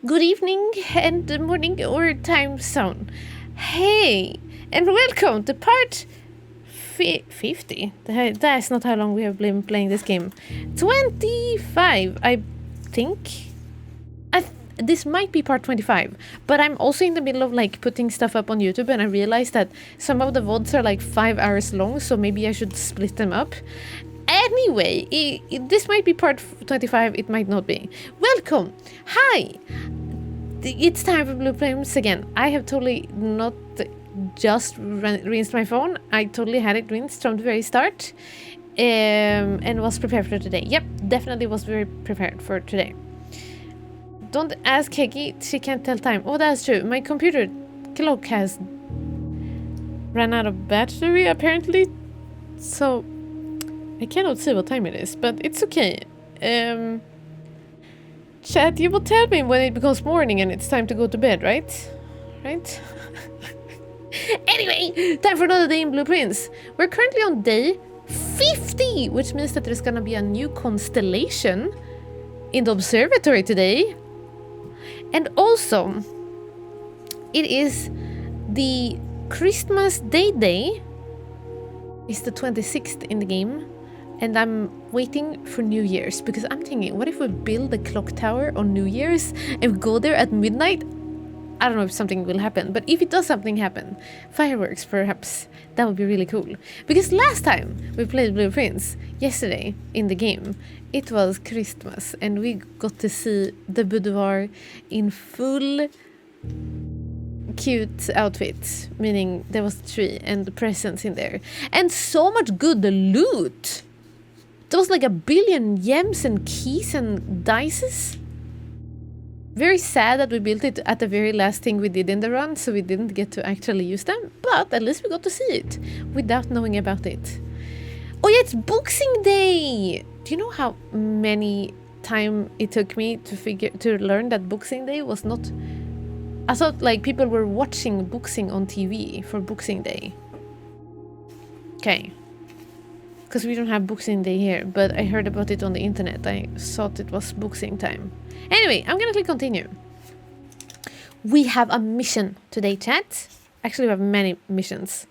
Good evening and morning or time zone. Hey, and welcome to part 50. That's not how long we have been playing this game. 25, I think. This might be part 25, but I'm also in the middle of like putting stuff up on YouTube, and I realized that some of the VODs are like 5 hours long, so maybe I should split them up. Anyway, this might be part 25, it might not be. Welcome! Hi! It's time for Blue Flames again. I have totally not just rinsed my phone. I totally had it rinsed from the very start. And was prepared for today. Yep, definitely was very prepared for today. Don't ask Heki, she can't tell time. Oh, that's true. My computer clock has ran out of battery, apparently. So, I cannot see what time it is, but it's okay. Chat, you will tell me when it becomes morning and it's time to go to bed, right? Right? Anyway, time for another day in Blueprints. We're currently on day 50, which means that there's gonna be a new constellation in the observatory today. And also, it is the Christmas Day. It's the 26th in the game. And I'm waiting for New Year's because I'm thinking, what if we build a clock tower on New Year's and go there at midnight? I don't know if something will happen, but if it does something happen, fireworks perhaps, that would be really cool. Because last time we played Blueprints, yesterday in the game, it was Christmas and we got to see the boudoir in full cute outfit, meaning there was a tree and the presents in there. And so much good loot! There was like 1 billion gems and keys and dices. Very sad that we built it at the very last thing we did in the run, so we didn't get to actually use them, but at least we got to see it without knowing about it. Oh yeah, it's Boxing Day! Do you know how many time it took me to learn that Boxing Day was not... I thought like people were watching boxing on TV for Boxing Day. Okay. Because we don't have Boxing Day here, but I heard about it on the internet. I thought it was boxing time. Anyway, I'm gonna click continue. We have a mission today, chat. Actually, we have many missions.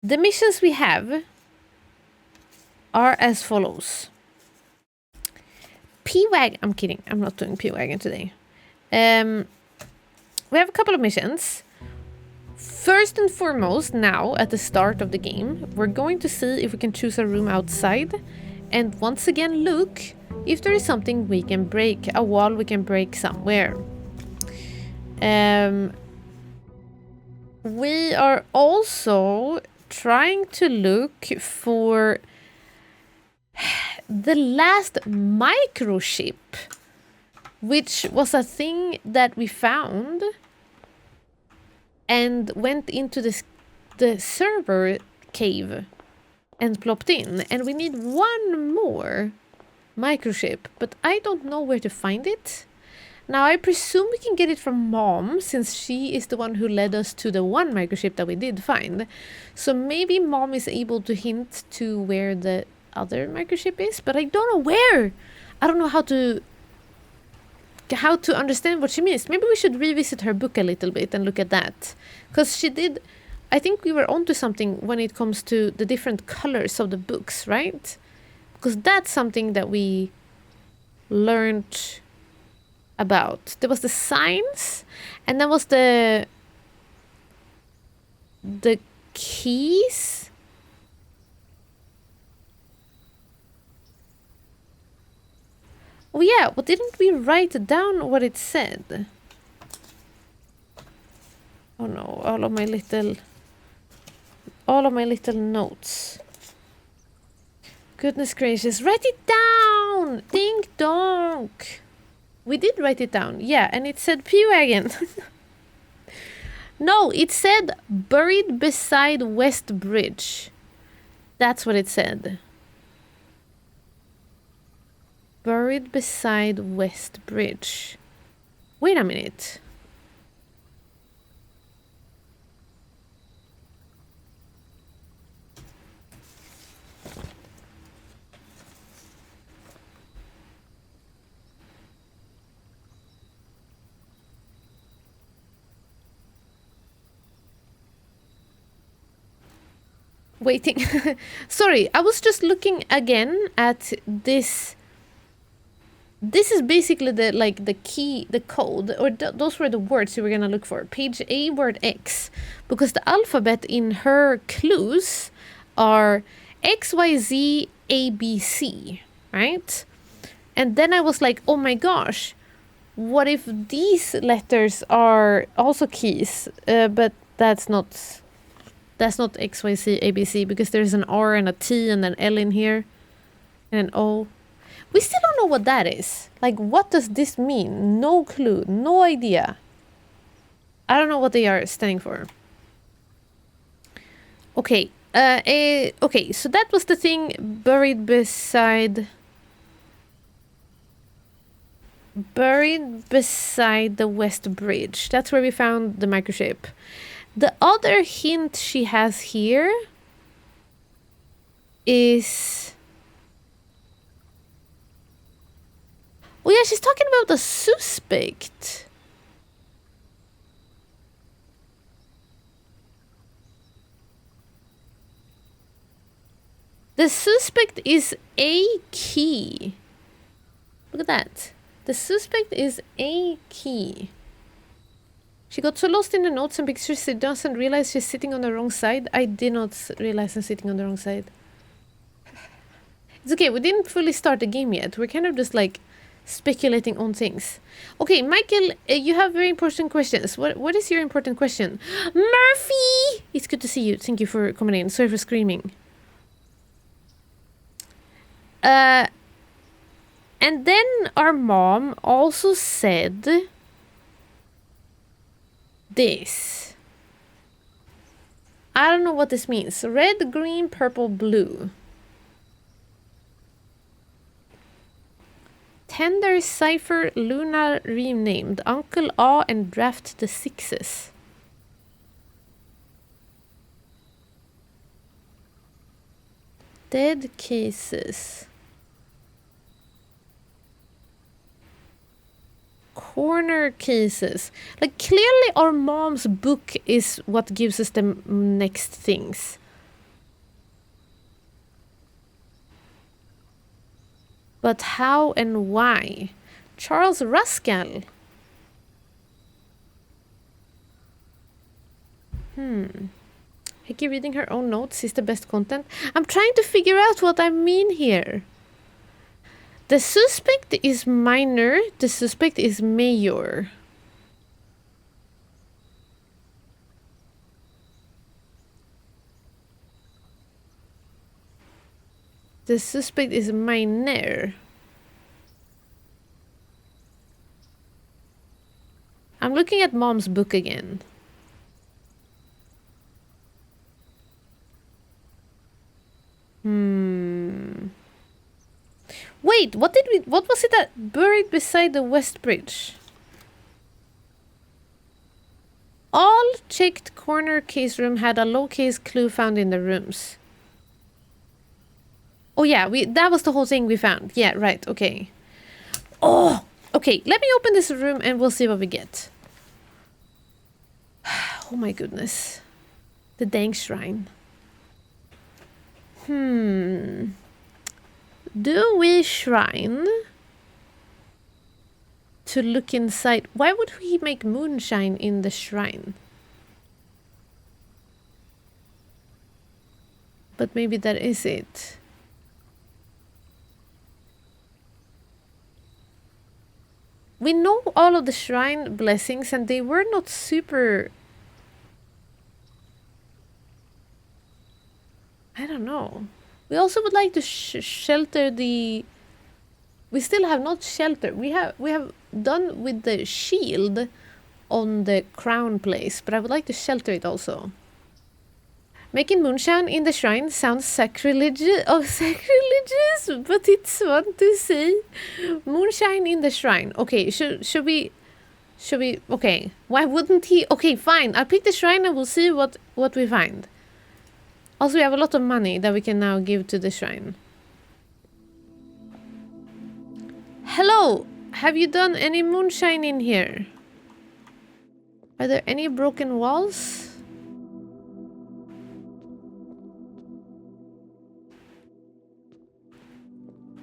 The missions we have are as follows. P-Wagon. I'm kidding. I'm not doing P-Wagon today. We have a couple of missions. First and foremost, now at the start of the game, we're going to see if we can choose a room outside and once again look if there is something we can break, a wall we can break somewhere. We are also trying to look for the last microchip, which was a thing that we found and went into the server cave and plopped in. And we need one more microchip, but I don't know where to find it. Now, I presume we can get it from Mom, since she is the one who led us to the one microchip that we did find. So maybe Mom is able to hint to where the other microchip is, but I don't know where. I don't know how to understand what she means. Maybe we should revisit her book a little bit and look at that. Because she did... I think we were onto something when it comes to the different colors of the books, right? Because that's something that we learned about. There was the signs, and then was the keys. Oh yeah, but didn't we write down what it said? Oh no, all of my little notes. Goodness gracious, write it down! Ding donk! We did write it down, yeah, and it said P-Wagon. No, it said buried beside West Bridge. That's what it said. Buried beside West Bridge. Wait a minute. waiting. Sorry, I was just looking again at this. This is basically the key, the code, or those were the words you were gonna look for. Page A, word X, because the alphabet in her clues are X, Y, Z, A, B, C, right? And then I was like, oh my gosh, what if these letters are also keys? But that's not X, Y, Z, A, B, C, because there's an R and a T and an L in here, and an O. We still don't know what that is. Like, what does this mean? No clue. No idea. I don't know what they are standing for. Okay. Okay, so that was the thing buried beside the West Bridge. That's where we found the microchip. The other hint she has here is... Oh yeah, she's talking about the suspect. The suspect is a key. Look at that. The suspect is a key. She got so lost in the notes and pictures she doesn't realize she's sitting on the wrong side. I did not realize I'm sitting on the wrong side. It's okay, we didn't fully start the game yet. We're kind of just like speculating on things. Okay, Michael, you have very important questions. What is your important question? Murphy! It's good to see you. Thank you for coming in. Sorry for screaming. And then our mom also said this. I don't know what this means. Red, green, purple, blue. Tender, Cypher, Luna renamed, Uncle A and Draft the Sixes. Dead cases. Corner cases. Like, clearly our mom's book is what gives us the next things. But how and why? Charles Ruskell. Hickey reading her own notes is the best content. I'm trying to figure out what I mean here. The suspect is minor. The suspect is major. The suspect is minor. I'm looking at mom's book again. Wait, what was it that buried beside the West Bridge? All checked corner case room had a low case clue found in the rooms. Oh yeah, that was the whole thing we found. Yeah, right, okay. Oh, okay, let me open this room and we'll see what we get. Oh my goodness. The dang shrine. Do we shrine to look inside? Why would we make moonshine in the shrine? But maybe that is it. We know all of the shrine blessings and they were not super... I don't know. We also would like to shelter the... We still have not sheltered. We have done with the shield on the crown place, but I would like to shelter it also. Making moonshine in the shrine sounds sacrilegious, but it's fun to say. Moonshine in the shrine. Okay, should we... Okay, why wouldn't he... Okay, fine. I'll pick the shrine and we'll see what we find. Also, we have a lot of money that we can now give to the shrine. Hello! Have you done any moonshine in here? Are there any broken walls?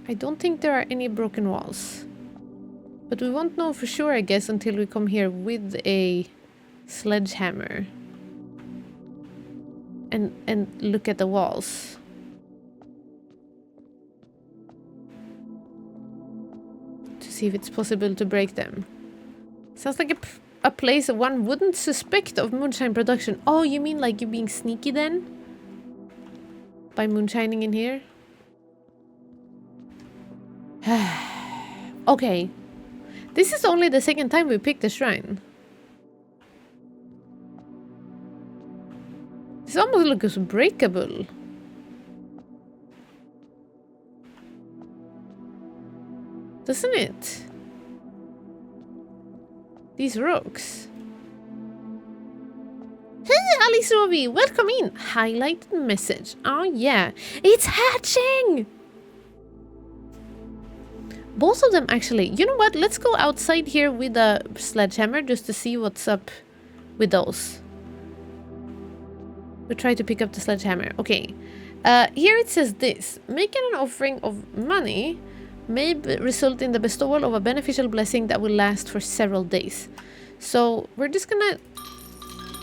I don't think there are any broken walls. But we won't know for sure, I guess, until we come here with a sledgehammer. And look at the walls. To see if it's possible to break them. Sounds like a place one wouldn't suspect of moonshine production. Oh, you mean like you being sneaky then? By moonshining in here? Okay. This is only the second time we picked the shrine. This almost looks breakable. Doesn't it? These rocks. Hey, Alice Rovi, welcome in. Highlighted message. Oh yeah, it's hatching. Both of them actually. You know what? Let's go outside here with a sledgehammer just to see what's up with those. We try to pick up the sledgehammer. Okay. Here it says this. Making an offering of money may result in the bestowal of a beneficial blessing that will last for several days. So we're just gonna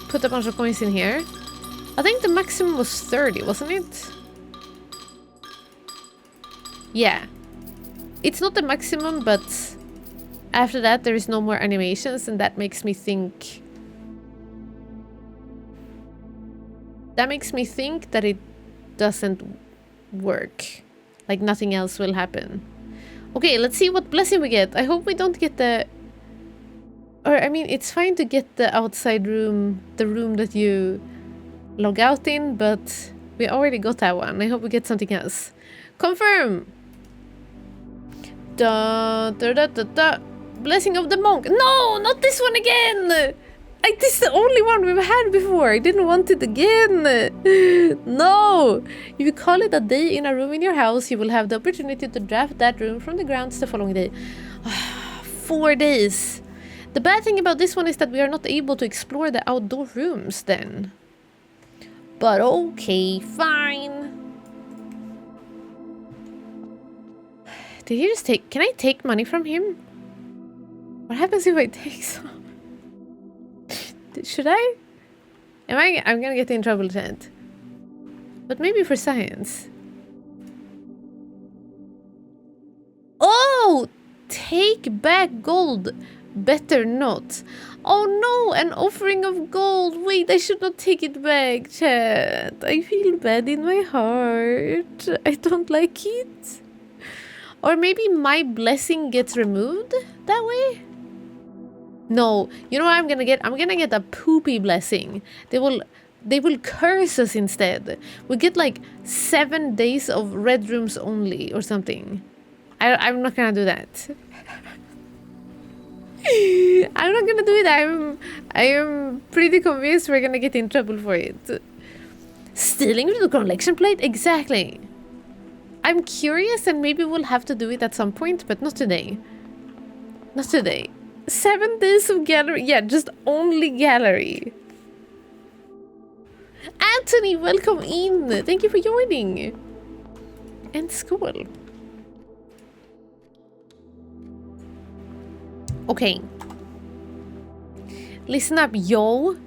put a bunch of coins in here. I think the maximum was 30, wasn't it? Yeah. It's not the maximum, but after that there is no more animations, and that makes me think... that it doesn't work. Like nothing else will happen. Okay, let's see what blessing we get. I hope we don't get the... Or, I mean, it's fine to get the outside room, the room that you log out in, but we already got that one. I hope we get something else. Confirm! Da, da, da, da, da. Blessing of the monk. No, not this one again! This is the only one we've had before. I didn't want it again. No! If you call it a day in a room in your house, you will have the opportunity to draft that room from the grounds the following day. 4 days. The bad thing about this one is that we are not able to explore the outdoor rooms then. But okay, fine. Did he just take... Can I take money from him? What happens if I take some? Should I? I'm gonna get in trouble, Ted. But maybe for science. Oh! Take back gold. Better not. Oh no, an offering of gold. Wait, I should not take it back, chat. I feel bad in my heart. I don't like it. Or maybe my blessing gets removed that way? No, you know what I'm gonna get? I'm gonna get a poopy blessing. They will curse us instead. We get like 7 days of red rooms only or something. I'm not gonna do that. I'm not gonna do it. I am pretty convinced we're gonna get in trouble for it. Stealing the collection plate? Exactly. I'm curious and maybe we'll have to do it at some point, but not today. Not today. 7 days of gallery. Yeah, just only gallery. Anthony, welcome in. Thank you for joining. And school. Okay. Listen up, yo.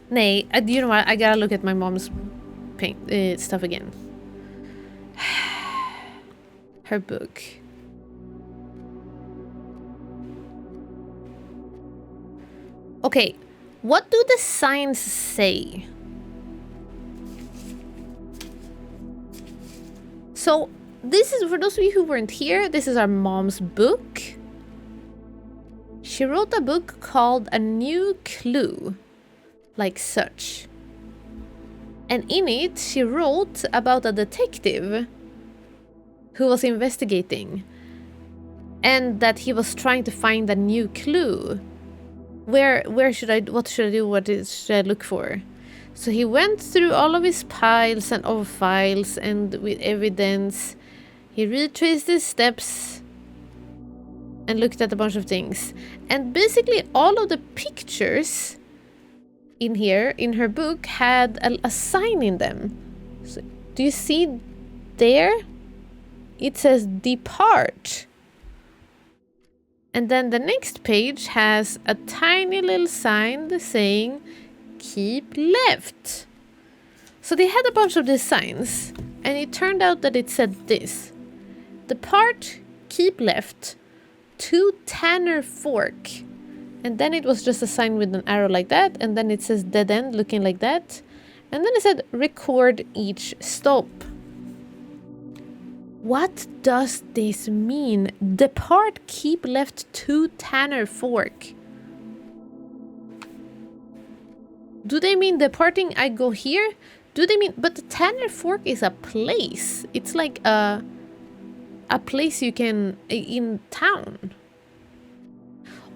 Nay, you know what? I gotta look at my mom's paint stuff again. Her book. Okay, what do the signs say? So, this is, for those of you who weren't here, this is our mom's book. She wrote a book called A New Clue, like such. And in it, she wrote about a detective who was investigating. And that he was trying to find a new clue. What should I do? What should I look for? So he went through all of his piles and of files and with evidence. He retraced his steps and looked at a bunch of things. And basically all of the pictures in here, in her book, had a sign in them. So, do you see there? it says depart. And then the next page has a tiny little sign saying keep left. So they had a bunch of these signs, and it turned out that it said this: depart, keep left, to Tanner Fork. And then it was just a sign with an arrow like that, and then it says dead end looking like that. And then it said record each stop. What does this mean? Depart, keep left to Tanner Fork. Do they mean departing I go here? Do they mean... But the Tanner Fork is a place. It's like a place you can... in town.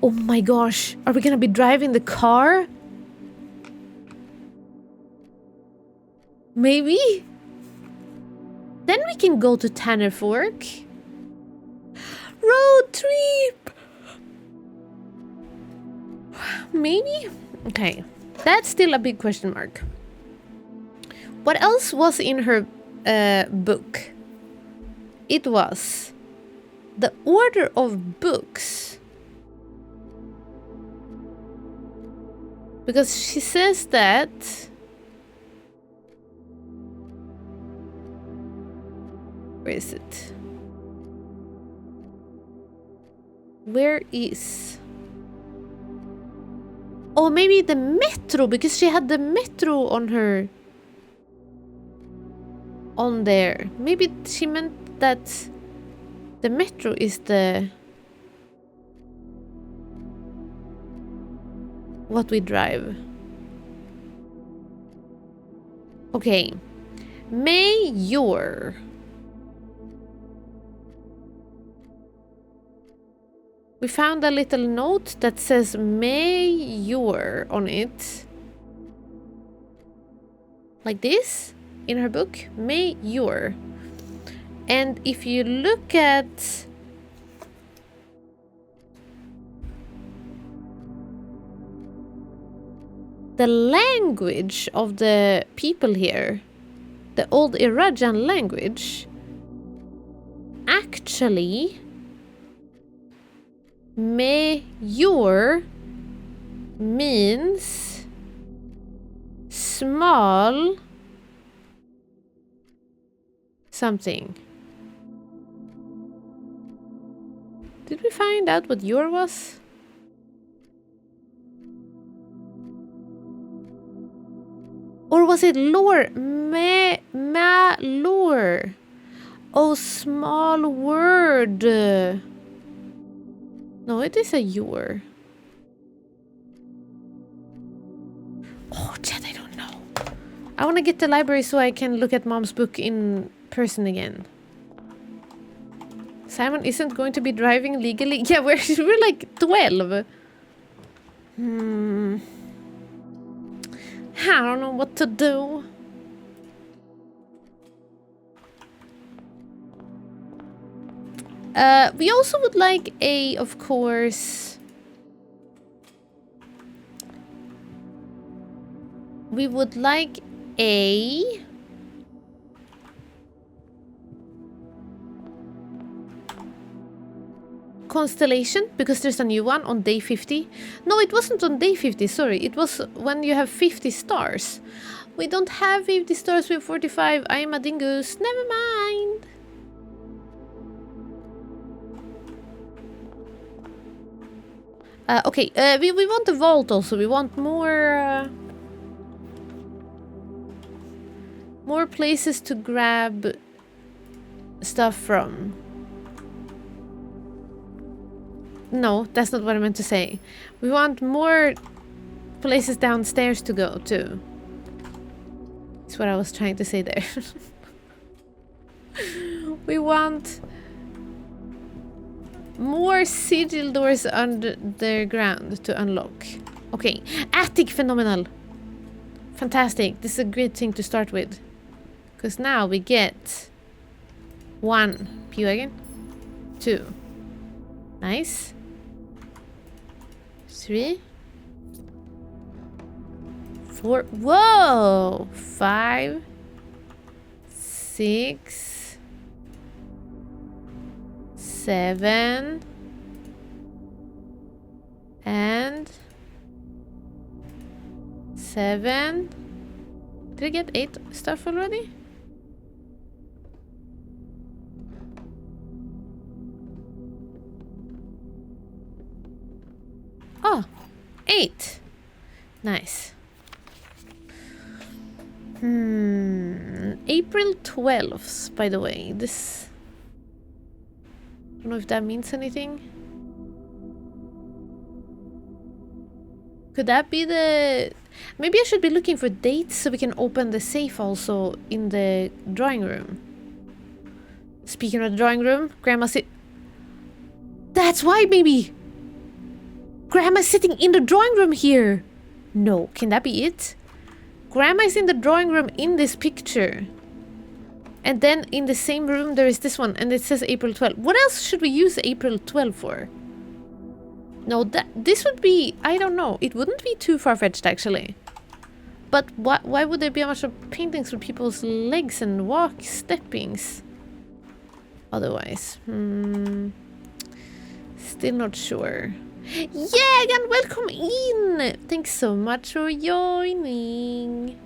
Oh my gosh. Are we gonna be driving the car? Maybe? Then we can go to Tanner Fork. Road trip! Maybe? Okay. That's still a big question mark. What else was in her book? It was the order of books. Because she says that... Where is it? Where is... Oh, maybe the metro, because she had the metro on her... on there. Maybe she meant that the metro is the... what we drive. Okay. Mayor. We found a little note that says Mayor on it. Like this in her book. Mayor. And if you look at the language of the people here, the old Irajan language, actually Mayor means small something. Did we find out what your was? Or was it lore? Lore. Oh, small word. No, it is a your. Oh, Chad, I don't know. I want to get the library so I can look at Mom's book in person again. Simon isn't going to be driving legally. Yeah, we're like 12. I don't know what to do. We also would like a, of course... We would like a... constellation, because there's a new one on day 50. No, it wasn't on day 50, sorry. It was when you have 50 stars. We don't have 50 stars, we have 45. I am a dingoose. Never mind. Okay, we want the vault also. We want more... more places to grab stuff from. No, that's not what I meant to say. We want more places downstairs to go to. That's what I was trying to say there. We want more sigil doors underground to unlock. Okay, attic, phenomenal. Fantastic. This is a great thing to start with. Because now we get 1 P-Wagon, 2. Nice. 3. 4. Whoa! 5. 6. 7 and 7. Did I get 8 stuff already? Oh, 8. Nice. April 12th, by the way. This... I don't know if that means anything. Could that be the... Maybe I should be looking for dates so we can open the safe also in the drawing room. Speaking of the drawing room, Grandma's That's why, maybe! Grandma's sitting in the drawing room here! No, can that be it? Grandma is in the drawing room in this picture. And then in the same room there is this one and it says April 12th. What else should we use April 12th for? No, this would be... I don't know. It wouldn't be too far-fetched actually. But why would there be a bunch of paintings with people's legs and steppings? Otherwise. Still not sure. Yeah, and welcome in! Thanks so much for joining.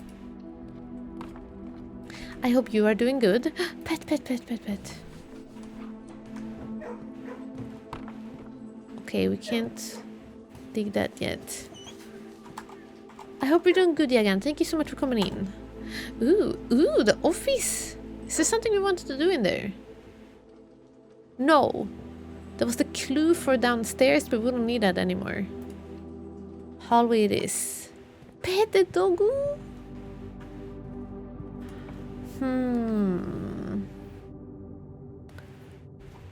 I hope you are doing good. Pet, pet, pet, pet, pet. Okay, we can't dig that yet. I hope you're doing good, Jagan. Thank you so much for coming in. Ooh, the office. Is there something we wanted to do in there? No. That was the clue for downstairs, but we don't need that anymore. Hallway it is. Pet the doggo.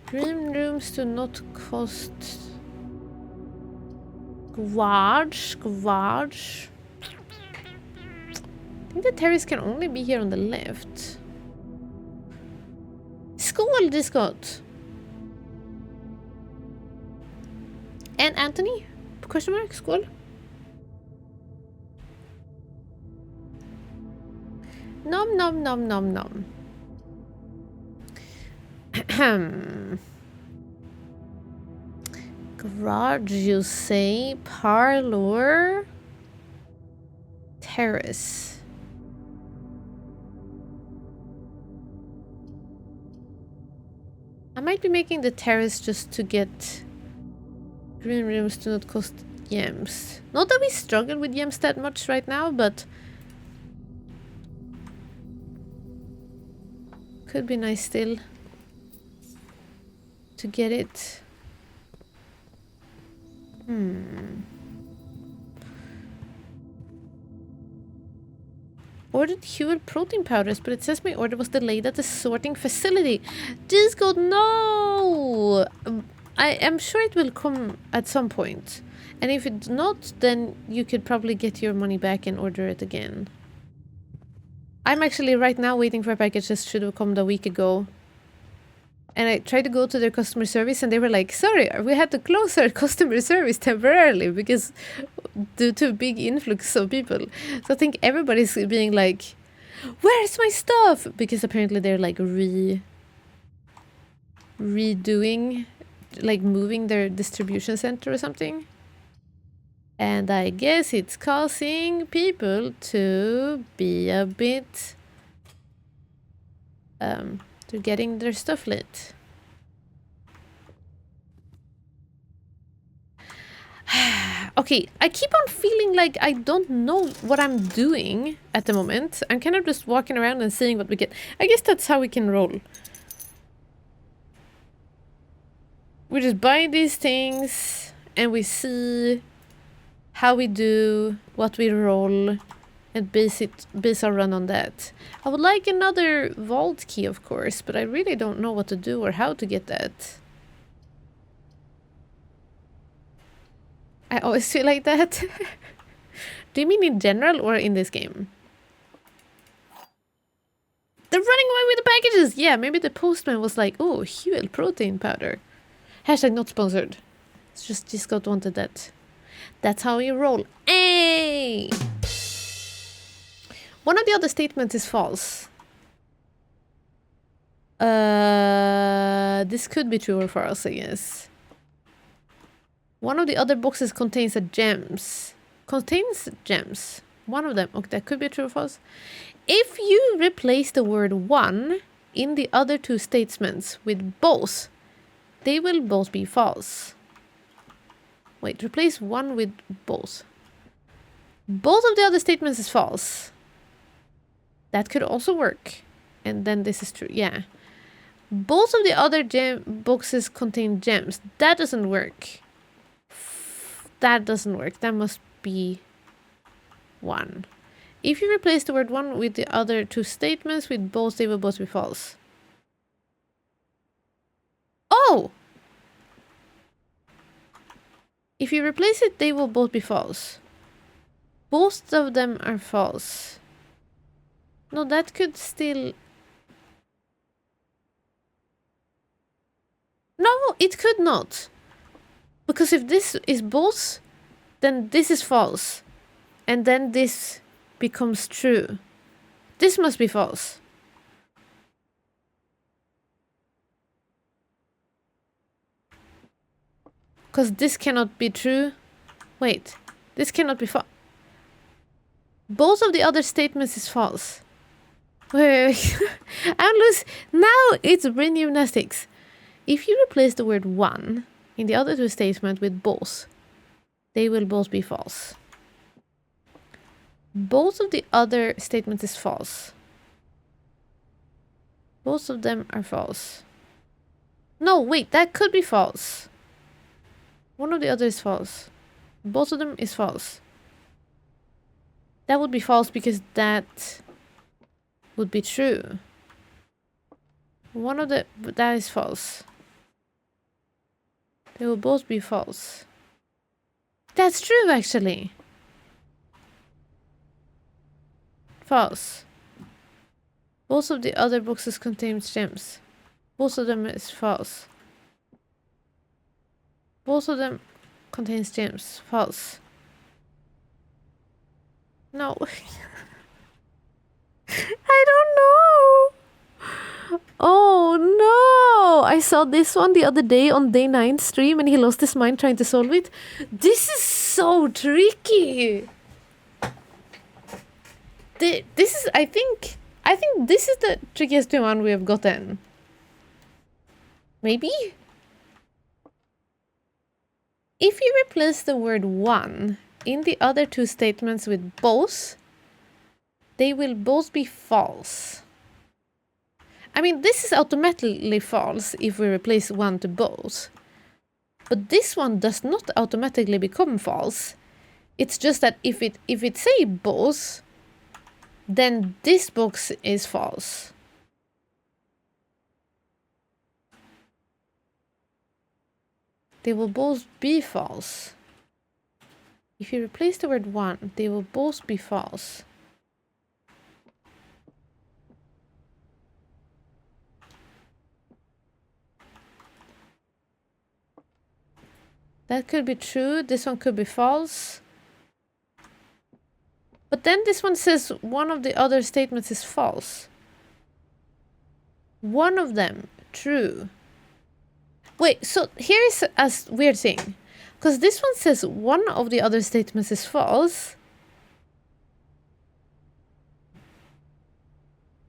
Dream rooms do not cost... Garage. I think the terrace can only be here on the left. Skål, Discot! And Anthony? Question mark? Skål? Nom nom nom nom nom. Garage, you say? Parlor? Terrace. I might be making the terrace just to get green rooms do not cost gems. Not that we struggle with gems that much right now, but could be nice still to get it. Ordered Huel protein powders, but it says my order was delayed at the sorting facility. Discord, no! I am sure it will come at some point. And if it's not, then you could probably get your money back and order it again. I'm actually right now waiting for a package that should have come a week ago. And I tried to go to their customer service and they were like, sorry, we had to close our customer service temporarily because due to a big influx of people. So I think everybody's being like, where's my stuff? Because apparently they're like redoing, like moving their distribution center or something. And I guess it's causing people to be a bit... they're getting their stuff lit. Okay, I keep on feeling like I don't know what I'm doing at the moment. I'm kind of just walking around and seeing what we get. I guess that's how we can roll. We just buy these things and we see how we do, what we roll, and base our run on that. I would like another vault key, of course, but I really don't know what to do or how to get that. I always feel like that. Do you mean in general or in this game? They're running away with the packages! Yeah, maybe the postman was like, oh, Huel protein powder. Hashtag not sponsored. It's just Discord wanted that. That's how you roll. Hey! One of the other statements is false. This could be true or false, I guess. One of the other boxes contains a gems. Contains gems. One of them. Okay, that could be true or false. If you replace the word one in the other two statements with both, they will both be false. Wait, replace one with both. Both of the other statements is false. That could also work. And then this is true. Yeah. Both of the other boxes contain gems. That doesn't work. That doesn't work. That must be one. If you replace the word one with the other two statements with both, they will both be false. Oh! If you replace it, they will both be false. Both of them are false. No, that could still... No, it could not. Because if this is both, then this is false. And then this becomes true. This must be false. Because this cannot be true. Wait, this cannot be false. Both of the other statements is false. Wait. I'm loose. Now it's brain gymnastics. If you replace the word one in the other two statements with both, they will both be false. Both of the other statements is false. Both of them are false. No, wait, that could be false. One of the other is false. Both of them is false. That would be false because that would be true. One of the... that is false. They will both be false. That's true, actually. False. Both of the other boxes contain gems. Both of them is false. Both of them contains gems. False. No. I don't know. Oh no! I saw this one the other day on day 9 stream and he lost his mind trying to solve it. This is so tricky. This is, I think this is the trickiest one we have gotten. Maybe? If you replace the word one in the other two statements with both, they will both be false. I mean, this is automatically false if we replace one to both. But this one does not automatically become false. It's just that if it say both, then this box is false. They will both be false. If you replace the word one, they will both be false. That could be true. This one could be false. But then this one says one of the other statements is false. One of them, true. Wait, so here is a weird thing. Because this one says one of the other statements is false.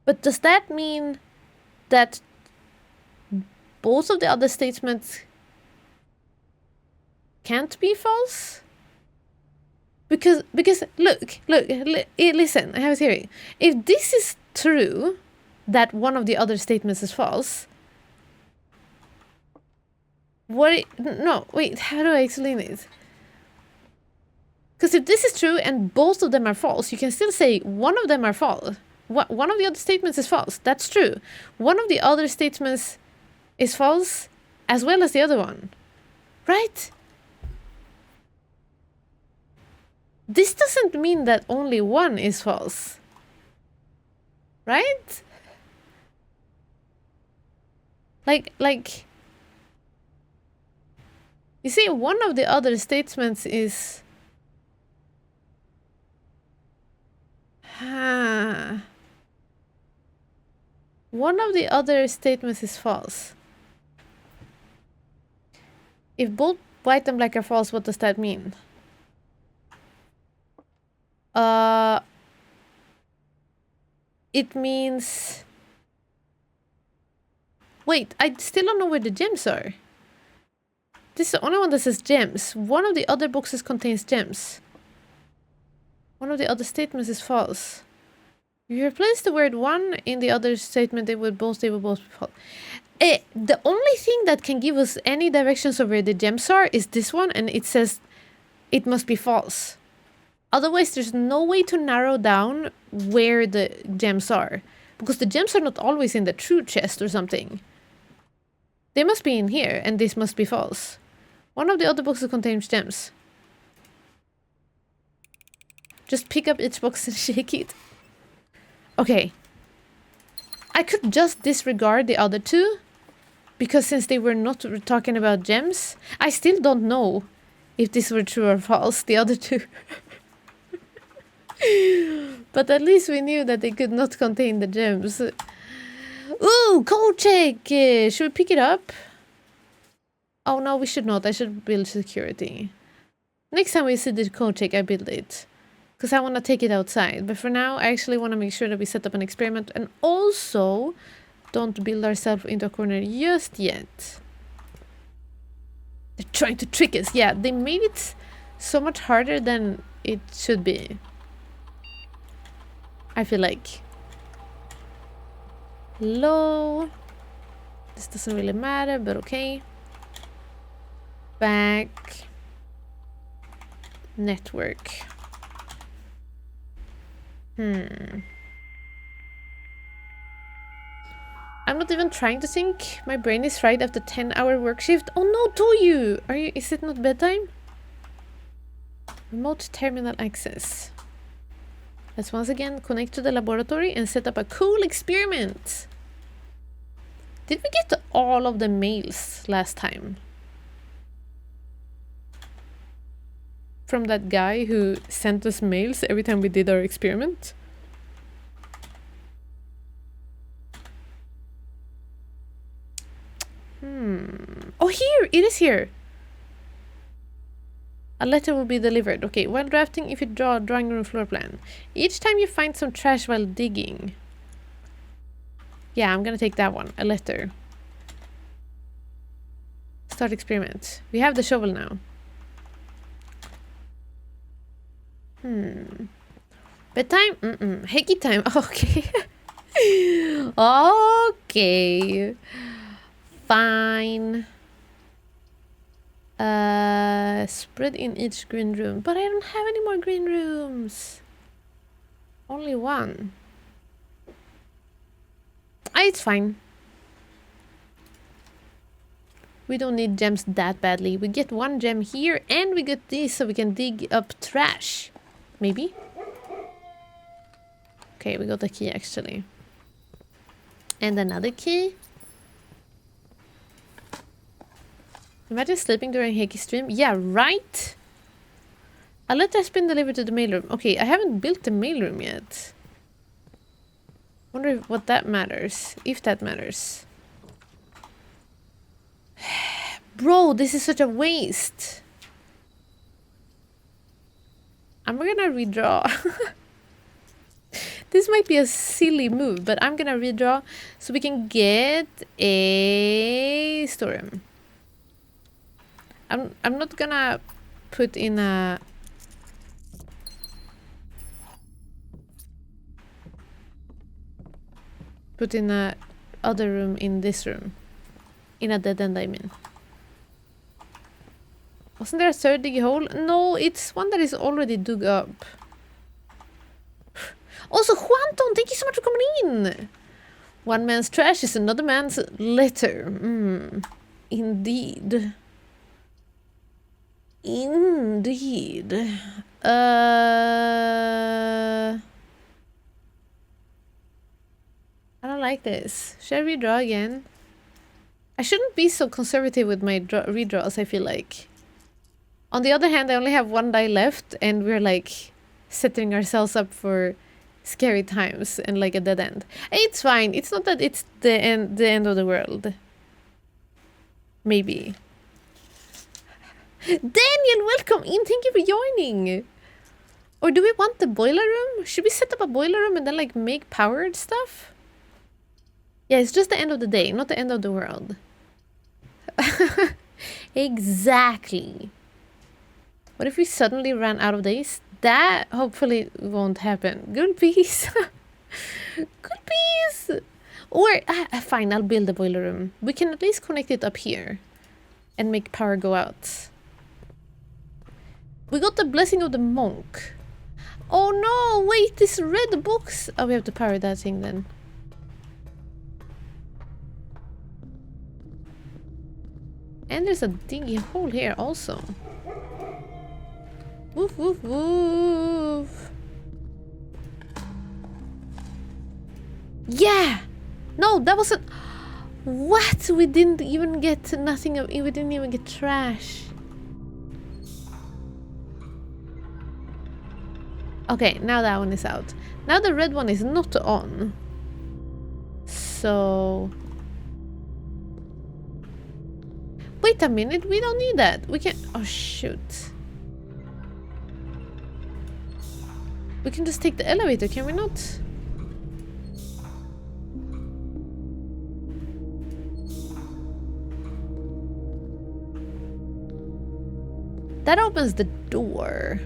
But does that mean that both of the other statements can't be false? Because look, listen, I have a theory. If this is true, that one of the other statements is false, no, wait, how do I explain it? Because if this is true and both of them are false, you can still say one of them are false. One of the other statements is false. That's true. One of the other statements is false as well as the other one. Right? This doesn't mean that only one is false. Right? Like... You see, one of the other statements is... One of the other statements is false. If both white and black are false, what does that mean? It means... Wait, I still don't know where the gems are. This is the only one that says gems. One of the other boxes contains gems. One of the other statements is false. If you replace the word one in the other statement, they will both be false. The only thing that can give us any directions of where the gems are is this one, and it says it must be false. Otherwise, there's no way to narrow down where the gems are. Because the gems are not always in the true chest or something. They must be in here, and this must be false. One of the other boxes contains gems. Just pick up each box and shake it. Okay. I could just disregard the other two. Because since they were not talking about gems, I still don't know if this were true or false, the other two. But at least we knew that they could not contain the gems. Ooh, code check! Should we pick it up? Oh no, we should not. I should build security. Next time we see the code check, I build it. Because I want to take it outside. But for now, I actually want to make sure that we set up an experiment. And also, don't build ourselves into a corner just yet. They're trying to trick us. Yeah, they made it so much harder than it should be. I feel like. Low. This doesn't really matter, but okay. Back. Network. I'm not even trying to think. My brain is fried after 10-hour work shift. Oh no, do you? Are you? Is it not bedtime? Remote terminal access. Let's once again connect to the laboratory and set up a cool experiment. Did we get all of the mails last time? From that guy who sent us mails every time we did our experiment? Oh, here! It is here! A letter will be delivered. Okay, while drafting, if you draw a drawing room floor plan. Each time you find some trash while digging. Yeah, I'm gonna take that one. A letter. Start experiment. We have the shovel now. Bedtime? Hickey time. Okay. Okay. Fine. Spread in each green room. But I don't have any more green rooms. Only one. It's fine. We don't need gems that badly. We get one gem here and we get this so we can dig up trash. Maybe? Okay, we got a key actually. And another key. Imagine sleeping during Hickey's stream. Yeah, right? A letter has been delivered to the mailroom. Okay, I haven't built the mailroom yet. Wonder what that matters. If that matters. Bro, this is such a waste. I'm gonna redraw. This might be a silly move, but I'm gonna redraw so we can get a storeroom. I'm not gonna put in a other room in this room. In a dead end, I mean. Wasn't there a third dig hole? No, it's one that is already dug up. Also, Juanton, thank you so much for coming in. One man's trash is another man's letter. Indeed. Indeed. I don't like this. Should I redraw again? I shouldn't be so conservative with my redraws, I feel like. On the other hand, I only have one die left, and we're like setting ourselves up for scary times and like a dead end. It's fine. It's not that it's the end of the world. Maybe. Daniel, welcome in. Thank you for joining. Or do we want the boiler room? Should we set up a boiler room and then like make powered stuff? Yeah, it's just the end of the day, not the end of the world. Exactly. What if we suddenly ran out of days? That hopefully won't happen. Good piece. Good piece. Or, fine, I'll build a boiler room. We can at least connect it up here and make power go out. We got the blessing of the monk. Oh no, wait, this red box. Oh, we have to power that thing then. And there's a diggy hole here also. Woof, woof, woof. Yeah! No, that wasn't... What? We didn't even get nothing of... We didn't even get trash. Okay, now that one is out. Now the red one is not on. So... Wait a minute, we don't need that. We can... Oh, shoot. We can just take the elevator, can we not? That opens the door.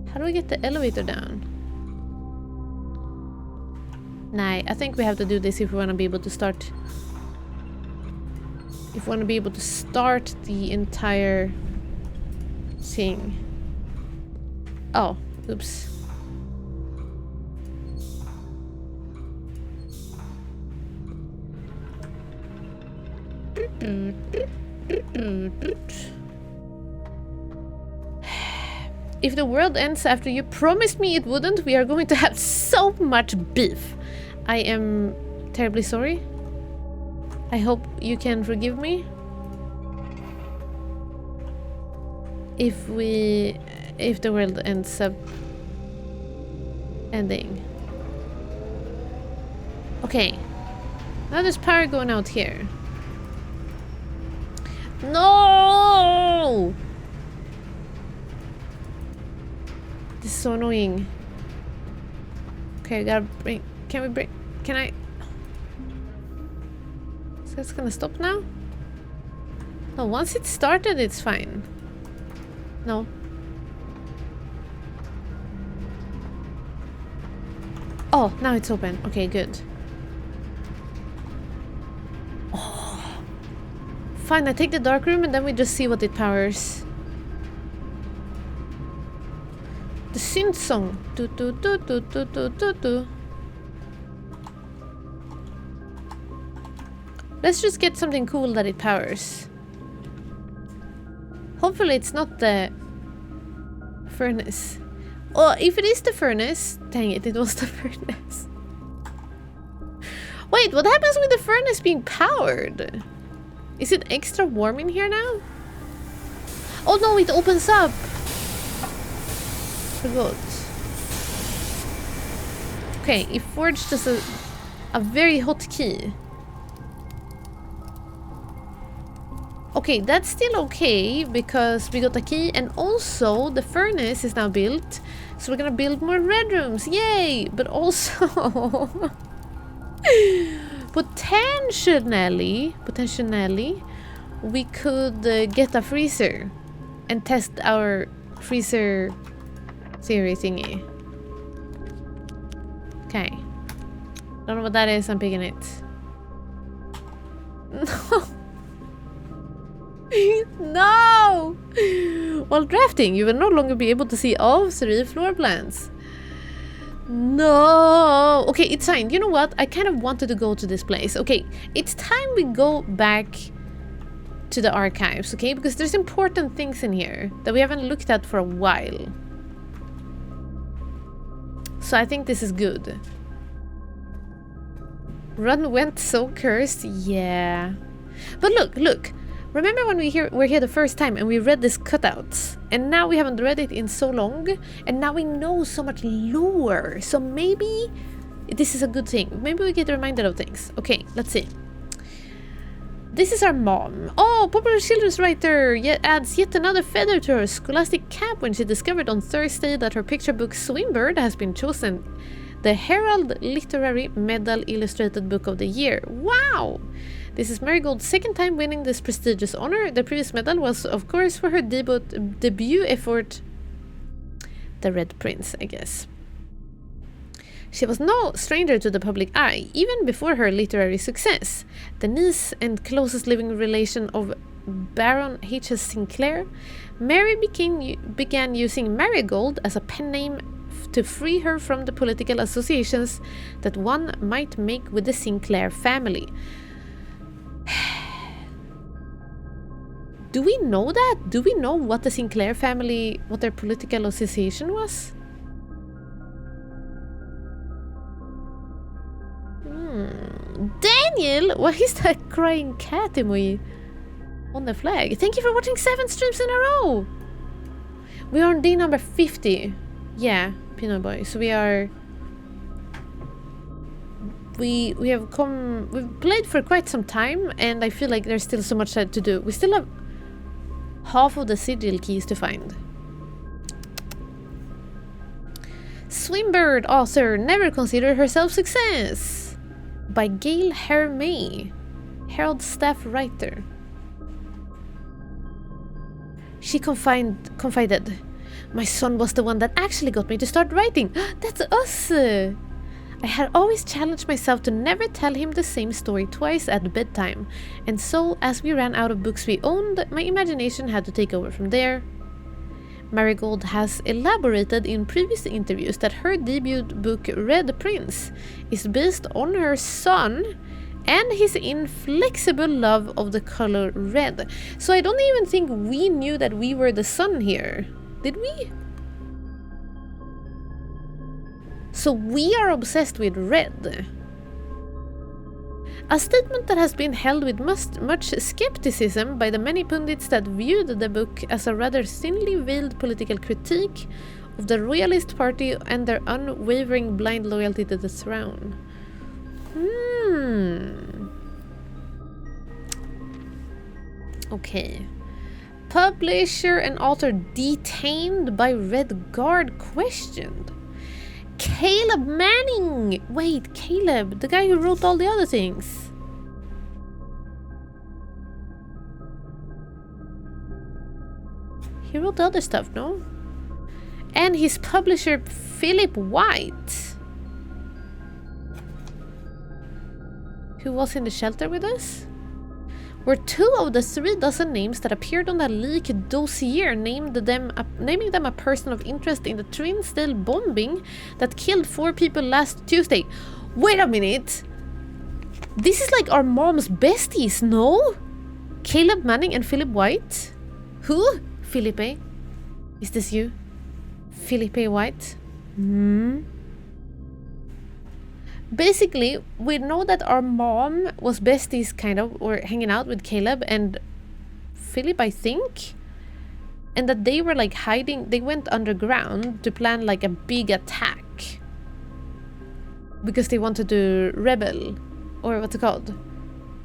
How do we get the elevator down? Nah, I think we have to do this if we want to be able to start... If we want to be able to start the entire thing. Oh, oops. If the world ends after you promised me it wouldn't, we are going to have so much beef. I am terribly sorry. I hope you can forgive me. If the world ends up ending. Okay. Now there's power going out here. No! This is so annoying. Okay, I gotta bring... Can we bring... Can I... So it's gonna stop now? No, once it started, it's fine. No. Oh, now it's open. Okay, good. Oh. Fine, I take the dark room and then we just see what it powers. The synth song. Do, do, do, do, do, do, do, do. Let's just get something cool that it powers. Hopefully it's not the furnace. Or if it is the furnace... Dang it, it was the furnace. Wait, what happens with the furnace being powered? Is it extra warm in here now? Oh no, it opens up! Forgot. Okay, it forged us a very hot key. Okay, that's still okay because we got a key and also the furnace is now built. So we're gonna build more red rooms. Yay! But also... potentially, we could get a freezer and test our freezer theory thingy. Okay. Don't know what that is, I'm picking it. No! No! While drafting, you will no longer be able to see all 3 floor plans. No! Okay, it's fine. You know what? I kind of wanted to go to this place. Okay, it's time we go back to the archives, okay? Because there's important things in here that we haven't looked at for a while. So I think this is good. Run went so cursed. Yeah. But look. Remember when were here the first time and we read this cutouts? And now we haven't read it in so long, and now we know so much lore. So maybe this is a good thing. Maybe we get reminded of things. Okay, let's see. This is our mom. Oh, popular children's writer adds yet another feather to her scholastic cap when she discovered on Thursday that her picture book Swinbird has been chosen the Herald Literary Medal Illustrated Book of the Year. Wow! This is Marigold's second time winning this prestigious honor. The previous medal was, of course, for her debut effort, The Red Prince, I guess. She was no stranger to the public eye, even before her literary success. The niece and closest living relation of Baron H.S. Sinclair, Mary began using Marigold as a pen name to free her from the political associations that one might make with the Sinclair family. Do we know that? Do we know what the Sinclair family, what their political association was? Daniel, why is that crying cat emoji on the flag? Thank you for watching 7 streams in a row. We are on day number 50. Yeah, Peanut Boy. So we are. We've played for quite some time, and I feel like there's still so much to do. We still have half of the sigil keys to find. Swinbird author never considered herself success. By Gail Hermé, Herald staff writer. She confided, "My son was the one that actually got me to start writing." That's us! I had always challenged myself to never tell him the same story twice at bedtime, and so, as we ran out of books we owned, my imagination had to take over from there. Marigold has elaborated in previous interviews that her debut book Red Prince is based on her son and his inflexible love of the color red. So I don't even think we knew that we were the son here. Did we? So we are obsessed with red. A statement that has been held with much skepticism by the many pundits that viewed the book as a rather thinly veiled political critique of the Royalist Party and their unwavering blind loyalty to the throne. Okay. Publisher and author detained by Red Guard questioned. Caleb Manning! Wait, Caleb, the guy who wrote all the other things. He wrote the other stuff, no? And his publisher, Philip White, who was in the shelter with us, were 2 of the 3 dozen names that appeared on the leak dossier, naming them a person of interest in the Trinsdale bombing that killed 4 people last Tuesday. Wait a minute! This is like our mom's besties, no? Caleb Manning and Philip White? Who? Felipe? Is this you? Felipe White? Basically, we know that our mom was besties, kind of, or hanging out with Caleb and Philip, I think. And that they were like hiding, they went underground to plan like a big attack. Because they wanted to rebel. Or what's it called?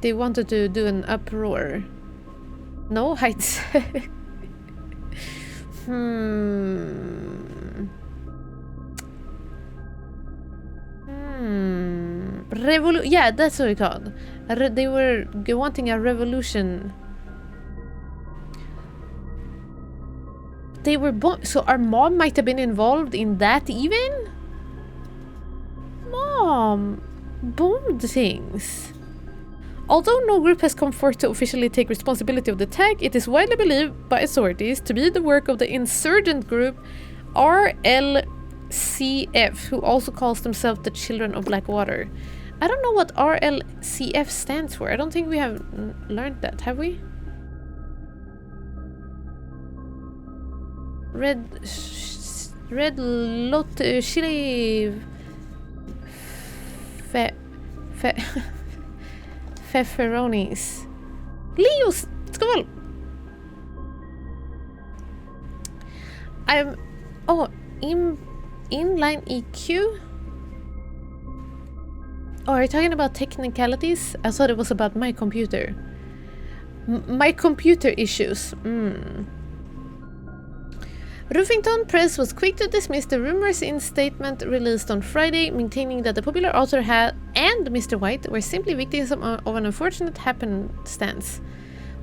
They wanted to do an uproar. No? Heights. Yeah, that's what it's called. They were wanting a revolution. They were so our mom might have been involved in that even? Mom bombed things. Although no group has come forth to officially take responsibility of the attack, it is widely believed by authorities to be the work of the insurgent group RLCF, who also calls themselves the Children of Blackwater. I don't know what RLCF stands for. I don't think we have learned that, have we? Red Lot Chili Pepperonis. Leo's Skål! I'm... Oh, inline EQ? Oh, are you talking about technicalities? I thought it was about my computer. My computer issues. Ruffington Press was quick to dismiss the rumors in statement released on Friday, maintaining that the popular author and Mr. White were simply victims of an unfortunate happenstance,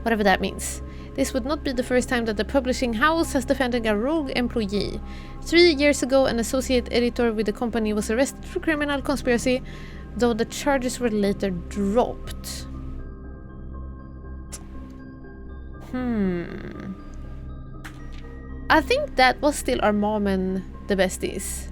whatever that means. This would not be the first time that the publishing house has defended a rogue employee. 3 years ago, an associate editor with the company was arrested for criminal conspiracy, though the charges were later dropped. I think that was still our mom and the besties.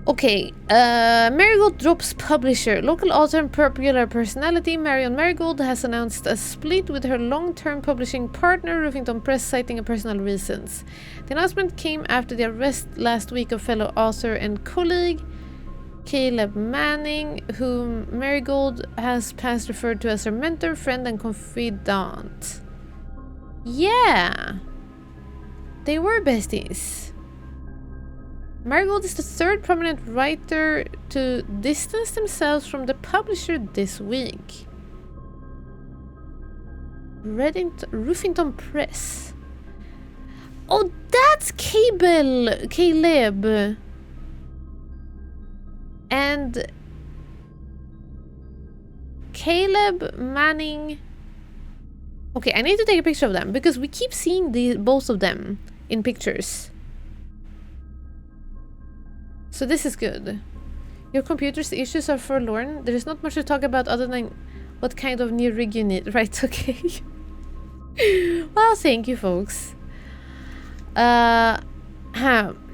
Okay, Marigold drops publisher. Local author and popular personality Marion Marigold has announced a split with her long-term publishing partner, Ruffington Press, citing personal reasons. The announcement came after the arrest last week of fellow author and colleague Caleb Manning, whom Marigold has past referred to as her mentor, friend, and confidant. Yeah, they were besties. Marigold is the third prominent writer to distance themselves from the publisher this week. Ruffington Press. Oh, that's Caleb. And Caleb Manning. Okay, I need to take a picture of them because we keep seeing both of them in pictures. So this is good. Your computer's issues are forlorn. There is not much to talk about other than what kind of new rig you need. Right, okay. Well, thank you, folks.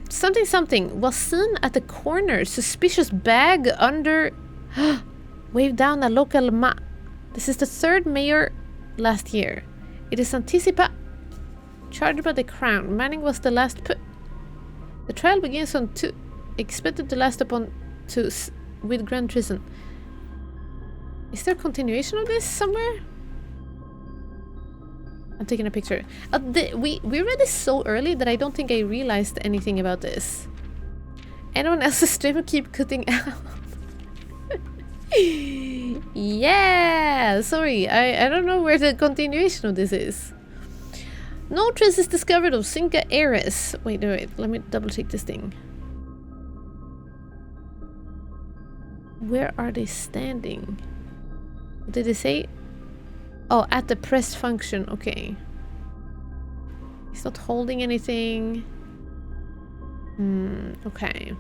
Something was seen at the corner. Suspicious bag under... Wave down a local This is the third mayor last year. It is Anticipa. Charged by the crown. Manning was the last The trial begins on 2... Expected to last upon 2 with grand treason. Is there a continuation of this somewhere? I'm taking a picture. We read this so early that I don't think I realized anything about this. Anyone else's stream keep cutting out? Yeah! Sorry, I don't know where the continuation of this is. No trace is discovered of Cinca Heiress. Wait, let me double check this thing. Where are they standing? What did they say? Oh, at the press function. Okay. He's not holding anything. Okay.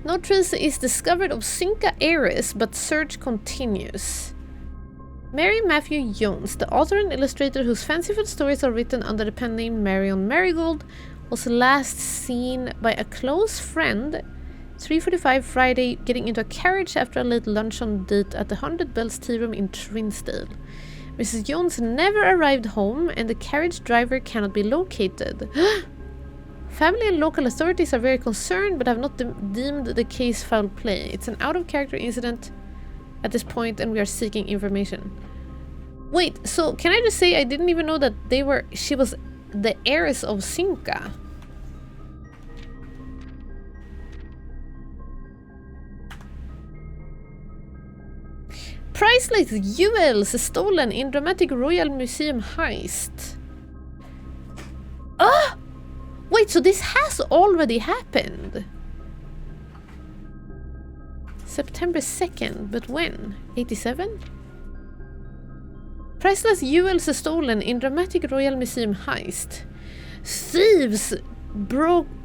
No trace is discovered of Cinca Heiress, but search continues. Mary Matthew Jones, the author and illustrator whose fanciful stories are written under the pen name Marion Marigold, was last seen by a close friend 3:45 Friday, getting into a carriage after a late luncheon date at the 100 Bells Tea Room in Trinsdale. Mrs. Jones never arrived home, and the carriage driver cannot be located. Family and local authorities are very concerned, but have not deemed the case foul play. It's an out-of-character incident at this point, and we are seeking information. Wait, so can I just say I didn't even know that she was the heiress of Cinca? Priceless jewels stolen in dramatic Royal Museum heist. Ah! Wait, so this has already happened? September 2nd, but when? 87? Priceless jewels stolen in dramatic Royal Museum heist. Thieves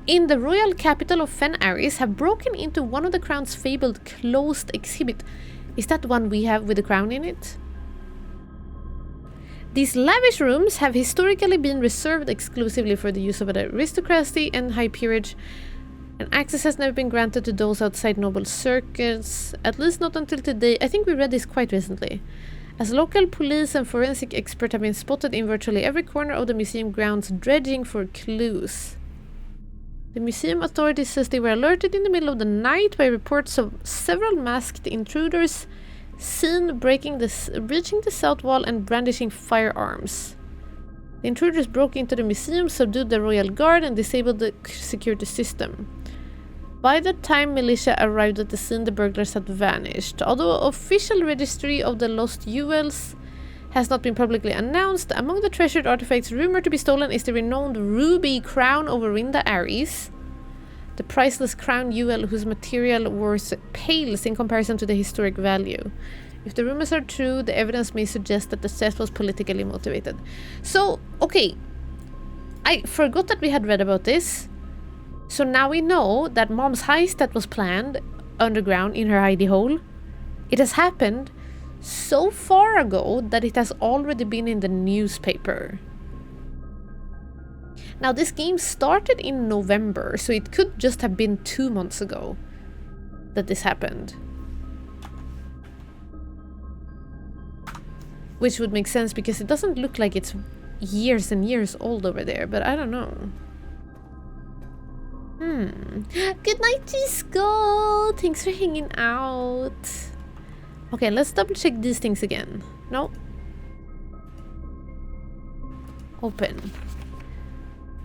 in the royal capital of Fen Aris have broken into one of the crown's fabled closed exhibit. Is that the one we have with the crown in it? These lavish rooms have historically been reserved exclusively for the use of the aristocracy and high peerage, and access has never been granted to those outside noble circles, at least not until today. I think we read this quite recently. As local police and forensic experts have been spotted in virtually every corner of the museum grounds dredging for clues. The museum authorities says they were alerted in the middle of the night by reports of several masked intruders seen breaching the south wall and brandishing firearms. The intruders broke into the museum, subdued the royal guard, and disabled the security system. By the time militia arrived at the scene, the burglars had vanished. Although official registry of the lost jewels has not been publicly announced, among the treasured artifacts rumored to be stolen is the renowned ruby crown of Orinda Ares, the priceless crown jewel whose material worth pales in comparison to the historic value. If the rumors are true, the evidence may suggest that the theft was politically motivated. So, okay, I forgot that we had read about this. So now we know that Mom's heist that was planned underground in her hidey hole, it has happened so far ago that it has already been in the newspaper. Now this game started in November, so it could just have been 2 months ago that this happened. Which would make sense because it doesn't look like it's years and years old over there, but I don't know. Good night, Disco! Thanks for hanging out. Okay, let's double check these things again. No. Open.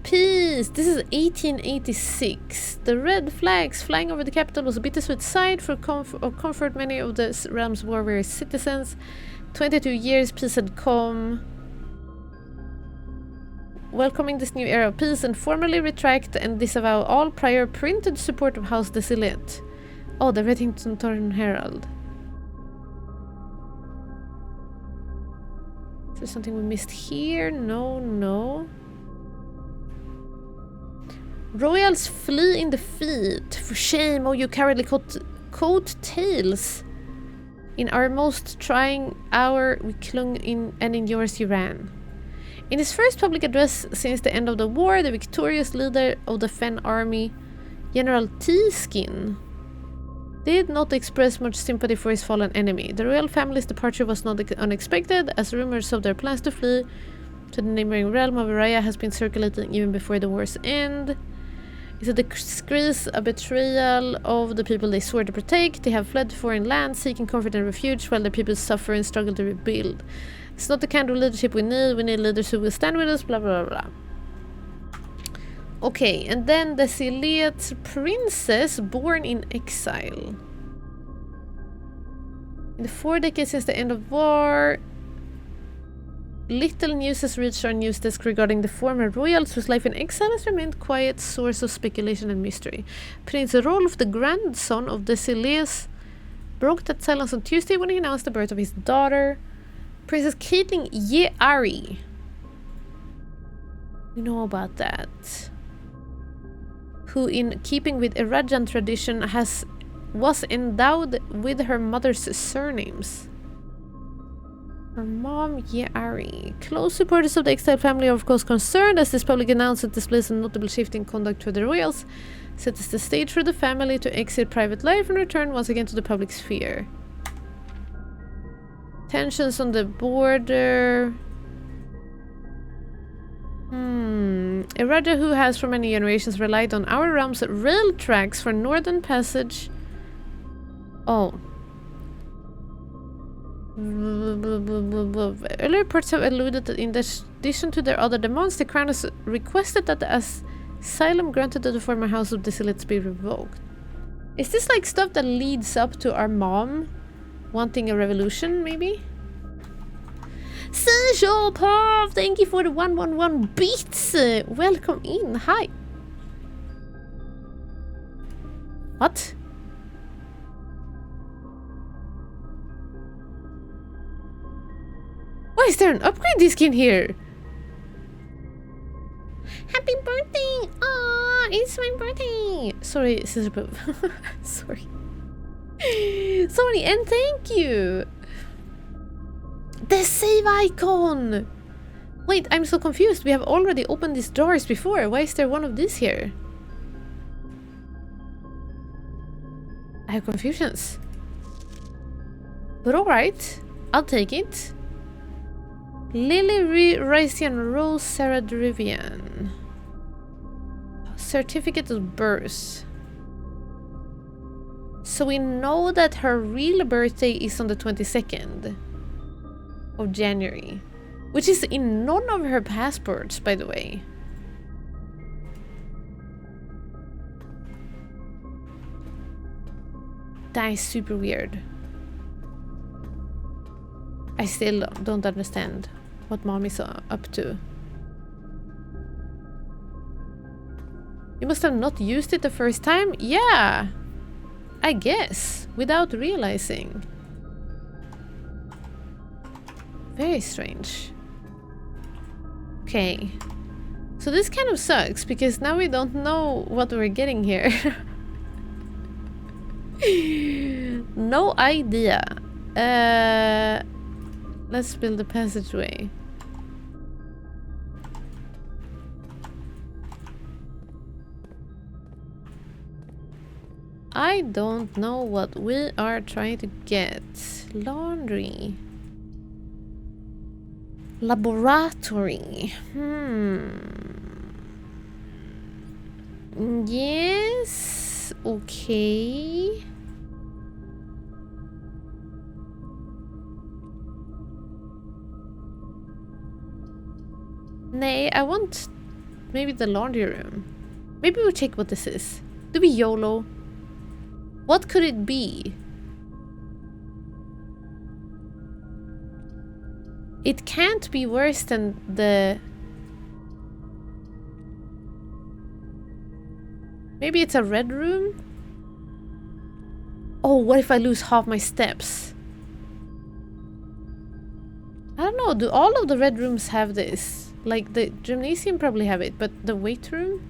Peace! This is 1886. The red flags flying over the capital was a bittersweet sight for comfort many of the realm's war-weary citizens. 22 years, peace had come. Welcoming this new era of peace and formally retract and disavow all prior printed support of House Desilient. Oh, the Reddington Torn Herald. Is there something we missed here? No. Royals flee in defeat. For shame, oh you cowardly coat tails. In our most trying hour, we clung in, and in yours you ran. In his first public address since the end of the war, the victorious leader of the Fen army, General T-Skin, did not express much sympathy for his fallen enemy. The royal family's departure was not unexpected, as rumors of their plans to flee to the neighboring realm of Araya has been circulating even before the war's end. It's a disgrace, a betrayal of the people they swore to protect. They have fled to foreign lands, seeking comfort and refuge, while their people suffer and struggle to rebuild. It's not the kind of leadership we need. We need leaders who will stand with us, blah, blah, blah. Okay, and then the Sileat princess born in exile. In the 4 decades since the end of war, little news has reached our news desk regarding the former royals whose life in exile has remained quiet source of speculation and mystery. Prince Rolf, the grandson of Desileus, broke that silence on Tuesday when he announced the birth of his daughter, Princess Caitlin Yeari. We know about that. Who, in keeping with Irajan tradition, was endowed with her mother's surnames. Her mom, Yeari. Close supporters of the exiled family are of course concerned, as this public announcement displays a notable shift in conduct toward the royals, sets the stage for the family to exit private life and return once again to the public sphere. Tensions on the border. A Raja who has for many generations relied on our realm's rail tracks for northern passage. Oh. Earlier reports have alluded that in addition to their other demands, the crown has requested that the asylum granted to the former House of Desilets be revoked. Is this like stuff that leads up to our mom wanting a revolution, maybe? Sensual Pov, thank you for the 111 beats. Welcome in. Hi. What? Why is there an upgrade disc in here? Happy birthday! Ah, it's my birthday. Sorry, Sister Pov. Sorry. Sorry, and thank you. The save icon! Wait, I'm so confused. We have already opened these drawers before. Why is there one of these here? I have confusions. But alright, I'll take it. Lily Rysian Rose Sarah Drivian. Certificate of birth. So we know that her real birthday is on the 22nd of January, which is in none of her passports, by the way. That is super weird. I still don't understand what mom is up to. You must have not used it the first time? Yeah, I guess, without realizing. Very strange. Okay. So this kind of sucks, because now we don't know what we're getting here. No idea. Let's build a passageway. I don't know what we are trying to get. Laundry. Laboratory. Yes. Okay. Nay, I want maybe the laundry room. Maybe we'll check what this is. Do we YOLO? What could it be? It can't be worse than the... Maybe it's a red room? Oh, what if I lose half my steps? I don't know, do all of the red rooms have this? Like, the gymnasium probably have it, but the weight room?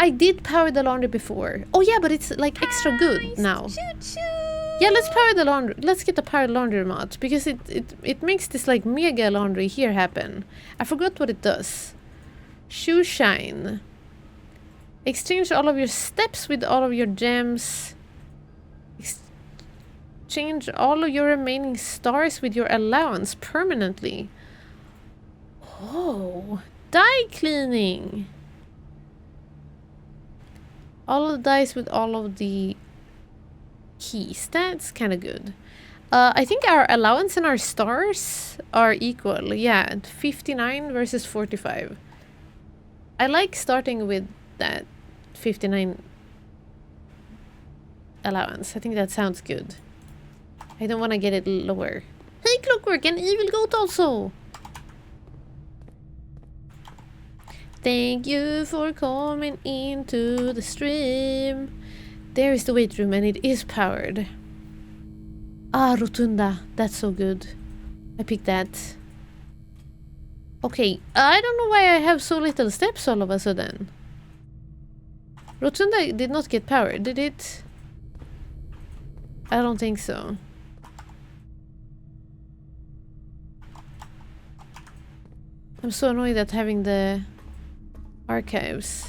I did power the laundry before. Oh yeah, but it's like extra good now. Choo-choo. Yeah, let's power the laundry. Let's get the powered laundry mod, because it makes this like mega laundry here happen. I forgot what it does. Shoe shine. Exchange all of your steps with all of your gems. Exchange all of your remaining stars with your allowance permanently. Oh, dye cleaning. All of the dice with all of the keys. That's kind of good. I think our allowance and our stars are equal. Yeah, 59 versus 45. I like starting with that 59 allowance. I think that sounds good. I don't want to get it lower. Hey, Clockwork, and Evil Goat also! Thank you for coming into the stream. There is the weight room and it is powered. Ah, Rotunda. That's so good. I picked that. Okay, I don't know why I have so little steps all of a sudden. Rotunda did not get powered, did it? I don't think so. I'm so annoyed at having the archives.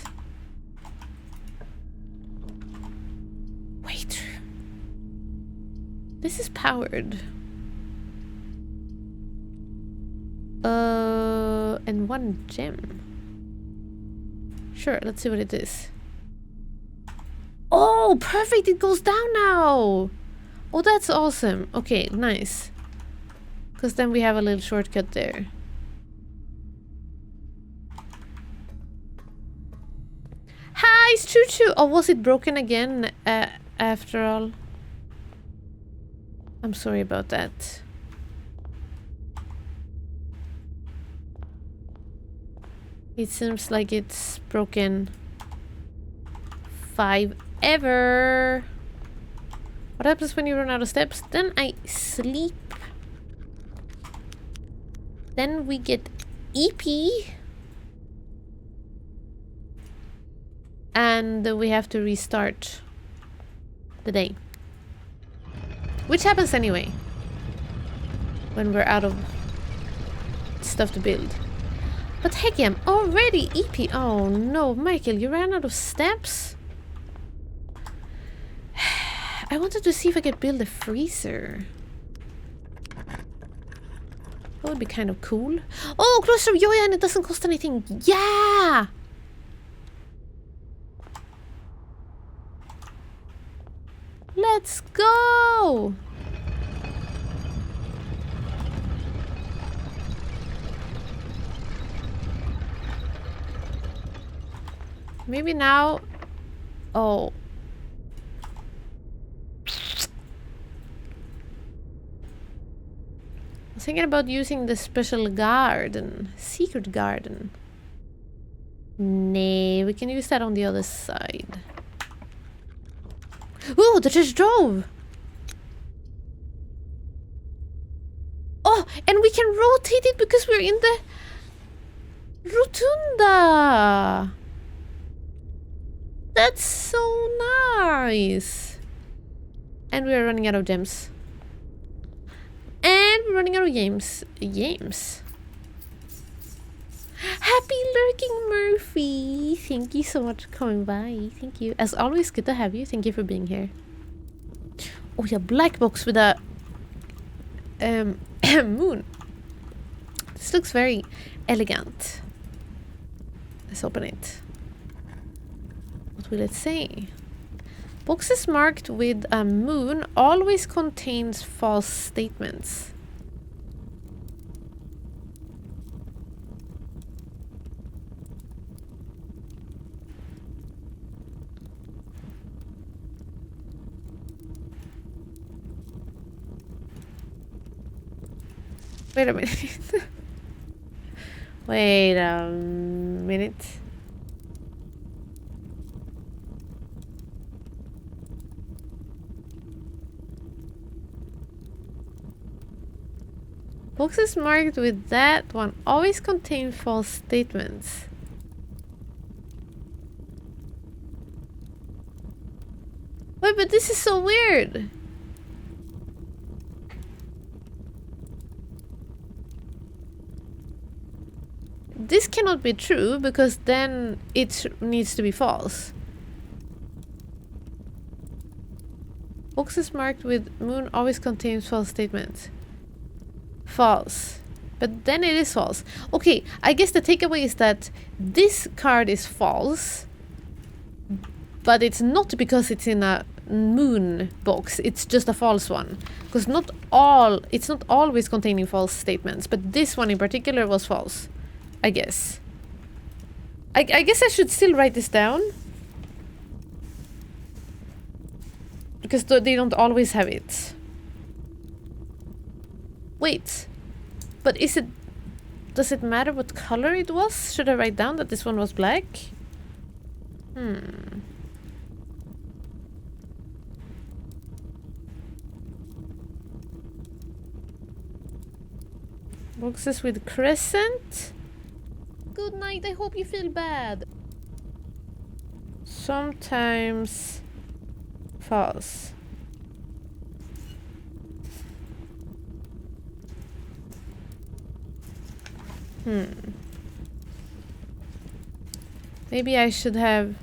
Wait. This is powered. And one gem. Sure, let's see what it is. Oh, perfect! It goes down now! Oh, that's awesome. Okay, nice. Because then we have a little shortcut there. Hi, it's Choo Choo! Oh, was it broken again after all? I'm sorry about that. It seems like it's broken 5 ever. What happens when you run out of steps? Then I sleep. Then we get EP. And we have to restart the day. Which happens anyway. When we're out of stuff to build. But heck, I'm already EP. Oh no, Michael, you ran out of steps? I wanted to see if I could build a freezer. That would be kind of cool. Oh, Cloister of Joy, and it doesn't cost anything. Yeah! Let's go! Maybe now... Oh. I was thinking about using the special garden. Secret garden. Nay, we can use that on the other side. Oh, the treasure trove! Oh, and we can rotate it because we're in the rotunda. That's so nice. And we're running out of gems. And we're running out of games. Happy lurking, Murphy. Thank you so much for coming by. Thank you. As always, good to have you. Thank you for being here. Oh yeah, black box with a moon. This looks very elegant. Let's open it. What will it say? Boxes marked with a moon always contains false statements. Wait a minute. Wait a minute. Boxes marked with that one always contain false statements. Wait, but this is so weird. This cannot be true because then it needs to be false. Boxes marked with moon always contains false statements. False. But then it is false. Okay, I guess the takeaway is that this card is false. But it's not because it's in a moon box. It's just a false one. Because it's not always containing false statements. But this one in particular was false. I guess. I guess I should still write this down. Because they don't always have it. Wait. But does it matter what color it was? Should I write down that this one was black? Boxes with crescent. Good night, I hope you feel bad. Sometimes false. Maybe I should have...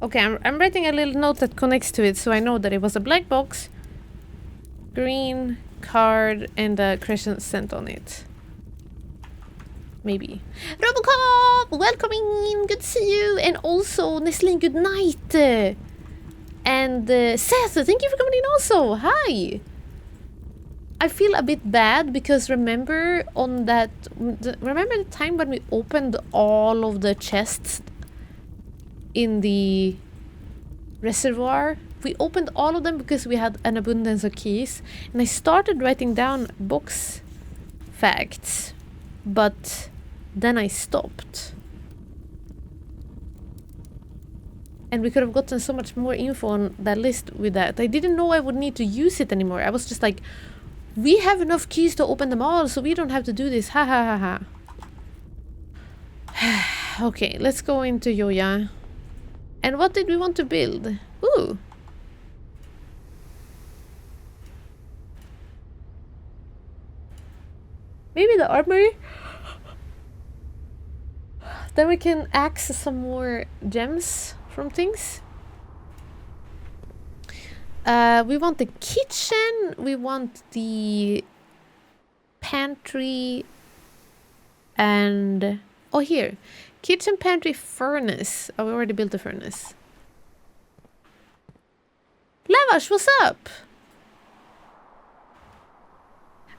Okay, I'm writing a little note that connects to it so I know that it was a black box, green card, and a crescent on it. Maybe. Robocop! Welcoming in! Good to see you! And also, Nestlin, good night! And Seth, thank you for coming in also! Hi! I feel a bit bad because remember the time when we opened all of the chests in the reservoir? We opened all of them because we had an abundance of keys, and I started writing down box facts, but then I stopped. And we could have gotten so much more info on that list with that. I didn't know I would need to use it anymore. I was just like, we have enough keys to open them all, so we don't have to do this. Ha ha ha ha. Okay, let's go into Yoya. And what did we want to build? Ooh. Maybe the armory? Then we can access some more gems from things. We want the kitchen. We want the pantry. And... oh, here. Kitchen, pantry, furnace. Oh, we already built the furnace. Lavash, what's up?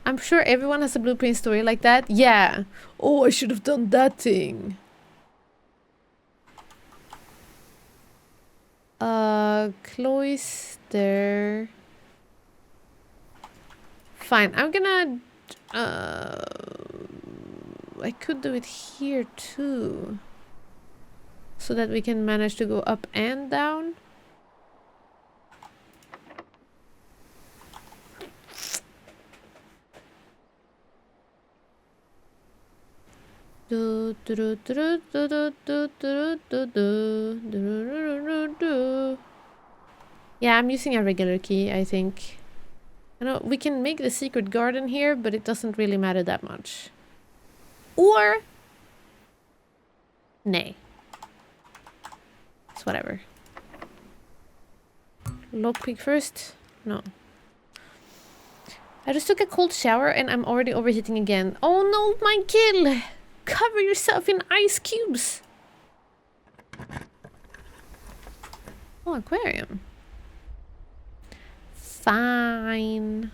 I'm sure everyone has a blueprint story like that. Yeah. Oh, I should have done that thing. Cloister. Fine, I'm gonna... I could do it here too. So that we can manage to go up and down. Yeah, I'm using a regular key, I think. I know we can make the secret garden here, but it doesn't really matter that much. Or... nay. It's whatever. Lockpick first? No. I just took a cold shower and I'm already overheating again. Oh no, Michael! Cover yourself in ice cubes! Oh, aquarium. Fine.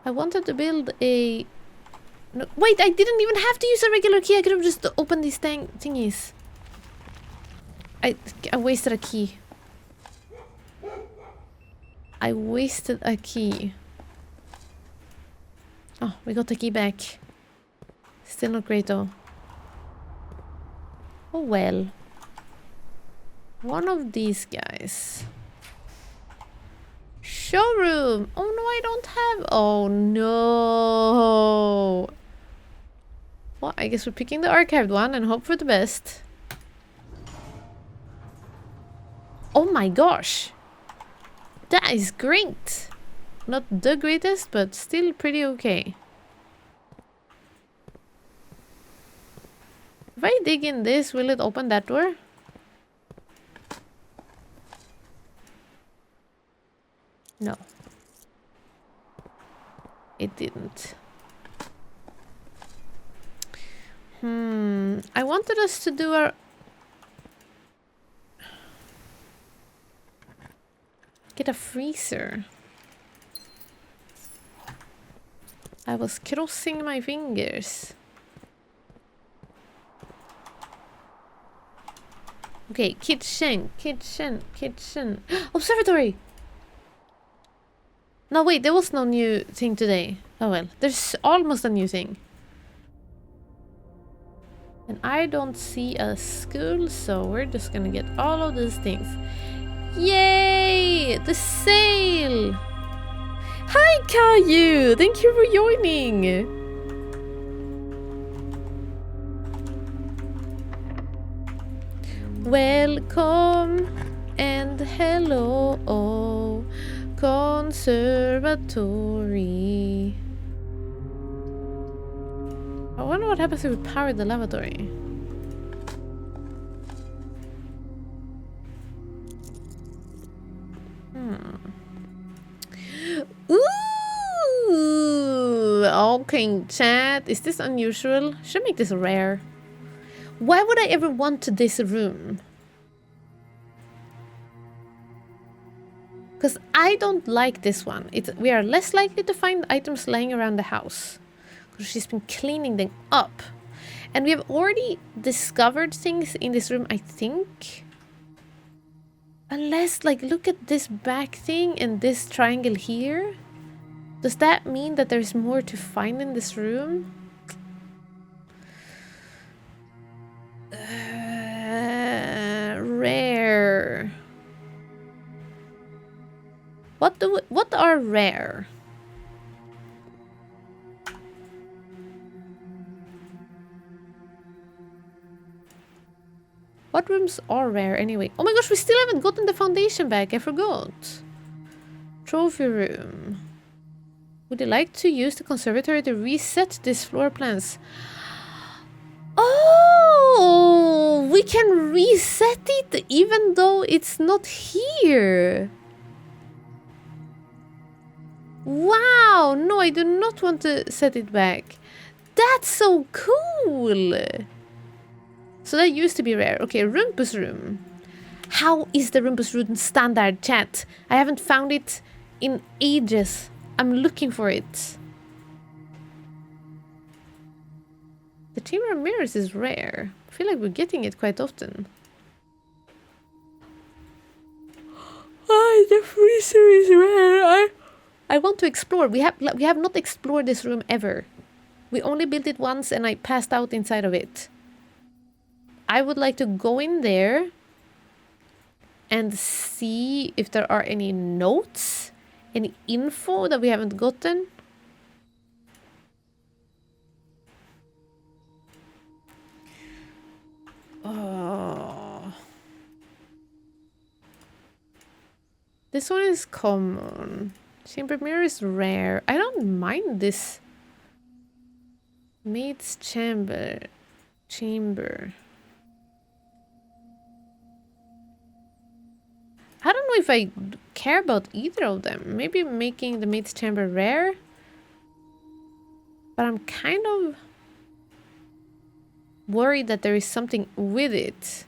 I wanted to build a... no, wait, I didn't even have to use a regular key. I could have just opened these thingies. I wasted a key. I wasted a key. Oh, we got the key back. Still not great though. Oh well. One of these guys. Showroom! Oh no, I don't have... oh no! Well, I guess we're picking the archived one and hope for the best. Oh my gosh! That is great! Not the greatest, but still pretty okay. If I dig in this, will it open that door? No. It didn't. I wanted us to do our... get a freezer. I was crossing my fingers. Okay, kitchen. Observatory! No, wait, there was no new thing today. Oh well, there's almost a new thing. And I don't see a school, so we're just gonna get all of these things. Yay! The sale! Hi, Caillou! Thank you for joining! Welcome and hello, conservatory. I wonder what happens if we power the lavatory. Ooh! Okay, chat. Is this unusual? Should I make this rare? Why would I ever want this room? Because I don't like this one. We are less likely to find items lying around the house. Because she's been cleaning them up. And we have already discovered things in this room, I think. Unless, like, look at this back thing and this triangle here. Does that mean that there's more to find in this room? Rare. What are rare? What rooms are rare anyway? Oh my gosh, we still haven't gotten the foundation back. I forgot. Trophy room. Would you like to use the conservatory to reset these floor plans? Oh, we can reset it even though it's not here. Wow, no, I do not want to set it back. That's so cool. So that used to be rare. Okay, Rumpus room. How is the Rumpus room standard, chat? I haven't found it in ages. I'm looking for it. The Chamber of Mirrors is rare. I feel like we're getting it quite often. Oh, the freezer is rare. I want to explore. We have not explored this room ever. We only built it once and I passed out inside of it. I would like to go in there and see if there are any notes, any info that we haven't gotten. Oh. This one is common. Chamber mirror is rare. I don't mind this. Maid's chamber. I don't know if I care about either of them. Maybe making the maid's chamber rare. But I'm kind of worried that there is something with it.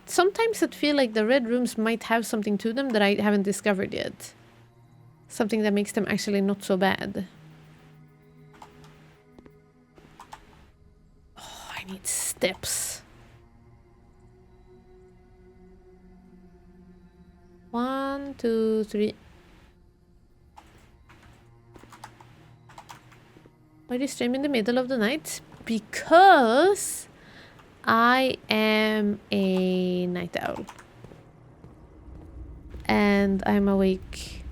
Sometimes I feel like the red rooms might have something to them that I haven't discovered yet. Something that makes them actually not so bad. Oh, I need steps. 1, 2, 3. Why do you stream in the middle of the night? Because I am a night owl. And I'm awake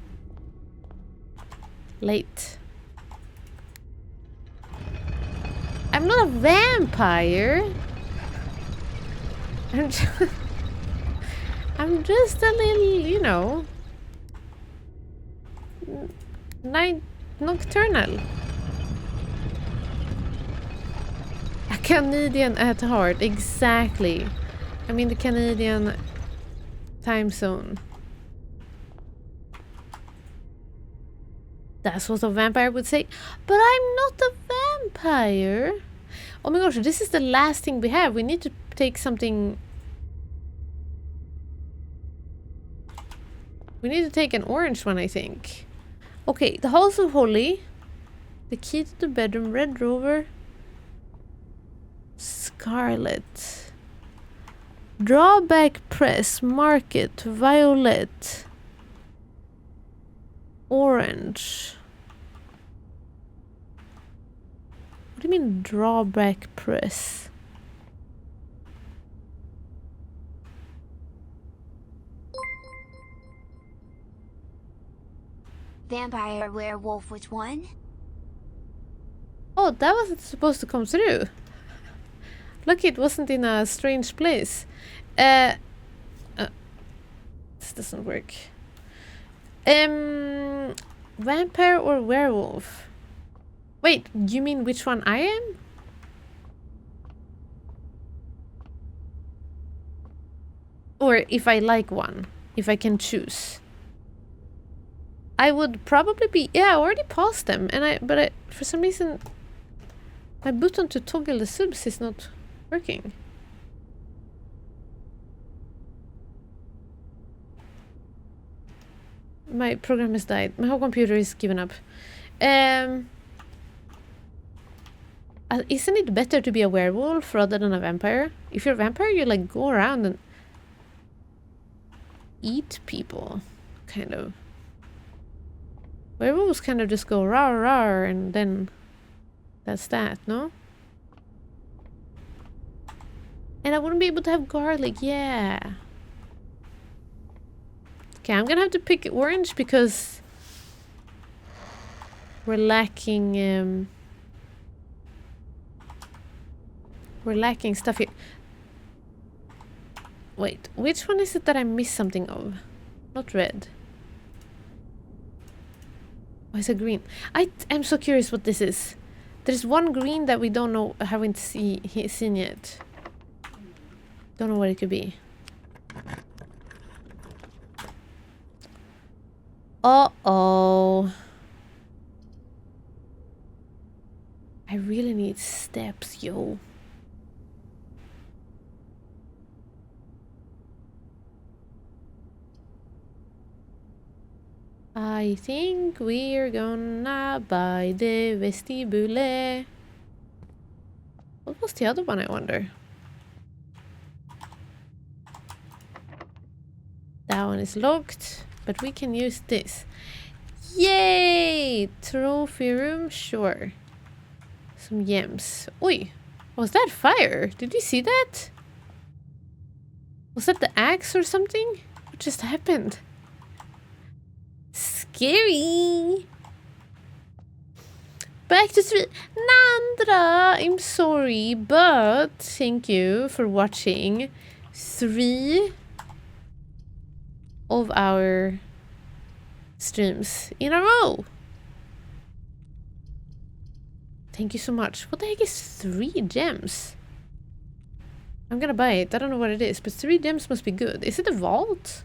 late. I'm not a vampire. I'm just a little, you know, nocturnal. A Canadian at heart, exactly. I'm in the Canadian time zone. That's what a vampire would say. But I'm not a vampire. Oh my gosh, this is the last thing we have. We need to take something. We need to take an orange one, I think. Okay, the Halls of Holy. The key to the bedroom. Red Rover. Scarlet. Drawback press. Market. Violet. Orange. What do you mean drawback press? Vampire, werewolf, which one? Oh, that wasn't supposed to come through. Lucky it wasn't in a strange place. This doesn't work. Vampire or werewolf? Wait, you mean which one I am? Or if I like one, if I can choose. I would probably be, yeah, I already paused them, and for some reason my button to toggle the subs is not working. My program has died. My whole computer is given up. Isn't it better to be a werewolf rather than a vampire? If you're a vampire, you like go around and eat people, kind of. Werewolves kind of just go rawr rawr and then that's that, no? And I wouldn't be able to have garlic, yeah. Okay, I'm gonna have to pick orange because we're lacking stuff here. Wait, which one is it that I missed something of? Not red. Why is it green? I'm so curious what this is. There's one green that we don't know, haven't seen yet. Don't know what it could be. Uh-oh. I really need steps, yo. I think we're gonna buy the vestibule. What was the other one, I wonder? That one is locked, but we can use this. Yay! Trophy room, sure. Some gems. Oi! Was that fire? Did you see that? Was that the axe or something? What just happened? Scary! Back to 3. Nandra! I'm sorry, but thank you for watching 3 of our streams in a row. Thank you so much. What the heck is 3 gems? I'm gonna buy it. I don't know what it is, but 3 gems must be good. Is it a vault?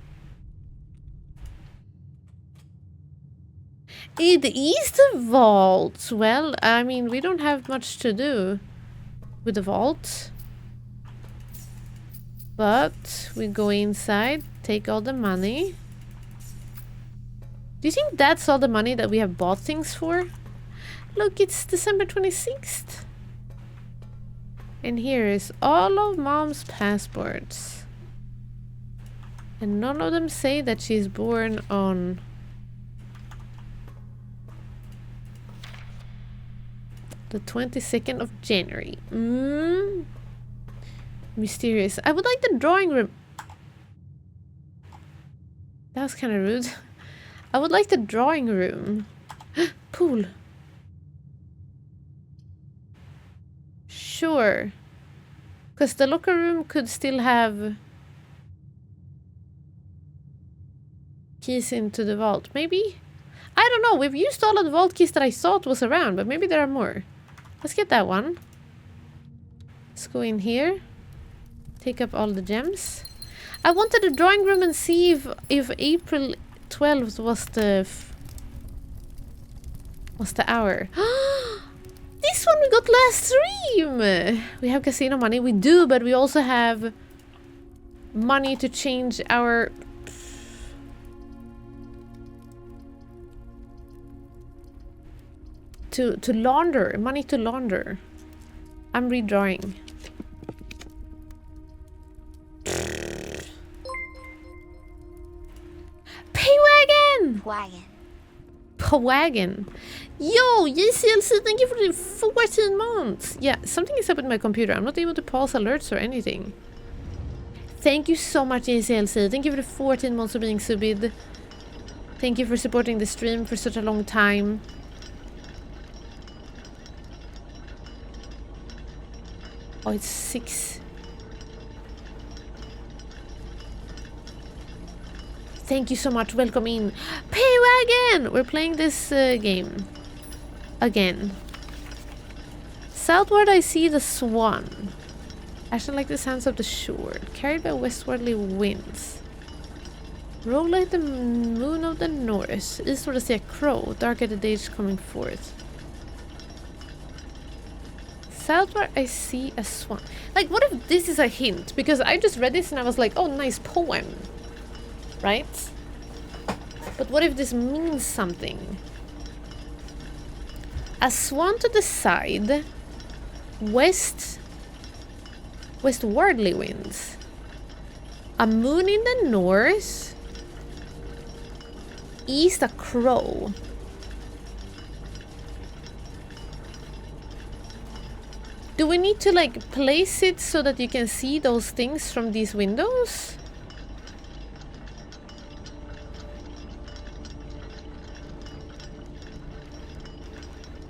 It is the vault. Well, I mean, we don't have much to do with the vault. But we go inside, take all the money. Do you think that's all the money that we have bought things for? Look, it's December 26th. And here is all of Mom's passports. And none of them say that she's born on the 22nd of January. Mysterious. I would like the drawing room. That was kind of rude. I would like the drawing room. Pool. Sure. Because the locker room could still have keys into the vault. Maybe? I don't know. We've used all of the vault keys that I thought was around, but maybe there are more. Let's get that one. Let's go in here. Take up all the gems. I wanted a drawing room and see if April 12th was the hour. This one we got last stream! We have casino money. We do, but we also have money to change our... To launder. Money to launder. I'm redrawing. Paywagon! Paywagon. Yo, JCLC, thank you for the 14 months. Yeah, something is up with my computer. I'm not able to pause alerts or anything. Thank you so much, JCLC. Thank you for the 14 months of being subbed. Thank you for supporting the stream for such a long time. Oh, it's 6. Thank you so much. Welcome in. Paywagon! We're playing this game. Again. Southward I see the swan. Ashton like the sands of the shore. Carried by westwardly winds. Roll like the moon of the north. Eastward I see a crow. Dark at the days coming forth. Southward I see a swan. Like, what if this is a hint? Because I just read this and I was like, oh, nice poem. Right? But what if this means something? A swan to the side. Westwardly winds. A moon in the north. East a crow. Do we need to like place it so that you can see those things from these windows?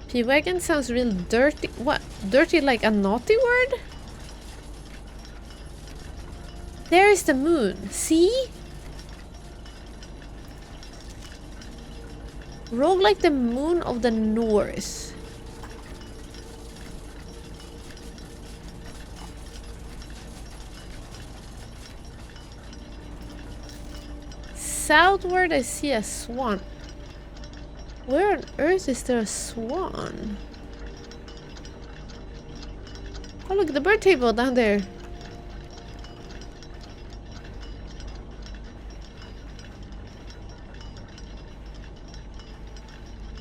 P-Wagon sounds real dirty. What? Dirty like a naughty word? There is the moon. See? Rogue like the moon of the north. Southward I see a swan. Where on earth is there a swan? Oh look, the bird table down there.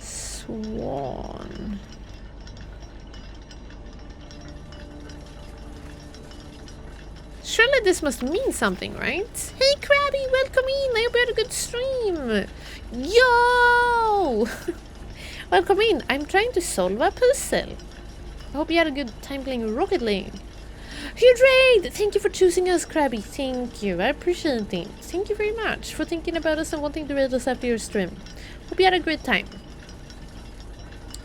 Swan. Surely this must mean something, right? Hey Krabby, welcome in! I hope you had a good stream! Yo! Welcome in! I'm trying to solve a puzzle. I hope you had a good time playing Rocket League. Huge raid! Thank you for choosing us, Krabby. Thank you. I appreciate it. Thank you very much for thinking about us and wanting to raid us after your stream. Hope you had a great time.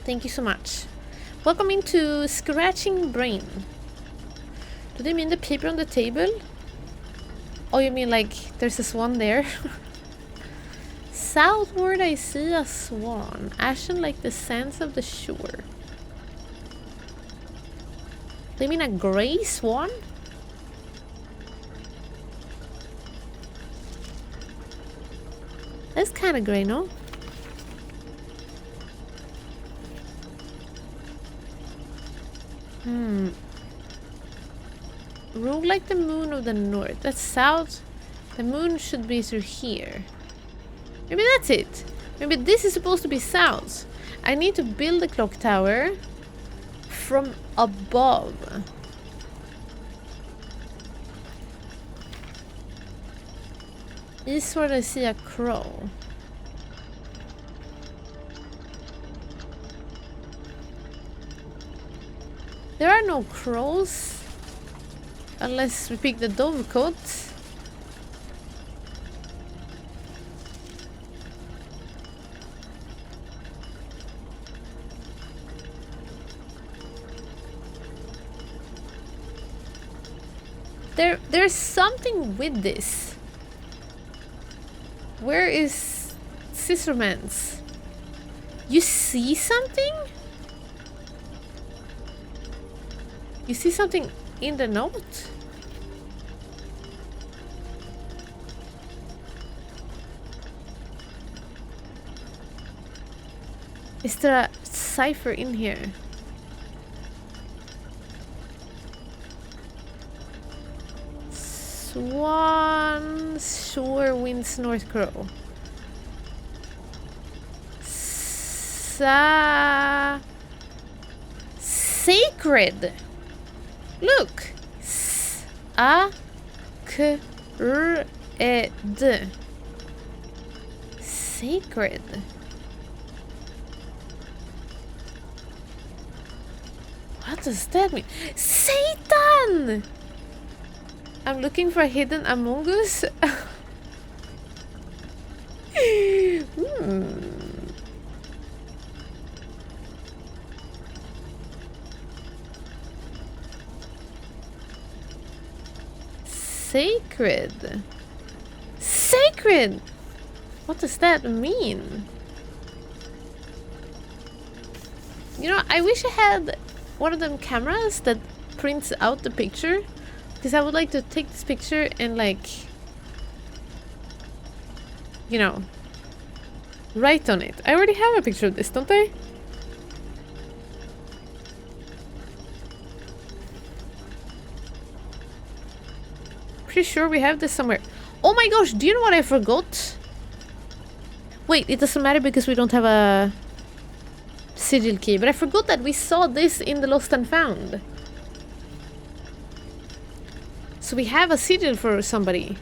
Thank you so much. Welcome into Scratching Brain. Do they mean the paper on the table? Oh, you mean like there's a swan there? Southward I see a swan, ashen like the sands of the shore. They mean a grey swan? That's kind of grey, no? Rogue like the moon of the north. That's south. The moon should be through here. Maybe that's it. Maybe this is supposed to be south. I need to build a clock tower from above. Eastward I see a crow. There are no crows. Unless we pick the dovecote. There's something with this. Where is Scissorman's? You see something? You see something in the note? Is there a cipher in here? Swan shore winds north crow. Sacred. Look. Sacred. What does that mean? Satan! I'm looking for a hidden Among Us. Sacred. Sacred! What does that mean? You know, I wish I had one of them cameras that prints out the picture. Because I would like to take this picture and like, you know, write on it. I already have a picture of this, don't I? Pretty sure we have this somewhere. Oh my gosh, do you know what I forgot? Wait, it doesn't matter because we don't have a sigil key. But I forgot that we saw this in the Lost and Found. So we have a sigil for somebody.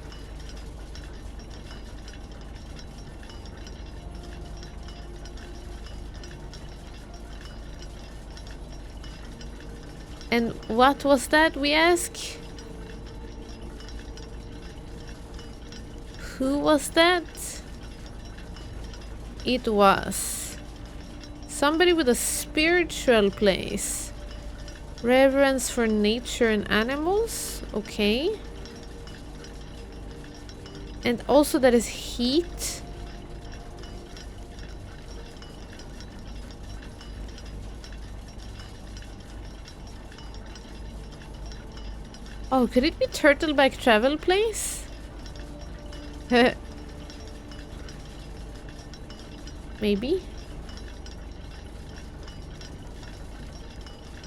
And what was that, we ask? Who was that? It was somebody with a spiritual place. Reverence for nature and animals. Okay. And also that is heat. Oh, could it be Turtleback Travel Place? Maybe.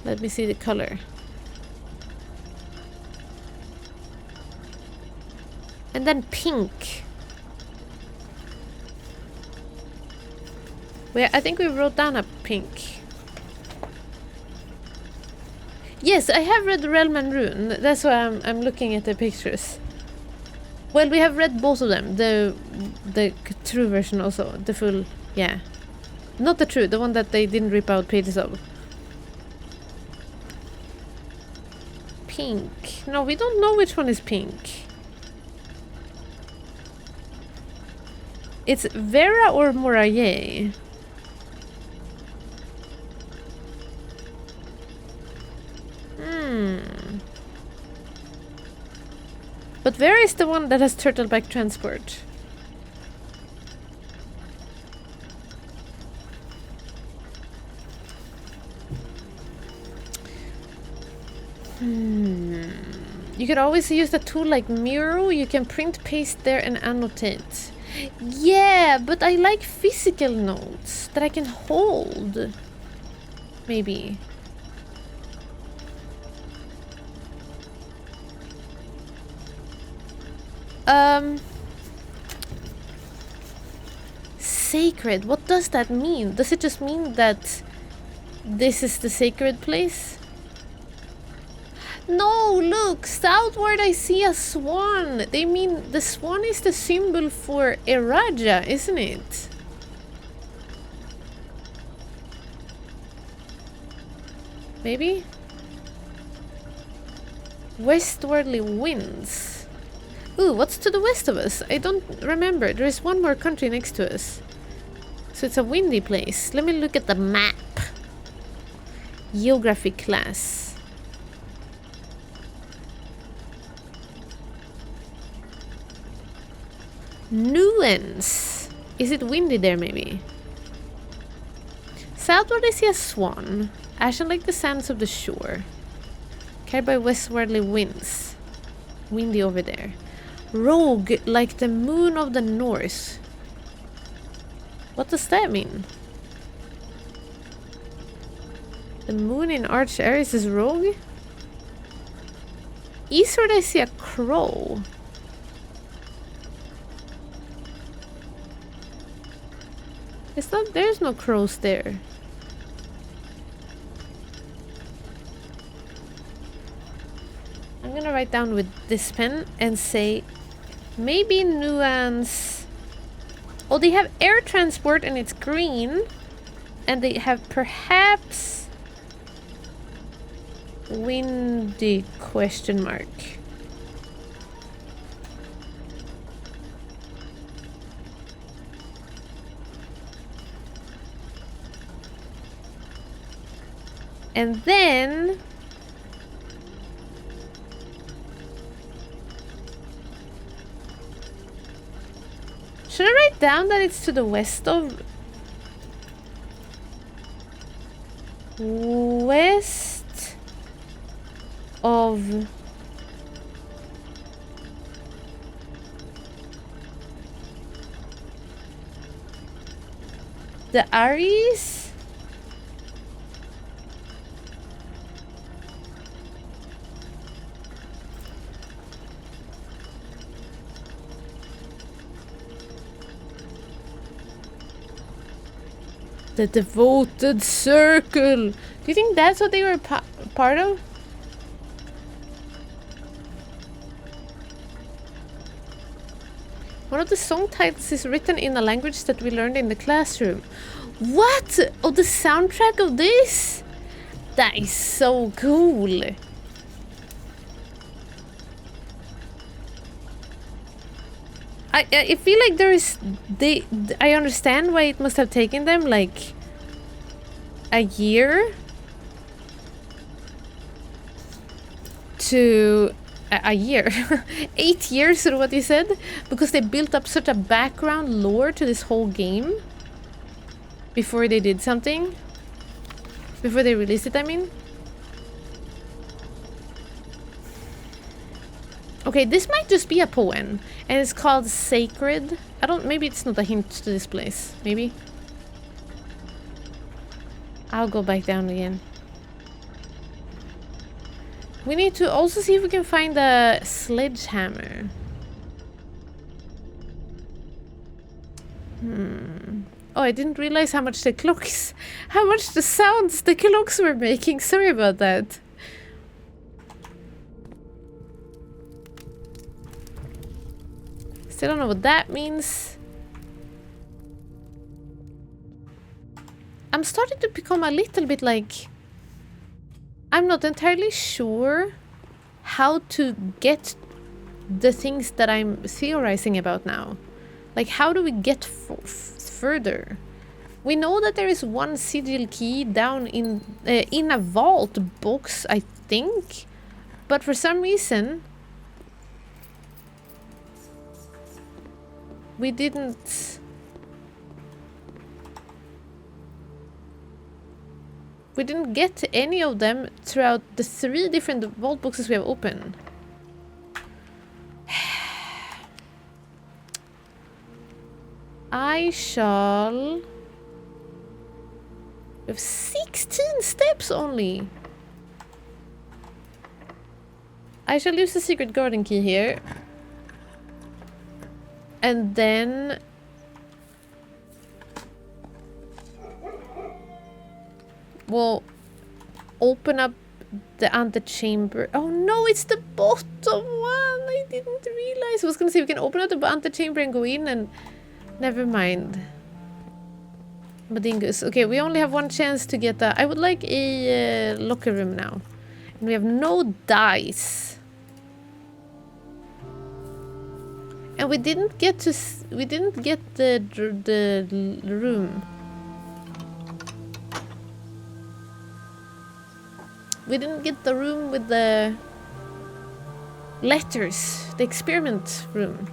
Let me see the color. And then pink. I think we wrote down a pink. Yes, I have read Realm and Rune. That's why I'm looking at the pictures. Well, we have read both of them. The true version also. The full, yeah. Not the true, the one that they didn't rip out pages of. Pink. No, we don't know which one is pink. It's Vera or Moraye. But Vera is the one that has turtleback transport. You could always use the tool like Miro. You can print, paste there and annotate. Yeah, but I like physical notes that I can hold. Maybe. Sacred. What does that mean? Does it just mean that this is the sacred place? No, look, southward I see a swan. They mean the swan is the symbol for Eraja, isn't it? Maybe? Westwardly winds. Ooh, what's to the west of us? I don't remember. There is one more country next to us. So it's a windy place. Let me look at the map. Geography class. Nuance. Is it windy there maybe? Southward I see a swan. Ashen like the sands of the shore. Carried by westwardly winds. Windy over there. Rogue like the moon of the north. What does that mean? The moon in Arch Aries is rogue? Eastward I see a crow. There's no crows there. I'm gonna write down with this pen and say maybe nuance. Oh, they have air transport and it's green. And they have perhaps windy question mark. And then should I write down that it's to the west of the Aries? The devoted circle. Do you think that's what they were part of? One of the song titles is written in a language that we learned in the classroom. What? Oh, the soundtrack of this? That is so cool. I feel like there is I understand why it must have taken them like a year to a year 8 years or what you said, because they built up such a background lore to this whole game before they did something, before they released it, I mean. Okay, this might just be a poem, and it's called Sacred. I don't. Maybe it's not a hint to this place. Maybe. I'll go back down again. We need to also see if we can find a sledgehammer. Oh, I didn't realize how much the clocks, how much the sounds the clocks were making. Sorry about that. Still don't know what that means. I'm starting to become a little bit like... I'm not entirely sure how to get the things that I'm theorizing about now. Like, how do we get further? We know that there is one sigil key down in a vault box, I think. But for some reason... we didn't... we didn't get any of them throughout the 3 different vault boxes we have opened. I shall... we have 16 steps only. I shall use the secret garden key here. And then... we'll open up the antechamber. Oh no, it's the bottom one! I didn't realize. I was gonna say we can open up the antechamber and go in, and... never mind. Badingus. Okay, we only have one chance to get that. I would like a locker room now. And we have no dice. And we didn't get to... we didn't get the room. We didn't get the room with the letters. The experiment room.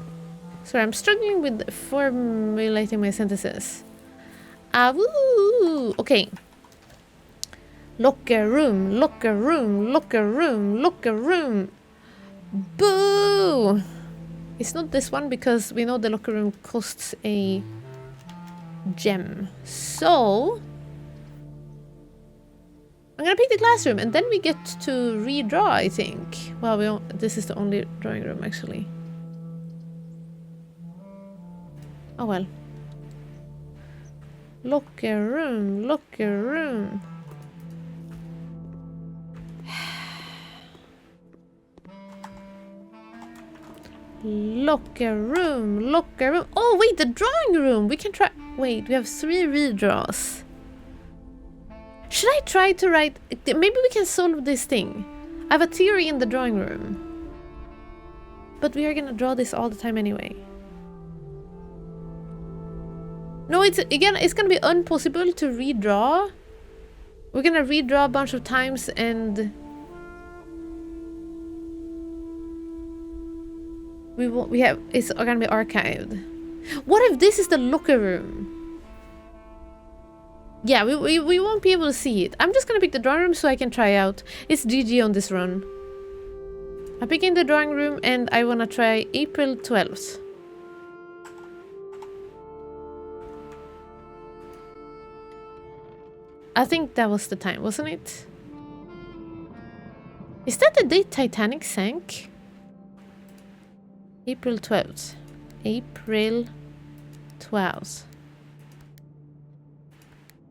Sorry, I'm struggling with formulating my sentences. Woo! Okay. Locker room, locker room, locker room, locker room. Boo! It's not this one because we know the locker room costs a gem. So... I'm gonna pick the classroom and then we get to redraw, I think. Well, this is the only drawing room, actually. Oh well. Locker room, locker room. Locker room, locker room. Oh wait, the drawing room! We can try... wait, we have 3 redraws. Should I try to write... maybe we can solve this thing. I have a theory in the drawing room. But we are gonna draw this all the time anyway. No, it's gonna be impossible to redraw. We're gonna redraw a bunch of times and... it's gonna be archived. What if this is the locker room? Yeah, we won't be able to see it. I'm just gonna pick the drawing room so I can try out. It's GG on this run. I'm picking the drawing room and I wanna try April 12th. I think that was the time, wasn't it? Is that the date Titanic sank? April 12th. April 12th.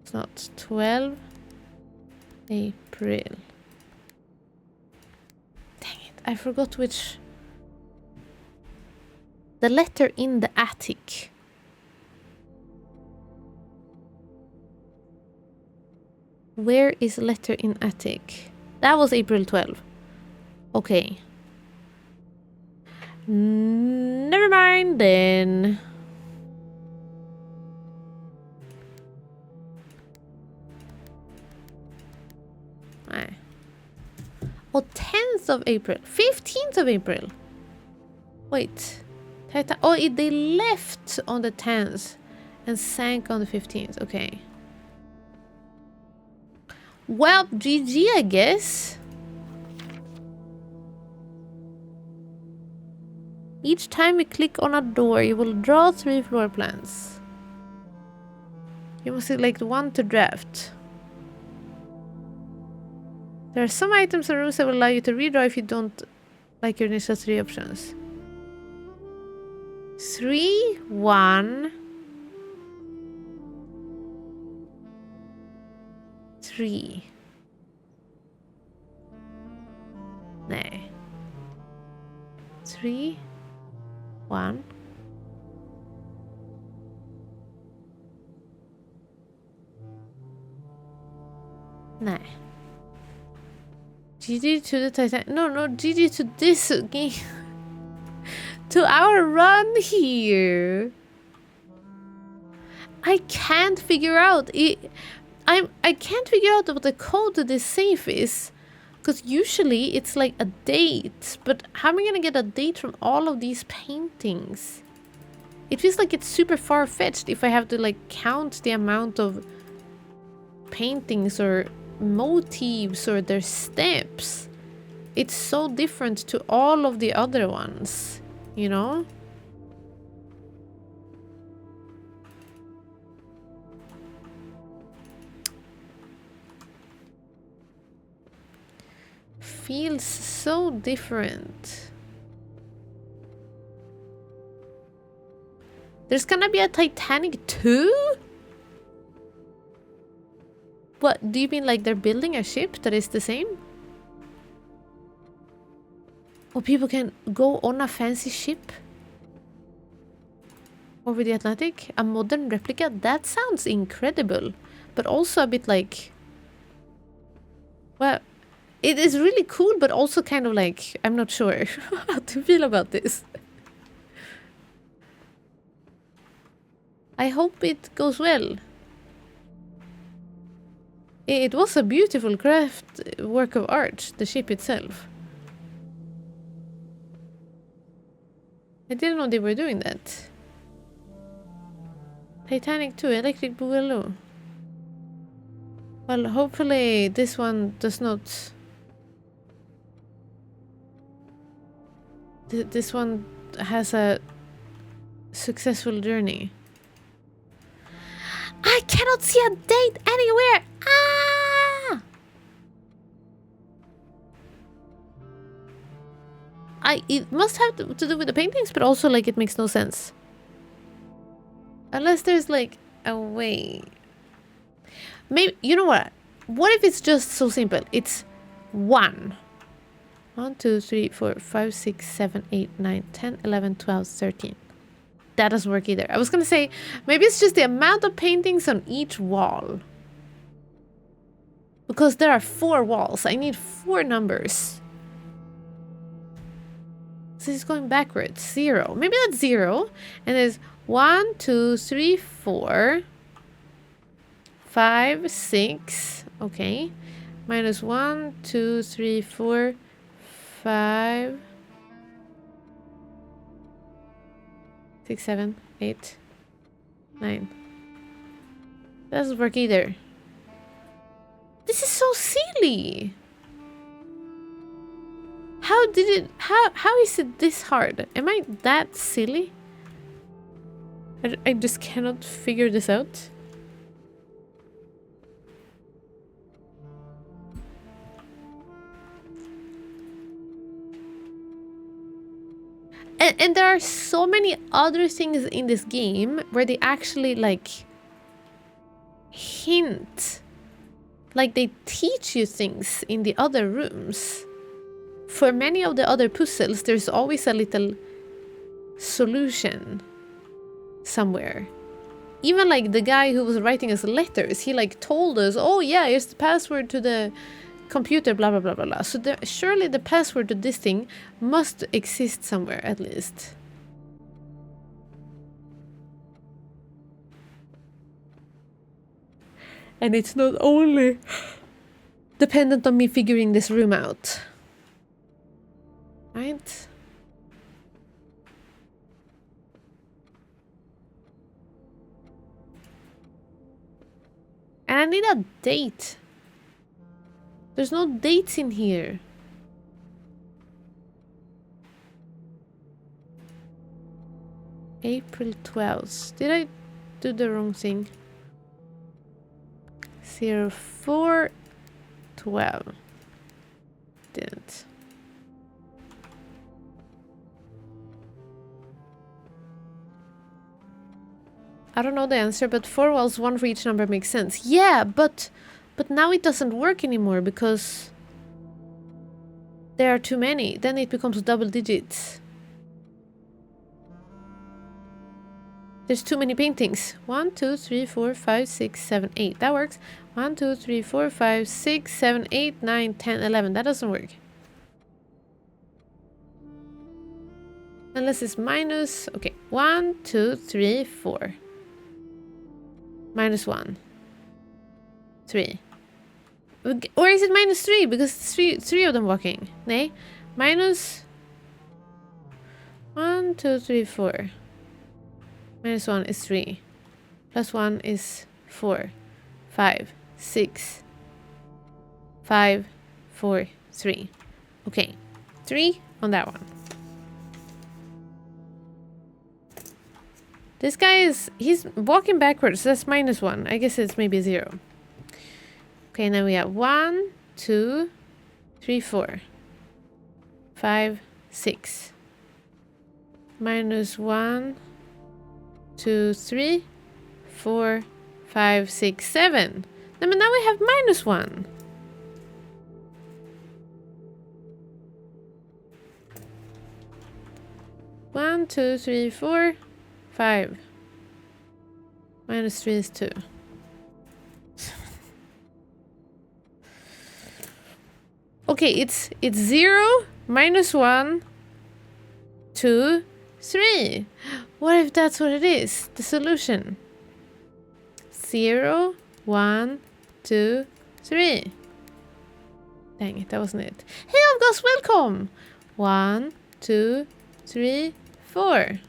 It's not 12. April. Dang it, I forgot which... the letter in the attic. Where is letter in attic? That was April 12th. Okay. Never mind then. Oh, 10th of April. 15th of April. Wait. Oh, they left on the 10th and sank on the 15th. Okay. Well, GG, I guess. Each time you click on a door, you will draw 3 floor plans. You must select one to draft. There are some items and rules that will allow you to redraw if you don't like your initial 3 options. 3, 1, 3. Nej. 3, 1. Nej. GG to the Titan. No, GG to this game. To our run here. I can't figure out it. I can't figure out what the code to this safe is. Because usually it's like a date. But how am I gonna get a date from all of these paintings? It feels like it's super far-fetched if I have to like count the amount of paintings or motifs or their steps. It's so different to all of the other ones, you know? Feels so different. There's gonna be a Titanic 2? What, do you mean like they're building a ship that is the same? Or people can go on a fancy ship over the Atlantic? A modern replica? That sounds incredible. But also a bit like... Well, it is really cool, but also kind of like... I'm not sure how to feel about this. I hope it goes well. It was a beautiful craft work of art, the ship itself. I didn't know they were doing that. Titanic 2, Electric Boogaloo. Well, hopefully this one does not... This one has a successful journey. I cannot see a date anywhere! Ah! It must have to do with the paintings, but also like it makes no sense. Unless there's like a way. Maybe, you know what? What if it's just so simple? It's 1. 1, 2, 3, 4, 5, 6, 7, 8, 9, 10, 11, 12, 13. That doesn't work either. I was gonna say, maybe it's just the amount of paintings on each wall. Because there are 4 walls. I need 4 numbers. So it's going backwards. 0. Maybe that's 0. And there's 1, 2, 3, 4, 5, 6. Okay. Minus 1, 2, 3, 4, 5, 6, 7, 8, 9. Doesn't work either. This is so silly. How did it... How is it this hard? Am I that silly? I just cannot figure this out. And there are so many other things in this game where they actually like hint. Like they teach you things in the other rooms. For many of the other puzzles, there's always a little solution somewhere. Even like the guy who was writing us letters, he like told us, oh yeah, here's the password to the computer, blah blah blah blah blah. So surely the password to this thing must exist somewhere at least. And it's not only dependent on me figuring this room out. Right? And I need a date. There's no dates in here. April 12th. Did I do the wrong thing? 0412. Didn't. I don't know the answer, but 4 walls, 1 for each number makes sense. Yeah, but now it doesn't work anymore because there are too many. Then it becomes double digits. There's too many paintings. 1, 2, 3, 4, 5, 6, 7, 8. That works. 1, 2, 3, 4, 5, 6, 7, 8, 9, 10, 11. That doesn't work. Unless it's minus. Okay. 1, 2, 3, 4. Minus 1. 3. Or is it minus 3? Because three of them walking. Nay. Minus 1, 2, 3, 4. Minus 1 is 3. Plus 1 is 4. 5, 6. 5, 4, 3. Okay. 3 on that one. This guy he's walking backwards. That's minus 1. I guess it's maybe 0. Okay, now we have 1, 2, 3, 4. 5, 6. Minus 1, 2, 3, 4, 5, 6, 7. No, but now we have minus 1. One, 2, 3, 4, 5. Minus 3 is 2. Okay, it's 0, minus 1, 2, 3. What if that's what it is? The solution. 0, 1, 2, 3. Dang it, that wasn't it. Hey, Avgas, welcome! 1, 2, 3, 4.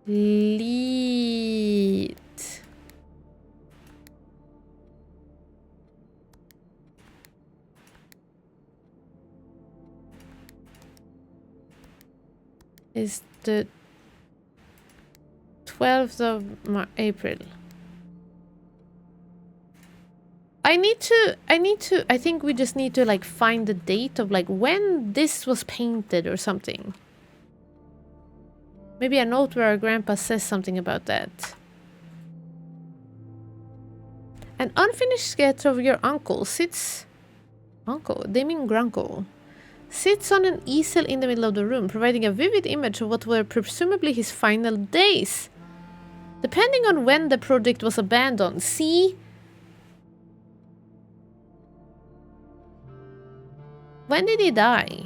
Lead. Is the 12th of April. I think we just need to like find the date of like when this was painted or something. Maybe a note where our grandpa says something about that. An unfinished sketch of your uncle sits... Uncle? They mean gruncle. Sits on an easel in the middle of the room, providing a vivid image of what were presumably his final days. Depending on when the project was abandoned. See? When did he die?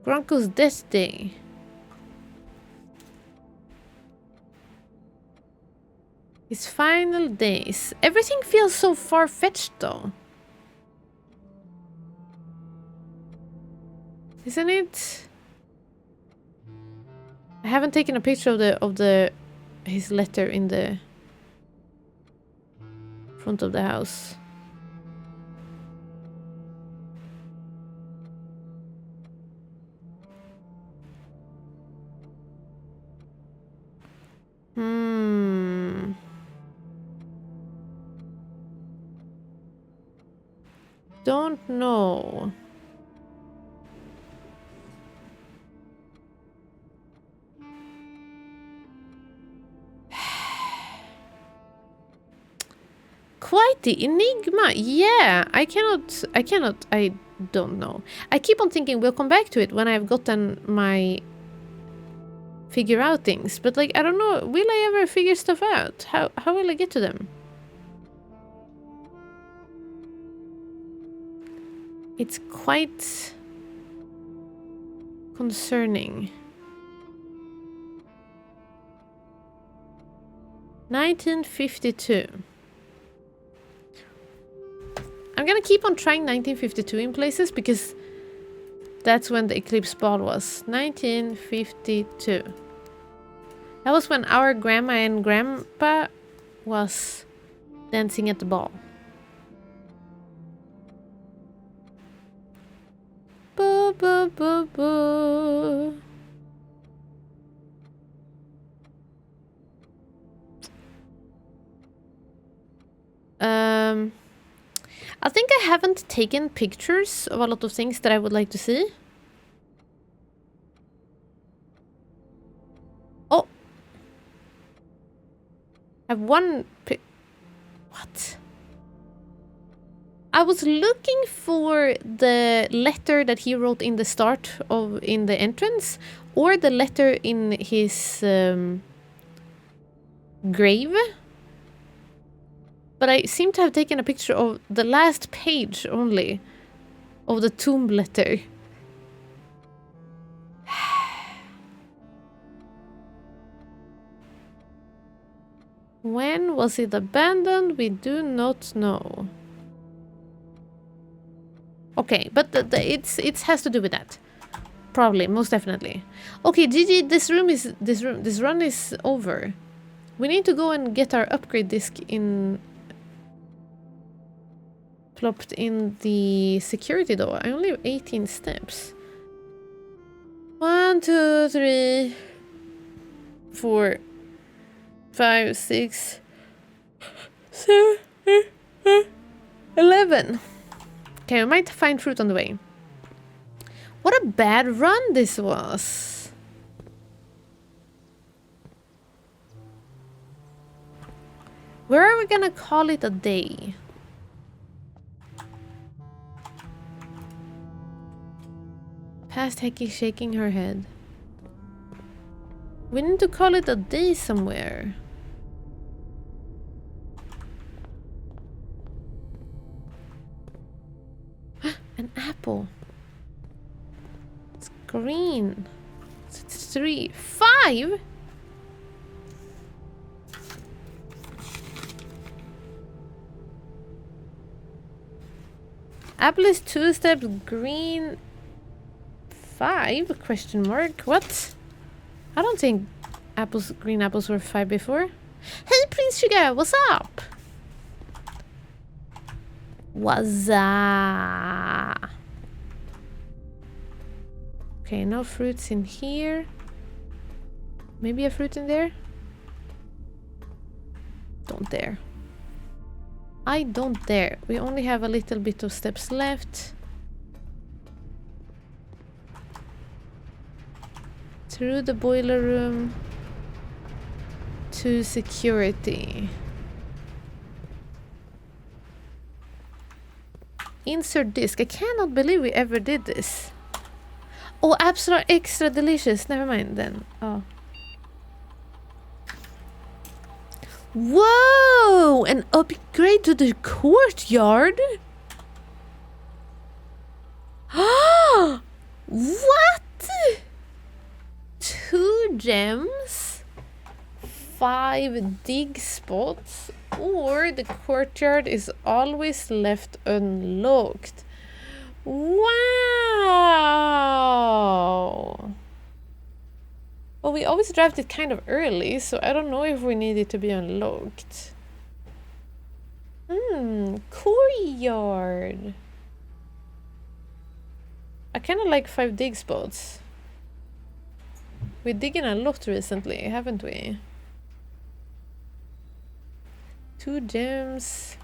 Grunkle's death day. His final days. Everything feels so far-fetched though. Isn't it? I haven't taken a picture of his letter in the front of the house. Don't know. Quite the enigma. Yeah, I don't know. I keep on thinking we'll come back to it when I've gotten my figure out things, but like I don't know, will I ever figure stuff out? How will I get to them? It's quite concerning. 1952. I'm gonna keep on trying 1952 in places because that's when the eclipse ball was. 1952. That was when our grandma and grandpa was dancing at the ball. Boo, boo, boo, boo. I think I haven't taken pictures of a lot of things that I would like to see. Oh! I have one What? I was looking for the letter that he wrote in the start of in the entrance, or the letter in his grave. But I seem to have taken a picture of the last page only of the tomb letter. When was it abandoned? We do not know. Okay, but it has to do with that. Probably, most definitely. Okay, Gigi, this run is over. We need to go and get our upgrade disc plopped in the security door. I only have 18 steps. 1, 2, 3, 4, 5, 6, 7, 11. Okay, I might find fruit on the way. What a bad run this was. Where are we gonna call it a day? Past Hecky shaking her head. We need to call it a day somewhere. An apple. It's green. It's 3, 5. Apple is 2 steps, green 5? Question mark. What? I don't think green apples were 5 before. Hey, Prince Sugar, what's up? What's up? Okay, no fruits in here. Maybe a fruit in there? Don't dare. I don't dare. We only have a little bit of steps left. Through the boiler room to security. Insert disc. I cannot believe we ever did this. Oh, apps are extra delicious. Never mind then. Oh. Whoa! An upgrade to the courtyard? Ah! What? 2 gems? 5 dig spots? Or the courtyard is always left unlocked. Wow! Well, we always drafted kind of early, so I don't know if we need it to be unlocked. Courtyard. I kind of like 5 dig spots. We're digging a lot recently, haven't we? 2 gems.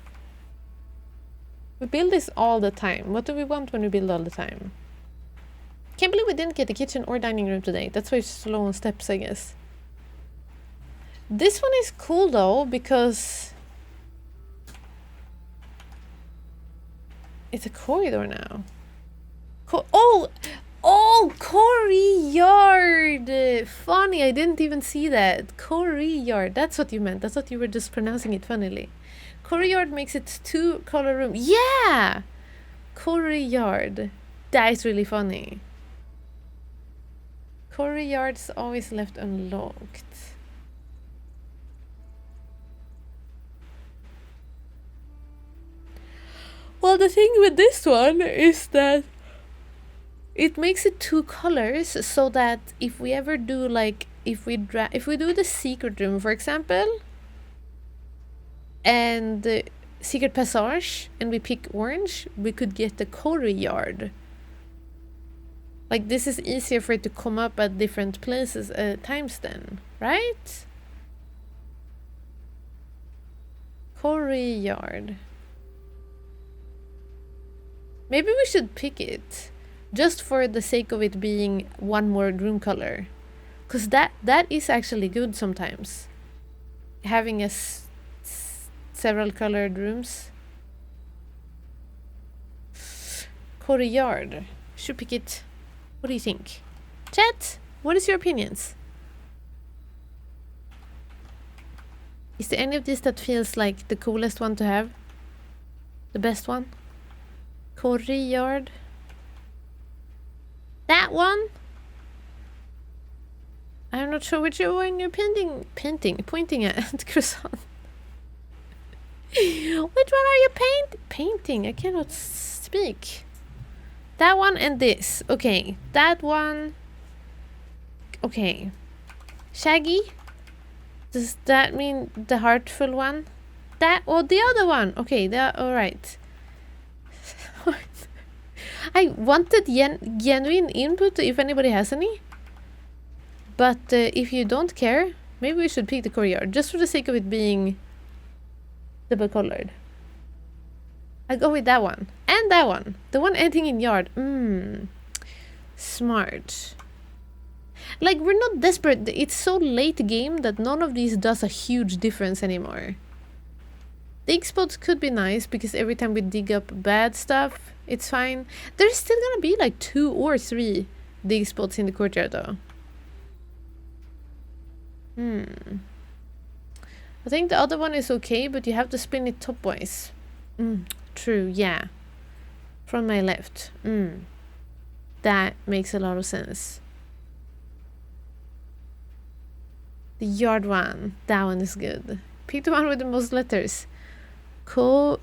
We build this all the time. What do we want when we build all the time? Can't believe we didn't get the kitchen or dining room today. That's why it's slow on steps, I guess. This one is cool though, because it's a corridor now. Courtyard! Funny, I didn't even see that. Courtyard, that's what you meant. That's what you were just pronouncing it funnily. Courtyard makes it 2 color room. Yeah! Courtyard. That is really funny. Courtyard's always left unlocked. Well, the thing with this one is that it makes it 2 colors, so that if we ever do like if we do the secret room, for example, and the secret passage, and we pick orange, we could get the courtyard. Like, this is easier for it to come up at different places times then, right? Courtyard. Maybe we should pick it. Just for the sake of it being one more room color. Because that is actually good sometimes. Having several colored rooms. Courtyard. Should pick it. What do you think? Chat, what is your opinions? Is there any of this that feels like the coolest one to have? The best one? Courtyard. That one? I'm not sure which one you're pointing at, Croissant. Which one are you painting? I cannot speak. That one and this. Okay, that one. Okay. Shaggy? Does that mean the heartful one? That or the other one? Okay, alright. I wanted genuine input if anybody has any. But if you don't care, maybe we should pick the courtyard just for the sake of it being double colored. I'll go with that one. And that one. The one ending in yard. Smart. Like, we're not desperate. It's so late game that none of these does a huge difference anymore. Dig spots could be nice because every time we dig up bad stuff, it's fine. There's still gonna be like 2 or 3 dig spots in the courtyard though. I think the other one is okay, but you have to spin it topwise. True, yeah. From my left. That makes a lot of sense. The yard one. That one is good. Pick the one with the most letters. K-U-R-T.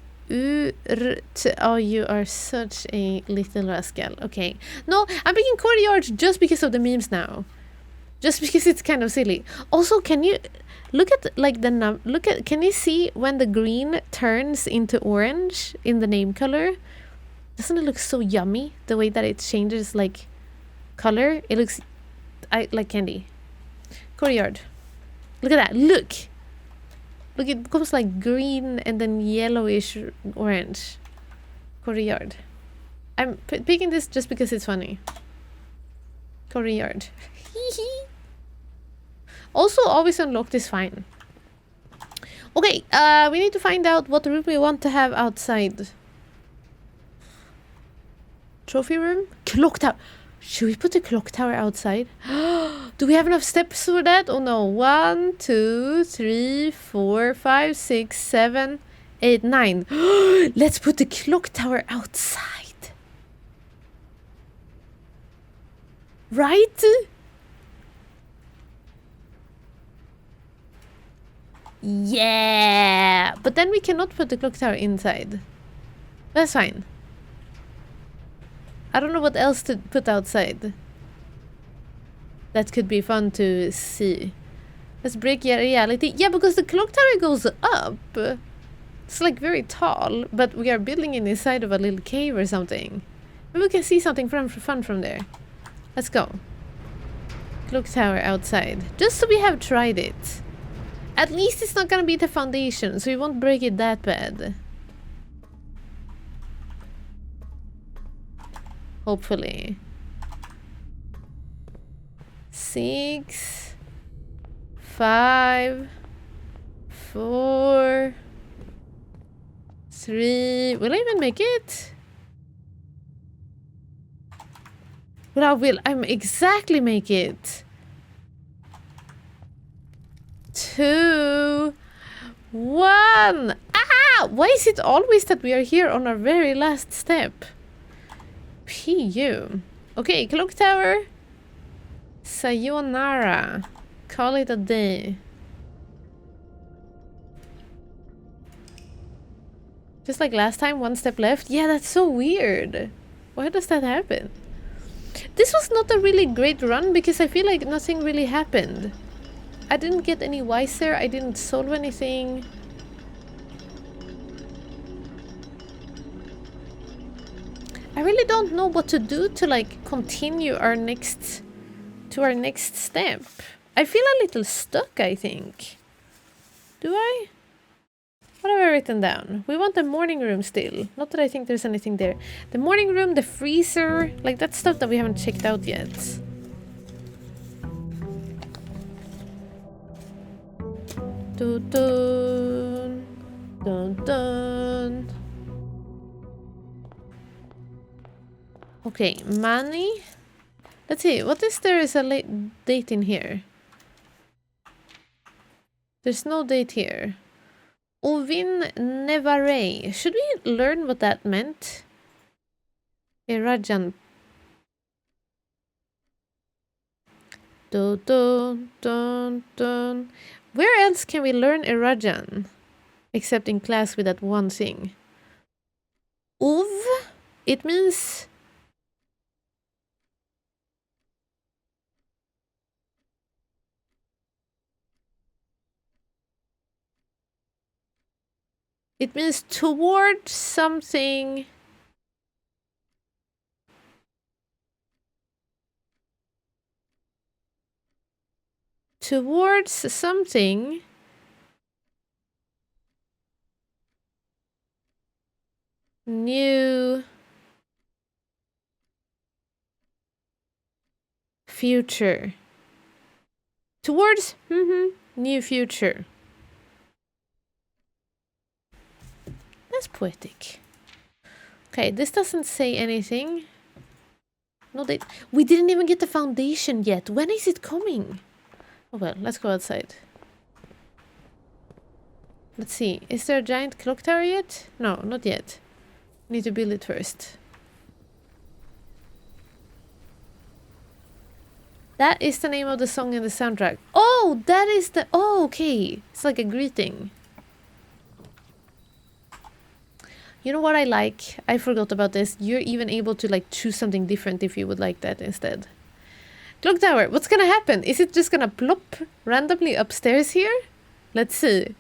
Oh, you are such a little rascal. Okay. No, I'm picking courtyard just because of the memes now. Just because it's kind of silly. Also, can you look at like the can you see when the green turns into orange in the name color? Doesn't it look so yummy the way that it changes like color? It looks like candy. Courtyard. Look at that. Look, it becomes like green and then yellowish orange. Courtyard. I'm picking this just because it's funny. Courtyard. Also, always unlocked is fine. Okay, we need to find out what room we want to have outside. Trophy room? Clock tower. Should we put the clock tower outside? Do we have enough steps for that? Oh no. 1, 2, 3, 4, 5, 6, 7, 8, 9. Let's put the clock tower outside. Right? Yeah, but then we cannot put the clock tower inside. That's fine. I don't know what else to put outside. That could be fun to see. Let's break reality. Yeah, because the clock tower goes up. It's like very tall, but we are building it inside of a little cave or something. Maybe we can see something fun from there. Let's go. Clock tower outside. Just so we have tried it. At least it's not gonna be the foundation, so we won't break it that bad. Hopefully. 6, 5, 4, 3. Will I even make it? Well, I'm exactly make it. 2, 1. Ah! Why is it always that we are here on our very last step? PU. Okay, clock tower. Sayonara. Call it a day. Just like last time, 1 step left. Yeah, that's so weird. Why does that happen? This was not a really great run because I feel like nothing really happened. I didn't get any wiser. I didn't solve anything. I really don't know what to do to like continue our next step. I feel a little stuck, I think. Do I? What have I written down? We want the morning room still. Not that I think there's anything there. The morning room, the freezer, like that stuff that we haven't checked out yet. Dun dun. Dun dun. Okay, money. Let's see, what is there is a late date in here? There's no date here. Ovin Nevare. Should we learn what that meant? Okay, Rajan. Dun dun dun dun. Where else can we learn Rajan? Except in class with that one thing. Ov? It means... It means toward something. Towards something. New. Future. Towards new future. That's poetic. Okay, this doesn't say anything. No, we didn't even get the foundation yet. When is it coming? Oh well, let's go outside. Let's see. Is there a giant clock tower yet? No, not yet. Need to build it first. That is the name of the song in the soundtrack. Oh, that is the... Oh, okay. It's like a greeting. You know what I like? I forgot about this. You're even able to like choose something different if you would like that instead. Clock tower, what's gonna happen? Is it just gonna plop randomly upstairs here? Let's see.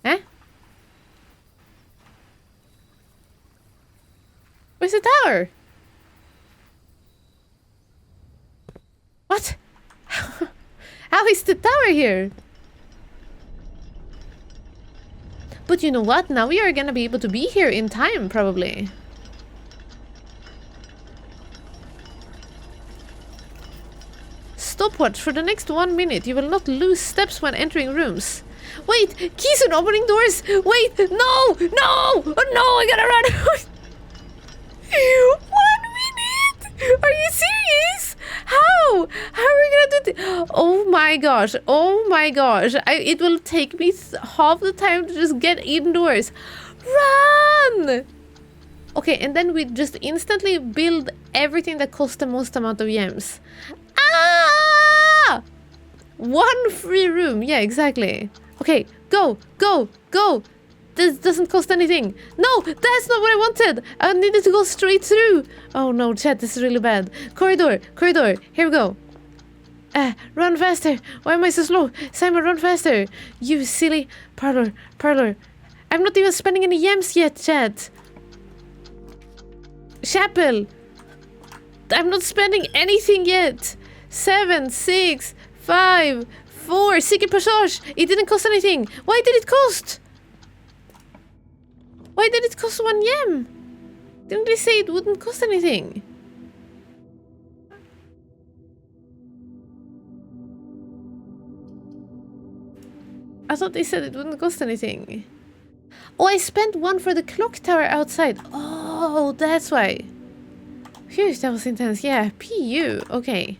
Eh? Where's the tower? What? How is the tower here? But you know what? Now we are gonna be able to be here in time, probably. Stopwatch for the next 1 minute. You will not lose steps when entering rooms. Wait! Keys on opening doors! Wait! No! No! Oh no! I gotta run! 1 minute! Are you serious? How? How are we gonna do this? Oh my gosh. Oh my gosh. It will take me half the time to just get indoors. Run! Okay, and then we just instantly build everything that costs the most amount of gems. Ah! 1 free room. Yeah, exactly. Okay, go, go, go. This doesn't cost anything. No, that's not what I wanted. I needed to go straight through. Oh no, chat, this is really bad. Corridor, corridor. Here we go. Run faster. Why am I so slow? Simon, run faster. You silly parlor, parlor. I'm not even spending any gems yet, chat. Chapel. I'm not spending anything yet. 7, 6, 5, 4. Secret passage. It didn't cost anything. Why did it cost? Why did it cost 1 gem? Didn't they say it wouldn't cost anything? I thought they said it wouldn't cost anything. Oh, I spent 1 for the clock tower outside. Oh, that's why. Phew, that was intense. Yeah, PU. Okay.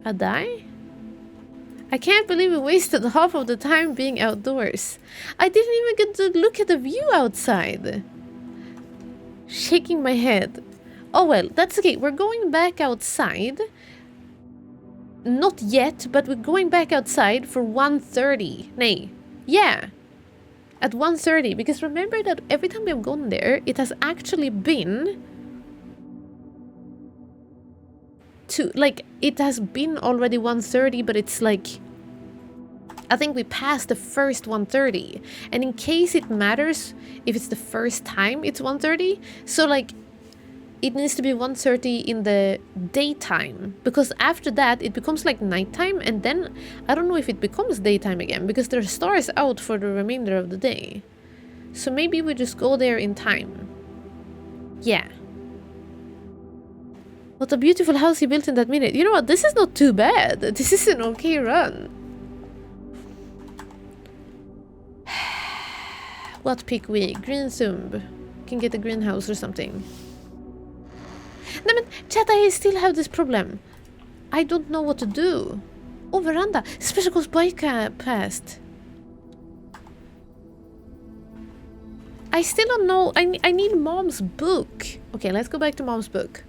A die? I can't believe we wasted half of the time being outdoors. I didn't even get to look at the view outside. Shaking my head. Oh well, that's okay. We're going back outside. Not yet, but we're going back outside for 1:30. Nay. Yeah. At 1:30. Because remember that every time we've gone there, it has actually been... it has been already 1:30, but it's like... I think we passed the first 1:30. And in case it matters if it's the first time it's 1:30, so like it needs to be 1:30 in the daytime, because after that it becomes like nighttime, and then I don't know if it becomes daytime again because there are stars out for the remainder of the day. So maybe we just go there in time. Yeah. What a beautiful house he built in that minute. You know what? This is not too bad. This is an okay run. What pick we? Green Zumb. Can get a greenhouse or something. No, but chat, I still have this problem. I don't know what to do. Oh, veranda. Special Ghost bike passed. I still don't know. I need Mom's book. Okay, let's go back to Mom's book.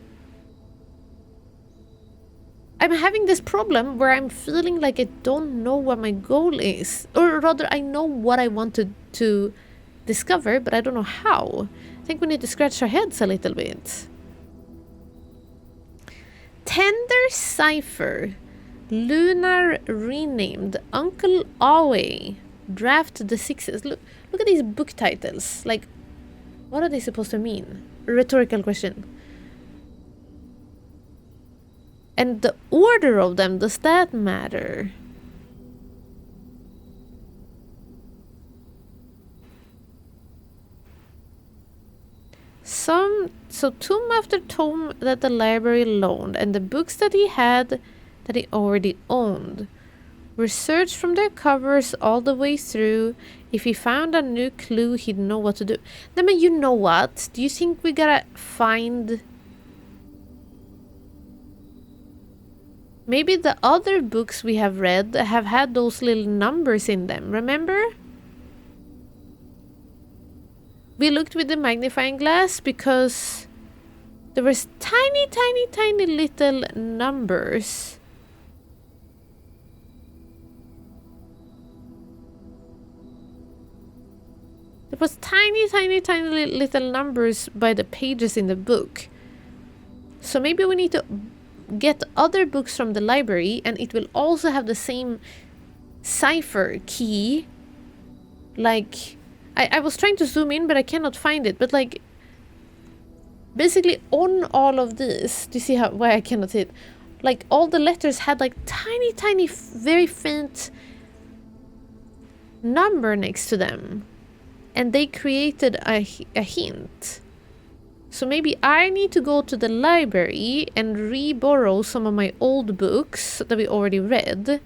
I'm having this problem where I'm feeling like I don't know what my goal is. Or rather, I know what I wanted to discover, but I don't know how. I think we need to scratch our heads a little bit. Tender Cipher. Lunar Renamed. Uncle Awe. Draft the Sixes. Look at these book titles. Like, what are they supposed to mean? A rhetorical question. And the order of them, does that matter? So tome after tome that the library loaned, and the books that he had that he already owned. Research from their covers all the way through. If he found a new clue, he'd know what to do. I mean, you know what? Do you think we gotta find... Maybe the other books we have read have had those little numbers in them, remember? We looked with the magnifying glass because there was tiny little numbers. There was tiny little numbers by the pages in the book. So maybe we need to get other books from the library, and it will also have the same cipher key. Like, I was trying to zoom in, but I cannot find it. But like, basically on all of these, do you see why I cannot see it? Like, all the letters had like tiny, very faint number next to them. And they created a hint. So maybe I need to go to the library and re-borrow some of my old books that we already read.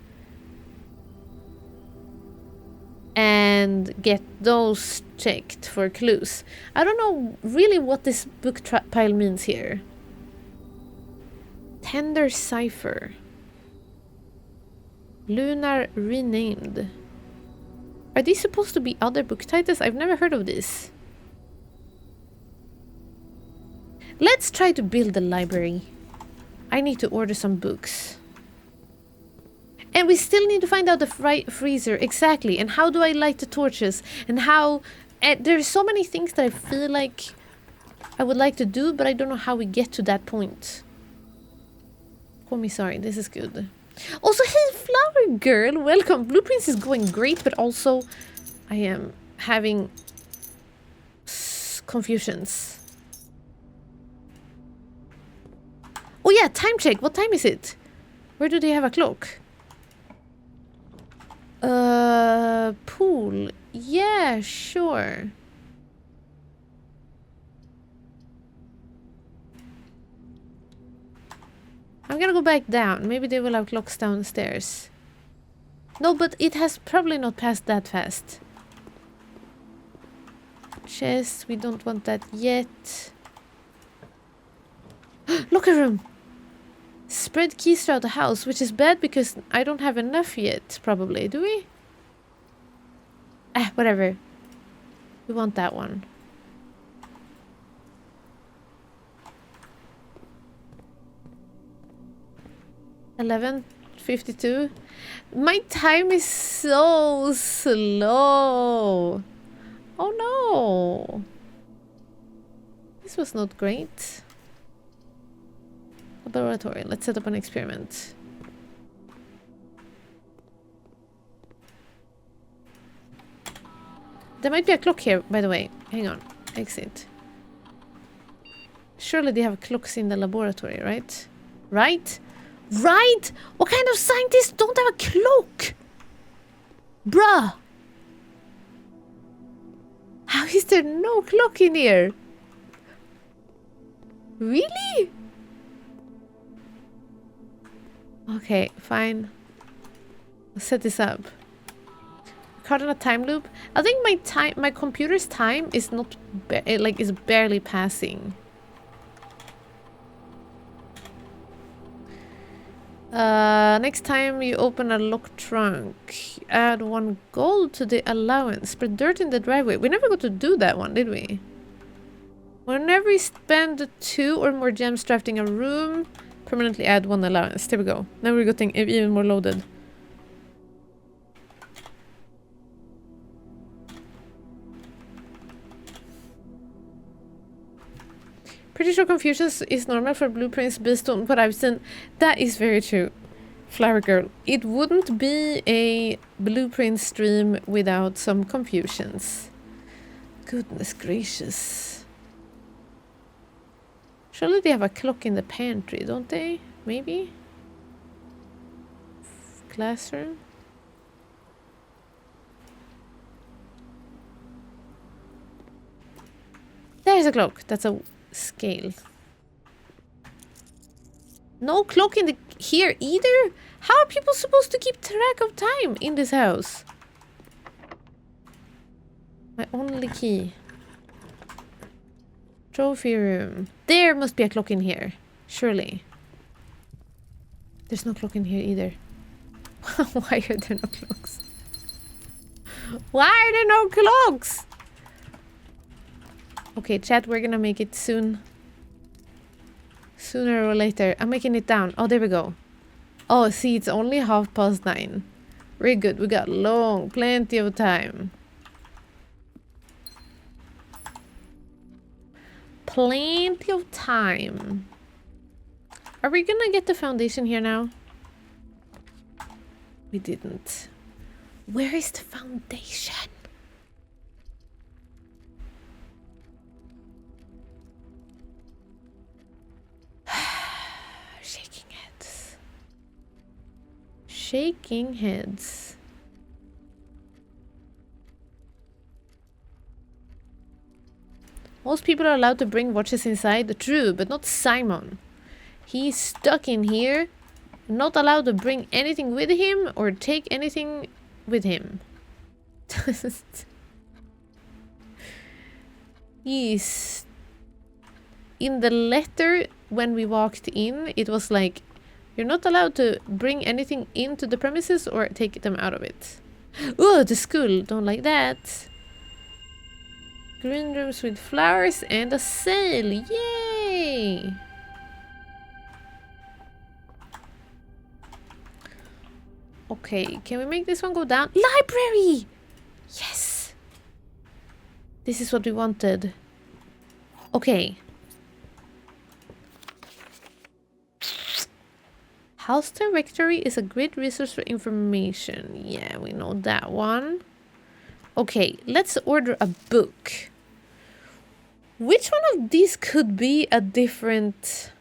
And get those checked for clues. I don't know really what this book pile means here. Tender Cipher. Lunar Renamed. Are these supposed to be other book titles? I've never heard of this. Let's try to build a library. I need to order some books. And we still need to find out the freezer, exactly. And how do I light the torches? And how... there's so many things that I feel like I would like to do, but I don't know how we get to that point. Call me sorry, this is good. Also, hey, Flower Girl, welcome. Blueprints is going great, but also I am having confusions. Oh yeah, time check. What time is it? Where do they have a clock? Pool. Yeah, sure. I'm gonna go back down. Maybe they will have clocks downstairs. No, but it has probably not passed that fast. Chest, we don't want that yet. Locker room! Spread keys throughout the house, which is bad because I don't have enough yet, probably. Do we? Whatever. We want that one. $11:52. My time is so slow. Oh no. This was not great. Laboratory. Let's set up an experiment. There might be a clock here, by the way. Hang on. Exit. Surely they have clocks in the laboratory, right? Right? Right? What kind of scientists don't have a clock? Bruh! How is there no clock in here? Really? Okay, fine. I'll set this up. Caught in a time loop. I think my computer's time is not is barely passing. Next time you open a locked trunk, add 1 gold to the allowance. Spread dirt in the driveway. We never got to do that one, did we? Whenever we spend 2 or more gems drafting a room, permanently add 1 allowance. There we go. Now we're getting even more loaded. Pretty sure confusion is normal for blueprints based on what I've seen. That is very true, Flower Girl. It wouldn't be a blueprint stream without some confusions. Goodness gracious. Surely they have a clock in the pantry, don't they? Maybe? Classroom? There's a clock. That's a scale. No clock in here either? How are people supposed to keep track of time in this house? My only key. Trophy room. There must be a clock in here. Surely. There's no clock in here either. Why are there no clocks? Why are there no clocks? Okay, chat, we're gonna make it soon. Sooner or later. I'm making it down. Oh, there we go. Oh, see, it's only 9:30. Very good. We got plenty of time. Plenty of time. Are we gonna get the foundation here now? We didn't. Where is the foundation? Shaking heads. Shaking heads. Most people are allowed to bring watches inside. True, but not Simon. He's stuck in here. Not allowed to bring anything with him or take anything with him. He's... In the letter, when we walked in, it was like, you're not allowed to bring anything into the premises or take them out of it. Oh, the school. Don't like that. Green rooms with flowers and a sale. Yay! Okay, can we make this one go down? Library! Yes! This is what we wanted. Okay. House directory is a great resource for information. Yeah, we know that one. Okay, let's order a book. Which one of these could be a different...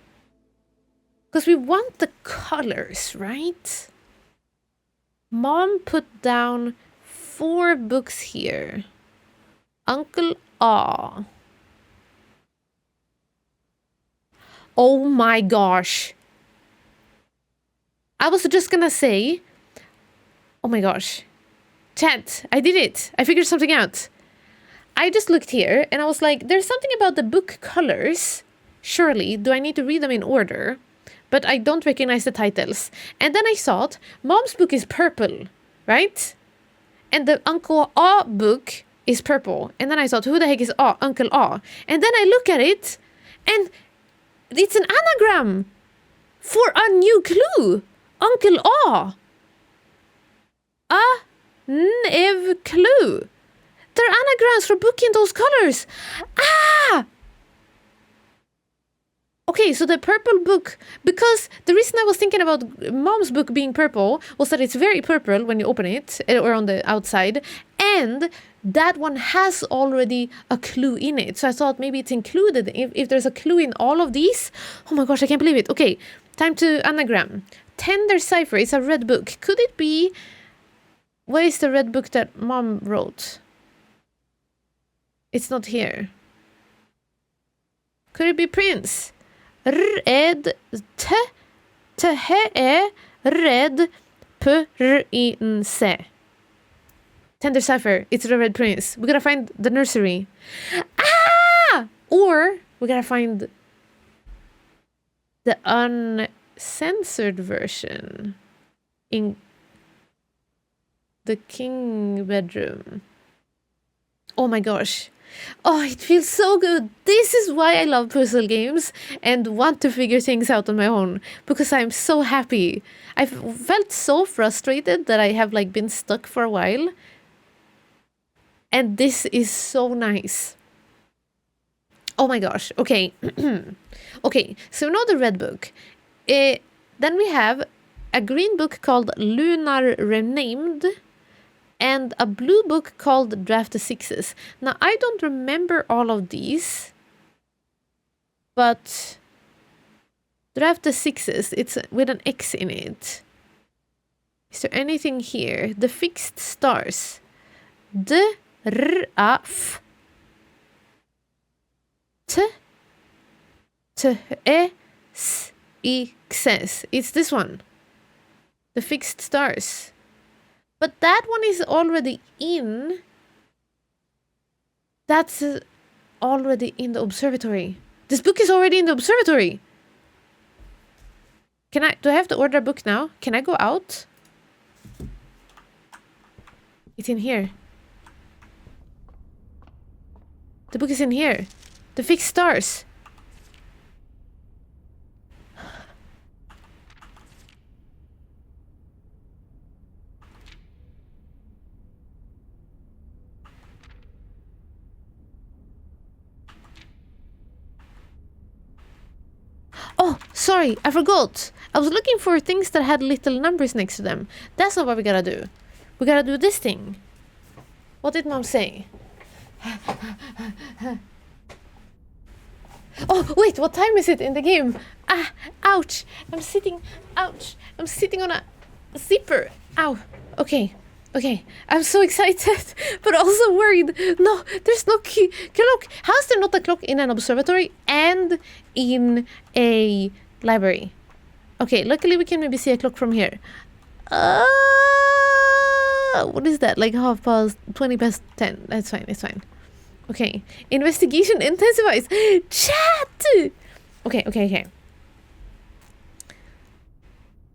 Because we want the colors, right? Mom put down 4 books here. Uncle Ah. Oh my gosh. I was just gonna say... Oh my gosh. Chat, I did it. I figured something out. I just looked here and I was like, there's something about the book colors. Surely, do I need to read them in order? But I don't recognize the titles. And then I thought, Mom's book is purple, right? And the Uncle Ah book is purple. And then I thought, who the heck is Ah? Uncle Ah. And then I look at it and it's an anagram for a new clue. Uncle Ah. Nev clue. They're anagrams for book in those colors. Ah! Okay, Okay, so the purple book, because the reason I was thinking about mom's book being purple was that it's very purple when you open it, or on the outside, and that one has already a clue in it. So I thought maybe it's included. If there's a clue in all of these, oh my gosh, I can't believe it. Okay, time to anagram. Tender Cipher is a red book. Could it be, where is the red book that mom wrote? It's not here. Could it be Prince? Red red prince. Tender Cipher. It's the Red Prince. We gotta find the nursery. Ah! Or we gotta find the uncensored version in the king bedroom. Oh my gosh. Oh, it feels so good. This is why I love puzzle games and want to figure things out on my own, because I'm so happy. I've felt so frustrated that I have like been stuck for a while. And this is so nice. Oh my gosh. Okay. Okay, so now the red book. Then we have a green book called Lunar Renamed, and a blue book called Draft the Sixes. Now, I don't remember all of these, but Draft the Sixes, it's with an X in it. Is there anything here? The Fixed Stars. D, R, A, F. T, T, E, S, I, X, S. It's this one. The Fixed Stars. But that one is already in. That's already in the observatory. This book is already in the observatory. Do I have to order a book now? Can I go out? It's in here. The book is in here. The Fixed Stars. Oh, sorry, I forgot. I was looking for things that had little numbers next to them. That's not what we gotta do. We gotta do this thing. What did mom say? Oh, wait, what time is it in the game? Ah, ouch. Ouch. I'm sitting on a zipper. Ow. Okay. I'm so excited, but also worried. No, there's no clock. How is there not a clock in an observatory and in a library? Okay, luckily we can maybe see a clock from here. What is that? Like 20 past 10. That's fine, it's fine. Okay, investigation intensifies. Chat! Okay.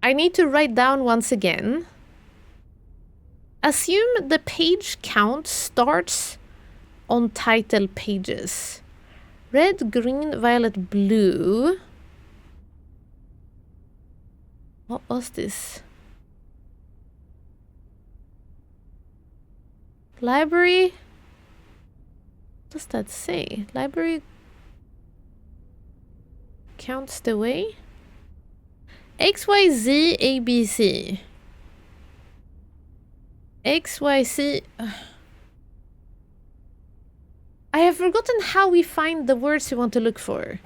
I need to write down once again. Assume the page count starts on title pages. Red, green, violet, blue. What was this? Library? What does that say? Library counts the way? X, Y, Z, A, B, C. X, Y, Z. I have forgotten how we find the words we want to look for.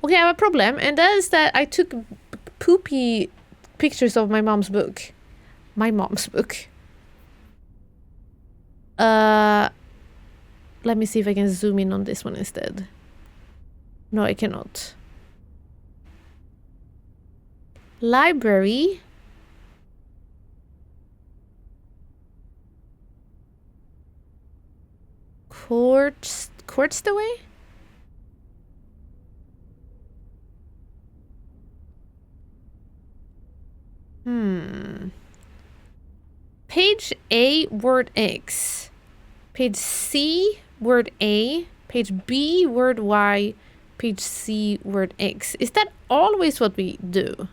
Okay, I have a problem, and that is that I took poopy pictures of my mom's book. My mom's book. Let me see if I can zoom in on this one instead. No, I cannot. Library. Courts the way? Page A, word X. Page C, word A. Page B, word Y. Page C, word X. Is that always what we do?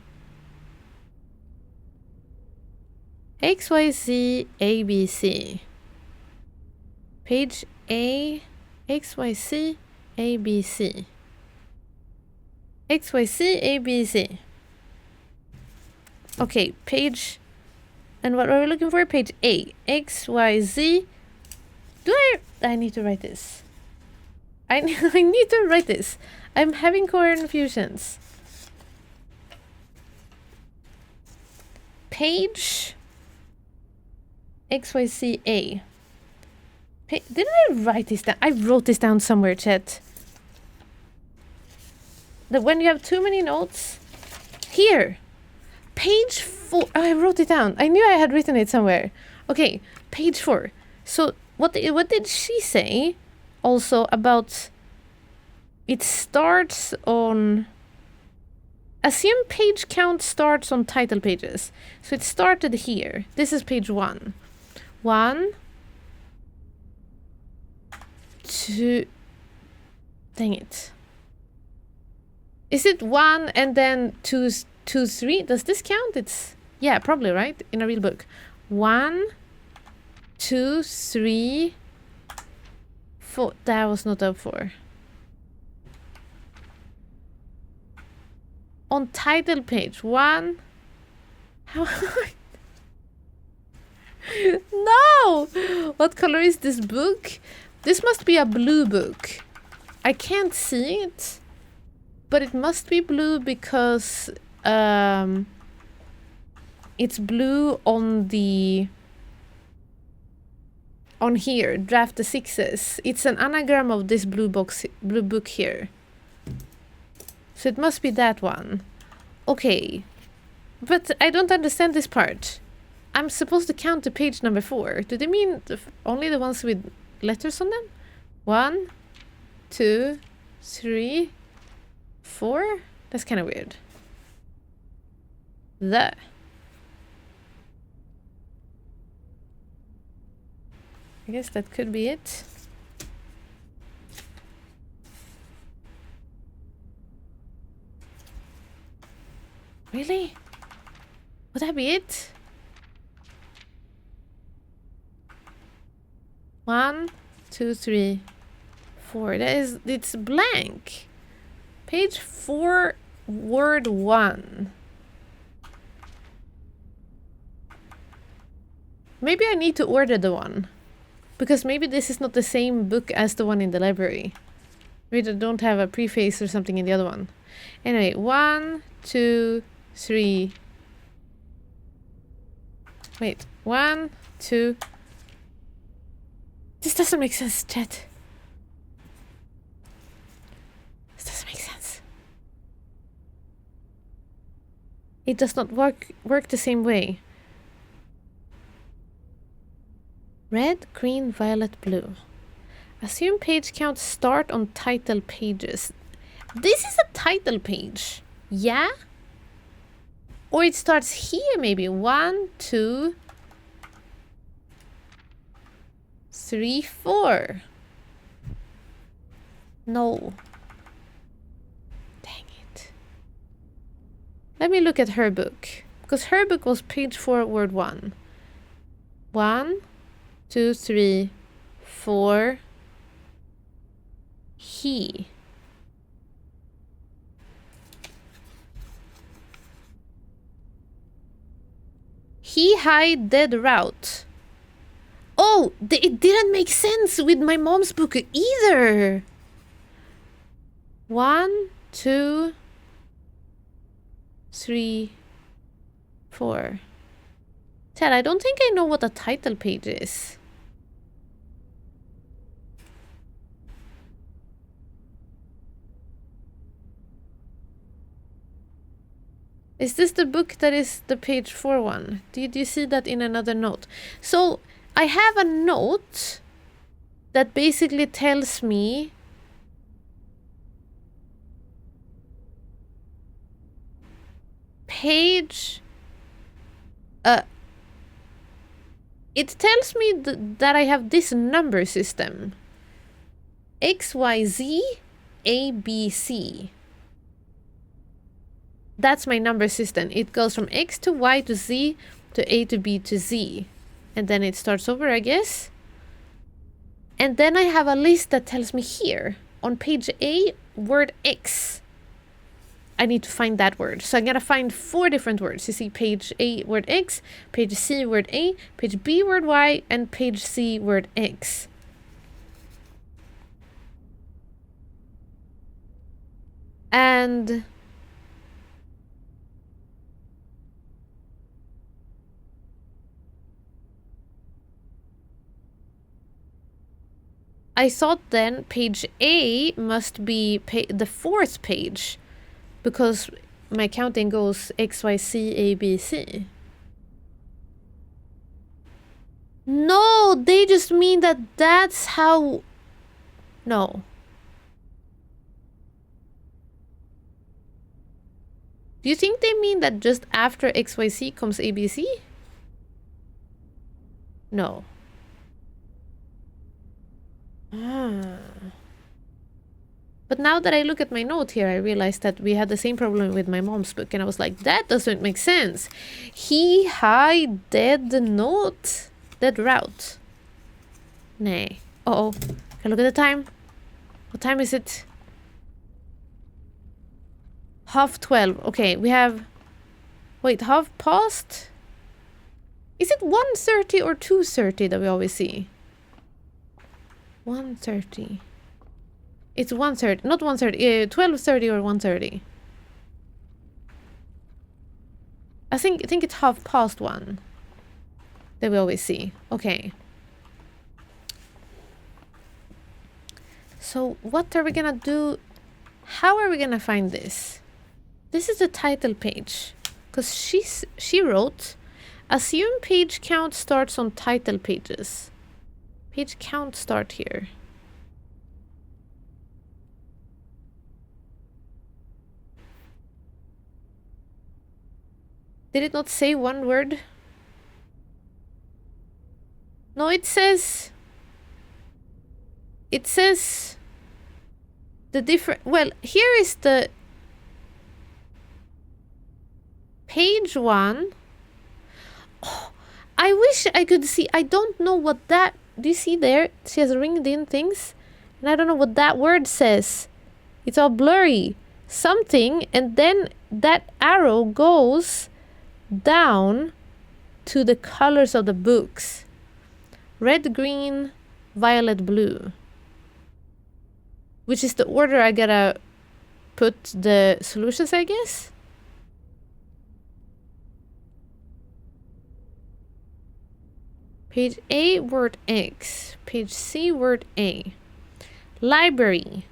X, Y, Z, A, B, C. Page A, X, Y, C, A, B, C. X, Y, Z, A, B, Z. Okay, page... And what are we looking for? Page A. X, Y, Z. I need to write this. I need to write this. I'm having confusions. Page XYZA. Didn't I write this down? I wrote this down somewhere, chat. That when you have too many notes. Here. Page 4. Oh, I wrote it down. I knew I had written it somewhere. Okay, page 4. So what did she say also about it starts on... Assume page count starts on title pages. So it started here. This is page 1. 1, 2... Dang it. Is it 1 and then 2, 3? Does this count? It's... Yeah, probably, right? In a real book. 1, 2, 3, 4. That was not up 4. On title page 1. How? No! What color is this book? This must be a blue book. I can't see it, but it must be blue because it's blue on the... On here, draft the 6s. It's an anagram of this blue book here. So it must be that one. Okay. But I don't understand this part. I'm supposed to count to page number 4. Do they mean only the ones with letters on them? 1, 2, 3, 4? That's kind of weird. I guess that could be it. Really? Would that be it? 1, 2, 3, 4. It's blank. Page 4, word 1. Maybe I need to order the one. Because maybe this is not the same book as the one in the library. Maybe they don't have a preface or something in the other one. Anyway, 1, 2, 3. Wait, 1, 2. This doesn't make sense, chat. This doesn't make sense. It does not work the same way. Red, green, violet, blue. Assume page count start on title pages. This is a title page. Yeah? Or it starts here maybe. 1, 2, 3, 4. No. Dang it. Let me look at her book. Because her book was page 4, word 1. 1, 2, 3, 4. He. He hide dead route. Oh, it didn't make sense with my mom's book either. 1, 2, 3, 4. Ted, I don't think I know what a title page is. Is this the book that is the page 4 one? Did you see that in another note? So I have a note that basically tells me page... it tells me that I have this number system. X, Y, Z, A, B, C. That's my number system. It goes from X to Y to Z to A to B to Z. And then it starts over, I guess. And then I have a list that tells me here. on page A, word X. I need to find that word. So I'm gonna find 4 different words. You see page A, word X, page C, word A, page B, word Y, and page C, word X. And I thought then page A must be the 4th page, because my counting goes X, Y, C, A, B, C. No, they just mean that that's how... No. Do you think they mean that just after X, Y, C comes A, B, C? No. But now that I look at my note here, I realize that we had the same problem with my mom's book, and I was like, that doesn't make sense. He, high, dead note, dead route. Nay. Uh-oh. Can I look at the time? What time is it? 12:30. Okay, we have... Wait, half past? Is it 1:30 or 2:30 that we always see? 1:30. It's 1:30, not 1:30, 12:30 or 1:30. I think it's 1:30 that we always see. Okay. So what are we gonna do? How are we gonna find this? This is the title page, because she wrote, assume page count starts on title pages. Page count start here. Did it not say one word? No, it says the different... Well, here is the page 1. Oh, I wish I could see. I don't know what that... Do you see there? She has ringed in things. And I don't know what that word says. It's all blurry. Something, and then that arrow goes down to the colors of the books. Red, green, violet, blue. Which is the order I gotta put the solutions, I guess? Page A, word X. Page C, word A. Library.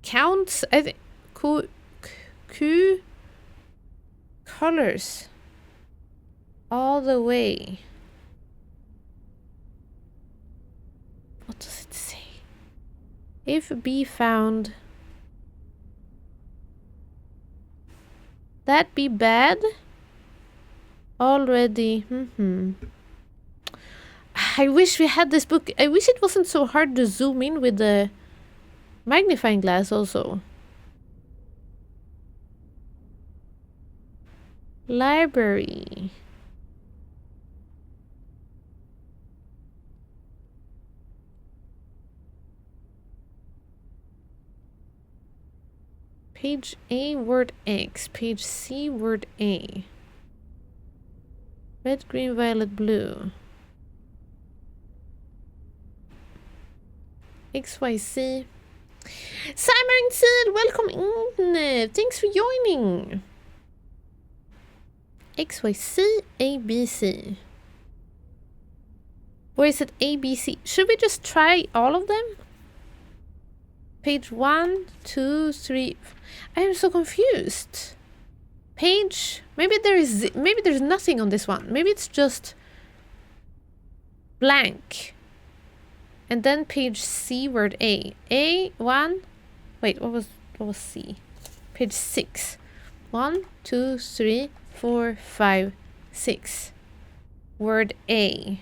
Counts, I think, Q, colors. All the way. What does it say? If be found. That be bad? Already. I wish we had this book. I wish it wasn't so hard to zoom in with the magnifying glass also. Library. Page A, word X. Page C, word A. Red, green, violet, blue. XYZ. Simon Seed, welcome in. Thanks for joining. XYZ, ABC. Or is it ABC? Should we just try all of them? Page 1, 2, 3. I am so confused. Page. Maybe there's nothing on this one. Maybe it's just blank. And then page C, word A. A1. Wait, what was C? Page 6. 1, 2, 3, 4, 5, 6. Word A.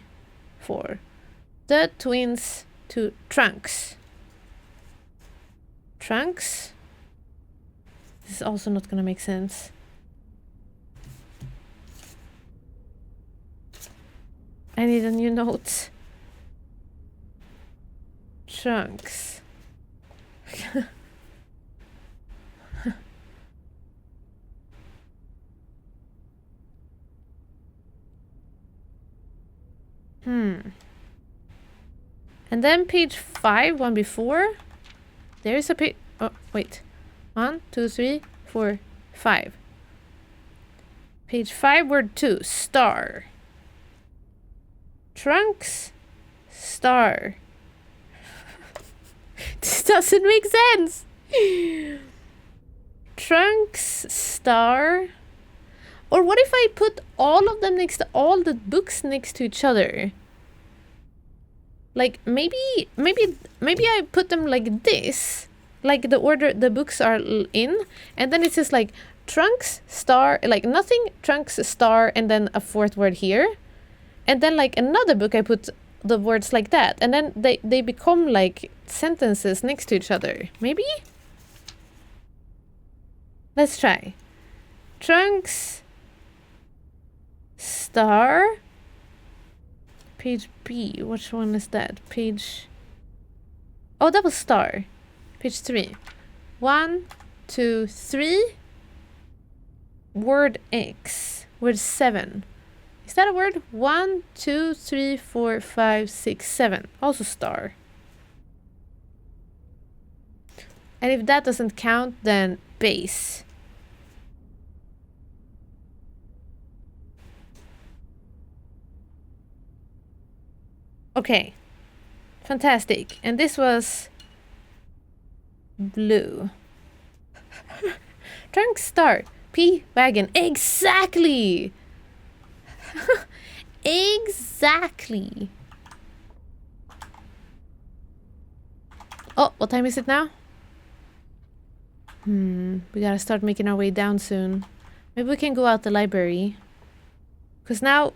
4. The twins to trunks. Trunks. This is also not gonna make sense. I need a new note. Trunks. And then page 5, one before. There's a page. Oh, wait. 1, 2, 3, 4, 5. Page 5, word 2. Star. Trunks. Star. This doesn't make sense. Trunks. Star. Or what if I put all of them next to all the books next to each other? Like maybe I put them like this, like the order the books are in, and then it says like trunks star, like nothing, trunks star, and then a fourth word here, and then like another book I put the words like that, and then they become like sentences next to each other. Maybe. Let's try. Trunks star. Page B, which one is that? Page... Oh, that was star. Page 3. 1, 2, 3. Word X. Word 7. Is that a word? 1, 2, 3, 4, 5, 6, 7. Also star. And if that doesn't count, then base. Okay, fantastic. And this was blue. Trunk star. P wagon. Exactly. Exactly. Oh, what time is it now? We gotta start making our way down soon. Maybe we can go out the library. Because now...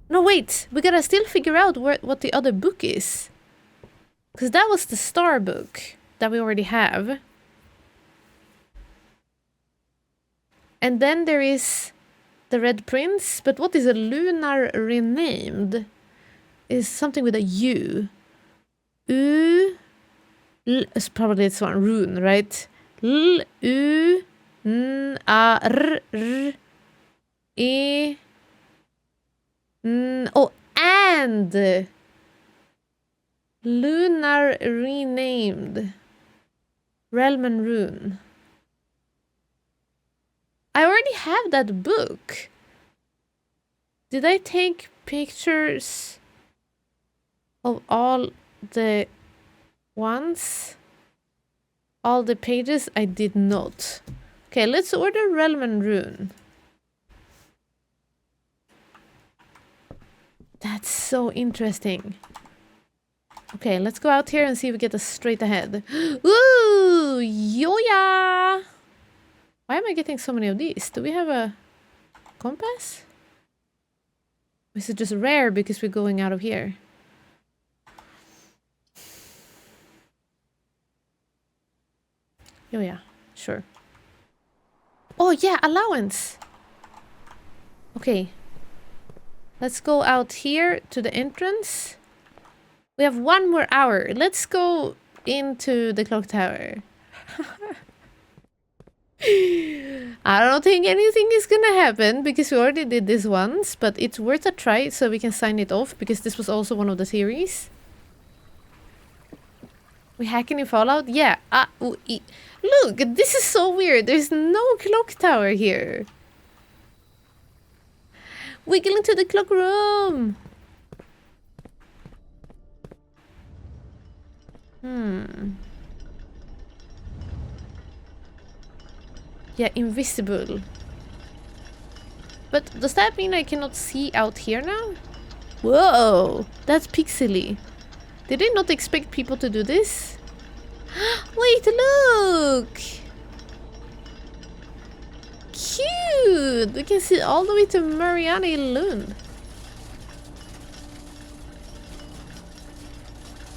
No, wait! We gotta still figure out what the other book is. Because that was the star book that we already have. And then there is the Red Prince. But what is a lunar renamed? Is something with a U. It's probably this one. Rune, right? L, U, N, A, R, R, E... oh, and lunar renamed Realm and Rune. I already have that book. Did I take pictures of all the ones? All the pages? I did not. Okay, let's order Realm and Rune. That's so interesting. Okay, let's go out here and see if we get a straight ahead. Ooh, yoya! Why am I getting so many of these? Do we have a compass? Or is it just rare because we're going out of here? Yoya, sure. Oh yeah, allowance! Okay. Let's go out here to the entrance. We have 1 more hour. Let's go into the clock tower. I don't think anything is gonna happen because we already did this once, but it's worth a try so we can sign it off because this was also one of the theories. We hacking in Fallout? Yeah. Look, this is so weird. There's no clock tower here. Wiggle into the clock room. Yeah, invisible. But does that mean I cannot see out here now? Whoa, that's pixely. Did they not expect people to do this? Wait, look! Cute! We can see all the way to Mariana Lund.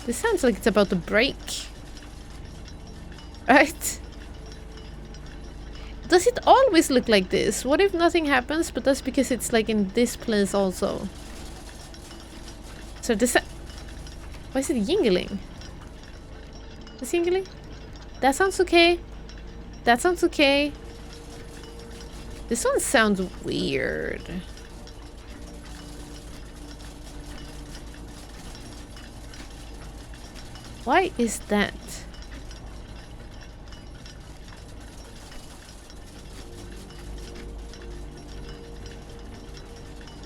This sounds like it's about to break. Right? Does it always look like this? What if nothing happens, but that's because it's like in this place also? So this... Why is it jingling? Singly? That sounds okay. That sounds okay. This one sounds weird. Why is that?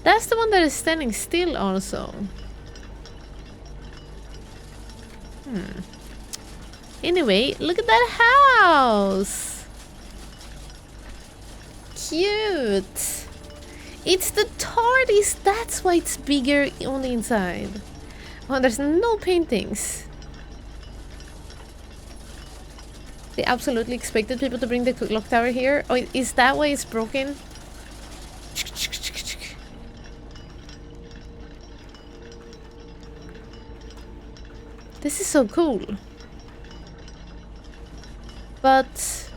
That's the one that is standing still also. Anyway, look at that house! Cute! It's the TARDIS, that's why it's bigger on the inside. Oh, there's no paintings. They absolutely expected people to bring the clock tower here. Oh, is that why it's broken? This is so cool. But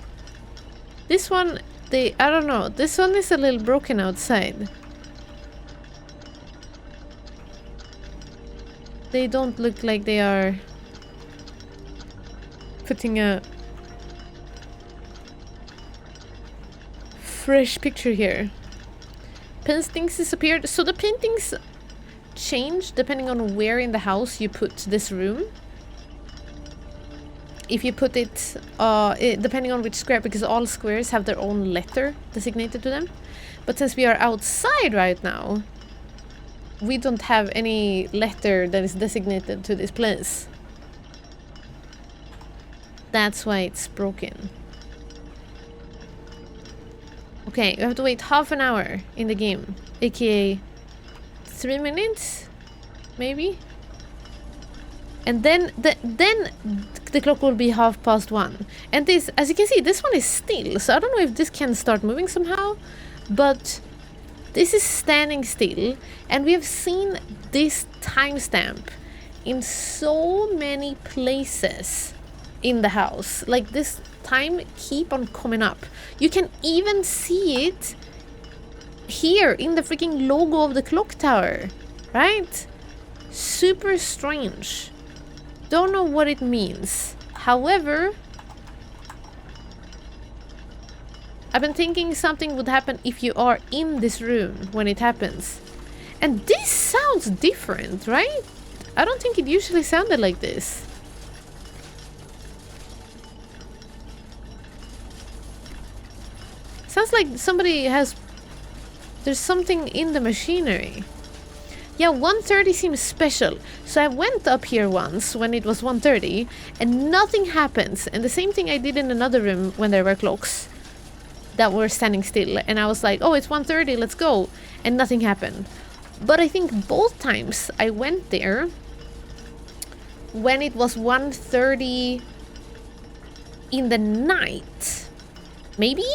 this one, I don't know. This one is a little broken outside. They don't look like they are putting a fresh picture here. Paintings disappeared. So the paintings change depending on where in the house you put this room. If you put it, depending on which square, because all squares have their own letter designated to them. But since we are outside right now, we don't have any letter that is designated to this place. That's why it's broken. Okay, you have to wait half an hour in the game, aka 3 minutes, maybe? And then the clock will be 1:30. And this, as you can see, this one is still, so I don't know if this can start moving somehow, but this is standing still, and we have seen this timestamp in so many places in the house. Like, this time keep on coming up. You can even see it here in the freaking logo of the clock tower, right? Super strange. Don't know what it means. However, I've been thinking something would happen if you are in this room when it happens. And this sounds different, right? I don't think it usually sounded like this. Sounds like somebody has... There's something in the machinery. Yeah, 1:30 seems special. So I went up here once when it was 1:30 and nothing happens. And the same thing I did in another room when there were clocks that were standing still. And I was like, oh, it's 1:30, let's go. And nothing happened. But I think both times I went there when it was 1:30 in the night. Maybe?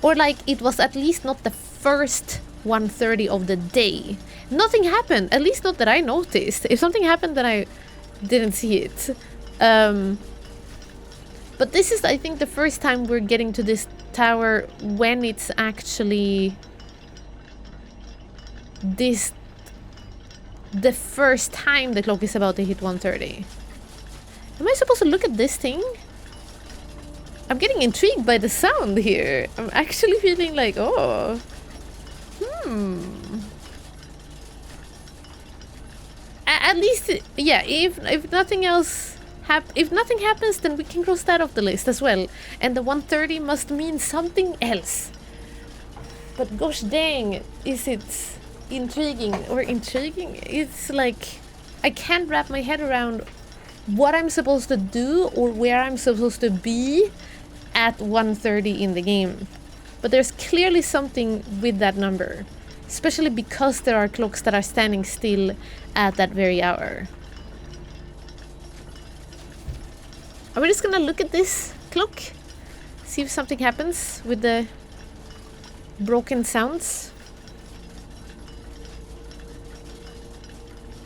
Or like it was at least not the first 1:30 of the day. Nothing happened, at least not that I noticed. If something happened, then I didn't see it. But this is, I think, the first time we're getting to this tower when it's actually the first time the clock is about to hit 1:30. Am I supposed to look at this thing? I'm getting intrigued by the sound here. I'm actually feeling like, oh, At least, yeah. If nothing else if nothing happens, then we can cross that off the list as well. And the 1:30 must mean something else. But gosh dang, is it intriguing or intriguing? It's like I can't wrap my head around what I'm supposed to do or where I'm supposed to be at 1:30 in the game. But there's clearly something with that number. Especially because there are clocks that are standing still at that very hour. Are we just gonna look at this clock? See if something happens with the broken sounds?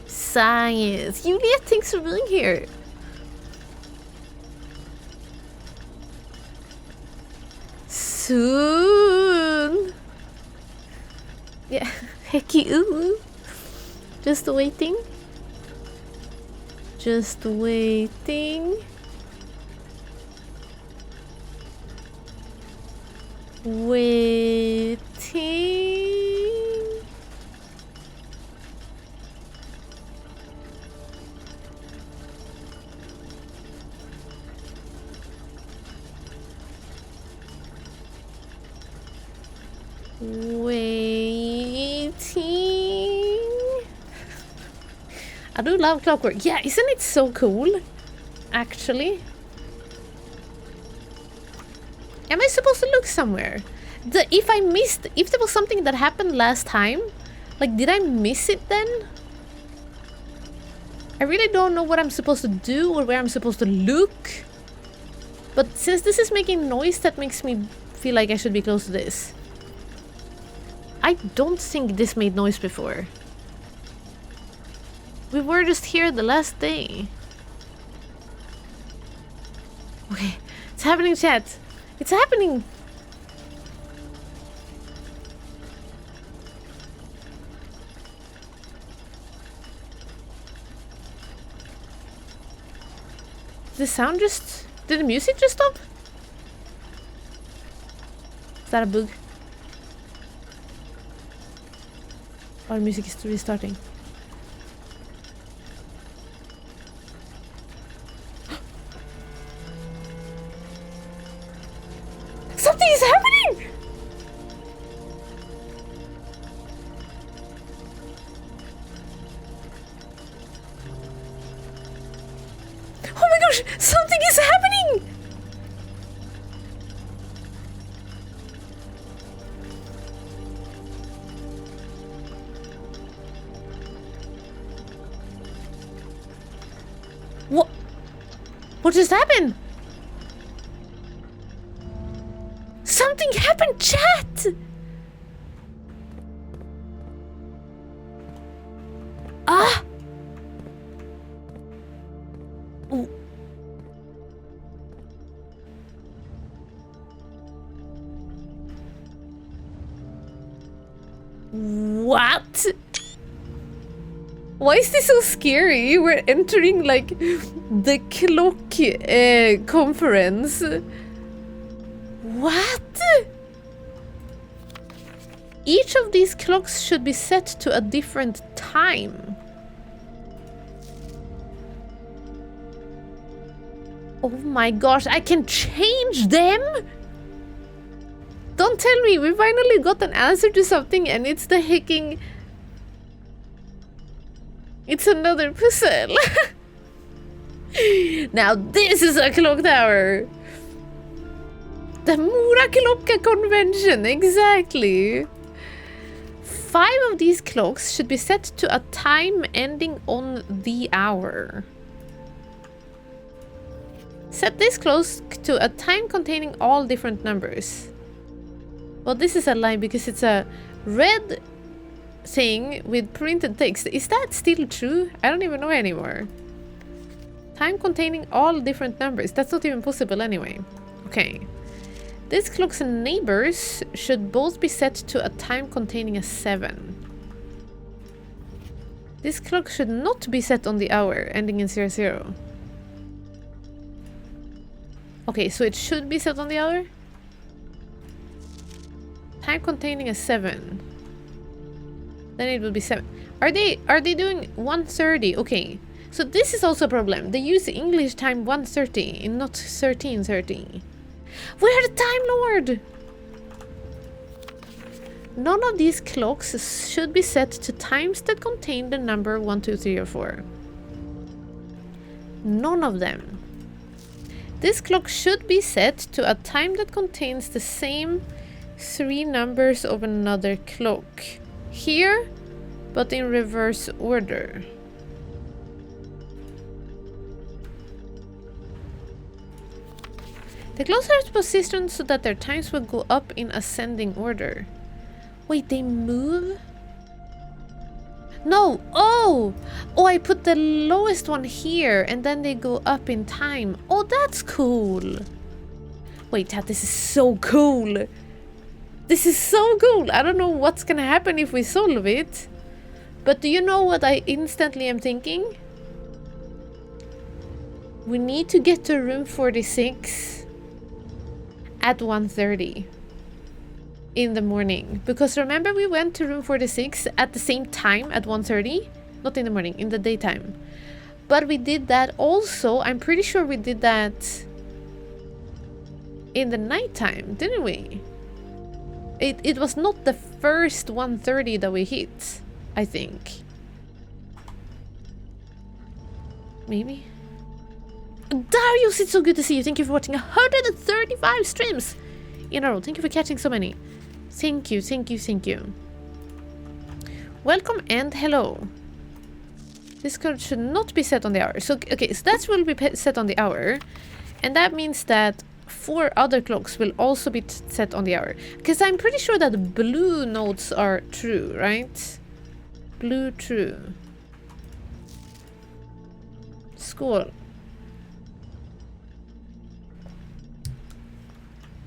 Science! Julia, thanks for being here! Soon! Yeah, hecky ooh. Just waiting. Just waiting. Waiting. Waiting. I do love clockwork. Yeah, isn't it so cool? Actually. Am I supposed to look somewhere? If there was something that happened last time, like, did I miss it then? I really don't know what I'm supposed to do or where I'm supposed to look. But since this is making noise, that makes me feel like I should be close to this. I don't think this made noise before. We were just here the last day. Okay, it's happening, chat. It's happening. Did the music just stop? Is that a bug? Or music is restarting. Something is happening! Oh my gosh! Something is happening! What just happened? Something happened, chat! Ah! What? Why is this so scary? We're entering like the clock conference. What? Each of these clocks should be set to a different time. Oh my gosh, I can change them? Don't tell me we finally got an answer to something and it's the hacking. It's another puzzle. Now this is a clock tower. The Mora-klocka convention, exactly. 5 of these clocks should be set to a time ending on the hour. Set this clock to a time containing all different numbers. Well, this is a lie because it's a red thing with printed text. Is that still true? I don't even know anymore. Time containing all different numbers. That's not even possible anyway. Okay. These clocks and neighbors should both be set to a time containing a 7. This clock should not be set on the hour, ending in 00. Okay, so it should be set on the hour? Time containing a 7. Then it will be 7. Are they doing 1:30? Okay. So this is also a problem. They use the English time 1:30 and not 13:30. We're the Time Lord! None of these clocks should be set to times that contain the number 1, 2, 3, or 4. None of them. This clock should be set to a time that contains the same 3 numbers of another clock. Here, but in reverse order. The clocks are positioned so that their times will go up in ascending order. Wait, they move? No! Oh! Oh, I put the lowest one here and then they go up in time. Oh, that's cool! Wait, Tat, this is so cool! This is so cool! I don't know what's gonna happen if we solve it. But do you know what I instantly am thinking? We need to get to room 46 at 1:30. in the morning. Because remember we went to room 46 at the same time at 1:30? Not in the morning, in the daytime. But we did that also, I'm pretty sure we did that in the nighttime, didn't we? It was not the first 1:30 that we hit, I think. Maybe? Darius, it's so good to see you. Thank you for watching 135 streams in a row. Thank you for catching so many. Thank you, thank you, thank you. Welcome and hello. This code should not be set on the hour. So, okay, so that will be set on the hour. And that means that 4 other clocks will also be set on the hour. Because I'm pretty sure that blue notes are true, right? Blue true. School.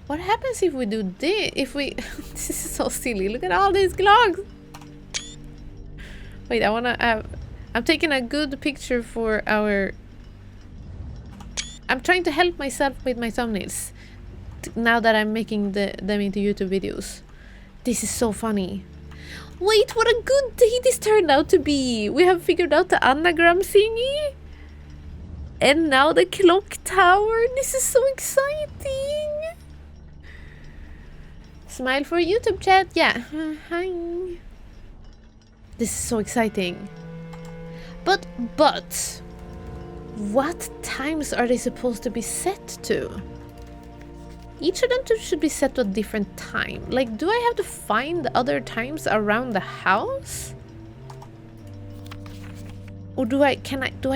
What happens if we do this? If we... This is so silly. Look at all these clocks. Wait, I wanna... I'm taking a good picture for our... I'm trying to help myself with my thumbnails. Now that I'm making them into YouTube videos. This is so funny. Wait, what a good day this turned out to be. We have figured out the anagram thingy. And now the clock tower. This is so exciting. Smile for YouTube chat. Yeah. Hi. This is so exciting. But what times are they supposed to be set to? Each of them should be set to a different time. Like, do I have to find other times around the house? Or do I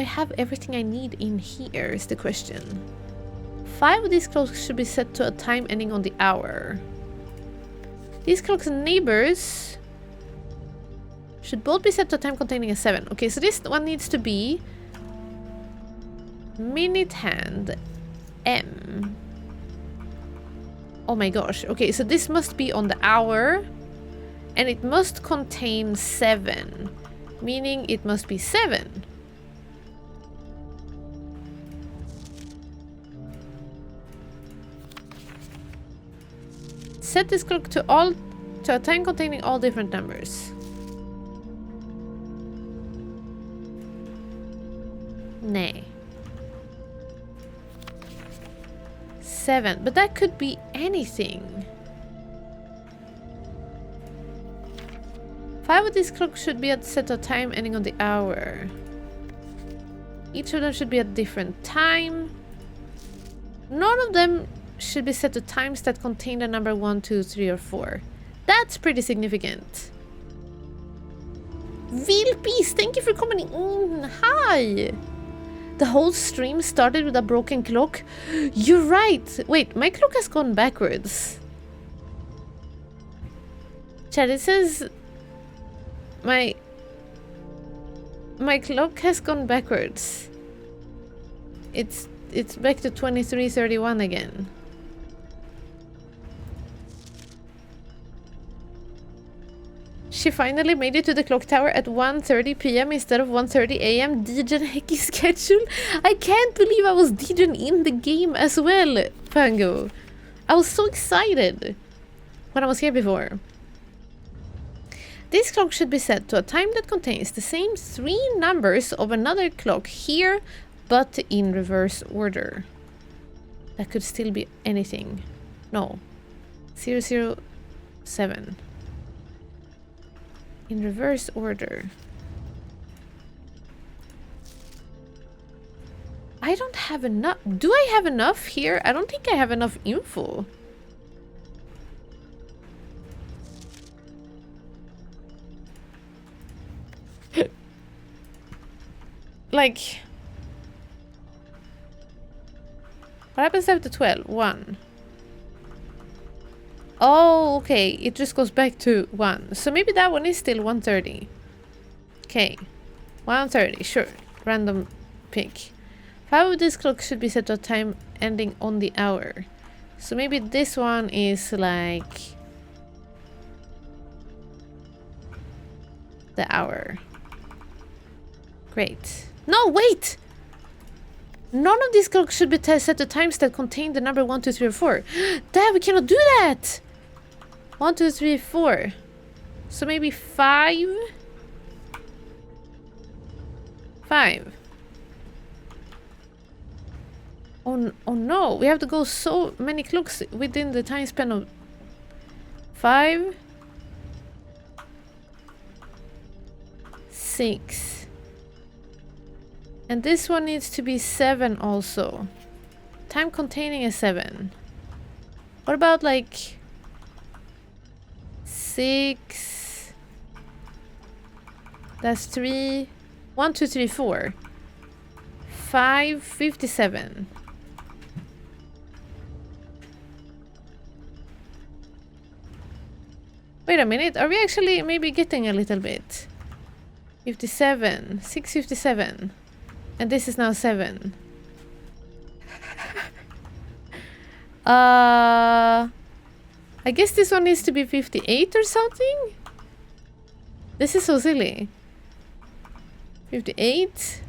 have everything I need in here is the question. 5 of these clocks should be set to a time ending on the hour. These clocks and neighbors should both be set to a time containing a 7. Okay, so this one needs to be minute hand M. Oh my gosh. Okay, so this must be on the hour and it must contain 7, meaning it must be 7. Set this clock to a time containing all different numbers. Nay. 7, but that could be anything. 5 of these clocks should be at set a time ending on the hour. Each of them should be at different time. None of them should be set to times that contain the number 1, 2, 3, or 4. That's pretty significant. Vilpis, thank you for coming in. Hi. The whole stream started with a broken clock. You're right. Wait, my clock has gone backwards. Chat, it says my clock has gone backwards. It's back to 23:31 again. She finally made it to the clock tower at 1:30 p.m. instead of 1:30 a.m. Degen Hecky schedule. I can't believe I was Degen in the game as well, Pango. I was so excited when I was here before. This clock should be set to a time that contains the same 3 numbers of another clock here, but in reverse order. That could still be anything. No. 007. In reverse order. I don't have enough. Do I have enough here? I don't think I have enough info. Like, what happens after 12? 1. Oh, okay. It just goes back to 1. So maybe that one is still 1:30. Okay. 1:30, sure. Random pick. 5 of these clocks should be set to a time ending on the hour. So maybe this one is like the hour. Great. No, wait! None of these clocks should be set to times that contain the number 1, 2, 3, or 4. Damn, we cannot do that! 1, 2, 3, 4. So maybe 5? 5. Oh no, we have to go so many clocks within the time span of 5, 6. And this one needs to be 7 also. Time containing a 7. What about like 6? That's 3. 1, 2, 3, 4. 5, 57. Wait a minute, are we actually maybe getting a little bit? 57, 657. And this is now 7. I guess this one needs to be 58 or something? This is so silly. 58.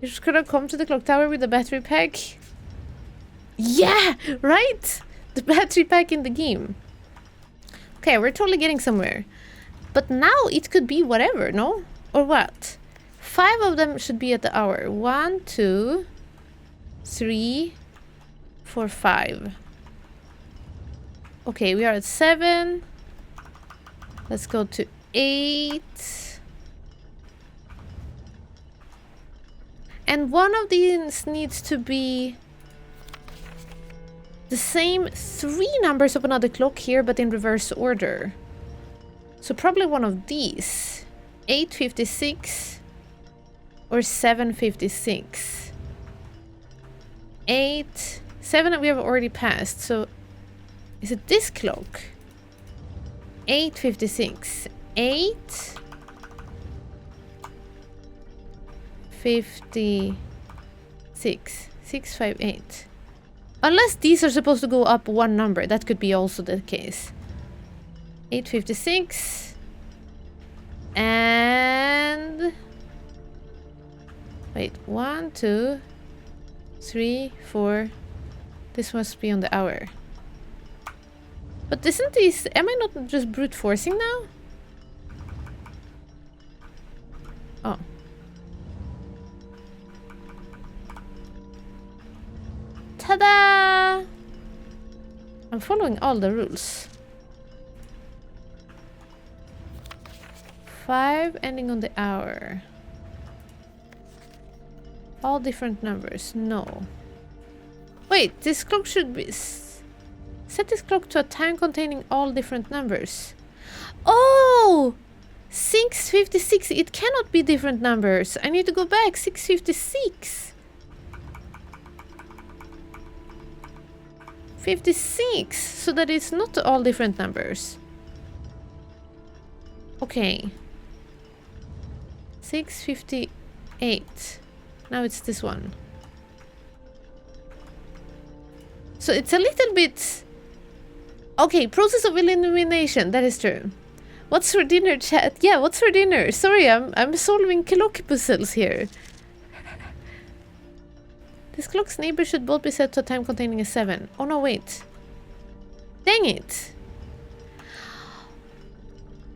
You're just gonna come to the clock tower with the battery pack? Yeah, right? The battery pack in the game. Okay, we're totally getting somewhere. But now it could be whatever, no? Or what? 5 of them should be at the hour. 1, 2, 3, 4, 5. Okay, we are at 7. Let's go to 8. And one of these needs to be the same 3 numbers of another clock here, but in reverse order. So probably one of these. 8:56 or 7:56. 8, 7 we have already passed. So is it this clock? 8:56. 8:56. 658. Unless these are supposed to go up 1 number, that could be also the case. 8:56 and wait, 1, 2, 3, 4. This must be on the hour. But isn't these? Am I not just brute forcing now? Oh. Ta-da! I'm following all the rules. 5 ending on the hour. All different numbers. No. Wait, this clock should be... Set this clock to a time containing all different numbers. Oh! 6:56. It cannot be different numbers. I need to go back. 6:56. 56. So that it's not all different numbers. Okay. 6:58. Now it's this one. So it's a little bit... Okay, process of elimination. That is true. What's for dinner, chat? Yeah, what's for dinner? Sorry, I'm solving clock puzzles here. This clock's neighbor should both be set to a time containing a 7. Oh no, wait. Dang it.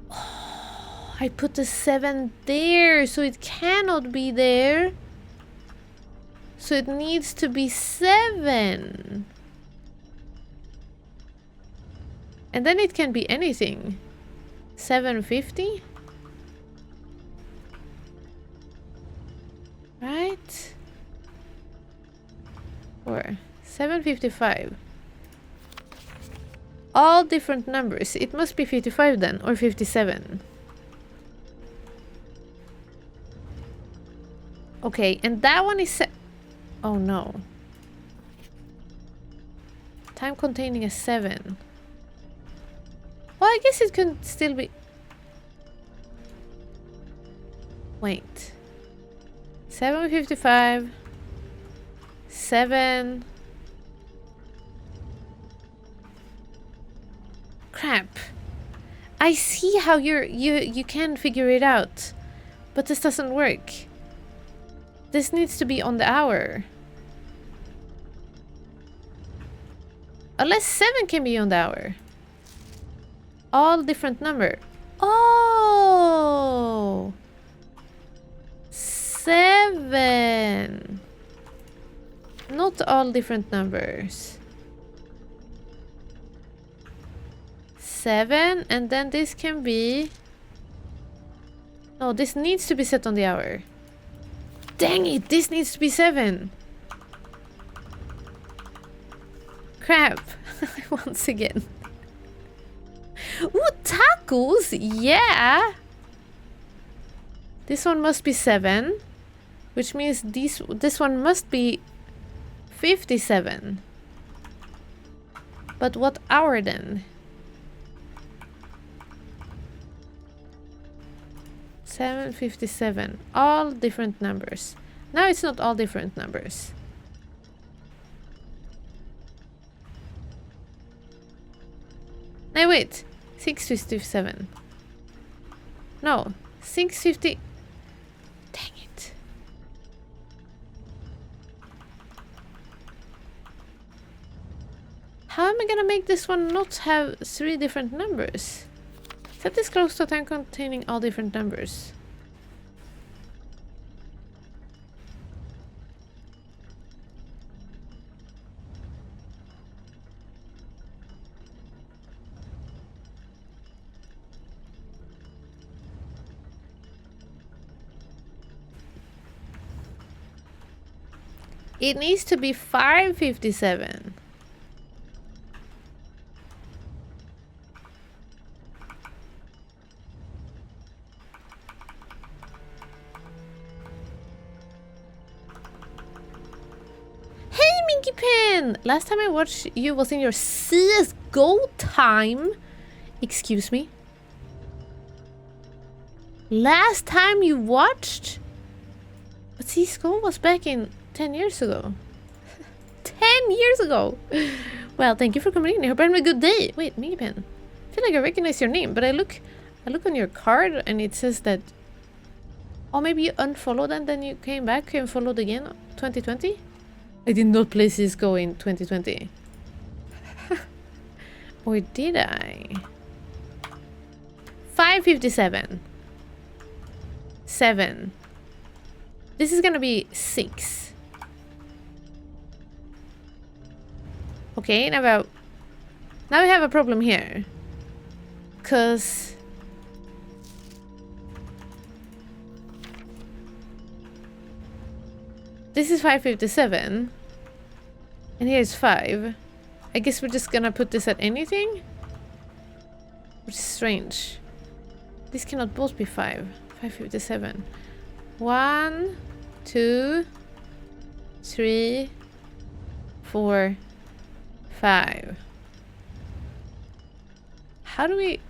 Oh, I put the 7 there, so it cannot be there. So it needs to be 7. And then it can be anything. 750? Right? Or 755. All different numbers. It must be 55 then, or 57. Okay, and that one is oh no. Time containing a 7. Well, I guess it could still be... Wait. 7:55. 7. Crap. I see how you can figure it out. But this doesn't work. This needs to be on the hour. Unless 7 can be on the hour. All different number. Oh! 7. Not all different numbers. 7, and then this can be... No, this needs to be set on the hour. Dang it, this needs to be 7. Crap. Once again. Ooh, tacos! Yeah! This one must be 7. Which means this one must be 57. But what hour then? 7:57. All different numbers. Now it's not all different numbers. No, wait. 6:57. No. 6:50. Dang it. How am I gonna make this one not have 3 different numbers? Set this close to a time containing all different numbers. It needs to be 5:57. Last time I watched you was in your CSGO time. Excuse me? Last time you watched? But CSGO was back in 10 years ago. 10 years ago! Well, thank you for coming in. I hope you're having a good day. Wait, Migipen. I feel like I recognize your name, but I look on your card and it says that... Oh, maybe you unfollowed and then you came back and followed again 2020? I did not play CSGO in 2020. Or did I? 5:57. 7. This is gonna be 6. Okay, now we have a problem here. 'Cause... this is 5:57. And here's 5. I guess we're just gonna put this at anything? Which is strange. This cannot both be 5. 5:57. 1, 2, 3, 4, 5. How do we...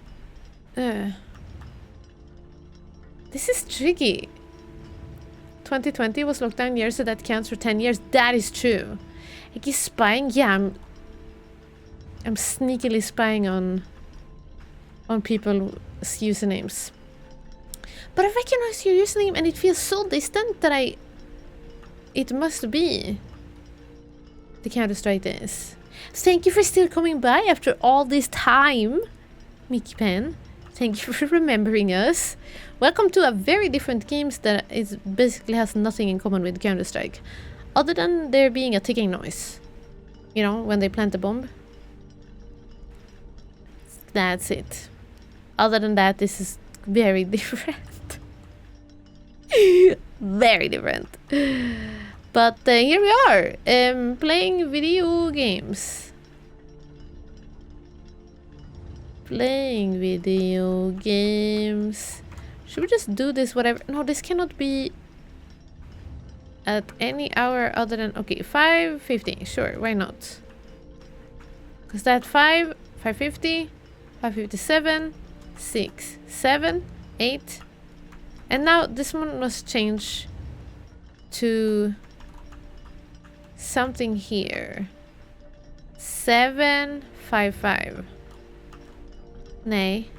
This is tricky. 2020 was lockdown year, so that counts for 10 years. That is true. I guess spying, yeah, I'm sneakily spying on people's usernames. But I recognize your username and it feels so distant that it must be the Counter-Strike is. Thank you for still coming by after all this time, Mickey Pen. Thank you for remembering us. Welcome to a very different games that is basically has nothing in common with Counter-Strike. Other than there being a ticking noise. You know, when they plant the bomb. That's it. Other than that, this is very different. Very different. But here we are, playing video games. Playing video games. Should we just do this whatever? No, this cannot be at any hour other than... Okay, 5:50. Sure, why not? Because that 5:50, 5:57, 6, 7, 8. And now this one must change to something here. 7:55. Nay.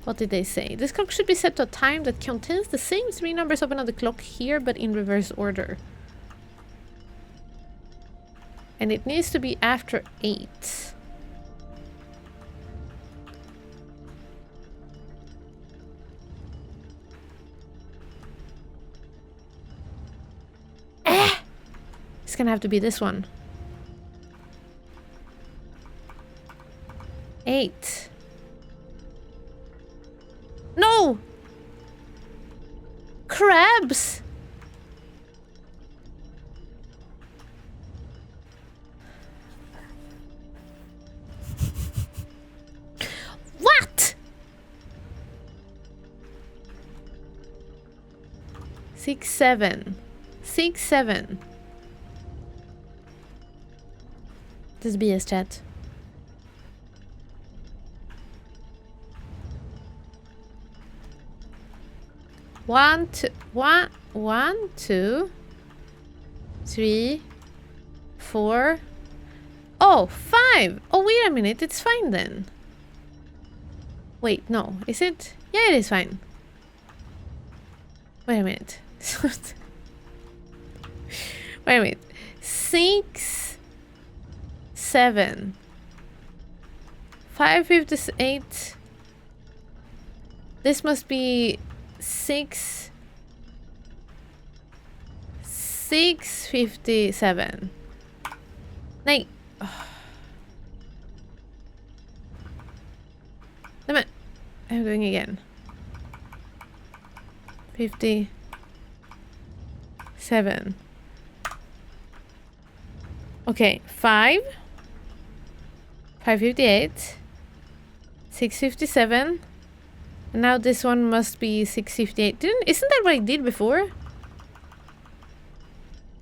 What did they say? This clock should be set to a time that contains the same 3 numbers of another clock here, but in reverse order. And it needs to be after 8. It's gonna have to be this one. 8. No! Crabs! What? 6, 7. 6, 7. This BS chat. One, 2, 3, 4. Oh, 5. Oh, wait a minute. It's fine then. Wait, no. Is it? Yeah, it is fine. Wait a minute. Wait a minute. 6, 7. 558. This must be 657. Nej. Nej, I'm doing again. 57. Okay, 5. 558. 657. And now this one must be 658. Isn't that what I did before?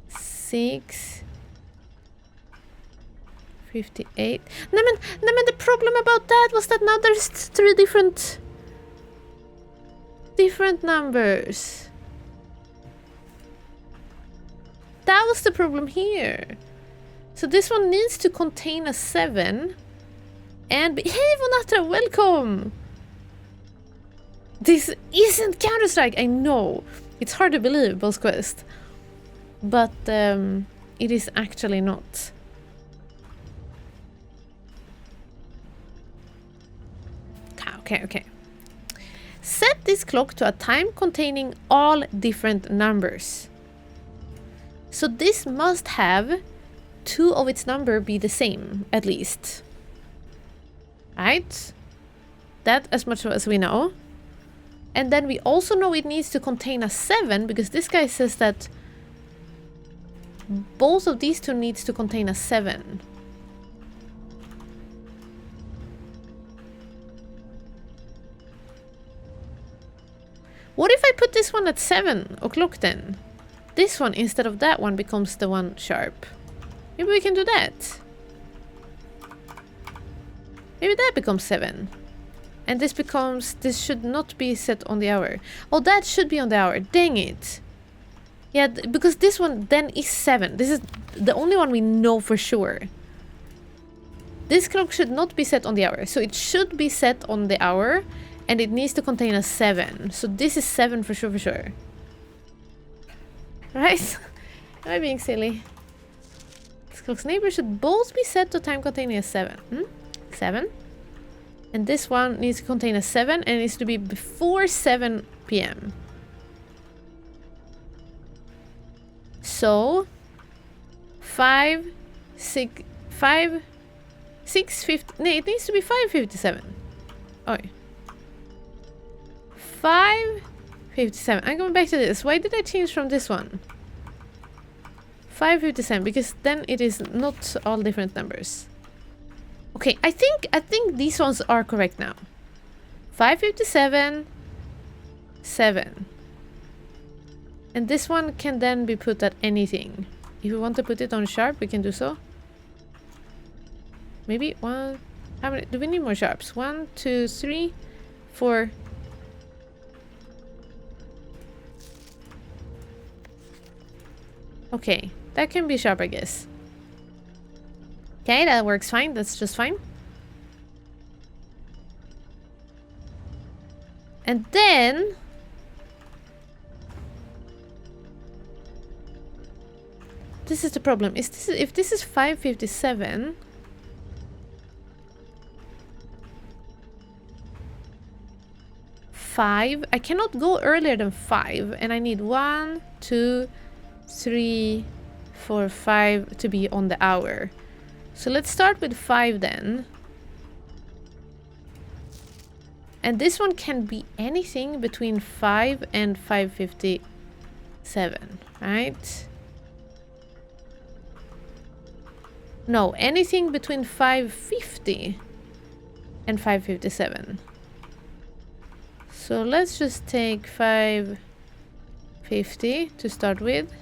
658. No, the problem about that was that now there's 3 different numbers. That was the problem here. So this one needs to contain a 7. And hey, Vonatra, welcome! This isn't Counter-Strike, I know. It's hard to believe, Boss Quest. But it is actually not. Okay. Set this clock to a time containing all different numbers. So this must have 2 of its number be the same, at least. Right? That as much as we know. And then we also know it needs to contain a 7, because this guy says that both of these two needs to contain a 7. What if I put this one at 7 o'clock then? This one instead of that one becomes the one sharp. Maybe we can do that. Maybe that becomes 7. And this should not be set on the hour. Oh, that should be on the hour. Dang it. Yeah, because this one then is 7. This is the only one we know for sure. This clock should not be set on the hour. So it should be set on the hour. And it needs to contain a 7. So this is 7 for sure. Right? Am I being silly? This clock's neighbor should both be set to time containing a 7. 7. And this one needs to contain a 7 and it needs to be before 7 p.m. So 5, 6, 5, 650. No, it needs to be 5:57. Oh, 5:57. I'm going back to this. Why did I change from this one? 5:57 because then it is not all different numbers. Okay, I think these ones are correct now. 5:57, 7. And this one can then be put at anything. If we want to put it on sharp, we can do so. Maybe one. How many? Do we need more sharps? 1, 2, 3, 4. Okay, that can be sharp, I guess. Okay, that works fine. That's just fine. And then This is the problem. If this is 5:57, I cannot go earlier than 5, and I need 1, 2, 3, 4, 5 to be on the hour. So let's start with 5 then. And this one can be anything between 5 and 5:57, right? No, anything between 5:50 and 5:57. So let's just take 5:50 to start with.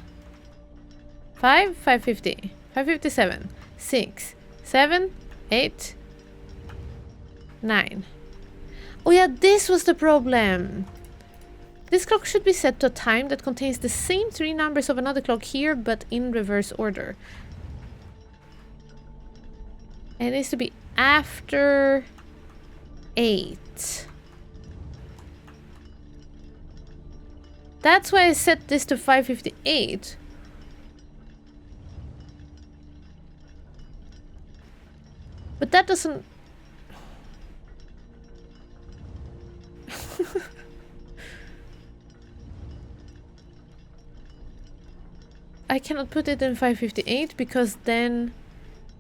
5:50, 5:57, 6, 7, 8, 9. Oh yeah, this was the problem. This clock should be set to a time that contains the same 3 numbers of another clock here, but in reverse order. And it needs to be after 8. That's why I set this to 5:58. But that doesn't... I cannot put it in 5:58 because then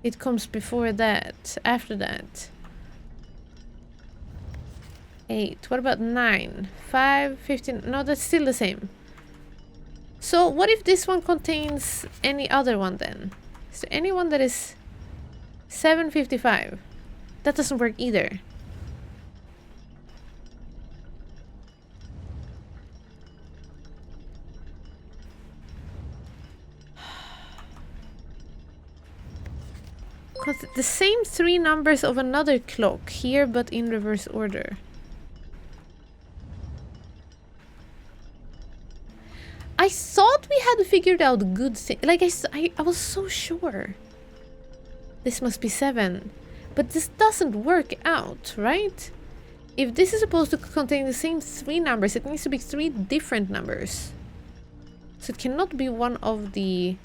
it comes before that, after that. 8. What about 9? 5:15. No, that's still the same. So what if this one contains any other one then? Is there any one that is 7:55? That doesn't work either. Because the same 3 numbers of another clock here, but in reverse order. I thought we had figured out good thing. Like I was so sure. This must be 7. But this doesn't work out, right? If this is supposed to contain the same 3 numbers, it needs to be 3 different numbers. So it cannot be one of the...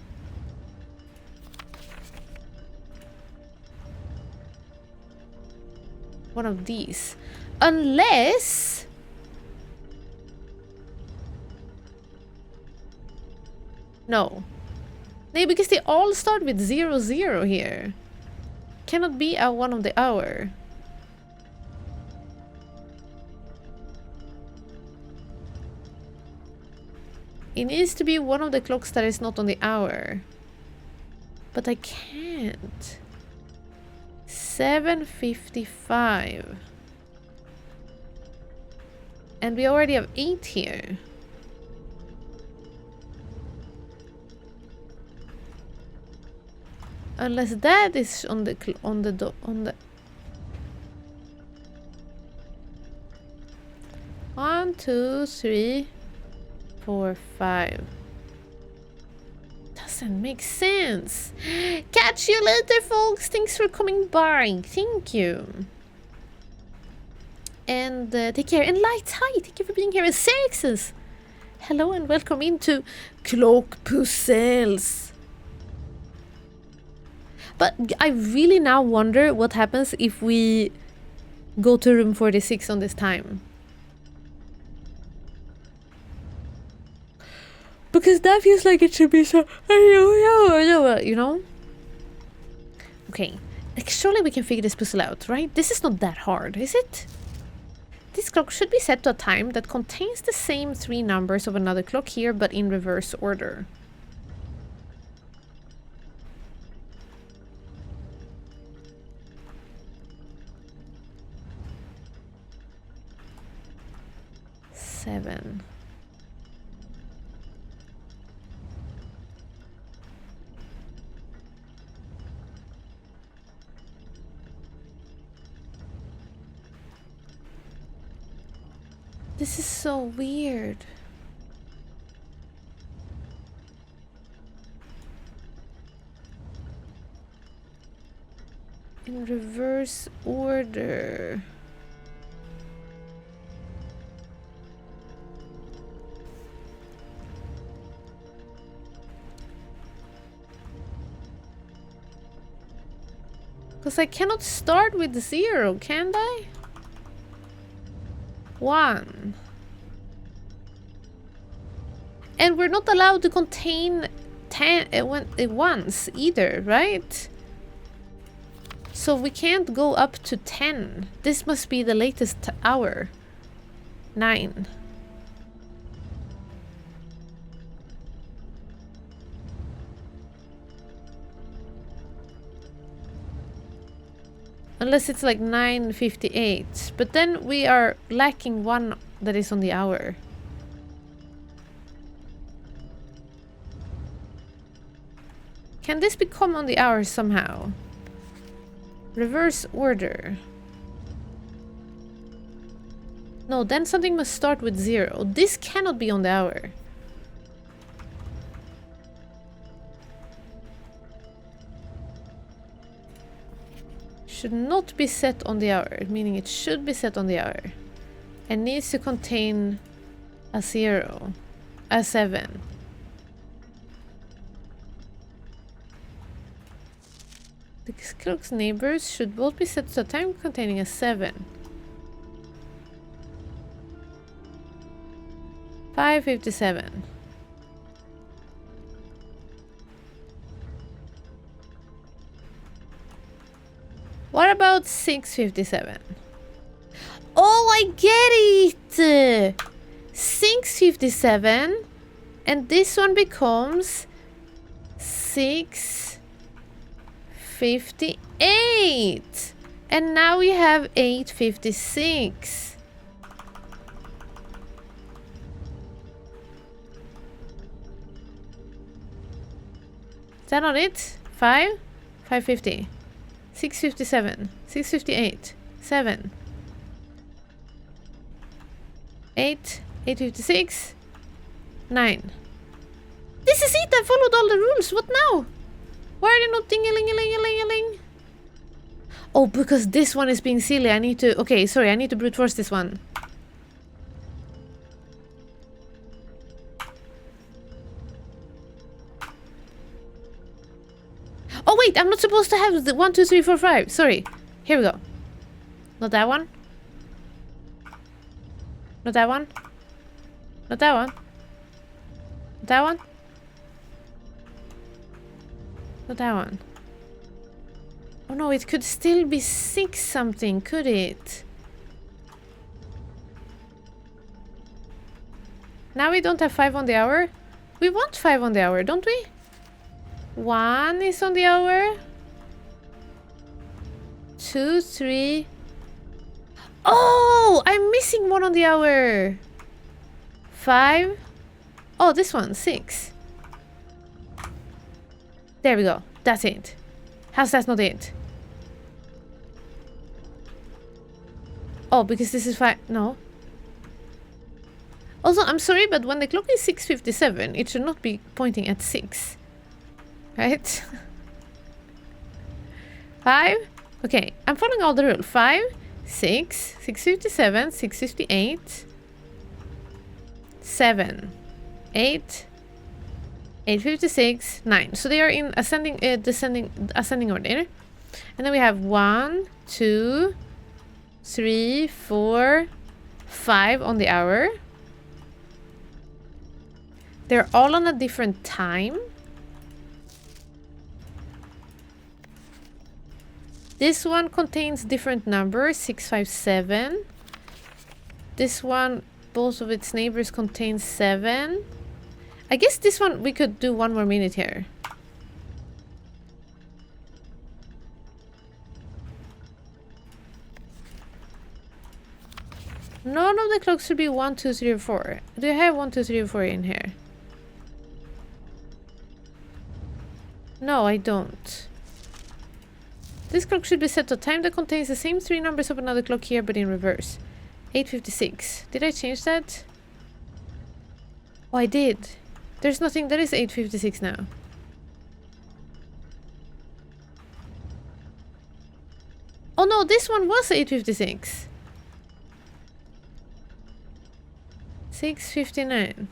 one of these. Unless... no. No, because they all start with 0, 0 here. Cannot be a one of the hour. It needs to be one of the clocks that is not on the hour. But I can't. 7:55. And we already have 8 here. Unless that is on the 1, 2, 3, 4, 5. Doesn't make sense. Catch you later, folks. Thanks for coming by. Thank you. And take care. And Lights, hi. Thank you for being here. And Sexes, hello and welcome into Clock Puzzles. But I really now wonder what happens if we go to room 46 on this time. Because that feels like it should be so... you know? Okay. Like, surely we can figure this puzzle out, right? This is not that hard, is it? This clock should be set to a time that contains the same 3 numbers of another clock here, but in reverse order. Seven. This is so weird. In reverse order. Because I cannot start with 0, can I? 1. And we're not allowed to contain 10 ones either, right? So we can't go up to 10. This must be the latest hour. 9. Unless it's like 9:58. But then we are lacking one that is on the hour. Can this become on the hour somehow? Reverse order. No, then something must start with 0. This cannot be on the hour. Should not be set on the hour, meaning it should be set on the hour. And needs to contain a 0, a 7. The clock's neighbors should both be set to a time containing a 7. 5:57. What about 6:57? Oh, I get it! 6:57, and this one becomes 6:58. And now we have 8:56. Is that not it? 5:50. 6:57, 6:58, 7, 8, 8:56, 9. This is it! I followed all the rules. What now? Why are they not ding-a-ling-a-ling-a-ling-a-ling? Oh, because this one is being silly. I need to... Okay, sorry. I need to brute force this one. Oh wait, I'm not supposed to have the 1, 2, 3, 4, 5. Sorry. Here we go. Not that one. Not that one. Not that one. Not that one. Not that one. Oh no, it could still be 6 something, could it? Now we don't have 5 on the hour. We want 5 on the hour, don't we? 1 is on the hour. 2, 3. Oh, I'm missing 1 on the hour. 5. Oh, this one, 6. There we go. That's it. How's that not it? Oh, because this is 5. No. Also, I'm sorry, but when the clock is 6:57, it should not be pointing at 6. Right? 5. Okay, I'm following all the rules. 5, 6, 6:57, 6:58, 7, 8, 8:56, 9. So they are in ascending order. And then we have 1, 2, 3, 4, 5 on the hour. They're all on a different time. This one contains different numbers, 657. This one, both of its neighbors contain 7. I guess this one, we could do 1 more minute here. None of the clocks should be 1, 2, 3, or 4. Do I have 1, 2, 3, or 4 in here? No, I don't. This clock should be set to a time that contains the same 3 numbers of another clock here, but in reverse. 8:56. Did I change that? Oh, I did. There's nothing. That is 8:56 now. Oh no, this one was 8:56. 6:59.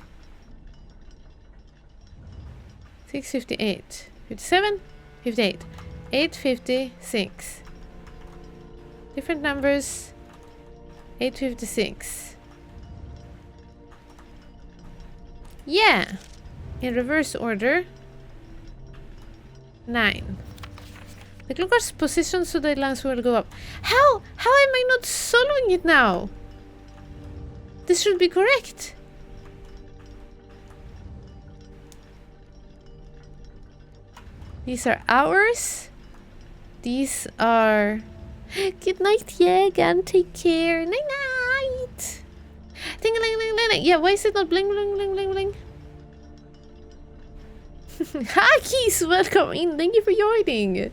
6:58. 57? 58. 8:56. Different numbers. 856. Yeah. In reverse order. 9. The clock is positioned so the lines will go up. How am I not solving it now? This should be correct. These are hours. These are... Good night, Jägern. Take care. Night night. Ding-a-ling-ling-ling. Yeah, why is it not bling bling bling bling bling? Hi, Keys. Welcome in. Thank you for joining.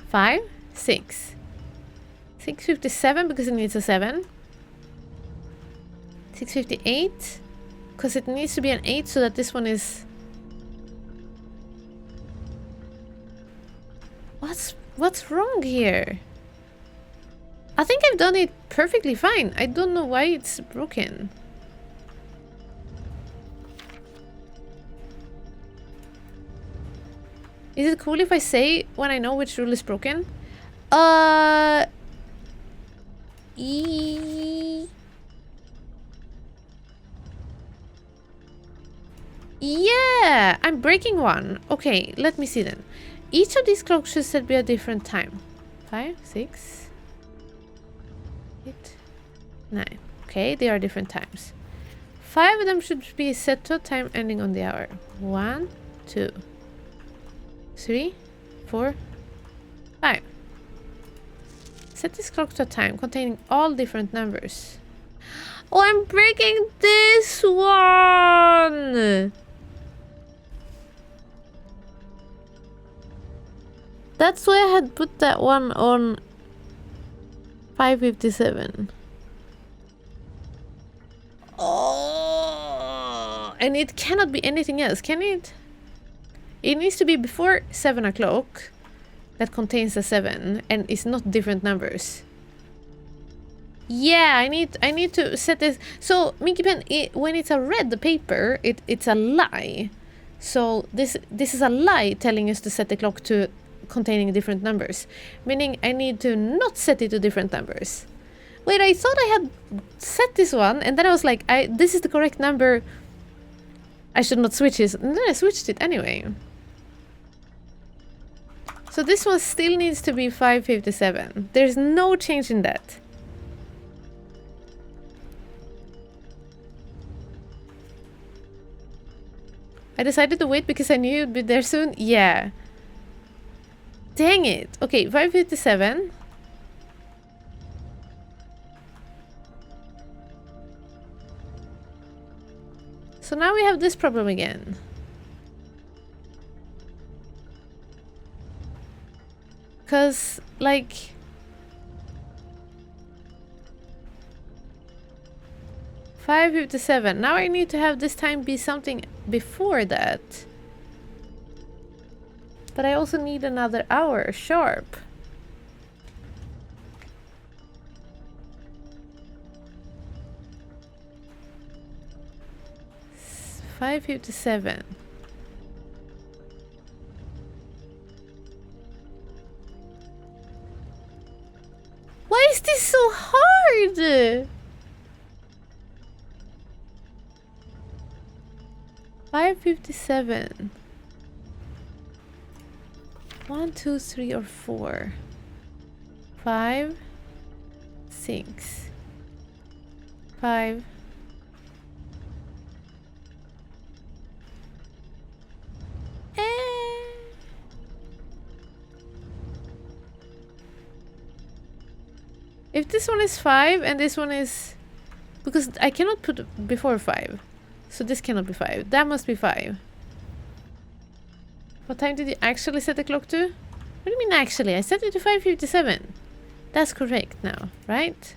5, 6. 657 because it needs a 7. 658 because it needs to be an 8 so that this one is... What's wrong here? I think I've done it perfectly fine. I don't know why it's broken. Is it cool if I say when I know which rule is broken? Yeah, I'm breaking one. Okay, let me see then. Each of these clocks should be a different time. 5, 6, 8, 9. Okay, they are different times. 5 of them should be set to a time ending on the hour. 1, 2, 3, 4, 5. Set this clock to a time containing all different numbers. Oh, I'm breaking this one! That's why I had put that one on 557. Oh, and it cannot be anything else, can it? It needs to be before 7 o'clock that contains a 7 and is not different numbers. Yeah, I need to set this. So, Minky Pen, when it's a red paper, it's a lie. So this is a lie telling us to set the clock to containing different numbers. Meaning I need to not set it to different numbers. Wait, I thought I had set this one and then I was like, this is the correct number. I should not switch this. And then I switched it anyway. So this one still needs to be 557. There's no change in that. I decided to wait because I knew you'd be there soon. Yeah. Dang it. Okay, 557. So now we have this problem again. Because, like... 557. Now I need to have this time be something before that. But I also need another hour sharp. It's 557. Why is this so hard? 557. 1, 2, 3, or 4. 5, 6, 5. If this one is 5 and this one is... Because I cannot put before 5. So this cannot be 5. That must be 5. What time did you actually set the clock to? What do you mean actually? I set it to 557. That's correct now, right?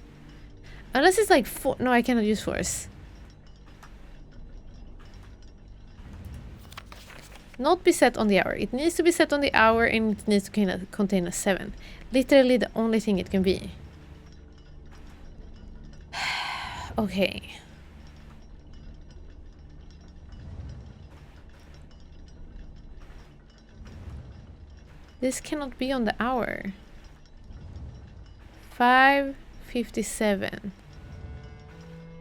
Unless it's like 4. No, I cannot use force. Not be set on the hour. It needs to be set on the hour and it needs to contain a 7. Literally the only thing it can be. Okay. This cannot be on the hour. 5:57.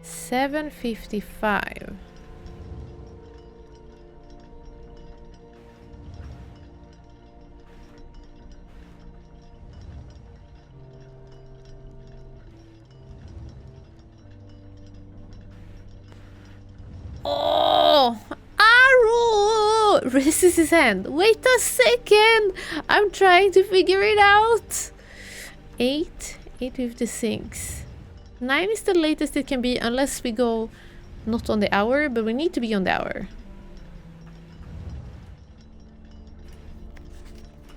7:55. Oh, arrow! Raises his hand. Wait a second. I'm trying to figure it out. 8:56. 9 is the latest it can be unless we go not on the hour, but we need to be on the hour.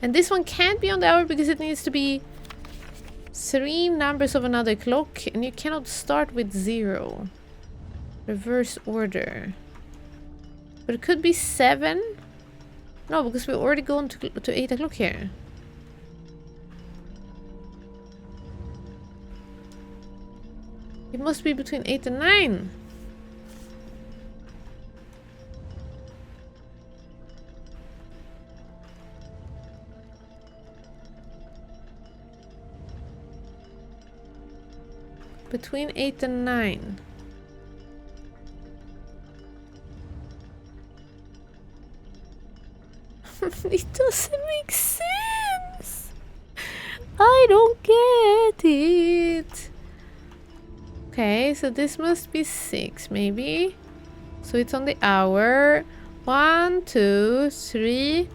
And this one can't be on the hour because it needs to be 3 numbers of another clock, and you cannot start with 0. Reverse order. But it could be 7. No, because we're already going to 8 o'clock here. It must be between 8 and 9. Between 8 and 9. It doesn't make sense. I don't get it. Okay, so this must be 6, maybe. So it's on the hour. 1, 2, 3.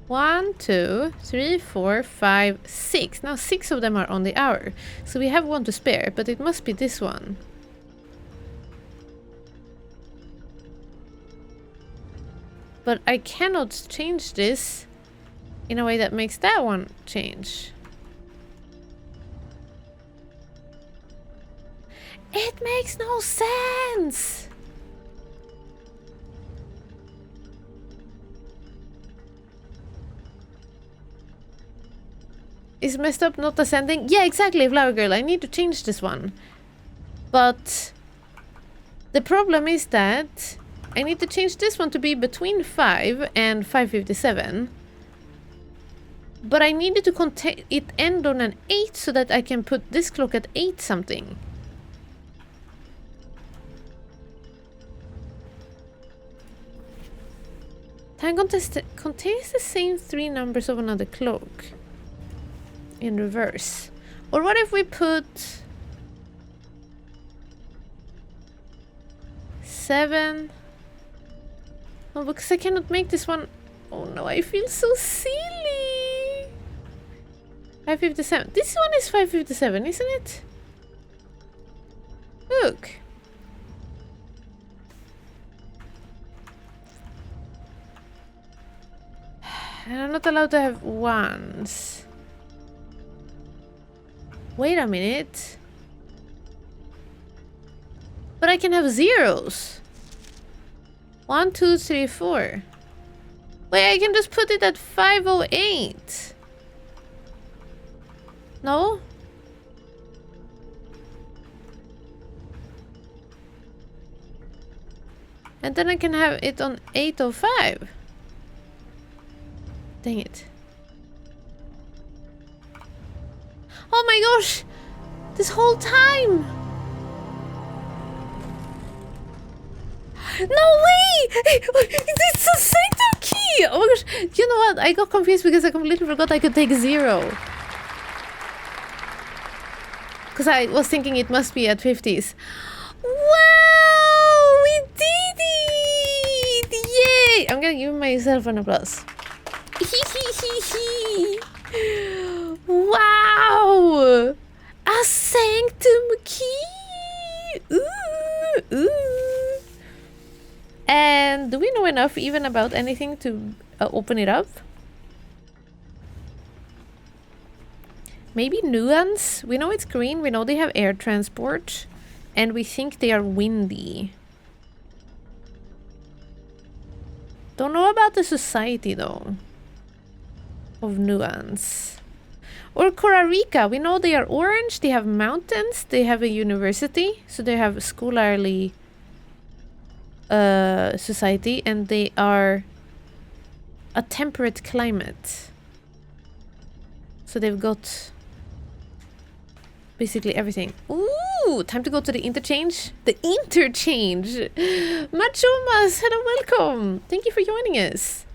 1, 2, 3, 4, 5, 6. Now 6 of them are on the hour. So we have one to spare, but it must be this one. But I cannot change this in a way that makes that one change. It makes no sense! Is messed up not ascending? Yeah, exactly, Flower Girl. I need to change this one. But the problem is that I need to change this one to be between 5 and 5:57. But I needed to it end on an 8 so that I can put this clock at 8 something. Time contest contains the same 3 numbers of another clock. In reverse. Or what if we put 7? Oh, because I cannot make this one. Oh no, I feel so silly. 5:57. This one is 5:57, isn't it? Look. And I'm not allowed to have ones. Wait a minute. But I can have zeros. 1, 2, 3, 4. Wait, I can just put it at 5:08. No? And then I can have it on 8:05. Dang it. Oh my gosh! This whole time! No way! It's a sector key! Oh my gosh! You know what? I got confused because I completely forgot I could take 0. Because I was thinking it must be at 50s. Wow! We did it! Yay! I'm gonna give myself an applause. Wow! A sanctum key! Ooh, ooh. And do we know enough even about anything to open it up? Maybe nuance? We know it's green, we know they have air transport, and we think they are windy. Don't know about the society though. Of nuance. Or Korarika, we know they are orange, they have mountains, they have a university, so they have scholarly society, and they are a temperate climate. So they've got basically everything. Ooh, time to go to the interchange. The interchange! Machomas, hello, welcome! Thank you for joining us.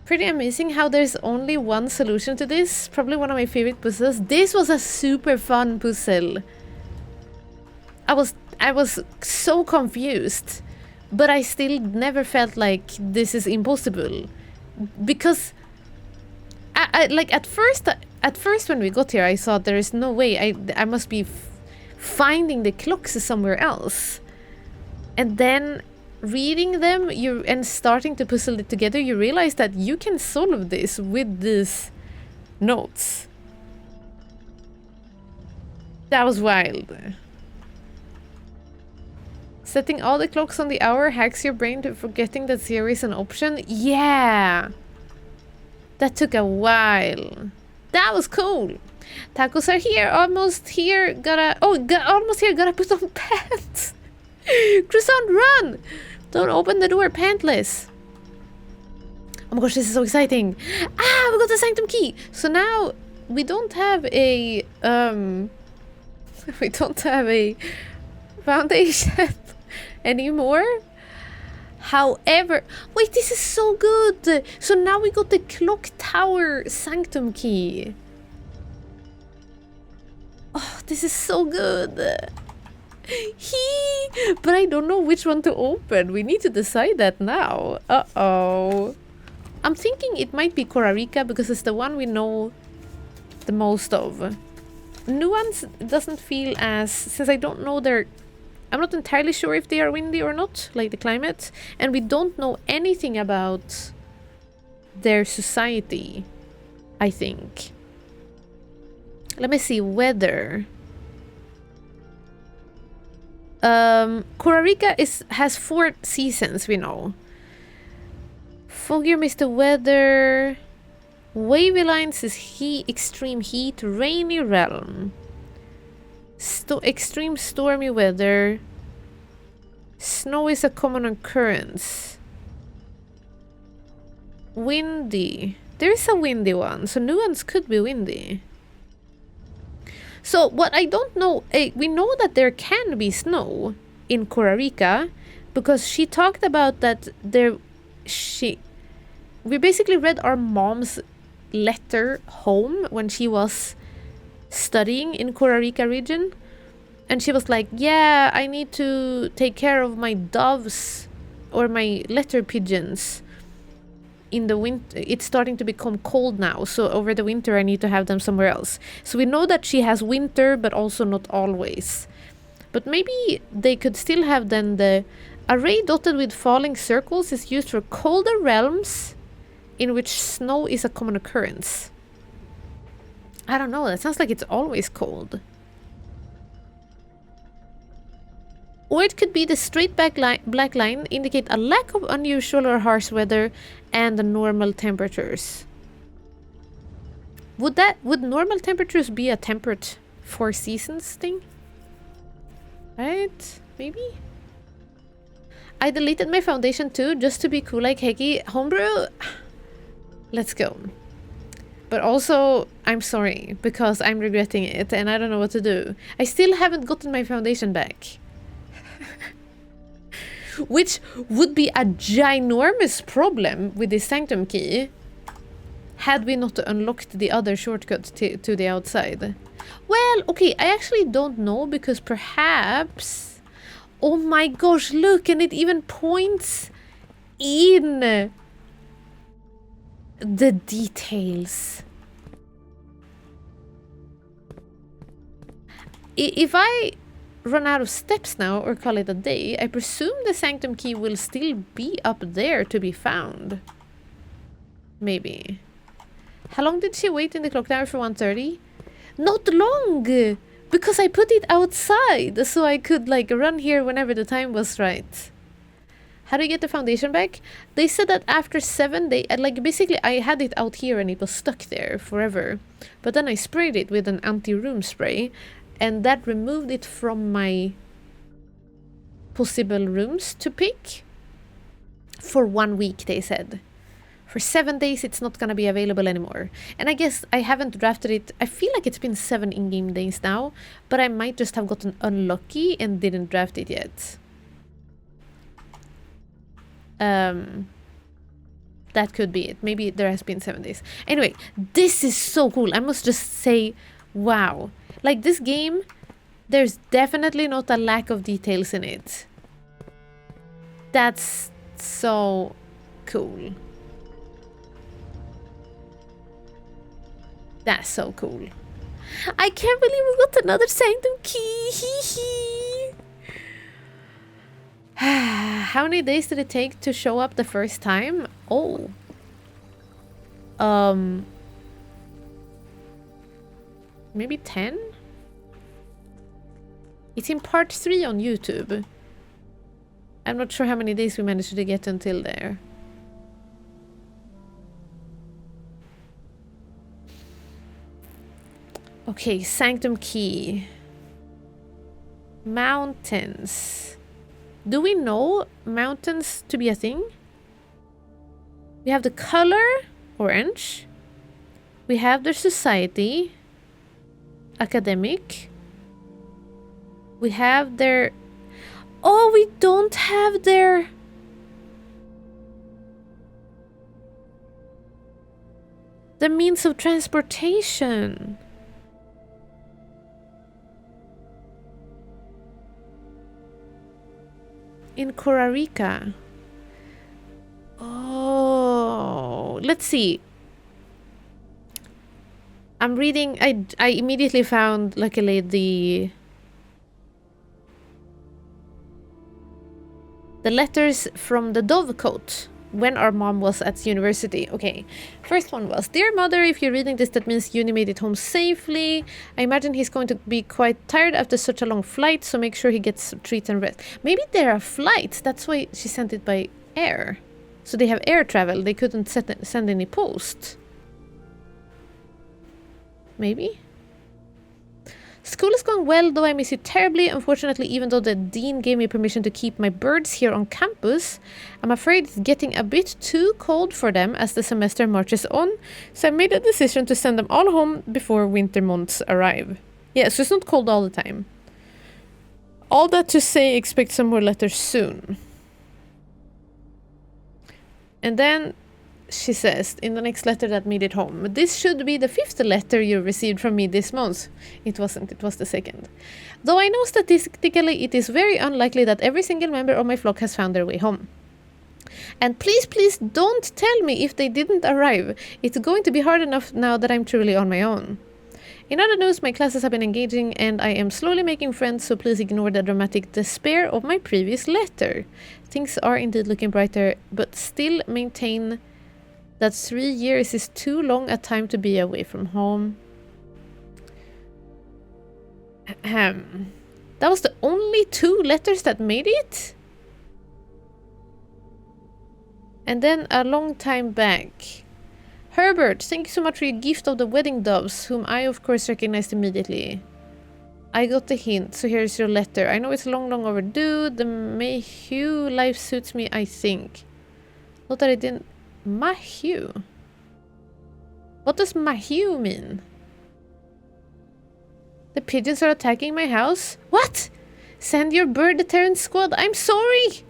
Pretty amazing how there's only one solution to this. Probably one of my favorite puzzles. This was a super fun puzzle. I was so confused, but I still never felt like this is impossible, because I like at first when we got here I thought there is no way, I must be finding the clocks somewhere else, and then reading them and starting to puzzle it together, you realize that you can solve this with these notes. That was wild. Setting all the clocks on the hour hacks your brain to forgetting that zero is an option. Yeah! That took a while. That was cool. Tacos are here. Almost here. Almost here. Gotta put on pants. Croissant, run! Don't open the door pantless. Oh my gosh, this is so exciting. Ah, we got the Sanctum key. So now we don't have a we don't have a foundation anymore. However, wait, this is so good. So now we got the clock tower Sanctum key. Oh, this is so good. But I don't know which one to open. We need to decide that now. Uh-oh. I'm thinking it might be Korarika because it's the one we know the most of. Nuance doesn't feel as... Since I don't know their... I'm not entirely sure if they are windy or not, like the climate. And we don't know anything about their society, I think. Let me see, weather. Korarika has 4 seasons, we know. Foggier is the weather. Wavy Lines is extreme heat. Rainy realm. Extreme stormy weather. Snow is a common occurrence. Windy. There is a windy one, so Nuance could be windy. So what I don't know, we know that there can be snow in Korarika because she talked about that we basically read our mom's letter home when she was studying in Korarika region, and she was like, yeah, I need to take care of my doves or my letter pigeons in the winter. It's starting to become cold now, so over the winter I need to have them somewhere else. So we know that she has winter, but also not always. But maybe they could still have then the array dotted with falling circles is used for colder realms in which snow is a common occurrence. I don't know, that sounds like it's always cold. Or it could be the straight black line indicate a lack of unusual or harsh weather and the normal temperatures. Would normal temperatures be a temperate 4 seasons thing? Right? Maybe? I deleted my foundation too, just to be cool like Heki. Homebrew? Let's go. But also, I'm sorry, because I'm regretting it and I don't know what to do. I still haven't gotten my foundation back. Which would be a ginormous problem with the Sanctum key had we not unlocked the other shortcut to the outside. Well, okay, I actually don't know because perhaps... Oh my gosh, look, and it even points in the details. If I run out of steps now or call it a day, I presume the Sanctum key will still be up there to be found. Maybe. How long did she wait in the clock tower for 1:30? Not long! Because I put it outside so I could like run here whenever the time was right. How do you get the foundation back? They said that after 7 days, like basically I had it out here and it was stuck there forever. But then I sprayed it with an anti-room spray and that removed it from my possible rooms to pick. For 1 week, they said. For 7 days, it's not gonna be available anymore. And I guess I haven't drafted it. I feel like it's been 7 in-game days now, but I might just have gotten unlucky and didn't draft it yet. That could be it. Maybe there has been 7 days. Anyway, this is so cool. I must just say, wow. Like, this game, there's definitely not a lack of details in it. That's so cool. That's so cool. I can't believe we got another Sanctum key. How many days did it take to show up the first time? Oh. Maybe 10? It's in part 3 on YouTube. I'm not sure how many days we managed to get until there. Okay, Sanctum Key. Mountains. Do we know mountains to be a thing? We have the color, orange. We have their society, academic. We have their... Oh, we don't have their... The means of transportation. In Costa Rica. Oh, let's see. I'm reading. I immediately found, luckily, the letters from the Dovecote when our mom was at university. Okay, first one was, Dear Mother, if you're reading this, that means Uni made it home safely. I imagine he's going to be quite tired after such a long flight, so make sure he gets treats and rest. Maybe there are flights, that's why she sent it by air. So they have air travel, they couldn't send any post. Maybe? School is going well, though I miss you terribly. Unfortunately, even though the dean gave me permission to keep my birds here on campus, I'm afraid it's getting a bit too cold for them as the semester marches on, so I made a decision to send them all home before winter months arrive. Yeah, so it's not cold all the time. All that to say, expect some more letters soon. And then she says, in the next letter that made it home, this should be the 5th letter you received from me this month. It wasn't, it was the 2nd. Though I know statistically it is very unlikely that every single member of my flock has found their way home. And please, please don't tell me if they didn't arrive. It's going to be hard enough now that I'm truly on my own. In other news, my classes have been engaging and I am slowly making friends, so please ignore the dramatic despair of my previous letter. Things are indeed looking brighter, but still maintain that 3 years is too long a time to be away from home. That was the only 2 letters that made it? And then a long time back. Herbert, thank you so much for your gift of the wedding doves, whom I of course recognized immediately. I got the hint, so here's your letter. I know it's long overdue. The Mayhew life suits me, I think. Not that I didn't... Mayhew? What does Mayhew mean? The pigeons are attacking my house? What? Send your bird deterrent squad. I'm sorry!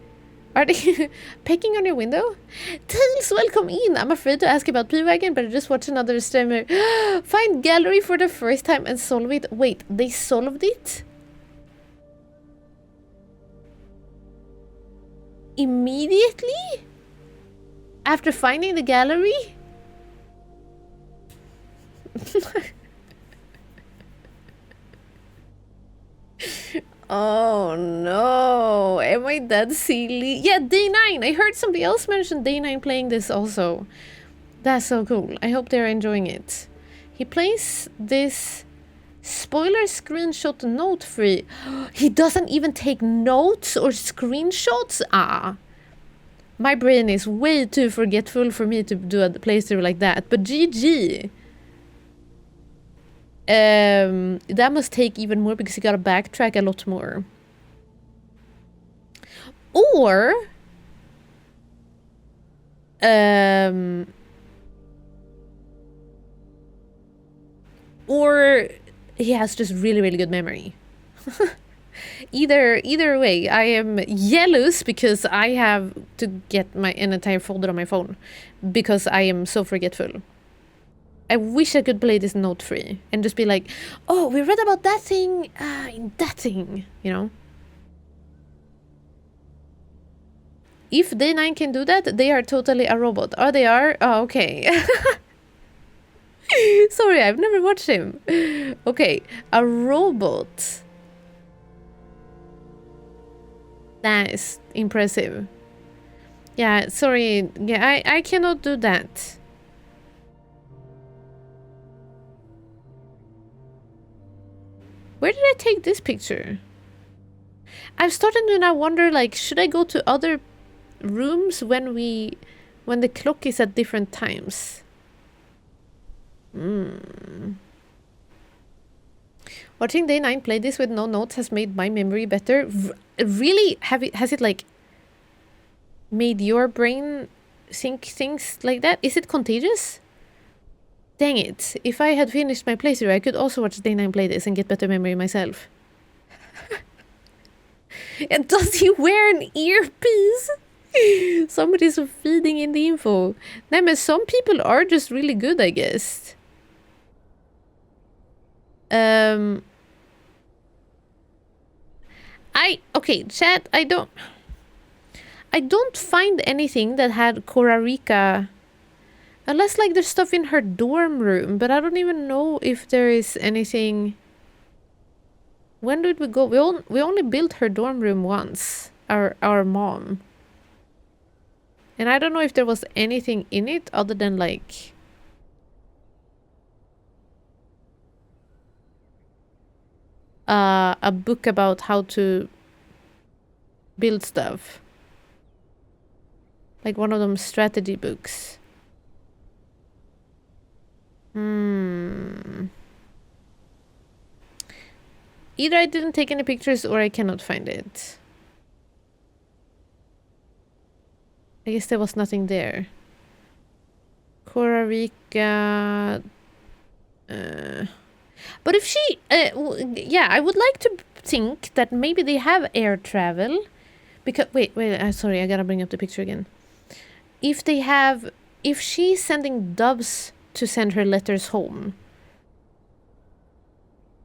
Are they pecking on your window? Tails, welcome in. I'm afraid to ask about P-Wagon, but I just watched another streamer find gallery for the first time and solve it. Wait, they solved it? Immediately? After finding the gallery? Oh no, am I that silly? Yeah, Day 9. I heard somebody else mention Day 9 playing this also. That's so cool. I hope they're enjoying it. He plays this spoiler screenshot note free. He doesn't even take notes or screenshots? Ah. My brain is way too forgetful for me to do a playthrough like that. But GG. That must take even more because you gotta backtrack a lot more. Or Or he has just really, really good memory. Either way, I am jealous because I have to get an entire folder on my phone because I am so forgetful. I wish I could play this note free and just be like, oh, we read about that thing in that thing, you know? If Day 9 can do that, they are totally a robot. Oh, they are? Oh, okay. Sorry, I've never watched him. Okay, a robot. That is impressive. Yeah, sorry. Yeah, I cannot do that. Where did I take this picture? I'm starting to now wonder, like, should I go to other rooms when the clock is at different times? Watching Day 9 play this with no notes has made my memory better. Really? Has it like made your brain think things like that? Is it contagious? Dang it. If I had finished my playthrough, I could also watch Day 9 play this and get better memory myself. And does he wear an earpiece? Somebody's feeding in the info. No, but some people are just really good, I guess. Okay, chat, I don't find anything that had Korarika, unless like there's stuff in her dorm room, but I don't even know if there is anything. When did we go? We only built her dorm room once, our mom. And I don't know if there was anything in it other than like a book about how to build stuff. Like one of them strategy books. Either I didn't take any pictures or I cannot find it. I guess there was nothing there. Korarika. But if she... yeah, I would like to think that maybe they have air travel. Because... Wait, sorry, I gotta bring up the picture again. If they have... If she's sending doves to send her letters home.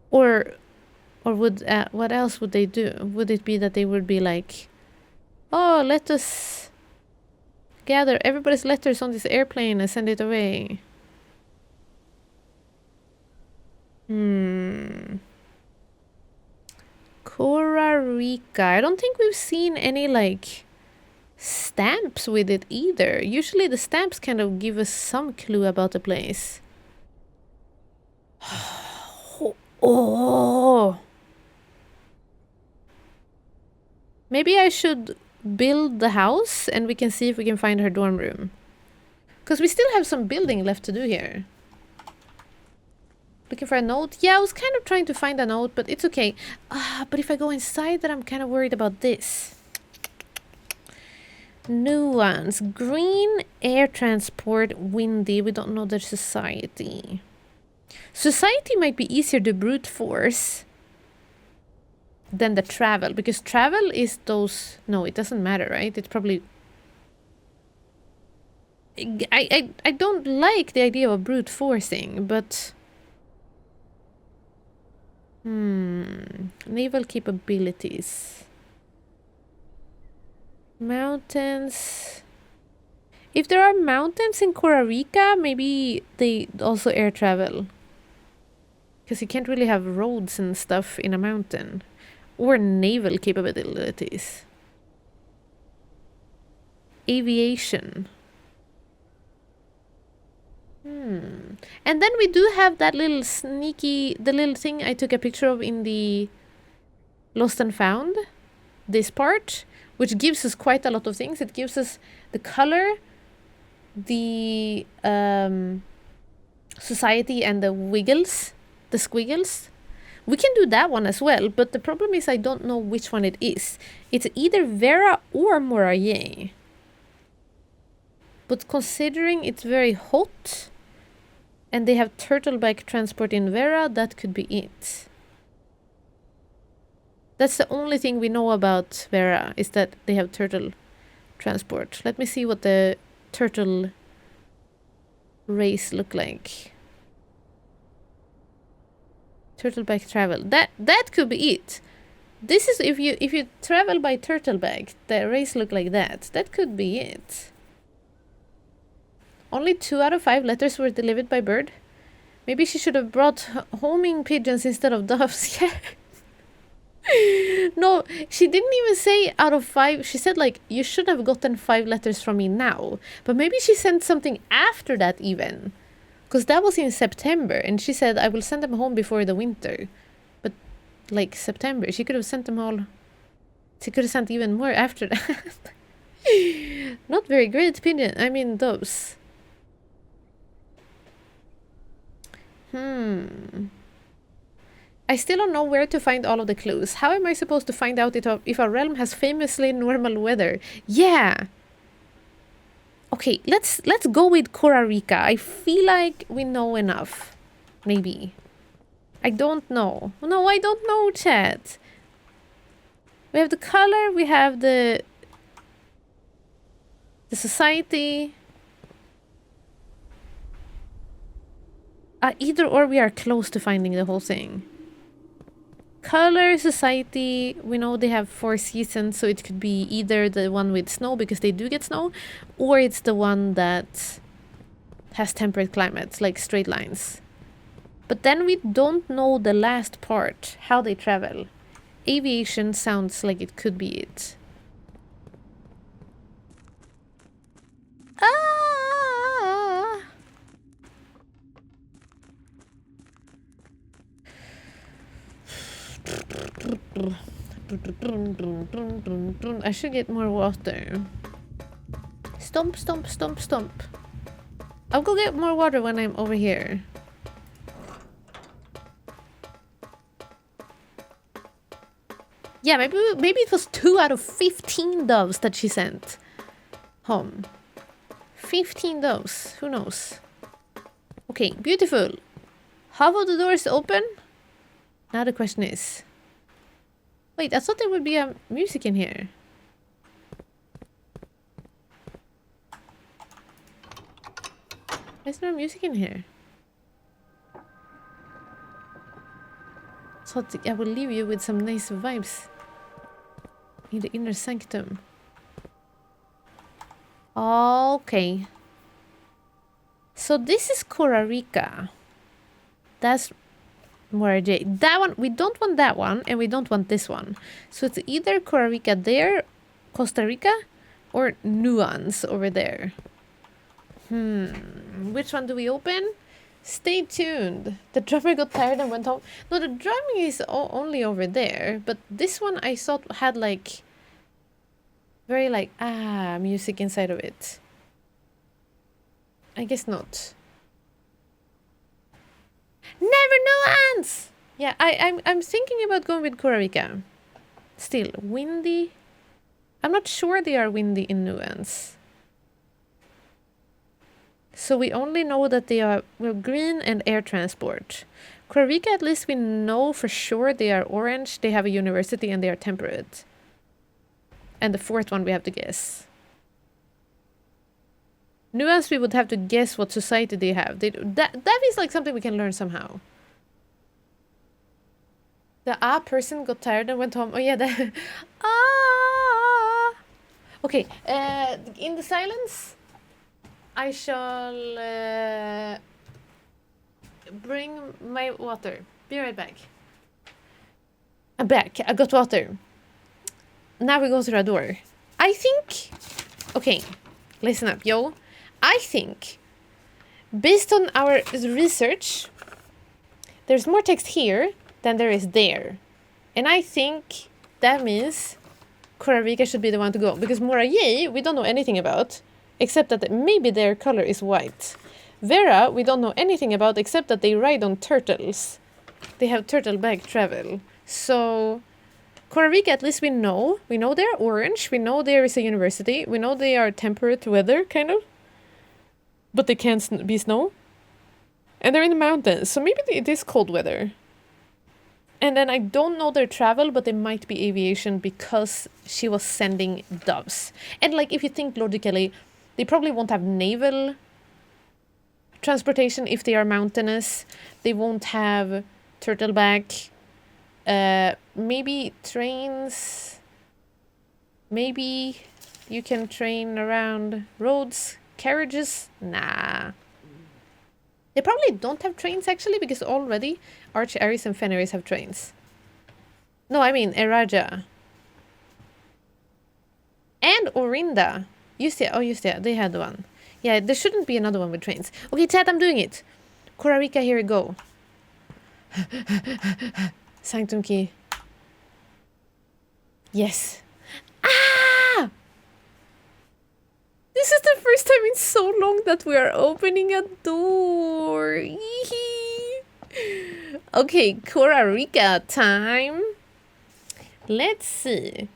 Or would... what else would they do? Would it be that they would be like... Oh, let us gather everybody's letters on this airplane and send it away. Korarika. I don't think we've seen any like stamps with it either. Usually the stamps kind of give us some clue about the place. Oh. Maybe I should build the house and we can see if we can find her dorm room. Because we still have some building left to do here. Looking for a note? Yeah, I was kind of trying to find a note, but it's okay. But if I go inside, then I'm kind of worried about this. Nuance. Green, air transport, windy. We don't know their society. Society might be easier to brute force than the travel, because travel is those... No, it doesn't matter, right? It's probably... I don't like the idea of brute forcing, but... Naval capabilities. Mountains. If there are mountains in Korarika, maybe they also air travel. Because you can't really have roads and stuff in a mountain. Or naval capabilities. Aviation. And then we do have that little sneaky, the little thing I took a picture of in the Lost and Found. This part, which gives us quite a lot of things. It gives us the color, the society and the wiggles, the squiggles. We can do that one as well, but the problem is I don't know which one it is. It's either Vera or Moraye. But considering it's very hot and they have turtleback transport in Vera, that could be it. That's the only thing we know about Vera, is that they have turtle transport. Let me see what the turtle race look like. Turtleback travel. That could be it. This is if you travel by turtleback, the race look like that. That could be it. Only 2 out of 5 letters were delivered by bird. Maybe she should have brought homing pigeons instead of doves. No, she didn't even say out of 5. She said like, you should have gotten 5 letters from me now. But maybe she sent something after that even. Because that was in September. And she said, I will send them home before the winter. But like September, she could have sent them all. She could have sent even more after that. Not very great pigeon. I mean, doves. I still don't know where to find all of the clues. How am I supposed to find out if a realm has famously normal weather? Yeah. Okay, let's go with Korarika. I feel like we know enough. Maybe. I don't know. No, I don't know, chat. We have the color, we have the society. Either or we are close to finding the whole thing. Color, society, we know they have 4 seasons, so it could be either the one with snow, because they do get snow, or it's the one that has temperate climates, like straight lines. But then we don't know the last part, how they travel. Aviation sounds like it could be it. I should get more water. Stomp, stomp, stomp, stomp. I'll go get more water when I'm over here. Yeah, maybe it was 2 out of 15 doves that she sent home. 15 doves. Who knows? Okay, beautiful. Half of the doors open. Now the question is... Wait, I thought there would be a music in here. There's no music in here. So I will leave you with some nice vibes in the inner sanctum. Okay. So this is Korarika. That's Morajay. That one, we don't want that one, and we don't want this one. So it's either Korarika there, Costa Rica, or Nuance over there. Which one do we open? Stay tuned. The drummer got tired and went home. No, the drumming is only over there, but this one I thought had like very like music inside of it. I guess not. Never Nuance! Yeah, I'm thinking about going with Korarika. Still, windy. I'm not sure they are windy in Nuance. So we only know that they are green and air transport. Korarika, at least we know for sure they are orange, they have a university, and they are temperate. And the fourth one we have to guess. Nuance, we would have to guess what society they have. That is like something we can learn somehow. The person got tired and went home. Oh yeah, the Okay, in the silence, I shall bring my water. Be right back. I'm back. I got water. Now we go through a door. I think... Okay, listen up, yo. I think, based on our research, there's more text here than there is there. And I think that means Korarika should be the one to go. Because Morajay, we don't know anything about, except that maybe their color is white. Vera, we don't know anything about, except that they ride on turtles. They have turtleback travel. So, Korarika, at least we know. We know they're orange. We know there is a university. We know they are temperate weather, kind of. but they can't be snow. And they're in the mountains, so maybe it is cold weather. And then I don't know their travel, but they might be aviation because she was sending doves. And like, if you think logically, they probably won't have naval transportation if they are mountainous. They won't have turtleback. Maybe trains. Maybe you can train around roads, carriages. Nah. They probably don't have trains actually, because already Arch, Ares, and Fenris have trains. No, I mean Eraja. And Orinda. Justia, they had one. Yeah, there shouldn't be another one with trains. Okay, chat, I'm doing it. Korarika, here we go. Sanctum key. Yes. Ah! This is the first time in so long that we are opening a door. Okay, Korarika time. Let's see.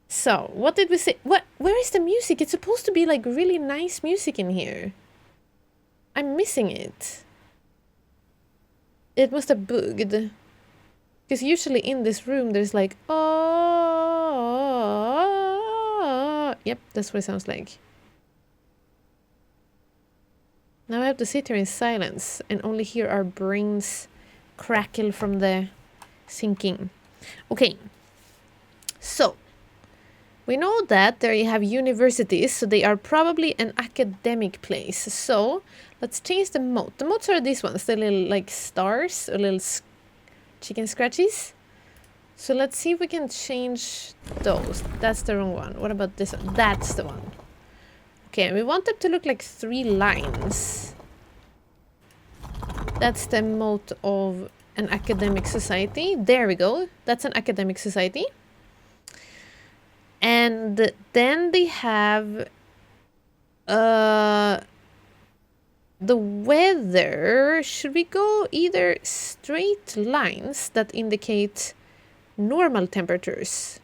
So, what did we say? Where is the music? It's supposed to be like really nice music in here. I'm missing it. It must have bugged. Because usually in this room there's like, oh. Yep, that's what it sounds like. Now I have to sit here in silence and only hear our brains crackle from the thinking. Okay. So, we know that there you have universities, so they are probably an academic place. So, let's change the moat. The moats are these ones, the little like stars, or little chicken scratchies. So let's see if we can change those. That's the wrong one. What about this one? That's the one. Okay, we want them to look like 3 lines. That's the moat of an academic society. There we go. That's an academic society. And then they have the weather. Should we go either straight lines that indicate normal temperatures?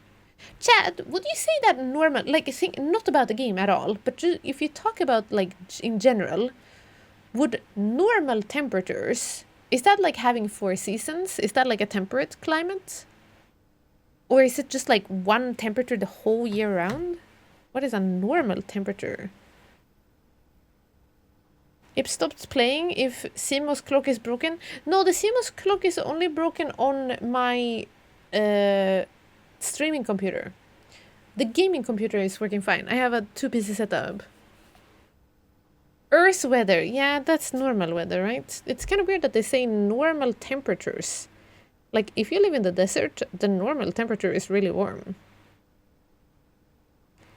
Chad, would you say that normal, like, think not about the game at all, but if you talk about like in general, would normal temperatures, is that like having 4 seasons? Is that like a temperate climate? Or is it just like one temperature the whole year round? What is a normal temperature? It stops playing if CMOS clock is broken. No, the CMOS clock is only broken on my streaming computer. The gaming computer is working fine. I have a 2-PC setup. Earth weather. Yeah, that's normal weather, right? It's kind of weird that they say normal temperatures. Like, if you live in the desert, the normal temperature is really warm.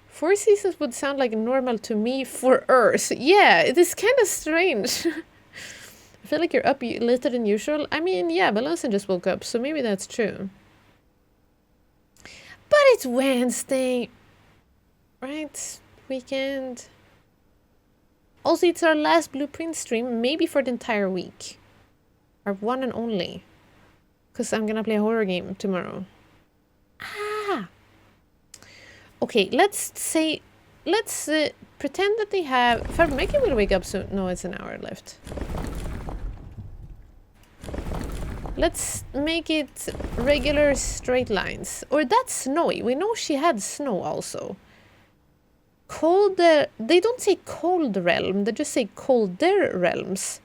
4 seasons would sound like normal to me for Earth. Yeah, it is kind of strange. I feel like you're up later than usual. I mean, yeah, Balanson just woke up, so maybe that's true. But it's Wednesday, right? Weekend. Also, it's our last Blueprint stream, maybe for the entire week. Our one and only. Because I'm gonna play a horror game tomorrow. Ah! Okay, let's pretend that they have... Farmaker will wake up soon. No, it's an hour left. Let's make it regular straight lines. Or that's snowy. We know she had snow also. Cold... they don't say cold realm. They just say colder realms.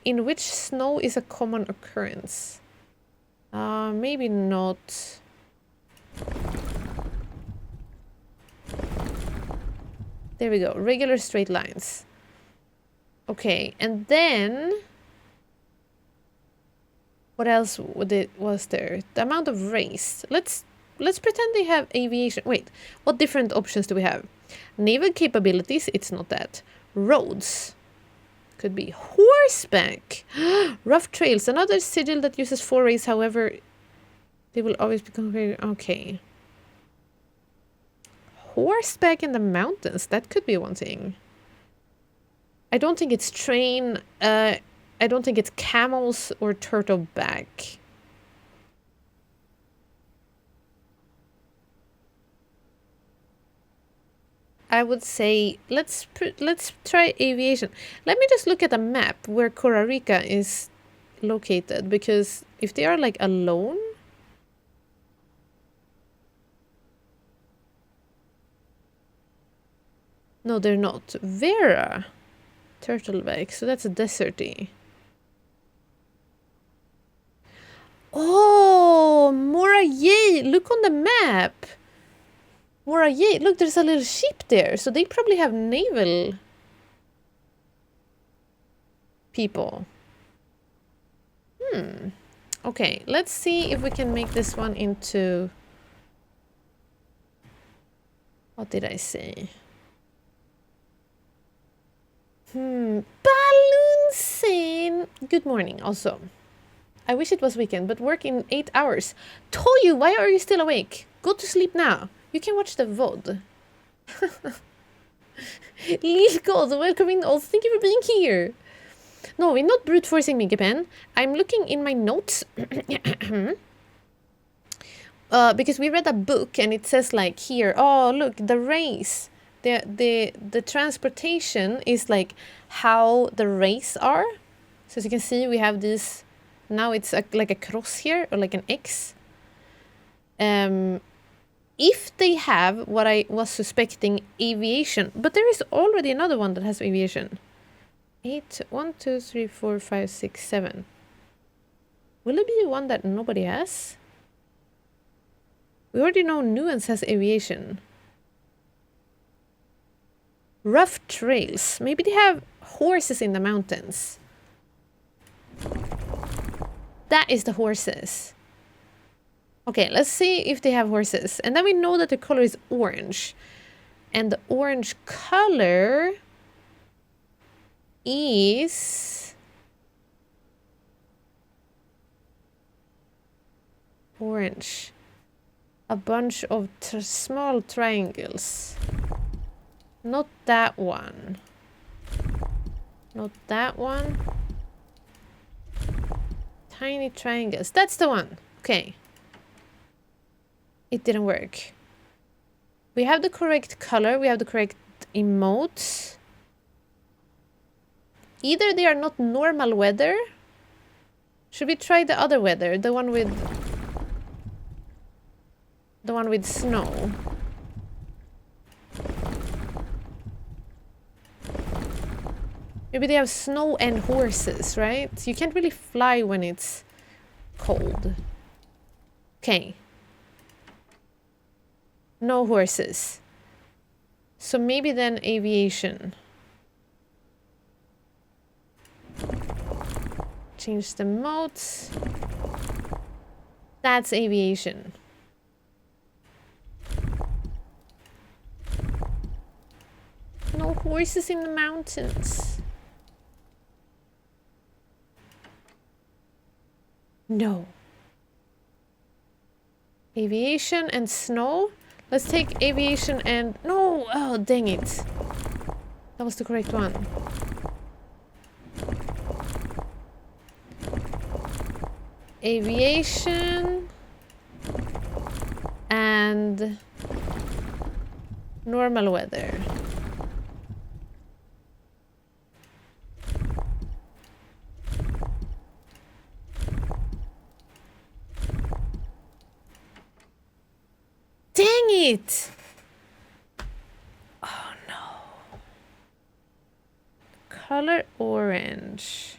In which snow is a common occurrence. Maybe not. There we go. Regular straight lines. Okay, and then... What else was there? The amount of race. Let's pretend they have aviation. Wait, what different options do we have? Naval capabilities, it's not that. Roads. Could be horseback. Rough trails, another sigil that uses 4 rays, however, they will always become very... Okay. Horseback in the mountains, that could be one thing. I don't think it's train, I don't think it's camels or turtleback. I would say let's try aviation. Let me just look at a map where Costa Rica is located, because if they are like alone. No, they're not. Vera. Turtleback. So that's a deserty. Oh, Morayay. Look on the map. Morayay. Look, there's a little ship there. So they probably have naval people. Okay, let's see if we can make this one into... What did I say? Balloon Scene. Good morning, also. I wish it was weekend, but work in 8 hours. Toyu, why are you still awake? Go to sleep now. You can watch the VOD. Lil God, welcome in. Also, thank you for being here. No, we're not brute forcing me, Japan. I'm looking in my notes. Because we read a book and it says like here, oh, look, the race. The transportation is like how the race are. So as you can see, we have this. Now it's like a cross here, or like an X. If they have what I was suspecting, aviation, but there is already another one that has aviation. 8, 1, 2, 3, 4, 5, 6, 7. Will it be one that nobody has? We already know Nuance has aviation. Rough trails. Maybe they have horses in the mountains. That is the horses. Okay, let's see if they have horses. And then we know that the color is orange. And the orange color is... orange. A bunch of small triangles. Not that one. Not that one. Tiny triangles. That's the one. Okay. It didn't work. We have the correct color. We have the correct emotes. Either they are not normal weather. Should we try the other weather? The one with snow. Maybe they have snow and horses, right? You can't really fly when it's cold. Okay. No horses. So maybe then aviation. Change the modes. That's aviation. No horses in the mountains. No. Aviation and snow? Let's take aviation and... No! Oh, dang it. That was the correct one. Aviation and normal weather. Dang it! Oh no. Color orange.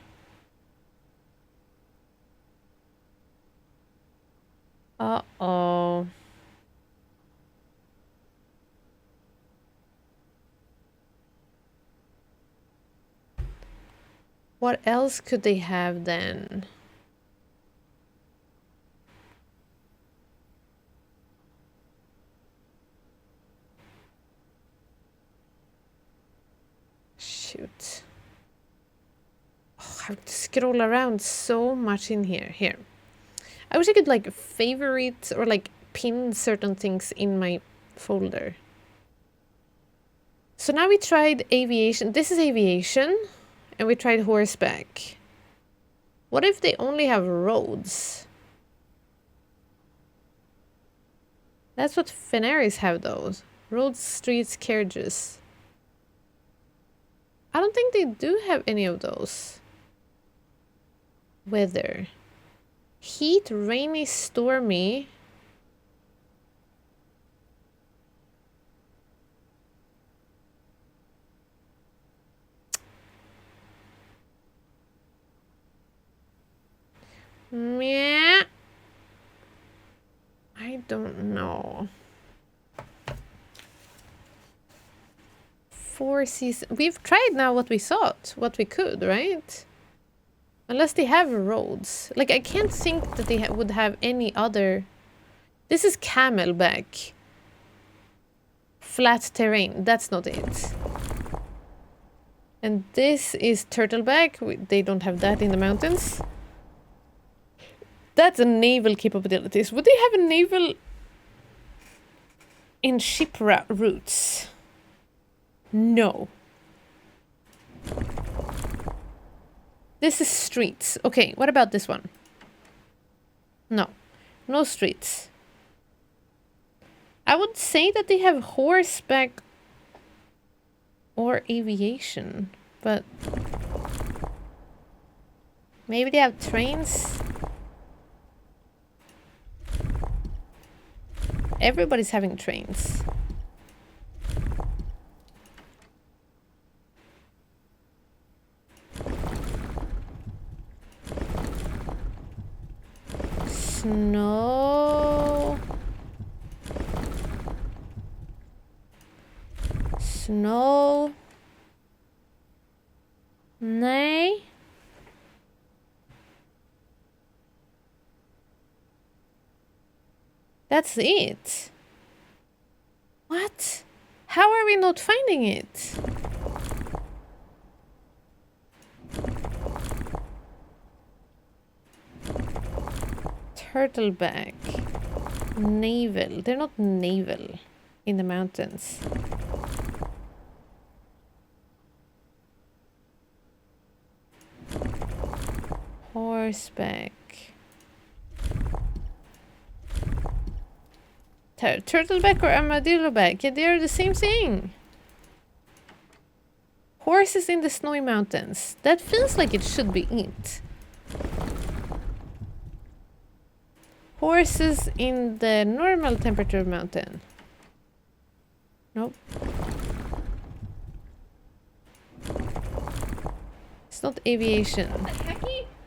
Uh-oh. What else could they have then? Shoot. Oh, I have to scroll around so much in here. Here. I wish I could like favorite or like pin certain things in my folder. So now we tried aviation. This is aviation. And we tried horseback. What if they only have roads? That's what Fenaris have those. Roads, streets, carriages. I don't think they do have any of those. Weather. Heat, rainy, stormy. Meh. I don't know. 4 seasons. We've tried now what we thought, what we could, right? Unless they have roads. Like, I can't think that they would have any other... This is Camelback. Flat terrain. That's not it. And this is Turtleback. They don't have that in the mountains. That's a naval capabilities. Would they have a naval in ship routes? No. This is streets. Okay, what about this one? No. No streets. I would say that they have horseback or aviation, but maybe they have trains. Everybody's having trains. Snow. Snow. Nej. That's it. What? How are we not finding it? Turtleback. Naval. They're not naval in the mountains. Horseback. Turtleback or armadilloback? Yeah, they are the same thing. Horses in the snowy mountains. That feels like it should be it. Horses in the normal temperature mountain. Nope. It's not aviation.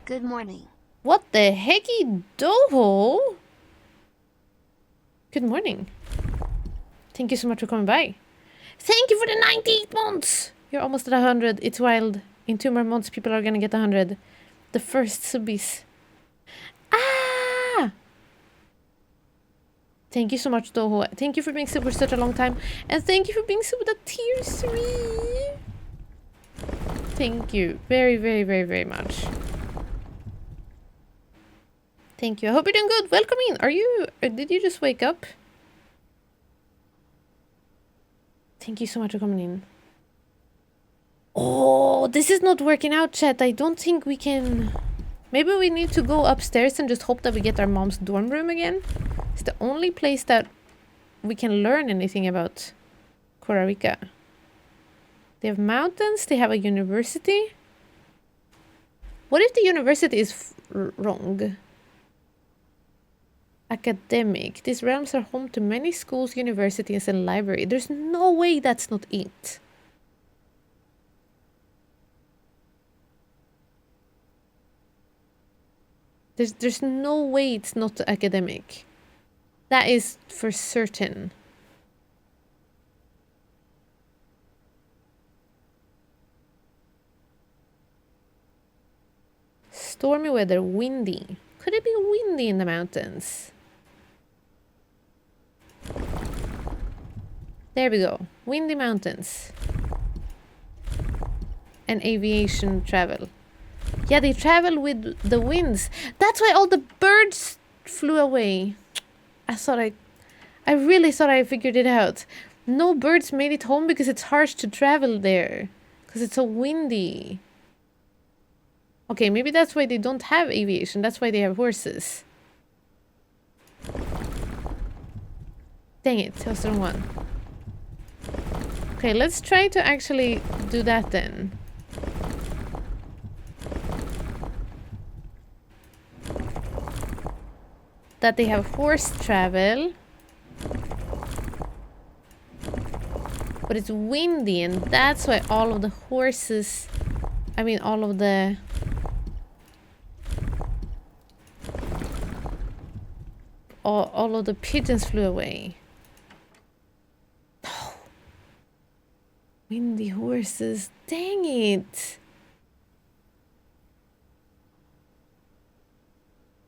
Good morning. What the hecky doho? Good morning. Thank you so much for coming by. Thank you for the 98 months! You're almost at 100. It's wild. In 2 more months, people are gonna get 100. The first subbies. Ah! Thank you so much, Doho. Thank you for being sub for such a long time. And thank you for being sub with a tier 3. Thank you. Very, very, very, very much. Thank you. I hope you're doing good. Welcome in. Are you... did you just wake up? Thank you so much for coming in. Oh, this is not working out, chat. I don't think we can... Maybe we need to go upstairs and just hope that we get our mom's dorm room again. It's the only place that we can learn anything about Costa Rica. They have mountains. They have a university. What if the university is wrong? Academic. These realms are home to many schools, universities, and library. There's no way that's not it. There's no way it's not academic. That is for certain. Stormy weather, windy. Could it be windy in the mountains? There we go. Windy mountains. And aviation travel. Yeah, they travel with the winds. That's why all the birds flew away. I really thought I figured it out. No birds made it home because it's harsh to travel there. Because it's so windy. Okay, maybe that's why they don't have aviation. That's why they have horses. Dang it, that was the wrong one. Okay, let's try to actually do that then. That they have horse travel. But it's windy, and that's why all of the horses... I mean, all of the... all of the pigeons flew away. No. Windy horses. Dang it.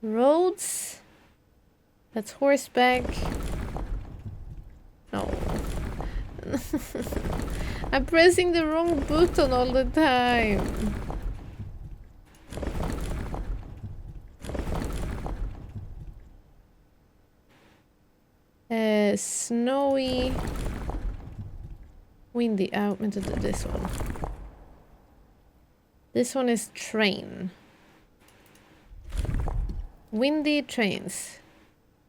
Roads. That's horseback. No. I'm pressing the wrong button all the time. Snowy. Windy. I meant to do this one. This one is train. Windy trains.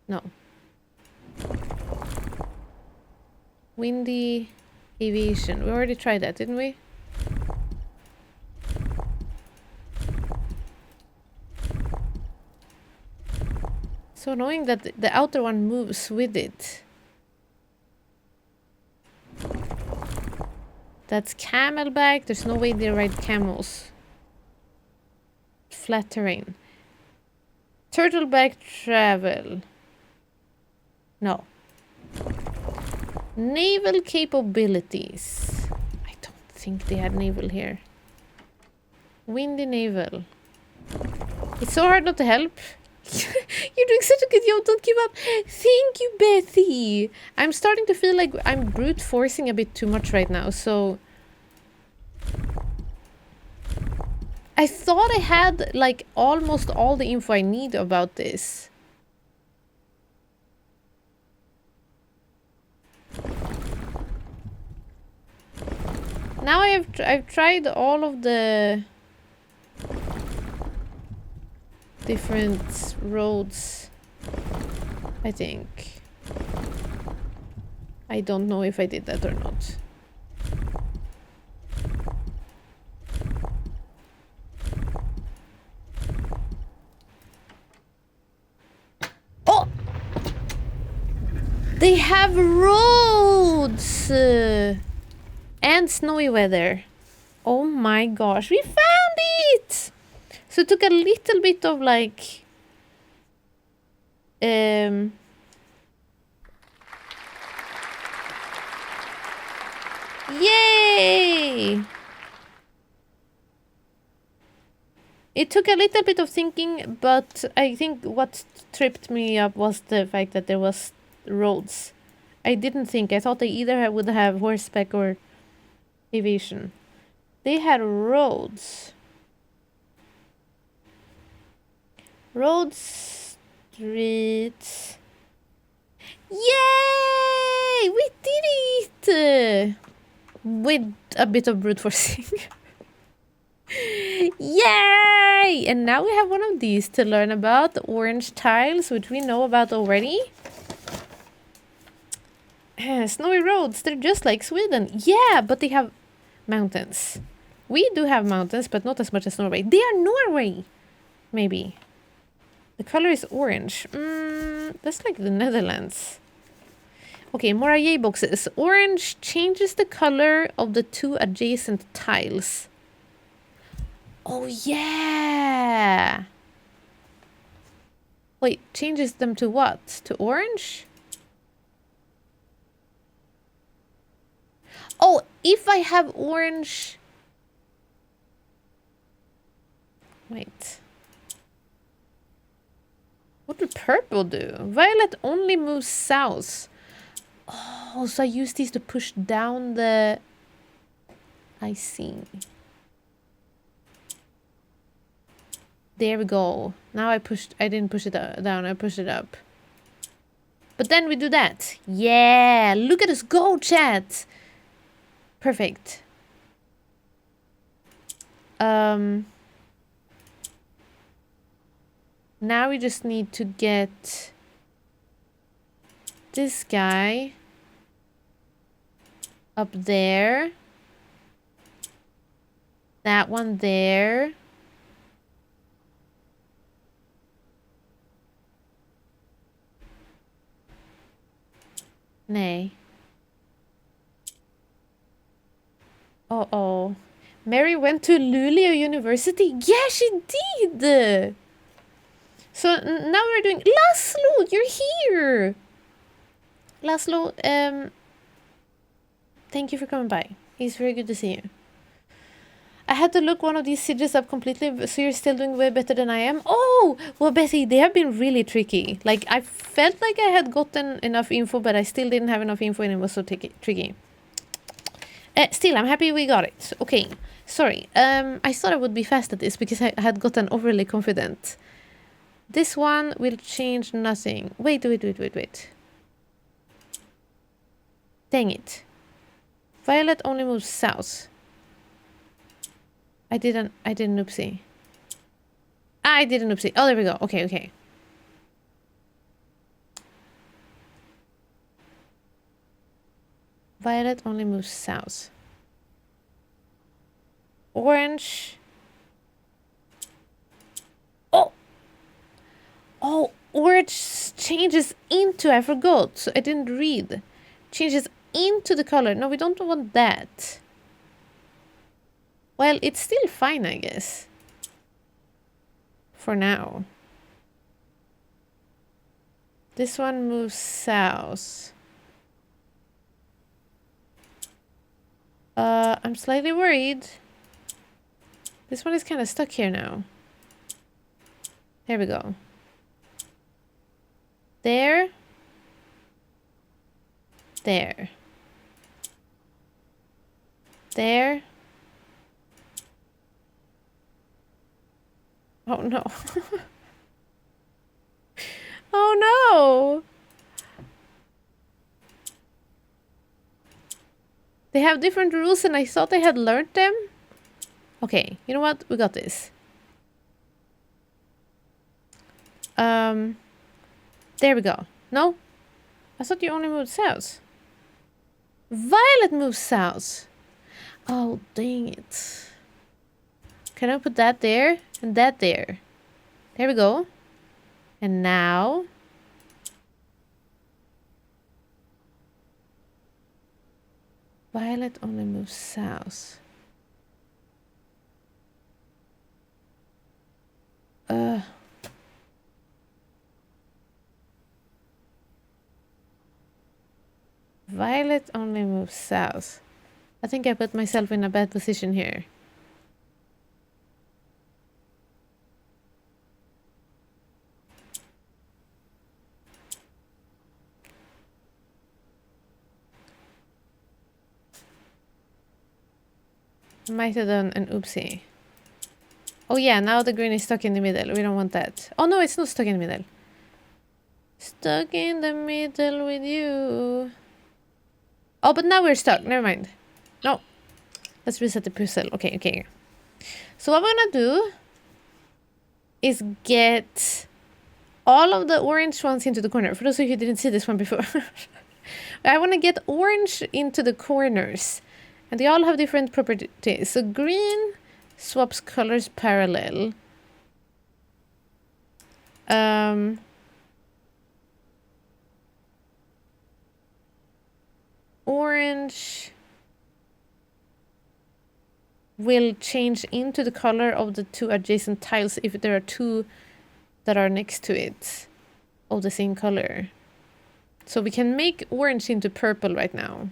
No. Windy aviation. We already tried that, didn't we? So annoying that the outer one moves with it. That's camelback. There's no way they ride camels. Flat terrain. Turtleback travel. No. Naval capabilities. I don't think they had naval here. Windy naval. It's so hard not to help. You're doing such a good job. Don't give up. Thank you, Bethy. I'm starting to feel like I'm brute forcing a bit too much right now, so... I thought I had, like, almost all the info I need about this. Now I've tried all of the different roads, I think. I don't know if I did that or not. Oh! They have roads! And snowy weather. Oh my gosh, we found it! So it took a little bit of like... Yay! It took a little bit of thinking, but I think what tripped me up was the fact that there was roads. I didn't think. I thought they either would have horseback or aviation. They had roads. Roads, streets. Yay! We did it! With a bit of brute forcing. Yay! And now we have one of these to learn about. The orange tiles, which we know about already. Snowy roads, they're just like Sweden. Yeah, but they have mountains. We do have mountains, but not as much as Norway. They are Norway! Maybe. The color is orange. That's like the Netherlands. Okay, more yay boxes. Orange changes the color of the two adjacent tiles. Oh, yeah! Wait, changes them to what? To orange? Oh, if I have orange... Wait. What would purple do? Violet only moves south. Oh, so I use these to push down the... I see. There we go. Now I didn't push it down, I pushed it up. But then we do that. Yeah, look at us go, chat. Perfect. Now we just need to get this guy Up there. That one there. Nay. Uh-oh. Mary went to Luleå University? Yeah, she did! So now we're doing... Laszlo, you're here! Laszlo, thank you for coming by. It's very good to see you. I had to look one of these sieges up completely, so you're still doing way better than I am? Oh! Well, Betty, they have been really tricky. Like, I felt like I had gotten enough info, but I still didn't have enough info and it was so tricky. Still, I'm happy we got it. Okay, sorry. I thought I would be fast at this because I had gotten overly confident. This one will change nothing. Wait. Dang it. Violet only moves south. I did an oopsie. I did an oopsie. Oh, there we go. Okay. Violet only moves south. Orange. Oh, orange changes into, I forgot. So I didn't read. Changes into the color. No, we don't want that. Well, it's still fine, I guess. For now. This one moves south. I'm slightly worried. This one is kind of stuck here now. There we go. There. There. There. Oh no. Oh no! They have different rules and I thought I had learned them. Okay, you know what? We got this. There we go. No? I thought you only moved south. Violet moves south. Oh, dang it. Can I put that there? And that there. There we go. And now... Violet only moves south. Violet only moves south. I think I put myself in a bad position here. I might have done an oopsie. Oh yeah, now the green is stuck in the middle. We don't want that. Oh no, it's not stuck in the middle. Stuck in the middle with you. Oh, but now we're stuck. Never mind. No. Let's reset the puzzle. Okay. So what I'm gonna do is get all of the orange ones into the corner. For those of you who didn't see this one before. I want to get orange into the corners. And they all have different properties. So green swaps colors parallel. Orange will change into the color of the two adjacent tiles if there are two that are next to it of the same color. So we can make orange into purple right now.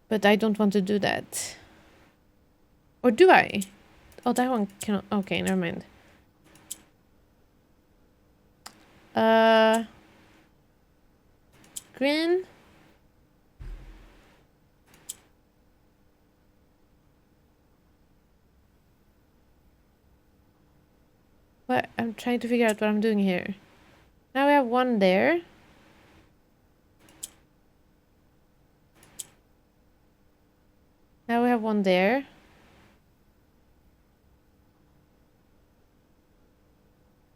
But I don't want to do that. Or do I? Oh, that one cannot. Okay, never mind. Green. What? I'm trying to figure out what I'm doing here. Now we have one there. Now we have one there.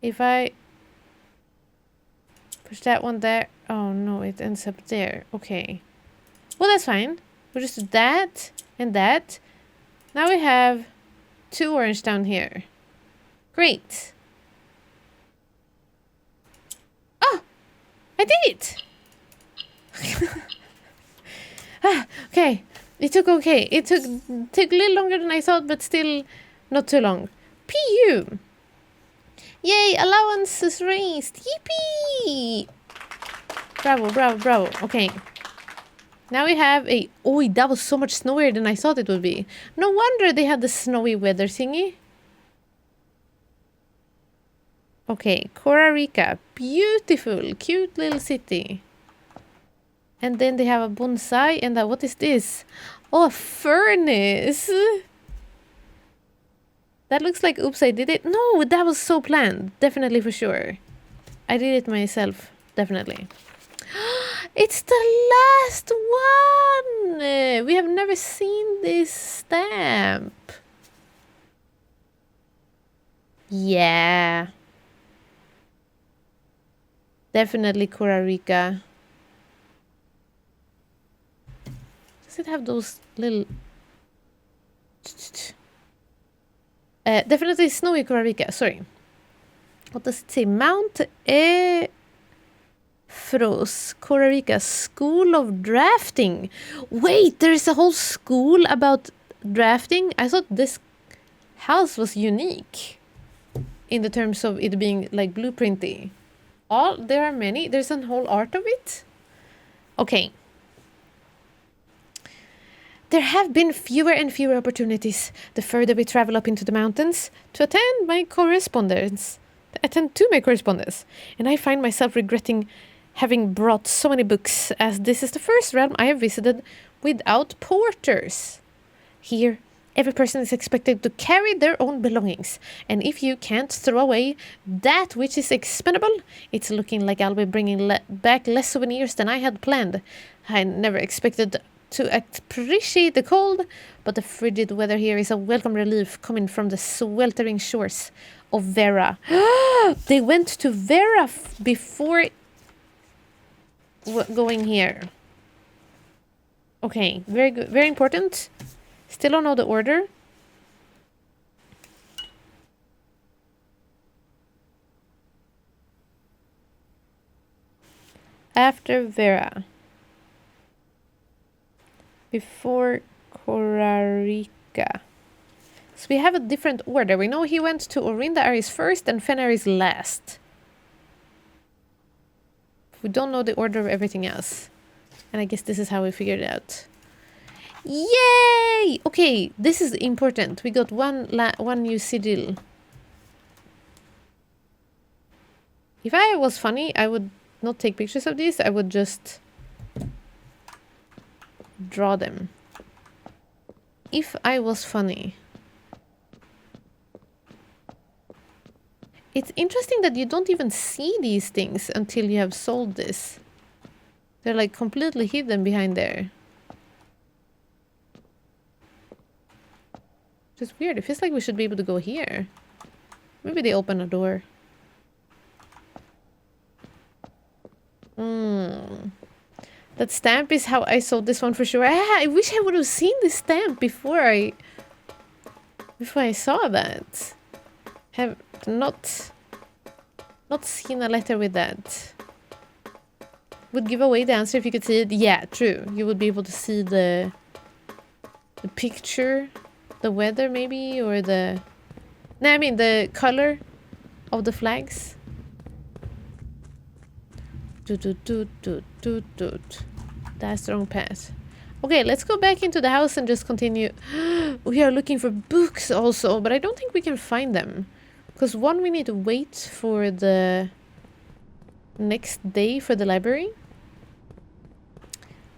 If I push that one there... Oh no, it ends up there. Okay. Well, that's fine. We'll just do that and that. Now we have 2 orange down here. Great. Oh! I did it! Okay. It took okay. It took a little longer than I thought, but still not too long. PU! Yay! Allowance is raised! Yippee! Bravo, bravo, bravo. Okay. Now we have a... Oh, that was so much snowier than I thought it would be. No wonder they had the snowy weather thingy. Okay, Costa Rica. Beautiful, cute little city. And then they have a bonsai and a... What is this? Oh, a furnace! That looks like... Oops, I did it. No, that was so planned. Definitely for sure. I did it myself. Definitely. It's the last one! We have never seen this stamp. Yeah. Definitely Costa Rica. Does it have those little... definitely snowy Costa Rica. Sorry. What does it say? Mount Fros, Costa Rica, School of Drafting. Wait, there's a whole school about drafting? I thought this house was unique in the terms of it being like blueprinty. There are many. There's a whole art of it. Okay. There have been fewer and fewer opportunities the further we travel up into the mountains to attend to my correspondence. And I find myself regretting having brought so many books, as this is the first realm I have visited without porters. Here, every person is expected to carry their own belongings, and if you can't throw away that which is expendable, it's looking like I'll be bringing back less souvenirs than I had planned. I never expected to appreciate the cold, but the frigid weather here is a welcome relief coming from the sweltering shores of Vera. They went to Vera before going here. Okay, very good, very important. Still don't know the order. After Vera. Before Costa Rica. So we have a different order. We know he went to Orinda Aris first and Fenaris last. We don't know the order of everything else. And I guess this is how we figured it out. Yay! Okay, this is important. We got one new sigil. If I was funny, I would not take pictures of these. I would just draw them. If I was funny. It's interesting that you don't even see these things until you have sold this. They're like completely hidden behind there. Just weird. It feels like we should be able to go here. Maybe they open a door. That stamp is how I sold this one for sure. I wish I would have seen this stamp before I saw that. Have not seen a letter with that. Would give away the answer if you could see it. Yeah, true. You would be able to see the picture, the weather maybe, or the... No, I mean the color of the flags. That's the wrong path. Okay, let's go back into the house and just continue. We are looking for books also, but I don't think we can find them. Because one, we need to wait for the next day for the library.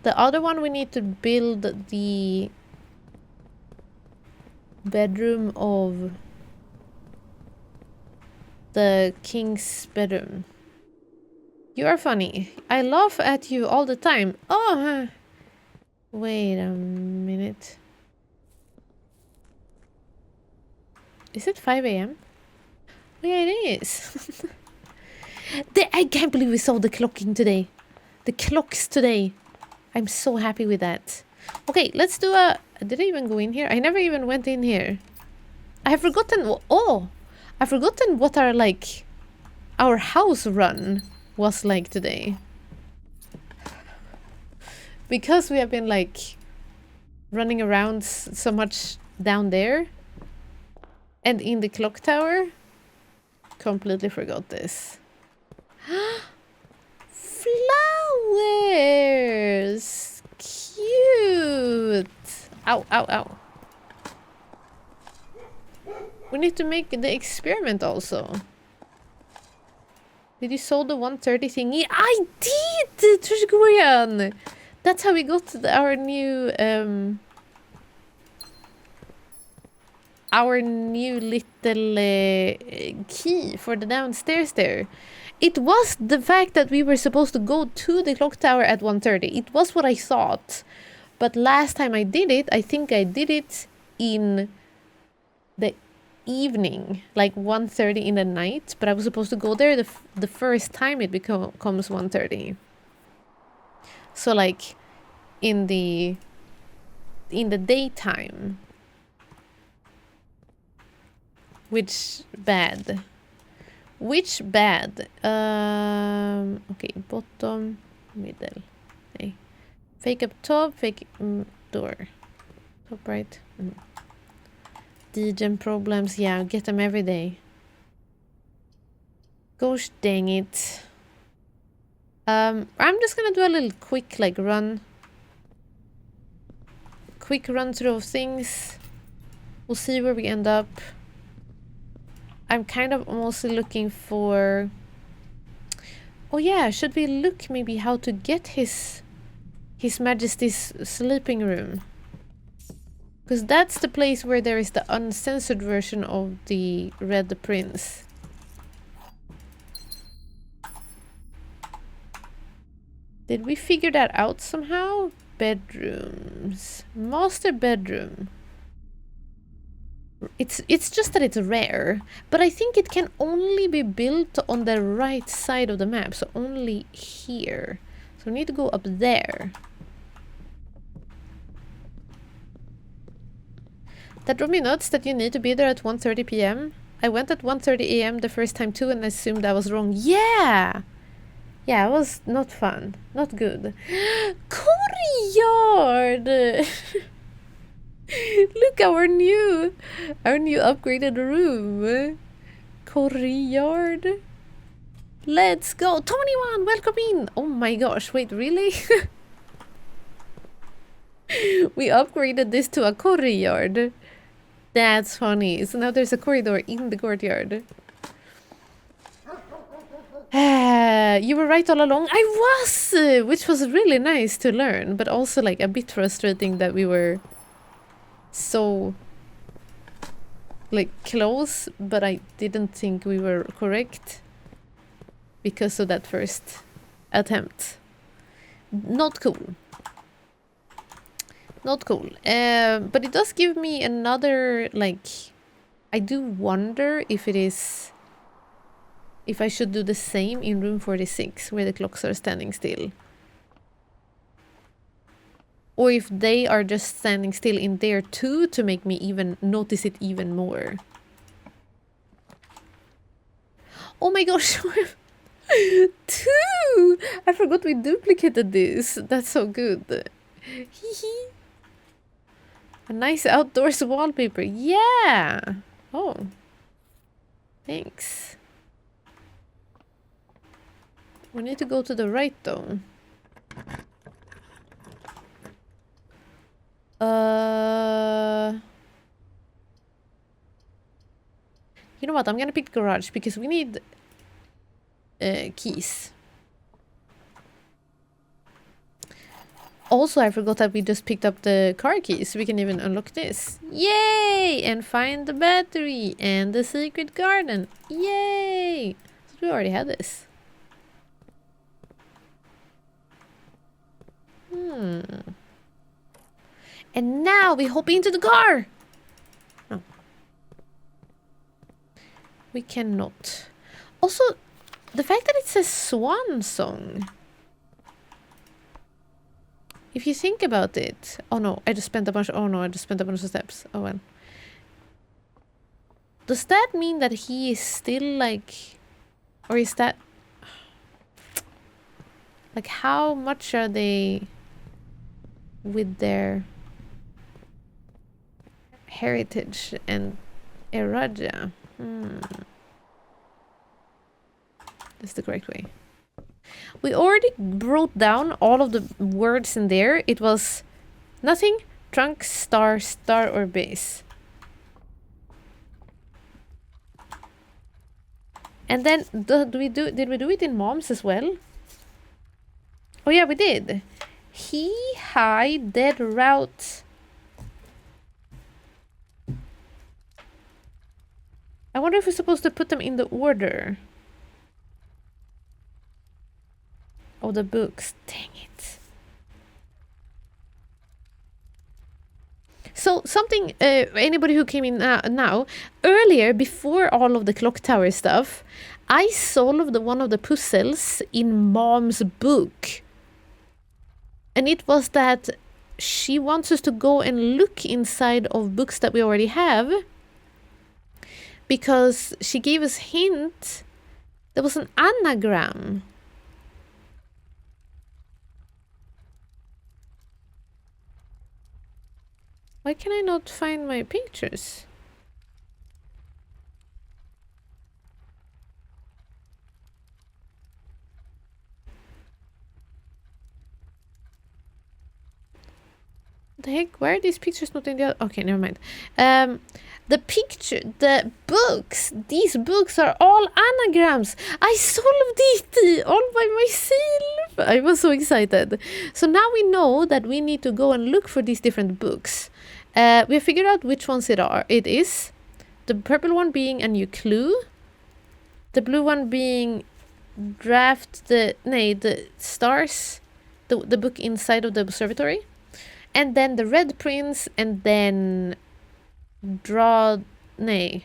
The other one, we need to build the bedroom of the king's bedroom. You are funny. I laugh at you all the time. Oh, wait a minute. Is it 5 a.m.? Yeah, it is. I can't believe we saw the clocking today. The clocks today. I'm so happy with that. Okay, let's do a... Did I even go in here? I never even went in here. I have forgotten... Oh! I've forgotten what our, like... Our house run was like today. Because we have been, like... running around so much down there. And in the clock tower. Completely forgot this. Flowers! Cute! Ow, ow, ow. We need to make the experiment also. Did you solve the 130 thingy? I did! Trishgorian! That's how we got our new little key for the downstairs there. It was the fact that we were supposed to go to the clock tower at 1:30. It was what I thought. But last time I did it, I think I did it in the evening, like 1:30 in the night. But I was supposed to go there the first time it becomes 1:30. So like in the daytime. Which bad? Okay, bottom, middle. Hey. Fake up top, fake door. Top right. Degen problems, yeah, get them every day. Gosh dang it. I'm just gonna do a little quick run. Quick run through of things. We'll see where we end up. I'm kind of mostly looking for... Oh yeah, should we look maybe how to get His Majesty's sleeping room? Because that's the place where there is the uncensored version of the Red Prince. Did we figure that out somehow? Bedrooms. Master bedroom. It's just that it's rare, but I think it can only be built on the right side of the map, so only here. So we need to go up there. That drove me nuts that you need to be there at 1:30 p.m. I went at 1:30 a.m. the first time too and assumed I was wrong. Yeah! Yeah, it was not fun. Not good. Courtyard! Look, our new upgraded room. Courtyard. Let's go. 21, welcome in. Oh my gosh, wait, really? We upgraded this to a courtyard. That's funny. So now there's a corridor in the courtyard. You were right all along. I was! Which was really nice to learn, but also like a bit frustrating that we were so like close, but I didn't think we were correct because of that first attempt. Not cool. Not cool. But it does give me another, like, I do wonder if it is, if I should do the same in room 46 where the clocks are standing still. Or if they are just standing still in there too to make me even notice it even more. Oh my gosh! 2! I forgot we duplicated this. That's so good. Hehe. A nice outdoors wallpaper. Yeah! Oh. Thanks. We need to go to the right though. You know what? I'm gonna pick garage because we need keys. Also, I forgot that we just picked up the car keys, so we can even unlock this. Yay! And find the battery and the secret garden. Yay! So we already had this. And now we hop into the car! Oh. We cannot. Also, the fact that it says Swan Song. If you think about it... Oh no, I just spent a bunch... Oh no, I just spent a bunch of steps. Oh well. Does that mean that he is still like... Or is that... Like how much are they... with their... heritage and Eraja? That's the correct way. We already wrote down all of the words in there. It was nothing, trunk, star, star, or base. And then did we do it in Mom's as well? Oh yeah, we did. He, high, dead, route. I wonder if we're supposed to put them in the order. Oh, the books. Dang it. So, something, anybody who came in now, earlier, before all of the clock tower stuff, I solved one of the puzzles in Mom's book. And it was that she wants us to go and look inside of books that we already have. Because she gave us hint. There was an anagram. Why can I not find my pictures? The heck? Why are these pictures not in the other? Okay, never mind. The picture, the books, these books are all anagrams. I solved it all by myself. I was so excited. So now we know that we need to go and look for these different books. We have figured out which ones it is. The purple one being A New Clue. The blue one being the stars. The book inside of the observatory. And then the Red Prince, and then Rune and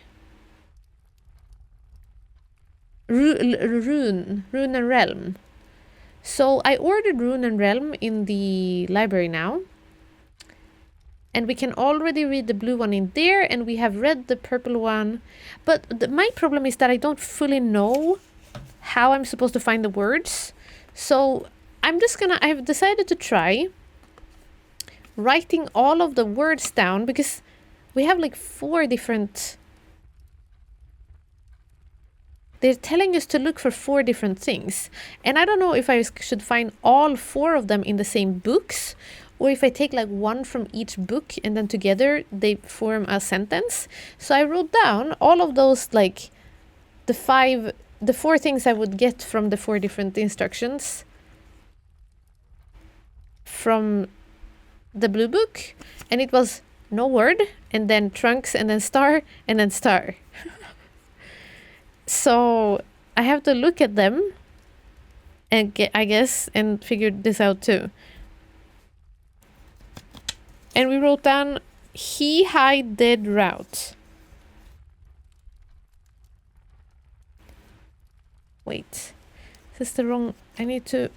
Realm. So I ordered Rune and Realm in the library now. And we can already read the blue one in there, and we have read the purple one. But my problem is that I don't fully know how I'm supposed to find the words. So I've decided to try writing all of the words down, because we have like 4 different... They're telling us to look for 4 different things. And I don't know if I should find all 4 of them in the same books, or if I take like one from each book and then together they form a sentence. So I wrote down all of those, like the 4 things I would get from the 4 different instructions from the blue book, and it was no word, and then trunks, and then star, and then star. So I have to look at them and I guess and figure this out too. And we wrote down he, high, dead, route. Wait, this is the wrong... I need to...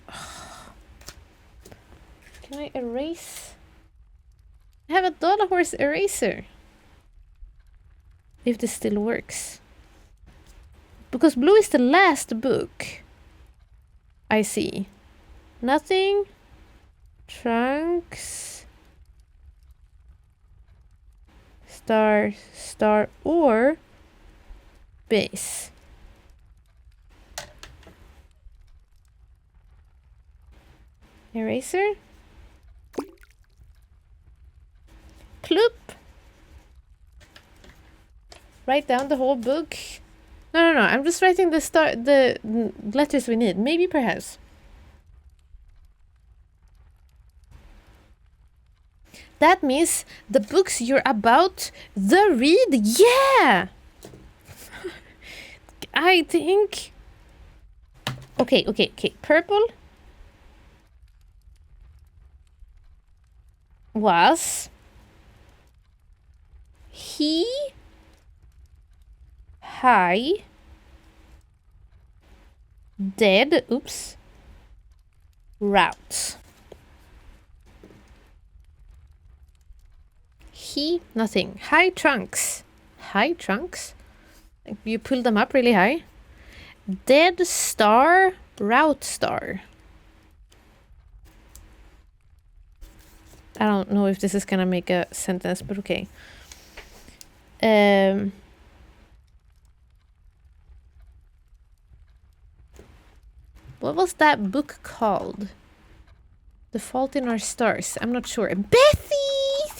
Can I erase? I have a Dollar Horse eraser. If this still works. Because blue is the last book. I see. Nothing. Trunks. Star, star, or base. Eraser. Ploop. Write down the whole book. No. I'm just writing the letters we need. Maybe, perhaps. That means the books you're about the read. Yeah. I think. Okay. Purple was he, high, dead, route. Key, nothing. High trunks. High trunks? You pull them up really high. Dead star, route star. I don't know if this is gonna make a sentence, but okay. What was that book called? The Fault in Our Stars. I'm not sure. Bethy!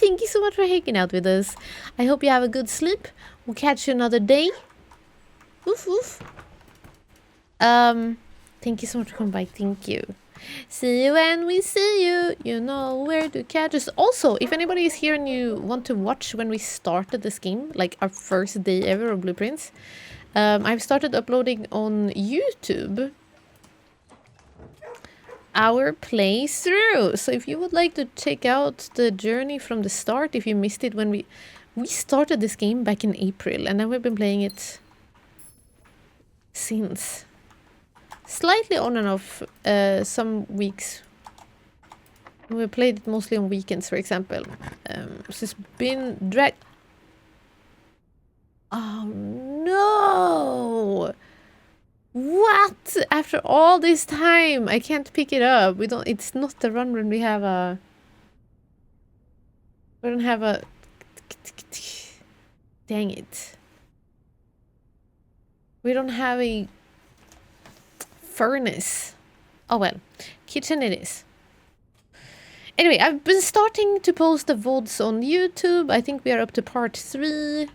Thank you so much for hanging out with us. I hope you have a good sleep. We'll catch you another day. Woof woof. Thank you so much for coming by. Thank you. See you when we see you. You know where to catch us. Also, if anybody is here and you want to watch when we started this game, like our first day ever of Blueprints, I've started uploading on YouTube our playthrough. So if you would like to check out the journey from the start, if you missed it when we started this game back in April, and then we've been playing it since. Slightly on and off some weeks. We played it mostly on weekends, for example. So it's been Oh no! What? After all this time, I can't pick it up. It's not the run when we have a... We don't have a... Dang it. We don't have a furnace. Oh well. Kitchen it is. Anyway, I've been starting to post the VODs on YouTube. I think we are up to part 3.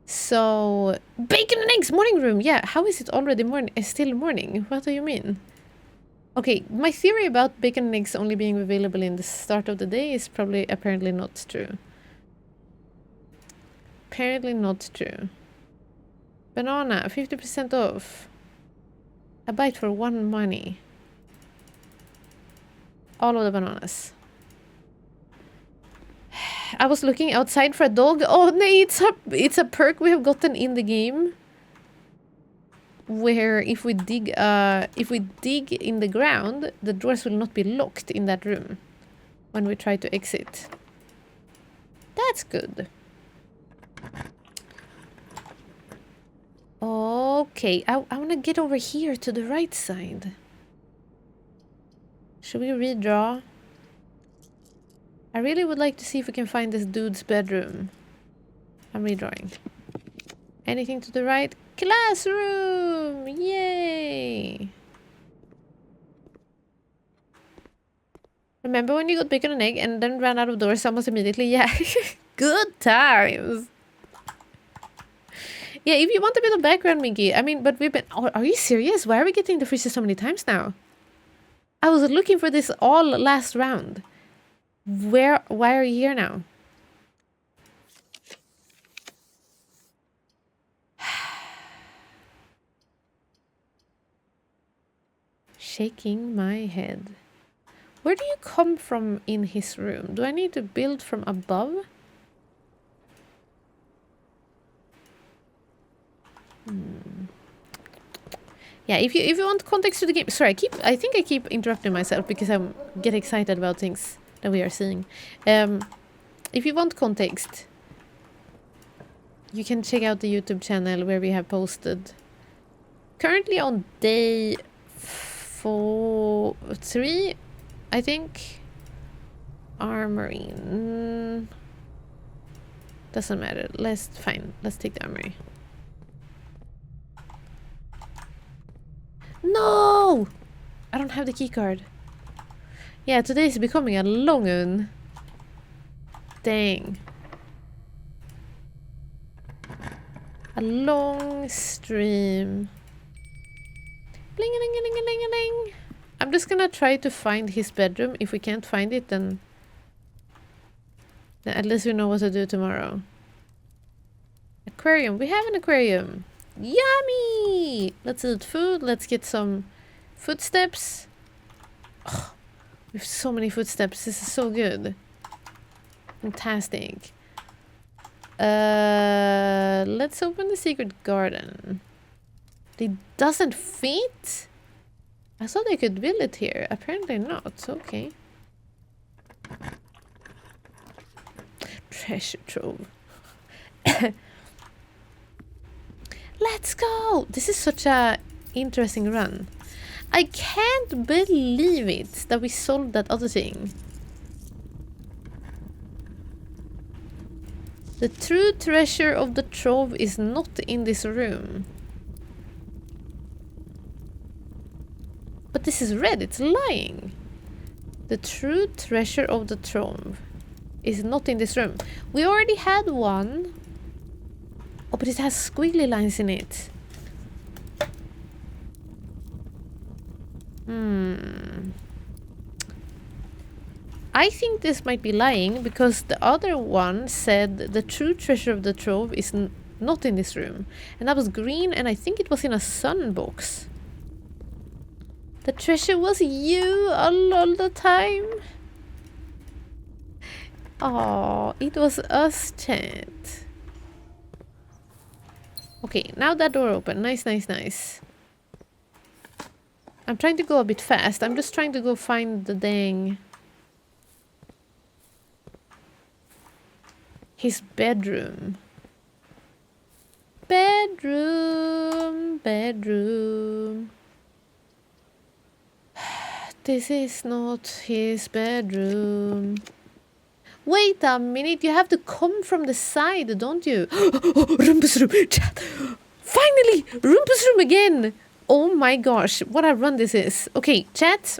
So, bacon and eggs morning room. Yeah, how is it already morning? It's still morning. What do you mean? Okay, my theory about bacon and eggs only being available in the start of the day is apparently not true. Apparently not true. Banana, 50% off. A bite for 1 money. All of the bananas. I was looking outside for a dog. Oh no, it's a perk we have gotten in the game, where if we dig in the ground, the doors will not be locked in that room when we try to exit. That's good. Okay, I want to get over here to the right side. Should we redraw? I really would like to see if we can find this dude's bedroom. I'm redrawing. Anything to the right? Classroom! Yay! Remember when you got bacon and egg and then ran out of doors almost immediately? Yeah. Good times! Yeah, if you want a bit of background, Minky. I mean, but we've been... Are you serious? Why are we getting the freezer so many times now? I was looking for this all last round. Why are you here now? Shaking my head. Where do you come from in his room? Do I need to build from above? Yeah, if you want context to the game. Sorry, I think I keep interrupting myself because I get excited about things that we are seeing. If you want context, you can check out the YouTube channel where we have posted. Currently on day 3, I think. Armory. Doesn't matter. Let's take the armory. No! I don't have the keycard. Yeah, today is becoming a long one. Dang. A long stream. Bling-a-ling-a-ling-a-ling-a-ling. I'm just gonna try to find his bedroom. If we can't find it, then at least we know what to do tomorrow. Aquarium. We have an aquarium. Yummy! Let's eat food. Let's get some footsteps. Oh, we have so many footsteps. This is so good. Fantastic. Let's open the secret garden. It doesn't fit? I thought I could build it here. Apparently not. Okay. treasure trove. Let's go! This is such a interesting run. I can't believe it that we solved that other thing. The true treasure of the trove is not in this room. But this is red, it's lying. The true treasure of the trove is not in this room. We already had one. Oh, but it has squiggly lines in it. I think this might be lying because the other one said the true treasure of the trove is not in this room. And that was green, and I think it was in a sun box. The treasure was you all the time. Oh, it was us, chat. Okay, now that door open. Nice, nice, nice. I'm trying to go a bit fast. I'm just trying to go find the dang... his bedroom. Bedroom, bedroom. This is not his bedroom. Wait a minute, you have to come from the side, don't you? Rumpus room, chat. Finally, Rumpus room again. Oh my gosh, what a run this is. Okay, chat.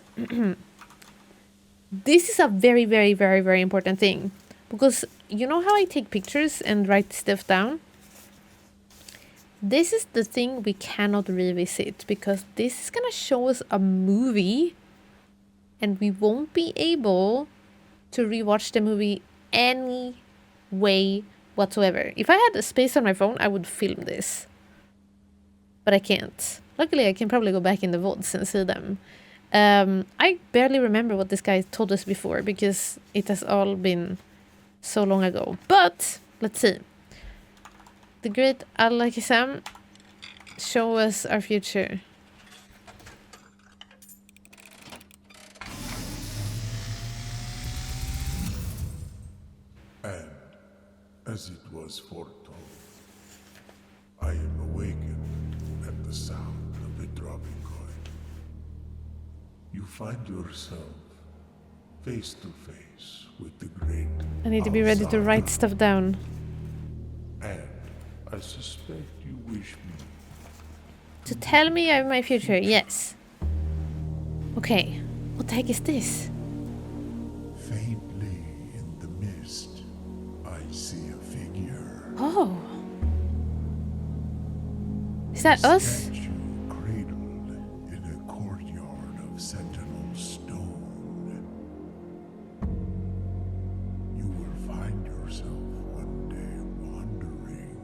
This is a very, very, very, very important thing. Because you know how I take pictures and write stuff down? This is the thing we cannot revisit. Because this is gonna show us a movie. And we won't be able to rewatch the movie any way whatsoever. If I had a space on my phone, I would film this. But I can't. Luckily, I can probably go back in the VODs and see them. I barely remember what this guy told us before because it has all been so long ago. But, let's see. The great Al-Hakam, show us our future. And, as it was foretold, I am awakened at the sound of the dropping coin. You find yourself face to face with the great I need to be ready to write stuff down. And I suspect you wish me To tell me of my future, yes. Okay, what the heck is this? faintly in the mist. I see a figure. Oh. Is that us? Statue cradled in a courtyard of sentinel stone. You will find yourself one day wandering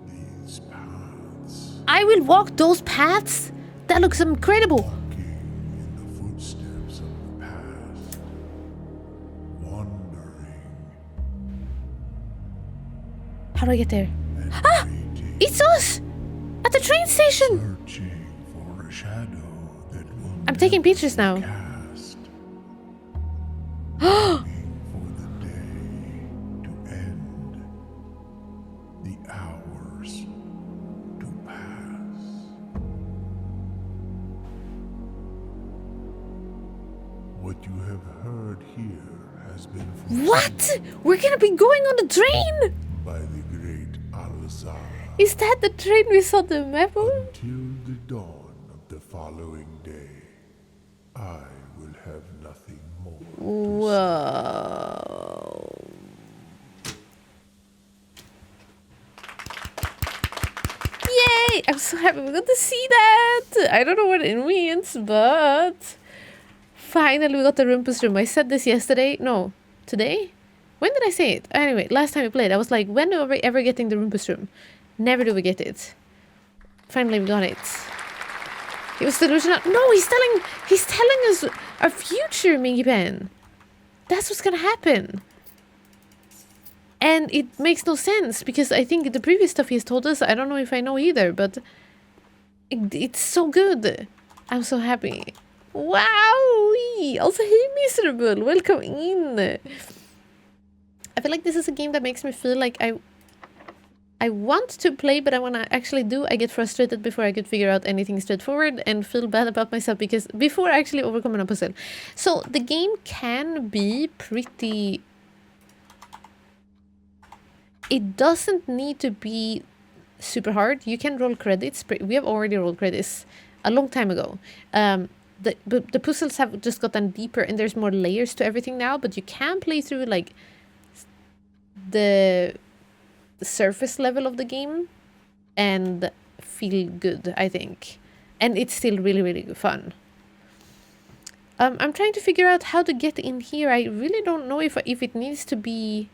these paths, I will walk those paths? That looks incredible. walking in the footsteps of the past, wandering How do I get there? and waiting, It's us! At the train station! searching for a shadow that will I'm taking never pictures now. be cast. Longing for the day to end, the hours to pass. What you have heard here has been foreseen What? We're gonna be going on the train? by the great Al-Zara Is that the train we saw the map on? till the dawn of the following day. I will have nothing more. Whoa. Yay! I'm so happy we got to see that! I don't know what it means, but... Finally we got the Rumpus room. I said this yesterday. No, today? When did I say it? Anyway, last time we played, I was like, when are we ever getting the Rumpus room? Never do we get it. Finally we got it. He was delusional. No, he's telling us our future, Mingy Pen. That's what's gonna happen. And it makes no sense because I think the previous stuff he's told us, I don't know if I know either, but it's so good. I'm so happy. Wow! Also, hey, Miserable, welcome in. I feel like this is a game that makes me feel like I want to play, but when I actually do, I get frustrated before I could figure out anything straightforward and feel bad about myself because before actually overcoming a puzzle. So the game can be pretty... It doesn't need to be super hard. You can roll credits. We have already rolled credits a long time ago. The puzzles have just gotten deeper and there's more layers to everything now, but you can play through like the surface level of the game and feel good, I think. And it's still really, really fun. I'm trying to figure out how to get in here. I really don't know if it needs to be...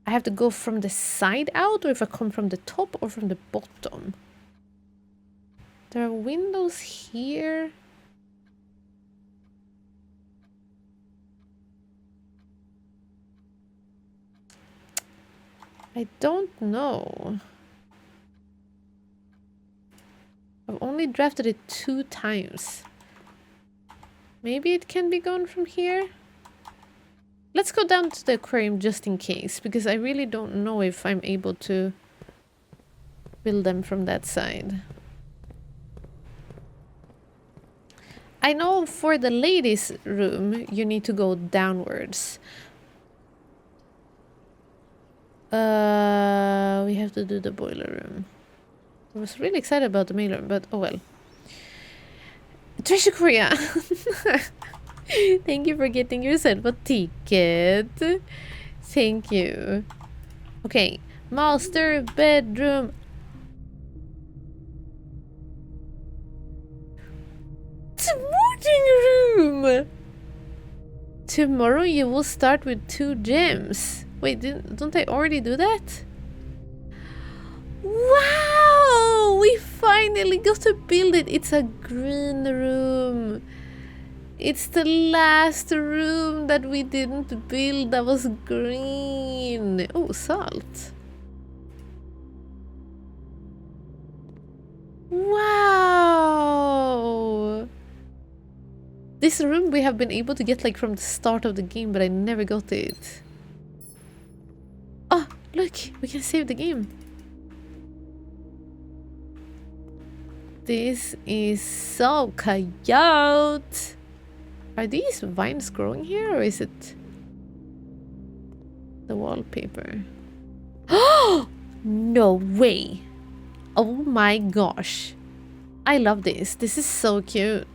I have to go from the side out, or if I come from the top or from the bottom. There are windows here. I don't know. I've only drafted it 2 times. Maybe it can be gone from here? Let's go down to the aquarium just in case, because I really don't know if I'm able to build them from that side. I know for the ladies' room, you need to go downwards. We have to do the boiler room. I was really excited about the mail room, but oh well. Treasure Korea! Thank you for getting yourself a ticket. Thank you. Okay, master bedroom. Sporting room! Tomorrow you will start with 2 gems. Wait, don't I already do that? Wow! We finally got to build it. It's a green room. It's the last room that we didn't build that was green. Oh, salt. Wow! This room we have been able to get like from the start of the game, but I never got it. Oh, look! We can save the game. This is so cute! Are these vines growing here, or is it the wallpaper? Oh! No way! Oh my gosh! I love this. This is so cute.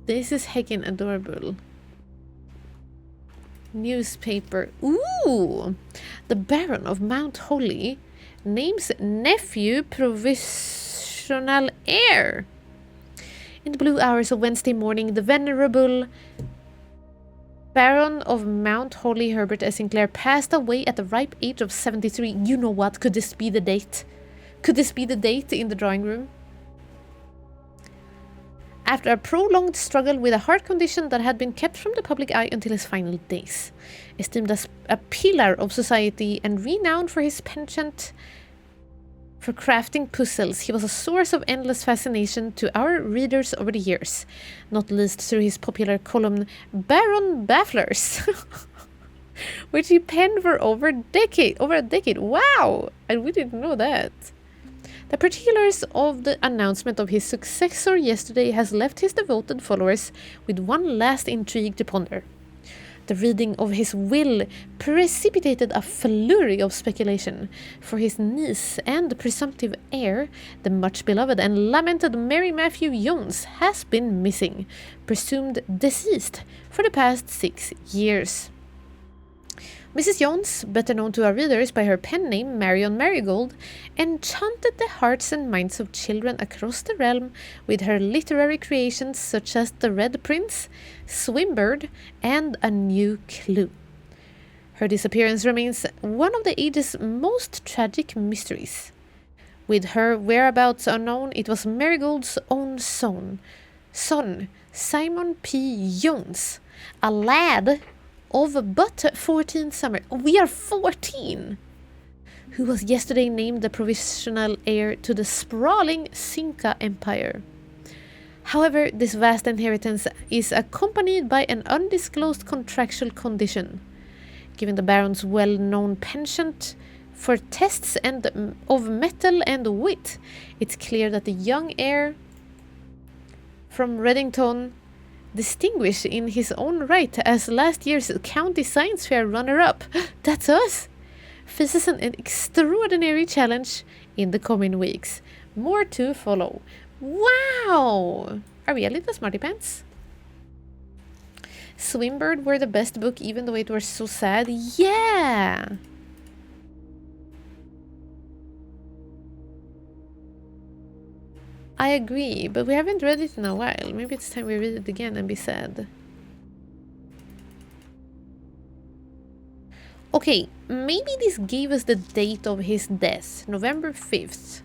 This is heckin' adorable. Newspaper. Ooh! The Baron of Mount Holly names nephew provisional heir. In the blue hours of Wednesday morning, the venerable Baron of Mount Holly, Herbert S. Sinclair, passed away at the ripe age of 73. You know what? Could this be the date? Could this be the date in the drawing room? After a prolonged struggle with a heart condition that had been kept from the public eye until his final days. Esteemed as a pillar of society and renowned for his penchant for crafting puzzles, he was a source of endless fascination to our readers over the years, not least through his popular column Baron Bafflers, which he penned for over a decade. Wow! We didn't know that. The particulars of the announcement of his successor yesterday has left his devoted followers with one last intrigue to ponder. The reading of his will precipitated a flurry of speculation, for his niece and presumptive heir, the much-beloved and lamented Mary Matthew Jones, has been missing, presumed deceased, for the past 6 years. Mrs. Jones, better known to our readers by her pen name Marion Marigold, enchanted the hearts and minds of children across the realm with her literary creations such as The Red Prince, Swinburne, and A New Clue. Her disappearance remains one of the age's most tragic mysteries. With her whereabouts unknown, it was Marigold's own son, Simon P. Jones, a lad of but 14 summer. We are 14! Who was yesterday named the provisional heir to the sprawling Cinca Empire. However, this vast inheritance is accompanied by an undisclosed contractual condition. Given the Baron's well-known penchant for tests of metal and wit, it's clear that the young heir from Reddington, distinguished in his own right as last year's county science fair runner-up, that's us, faces an extraordinary challenge in the coming weeks. More to follow. Wow! Are we a little smarty pants? Swimbird were the best book even though it was so sad. Yeah! I agree, but we haven't read it in a while. Maybe it's time we read it again and be sad. Okay, maybe this gave us the date of his death, November 5th.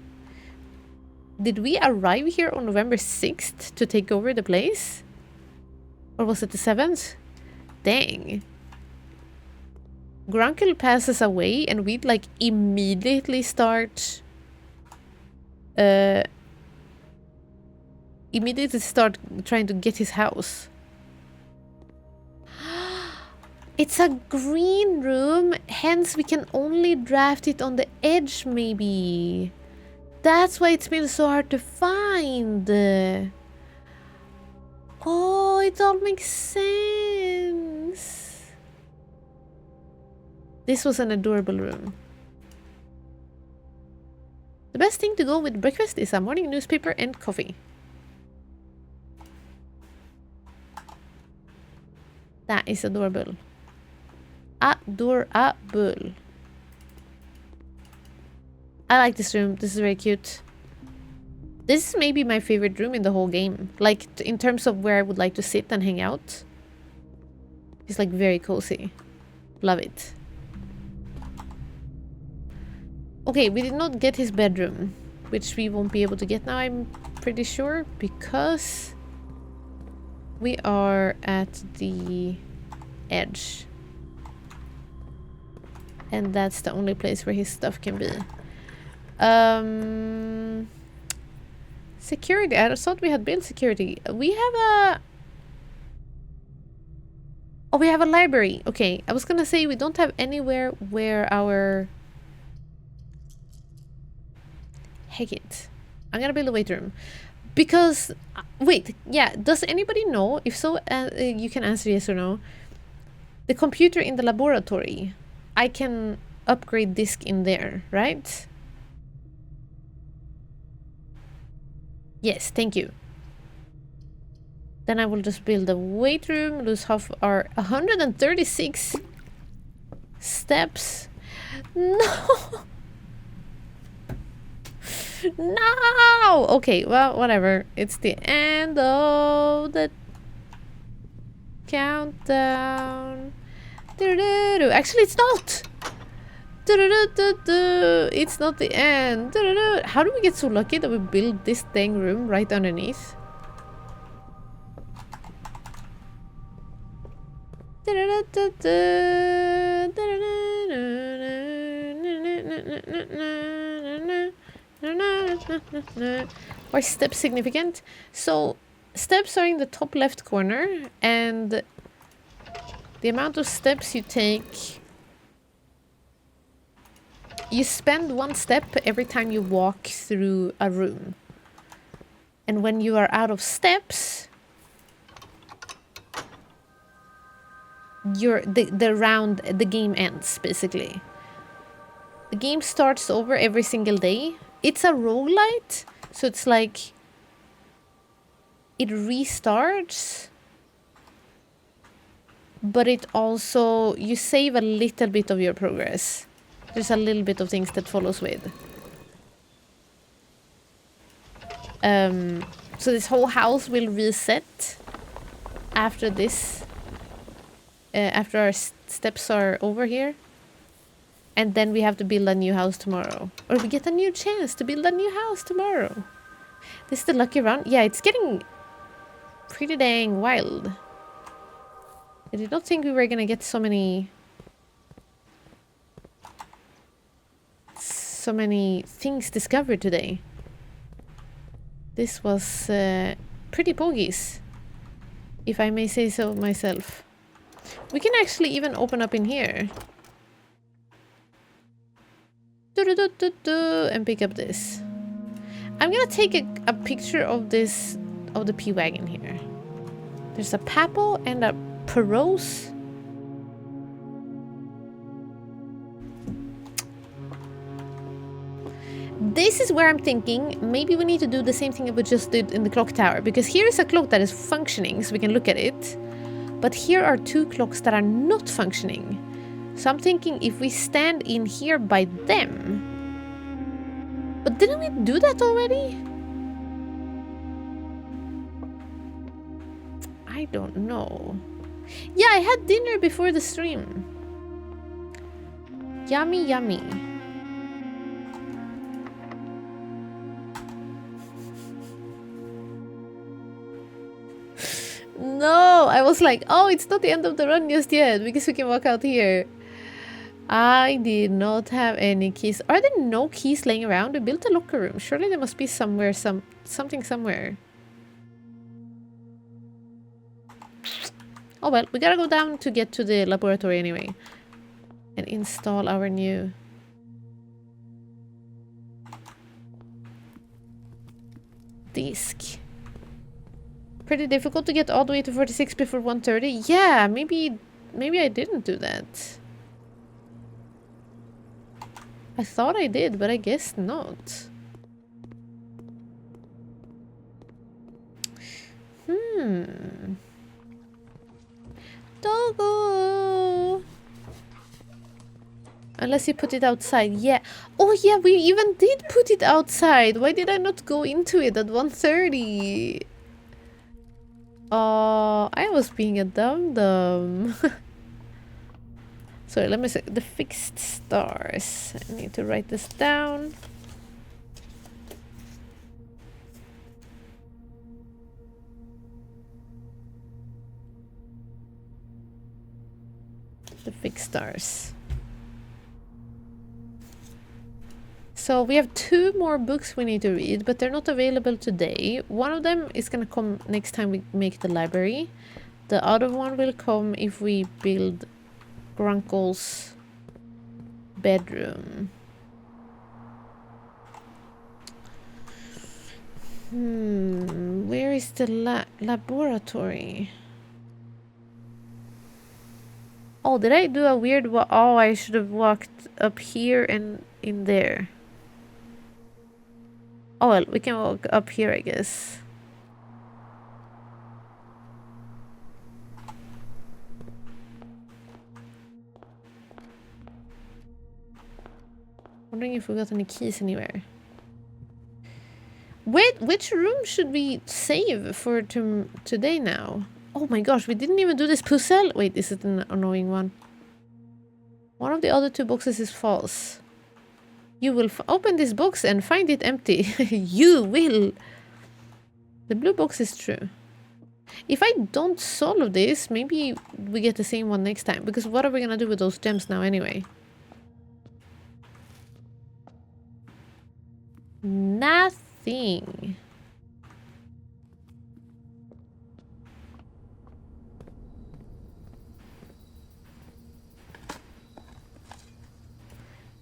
Did we arrive here on November 6th to take over the place? Or was it the 7th? Dang. Grunkle passes away and we'd like immediately start... immediately start trying to get his house. It's a green room, hence we can only draft it on the edge maybe. That's why it's been so hard to find. Oh, it all makes sense. This was an adorable room. The best thing to go with breakfast is a morning newspaper and coffee. That is adorable. Adorable. I like this room. This is very cute. This is maybe my favorite room in the whole game. Like, in terms of where I would like to sit and hang out. It's like very cozy. Love it. Okay, we did not get his bedroom, which we won't be able to get now, I'm pretty sure, because we are at the edge. And that's the only place where his stuff can be. Security. I thought we had built security. We have a... Oh, we have a library. Okay, I was gonna say we don't have anywhere where our... Heck it. I'm gonna build a weight room. Because... wait, yeah. Does anybody know? If so, you can answer yes or no. The computer in the laboratory. I can upgrade disk in there, right? Yes, thank you. Then I will just build a weight room, lose half our 136 steps. No! No! Okay, well, whatever. It's the end of the countdown. Actually, it's not! It's not the end. How do we get so lucky that we build this dang room right underneath? Are steps significant? So, steps are in the top left corner, and the amount of steps you take... You spend one step every time you walk through a room. And when you are out of steps, the game ends, basically. The game starts over every single day. It's a roguelite, so it's like it restarts, but it also, you save a little bit of your progress. There's a little bit of things that follows with. So this whole house will reset after this, after our steps are over here. And then we have to build a new house tomorrow. Or we get a new chance to build a new house tomorrow. This is the lucky round. Yeah, it's getting pretty dang wild. I did not think we were gonna get so many things discovered today. This was pretty bogies, if I may say so myself. We can actually even open up in here. And pick up this. I'm gonna take a picture of this, of the P-Wagon here. There's a Papo and a Perose. This is where I'm thinking maybe we need to do the same thing that we just did in the clock tower, because here is a clock that is functioning so we can look at it, but here are two clocks that are not functioning. So I'm thinking if we stand in here by them. But didn't we do that already? I don't know. Yeah, I had dinner before the stream. Yummy, yummy. No, I was like, oh, it's not the end of the run just yet because we can walk out here. I did not have any keys. Are there no keys laying around? We built a locker room. Surely there must be somewhere, something somewhere. Oh well, we gotta go down to get to the laboratory anyway. And install our new... disk. Pretty difficult to get all the way to 46 before 130. Yeah, maybe I didn't do that. I thought I did, but I guess not. Doggo! Unless you put it outside. Yeah. Oh yeah, we even did put it outside. Why did I not go into it at 1:30? Oh, I was being a dum-dum. Sorry, let me see. The fixed stars. I need to write this down. The fixed stars. So we have 2 more books we need to read, but they're not available today. One of them is gonna come next time we make the library. The other one will come if we build Grunkle's bedroom. Where is the laboratory? Oh, did I do a weird oh, I should have walked up here and in there. Oh well, we can walk up here, I guess. Wondering if we got any keys anywhere. Wait, which room should we save for today now? Oh my gosh, we didn't even do this puzzle. Wait, is it an annoying one? One of the other 2 boxes is false. You will open this box and find it empty. You will. The blue box is true. If I don't solve this, maybe we get the same one next time. Because what are we gonna do with those gems now anyway? Nothing.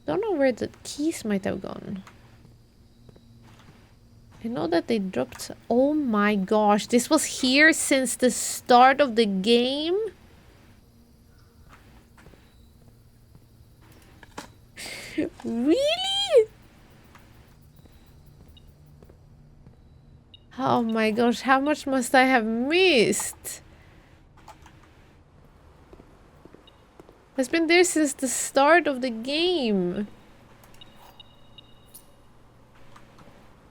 Don't know where the keys might have gone. I know that they dropped... Oh my gosh, this was here since the start of the game? Really? Oh my gosh, how much must I have missed? It's been there since the start of the game.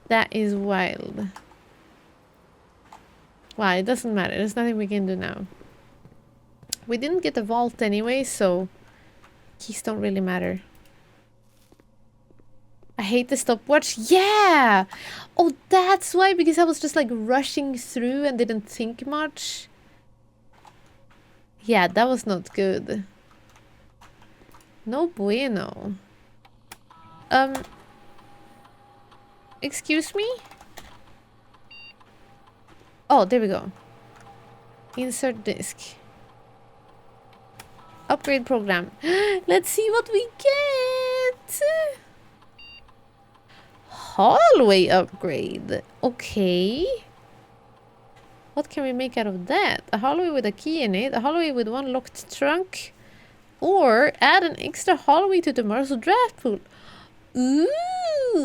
That is wild. Wow, it doesn't matter. There's nothing we can do now. We didn't get the vault anyway, so keys don't really matter. I hate the stopwatch. Yeah! Oh, that's why, because I was just like rushing through and didn't think much. Yeah, that was not good. No bueno. Excuse me? Oh, there we go. Insert disk. Upgrade program. Let's see what we get. Hallway upgrade. Okay. What can we make out of that? A hallway with a key in it. A hallway with one locked trunk. Or add an extra hallway to tomorrow's draft pool. Ooh,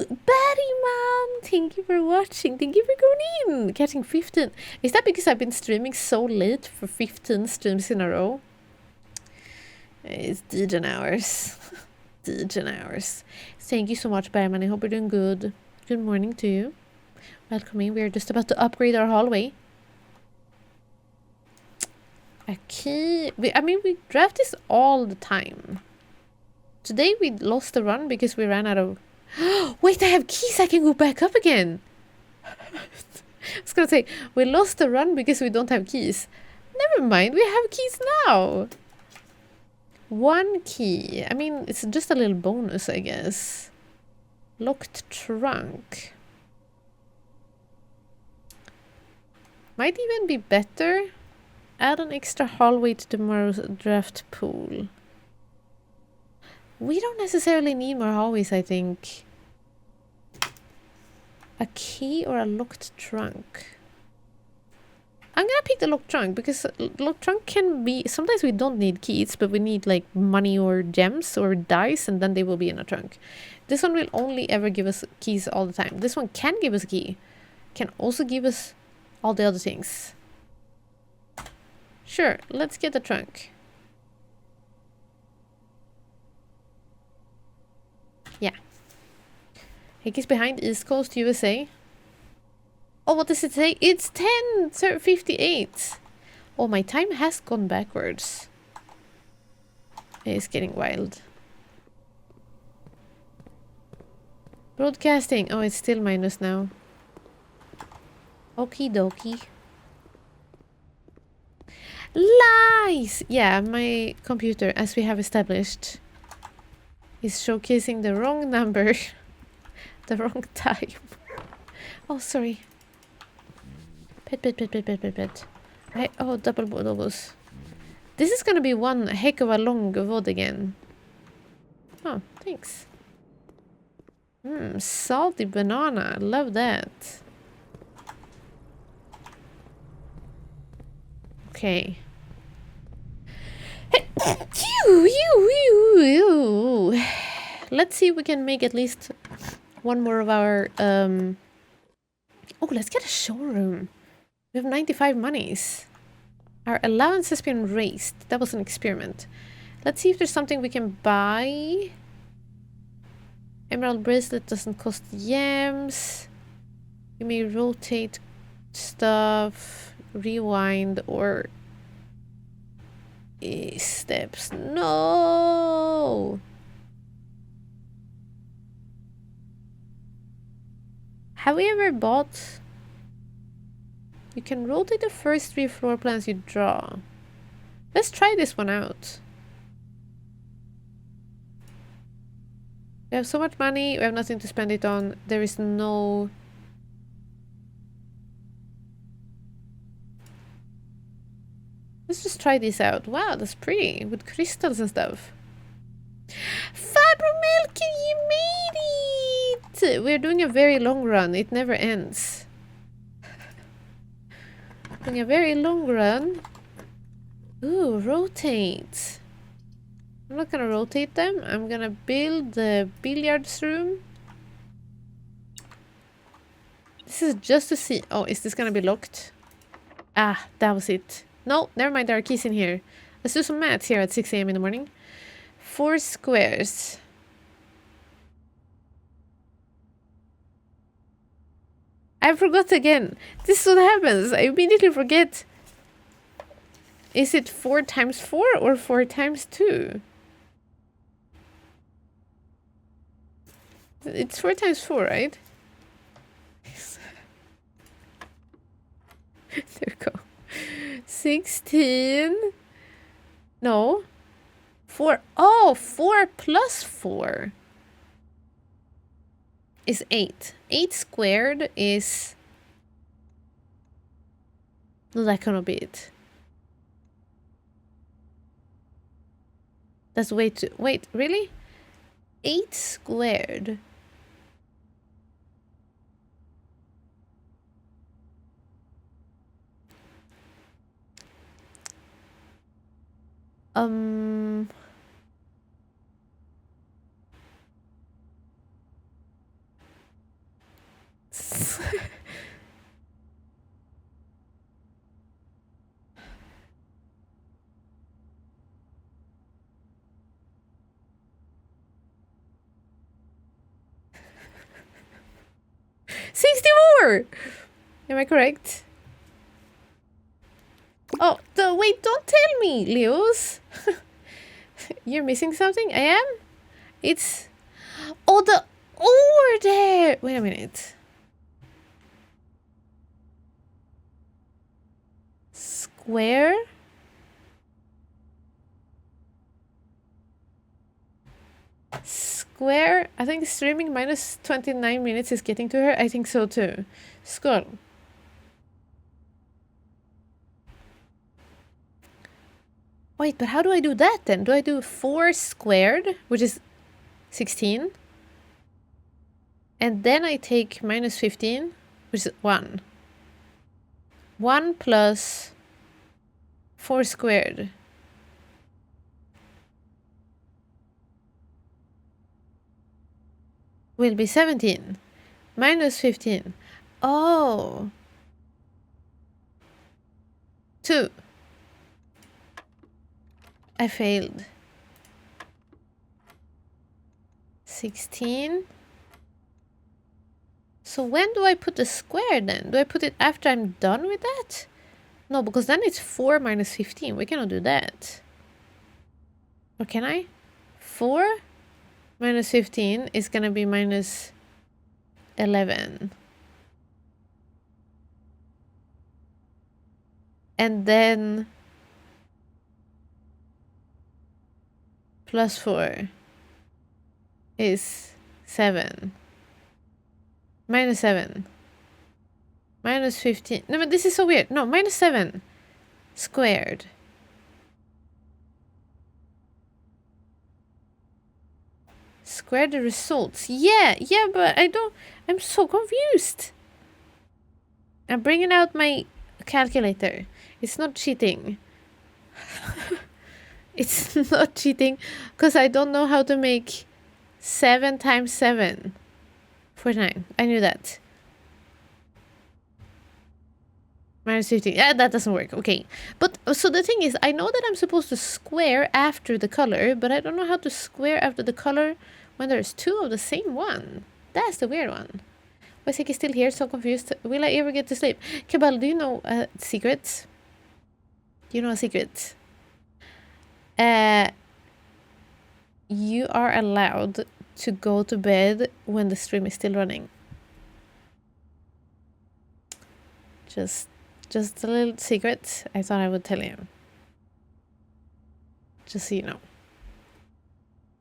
Batty Mom, thank you for watching. Thank you for going in. Catching 15. Is that because I've been streaming so late for 15 streams in a row? It's Degen hours. Degen hours. Thank you so much, Bearman. I hope you're doing good. Good morning to you. Welcome in. We're just about to upgrade our hallway. A key. I mean, we draft this all the time. Today we lost the run because we ran out of... Wait, I have keys. I can go back up again. I was gonna say, we lost the run because we don't have keys. Never mind, we have keys now. One key. I mean, it's just a little bonus, I guess. Locked trunk. Might even be better. Add an extra hallway to tomorrow's draft pool. We don't necessarily need more hallways, I think. A key or a locked trunk? I'm gonna pick the locked trunk because locked trunk can be... Sometimes we don't need keys, but we need like money or gems or dice, and then they will be in a trunk. This one will only ever give us keys all the time. This one can give us a key. Can also give us all the other things. Sure, let's get the trunk. Yeah. Hick is behind East Coast, USA. Oh, what does it say? It's 10:58. Oh, my time has gone backwards. It's getting wild. Broadcasting. Oh, it's still minus now. Okie dokie. Lies! Yeah, my computer, as we have established, is showcasing the wrong number. The wrong time. Oh, sorry. Pet. Right, oh, double doubles. This is gonna be one heck of a long VOD again. Oh, thanks. Salty banana. Love that. Okay. Let's see if we can make at least one more of our... Oh, let's get a showroom. We have 95 monies. Our allowance has been raised. That was an experiment. Let's see if there's something we can buy. Emerald bracelet doesn't cost gems. You may rotate stuff, rewind, or steps. No! Have we ever bought... You can rotate the first 3 floor plans you draw. Let's try this one out. We have so much money, we have nothing to spend it on. There is no... Let's just try this out. Wow, that's pretty. With crystals and stuff. Fabromilk, you made it! We're doing a very long run. It never ends. Doing a very long run. Ooh, rotate. I'm not gonna rotate them. I'm gonna build the billiards room. This is just to see... Oh, is this gonna be locked? Ah, that was it. No, never mind. There are keys in here. Let's do some maths here at 6 a.m. in the morning. 4 squares. I forgot again. This is what happens. I immediately forget. Is it 4 times 4 or 4 times 2? It's 4 times 4, right? There we go. 16. No. 4. Oh, 4 plus 4 is 8. 8 squared is No, that cannot be it. That's way too... Wait, really? 8 squared. $64! Am I correct? Oh, wait, don't tell me, Leos. You're missing something? I am? It's... Oh, the order! Wait a minute. Square? Square? I think streaming minus 29 minutes is getting to her. I think so too. Skull. Wait, but how do I do that then? Do I do 4 squared, which is 16? And then I take minus 15, which is 1. 1 plus 4 squared. Will be 17. Minus 15. Oh. 2. I failed. 16. So when do I put the square then? Do I put it after I'm done with that? No, because then it's 4 minus 15. We cannot do that. Or can I? 4 minus 15 is gonna be minus 11. And then plus 4 is 7. Minus 7. Minus 15. No, but this is so weird. No, minus 7 squared. Square the results. Yeah, but I don't... I'm so confused. I'm bringing out my calculator. It's not cheating. It's not cheating because I don't know how to make 7 times 7. 49. I knew that. Minus 15. Yeah, that doesn't work. Okay. But, so the thing is, I know that I'm supposed to square after the color, but I don't know how to square after the color when there's 2 of the same one. That's the weird one. Why is he still here? So confused. Will I ever get to sleep? Cabal, do you know secrets? Do you know a secret? You are allowed to go to bed when the stream is still running. Just a little secret I thought I would tell you. Just so you know.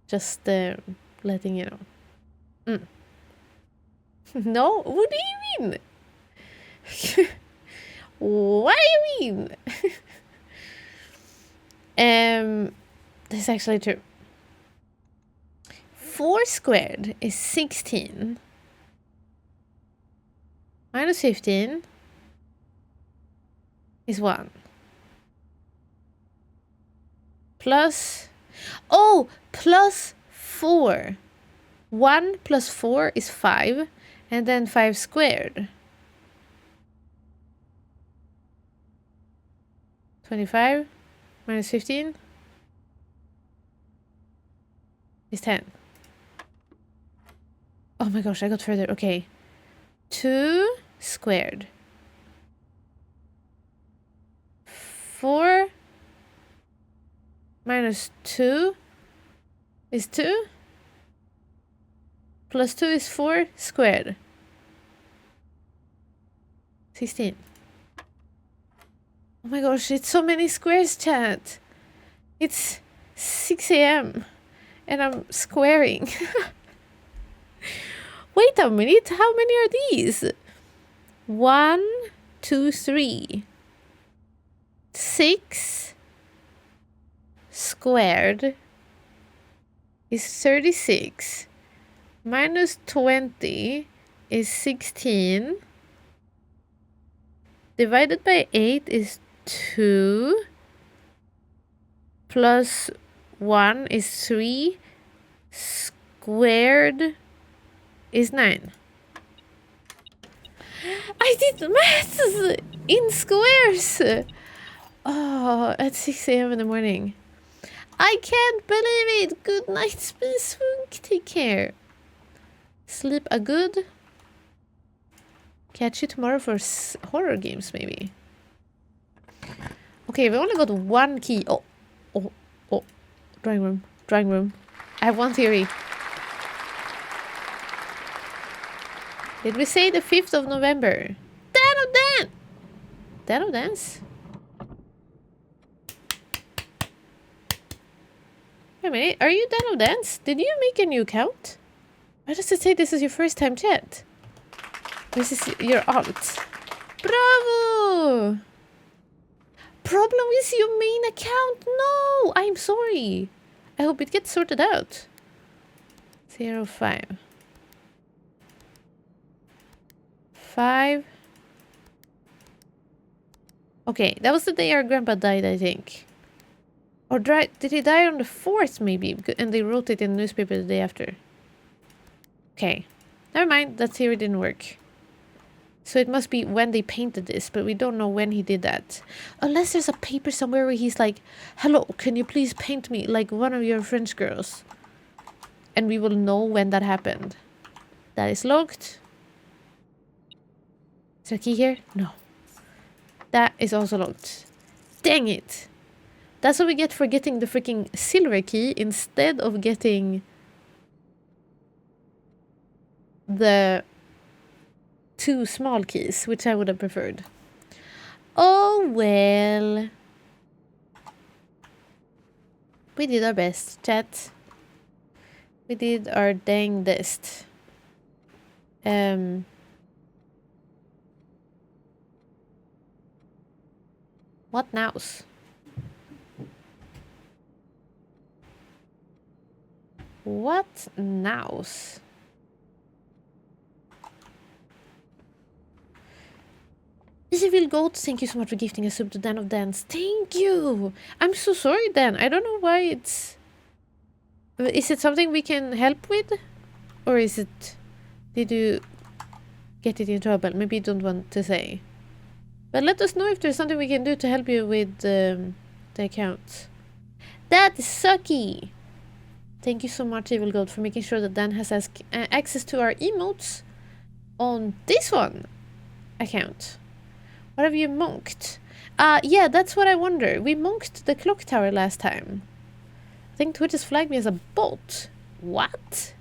Just letting you know. No? What do you mean? What do you mean? This is actually true. 4 squared is 16. Minus 15 is 1. Plus... Oh! Plus 4. 1 plus 4 is 5. And then 5 squared. 25 minus 15 is 10. Oh my gosh, I got further. Okay. 2 squared. 4 minus 2 is 2. Plus 2 is 4 squared. 16. Oh my gosh, it's so many squares, chat. It's 6 a.m. and I'm squaring. Wait a minute, how many are these? 1, 2, 3. 6 squared is 36. Minus 20 is 16. Divided by 8 is 2. Plus 1 is 3. Squared is 9. I did maths in squares! Oh, at 6 a.m. in the morning. I can't believe it! Good night, Space Funk. Take care. Sleep a good. Catch you tomorrow for horror games, maybe. Okay, we only got one key. Oh. Drawing room. Drawing room. I have one theory. Did we say the 5th of November? Dan of Dan! Dan of Dance? Wait a minute, are you Dan of Dance? Did you make a new account? Why does it say this is your first time chat? This is your alt. Bravo! Problem with your main account? No! I'm sorry. I hope it gets sorted out. 05. 5. Okay, that was the day our grandpa died, I think. Or did he die on the 4th, maybe? And they wrote it in the newspaper the day after. Okay. Never mind, that theory didn't work. So it must be when they painted this, but we don't know when he did that. Unless there's a paper somewhere where he's like, hello, can you please paint me like one of your French girls? And we will know when that happened. That is locked. Is there a key here? No. That is also locked. Dang it! That's what we get for getting the freaking silver key instead of getting the 2 small keys, which I would have preferred. Oh well. We did our best, chat. We did our dangdest. What nows? What nows? Evil Goat, thank you so much for gifting a sub to Dan of Dance. Thank you! I'm so sorry, Dan. I don't know why it's... Is it something we can help with? Or is it... Did you get it in trouble? Maybe you don't want to say. But let us know if there's something we can do to help you with the account. That is sucky! Thank you so much, Evil Goat, for making sure that Dan has access to our emotes on this one account. What have you monked? Yeah, that's what I wonder. We monked the clock tower last time. I think Twitch has flagged me as a bot. What?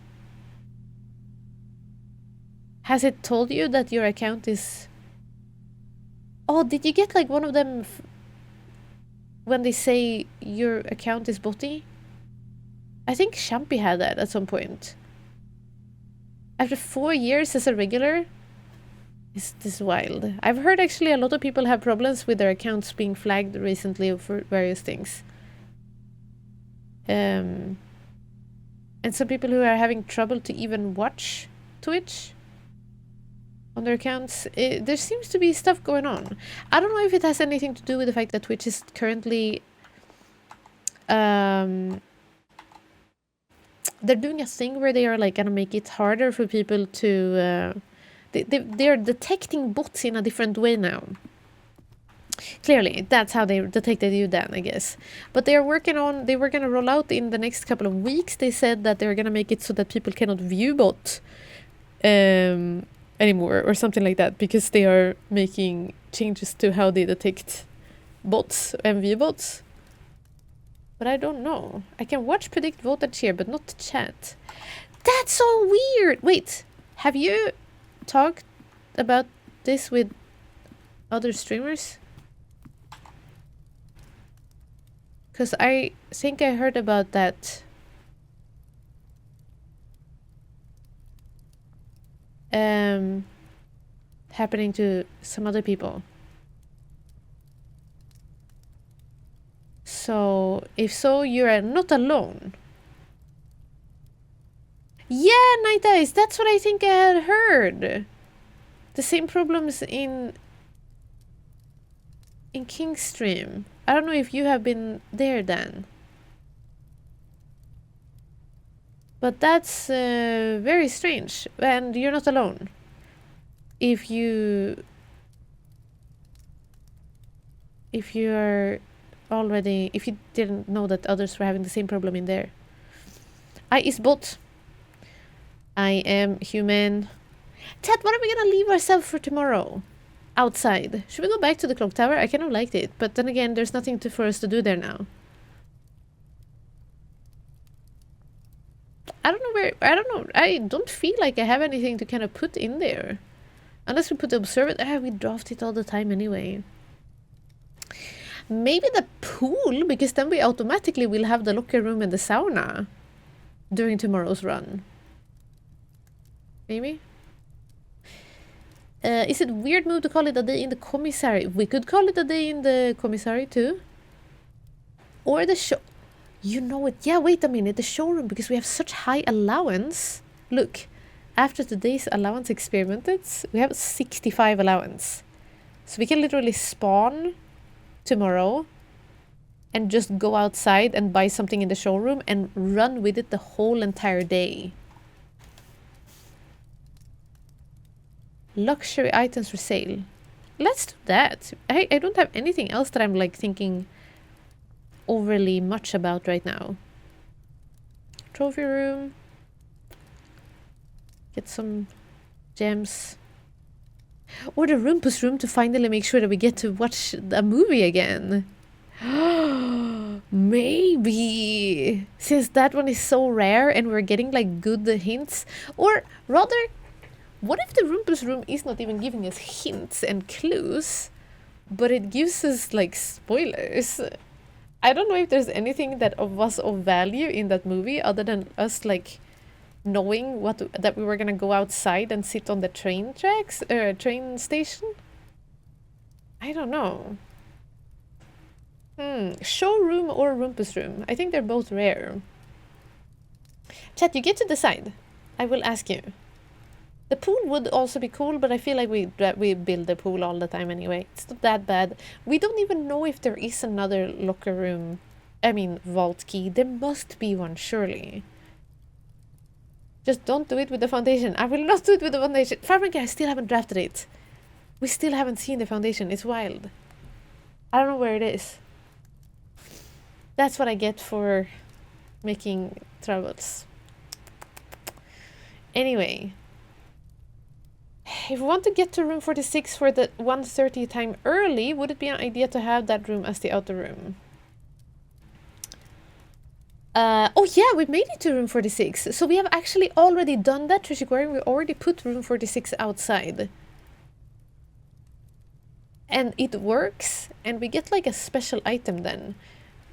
Has it told you that your account is... Oh, did you get like one of them when they say your account is botty? I think Shampy had that at some point. After 4 years as a regular? Is this wild? I've heard actually a lot of people have problems with their accounts being flagged recently for various things. And some people who are having trouble to even watch Twitch on their accounts. There seems to be stuff going on. I don't know if it has anything to do with the fact that Twitch is currently... they're doing a thing where they are like gonna make it harder for people to... They're detecting bots in a different way now. Clearly, that's how they detected you then, I guess. But they were gonna roll out in the next couple of weeks. They said that they were gonna make it so that people cannot view bot anymore or something like that, because they are making changes to how they detect bots and view bots. But I don't know. I can watch, predict, vote, and cheer, but not chat. That's so weird! Wait, have you talked about this with other streamers? Because I think I heard about that happening to some other people. So, if so, you are not alone. Yeah, Night Eyes, that's what I think I had heard. The same problems in Kingstream. I don't know if you have been there then. But that's very strange, and you're not alone. If you didn't know that others were having the same problem in there. I is bot. I am human. Chat, what are we gonna leave ourselves for tomorrow? Outside. Should we go back to the clock tower? I kind of liked it, but then again, there's nothing for us to do there now. I don't know. I don't feel like I have anything to kind of put in there. Unless we put the observatory. We draft it all the time anyway. Maybe the pool, because then we automatically will have the locker room and the sauna during tomorrow's run. Maybe? Is it weird move to call it a day in the commissary? We could call it a day in the commissary too. Or the show. You know it. Yeah, wait a minute. The showroom, because we have such high allowance. Look, after today's allowance experimented, we have 65 allowance. So we can literally spawn tomorrow and just go outside and buy something in the showroom and run with it the whole entire day. Luxury items for sale. Let's do that. I don't have anything else that I'm like thinking overly much about right now. Trophy room. Get some gems. Or the Rumpus room to finally make sure that we get to watch a movie again. Maybe. Since that one is so rare and we're getting like good hints. Or rather, what if the Rumpus room is not even giving us hints and clues, but it gives us like spoilers? I don't know if there's anything that was of value in that movie other than us like knowing that we were gonna go outside and sit on the train tracks or train station. I don't know. Showroom or Rumpus room? I think they're both rare. Chat, you get to decide. I will ask you. The pool would also be cool, but I feel like we build the pool all the time anyway. It's not that bad. We don't even know if there is another locker room. I mean, vault key. There must be one, surely. Just don't do it with the foundation. I will not do it with the foundation. Farming, I still haven't drafted it. We still haven't seen the foundation. It's wild. I don't know where it is. That's what I get for making troubles. Anyway. If we want to get to room 46 for the 1:30 time early, would it be an idea to have that room as the outer room? Oh yeah, we made it to room 46. So we have actually already done that, Trishiguari. We already put room 46 outside. And it works, and we get like a special item then.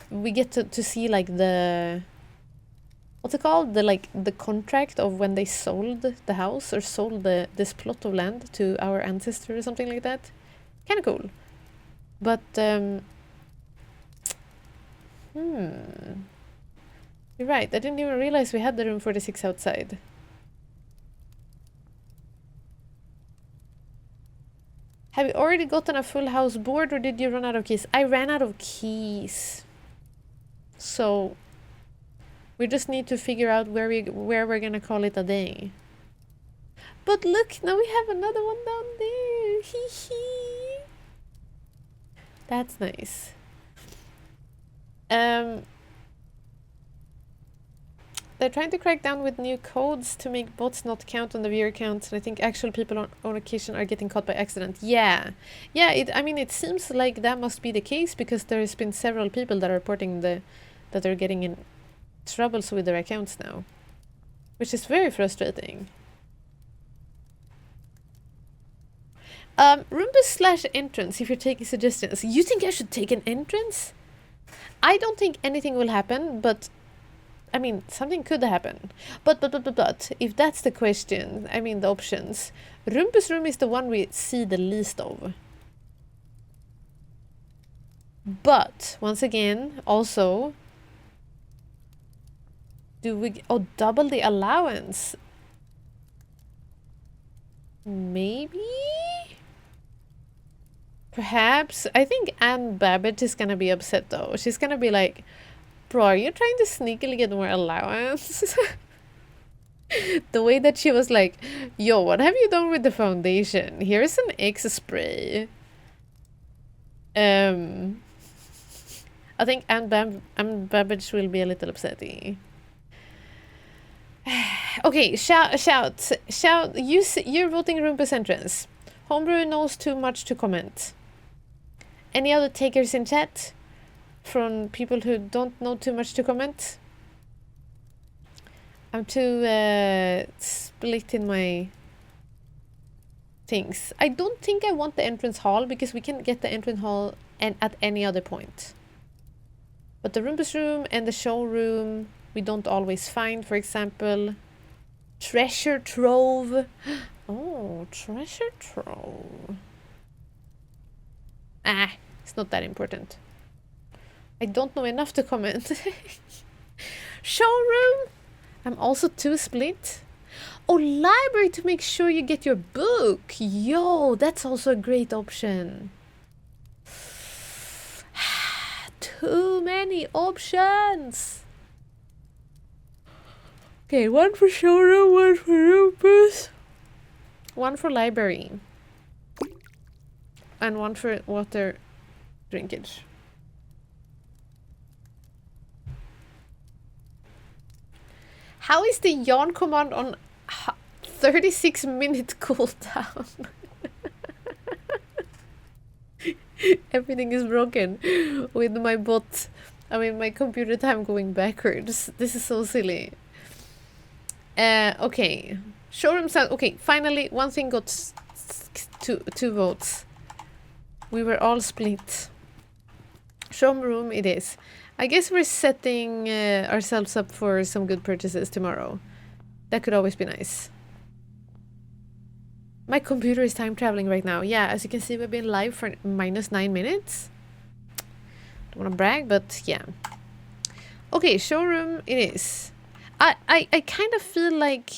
We get to see like the... What's it called? The contract of when they sold the house or sold this plot of land to our ancestor or something like that. Kind of cool. But, You're right, I didn't even realize we had the room 46 outside. Have you already gotten a full house board or did you run out of keys? I ran out of keys. So... we just need to figure out where we're gonna call it a day. But look, now we have another one down there. Hee hee. That's nice. They're trying to crack down with new codes to make bots not count on the viewer counts, and I think actual people on occasion are getting caught by accident. Yeah. Yeah, I mean, it seems like that must be the case because there's been several people that are reporting that they're getting in troubles with their accounts now, which is very frustrating. Rumpus/entrance, if you're taking suggestions. You think I should take an entrance? I don't think anything will happen, but I mean, something could happen. But if that's the question, I mean the options. Rumpus room is the one we see the least of. But once again, also, do we double the allowance? Maybe? Perhaps. I think Anne Babbage is gonna be upset though. She's gonna be like, bro, are you trying to sneakily get more allowance? The way that she was like, yo, what have you done with the foundation? Here's an X spray. I think Anne Babbage will be a little upsetty. Okay, shout. Use your voting room entrance. Homebrew knows too much to comment. Any other takers in chat? From people who don't know too much to comment? I'm too split in my things. I don't think I want the entrance hall because we can get the entrance hall at any other point. But the Rumpus room and the showroom we don't always find, for example. Treasure trove. Oh, treasure trove. Ah, it's not that important. I don't know enough to comment. Showroom. I'm also too split. Oh, library to make sure you get your book. Yo, that's also a great option. Too many options. Okay, one for showroom, one for Rumpus, one for library, and one for water drinkage. How is the yawn command on 36-minute cooldown? Everything is broken with my bot. I mean, my computer time going backwards. This is so silly. Okay. Showroom sound. Okay, finally, one thing got two votes. We were all split. Showroom it is. I guess we're setting ourselves up for some good purchases tomorrow. That could always be nice. My computer is time traveling right now. Yeah, as you can see, we've been live for -9 minutes. Don't want to brag, but yeah. Okay, showroom it is. I kind of feel like...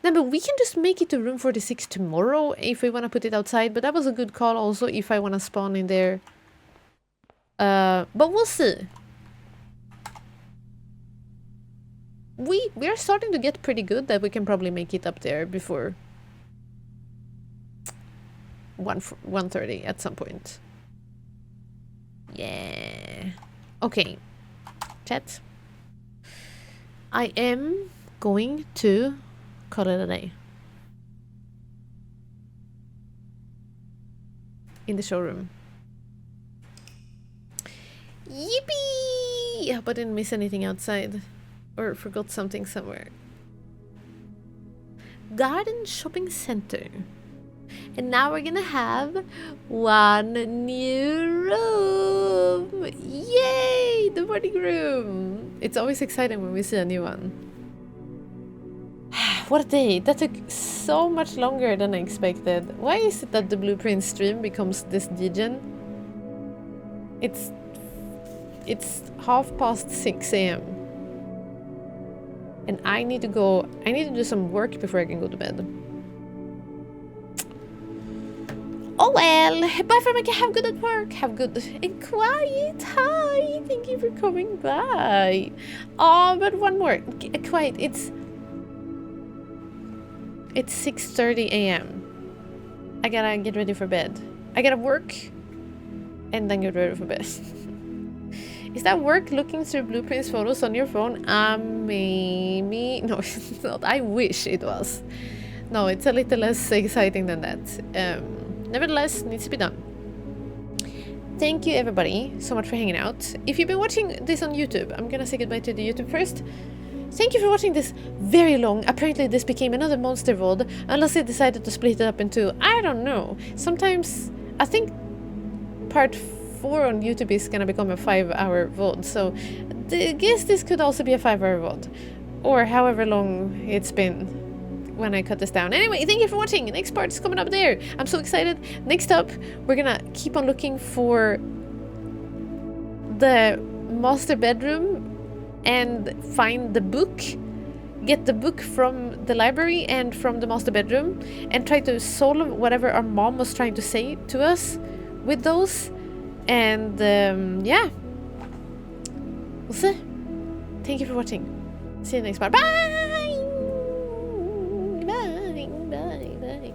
No, but we can just make it to room 46 tomorrow if we want to put it outside. But that was a good call also if I want to spawn in there. But we'll see. We are starting to get pretty good that we can probably make it up there before 1:30 at some point. Yeah. Okay. Chat. I am going to call it a day. In the showroom. Yippee! I hope I didn't miss anything outside. Or forgot something somewhere. Garden Shopping Center. And now we're gonna have one new room! Yay! The morning room! It's always exciting when we see a new one. What a day! That took so much longer than I expected. Why is it that the Blueprint stream becomes this degen? It's 6:30 AM. And I need to do some work before I can go to bed. Oh well, bye Farmaka, have good at work, have good and quiet. Hi, thank you for coming by. Oh, but one more, quiet, it's 6:30 AM. I gotta get ready for bed. I gotta work and then get ready for bed. Is that work looking through Blueprints photos on your phone? Maybe. No, it's not. I wish it was. No, it's a little less exciting than that. Nevertheless, needs to be done. Thank you everybody so much for hanging out. If you've been watching this on YouTube, I'm gonna say goodbye to the YouTube first. Thank you for watching this very long. Apparently this became another monster VOD, unless they decided to split it up in two. I don't know. Sometimes, I think part 4 on YouTube is gonna become a 5-hour VOD, so I guess this could also be a 5-hour VOD. Or however long it's been when I cut this down. Anyway, thank you for watching. Next part is coming up there. I'm so excited. Next up, we're gonna keep on looking for the master bedroom and find the book. Get the book from the library and from the master bedroom and try to solve whatever our mom was trying to say to us with those. And yeah, we'll see. Thank you for watching. See you next part. Bye! Bye! Bye! Bye!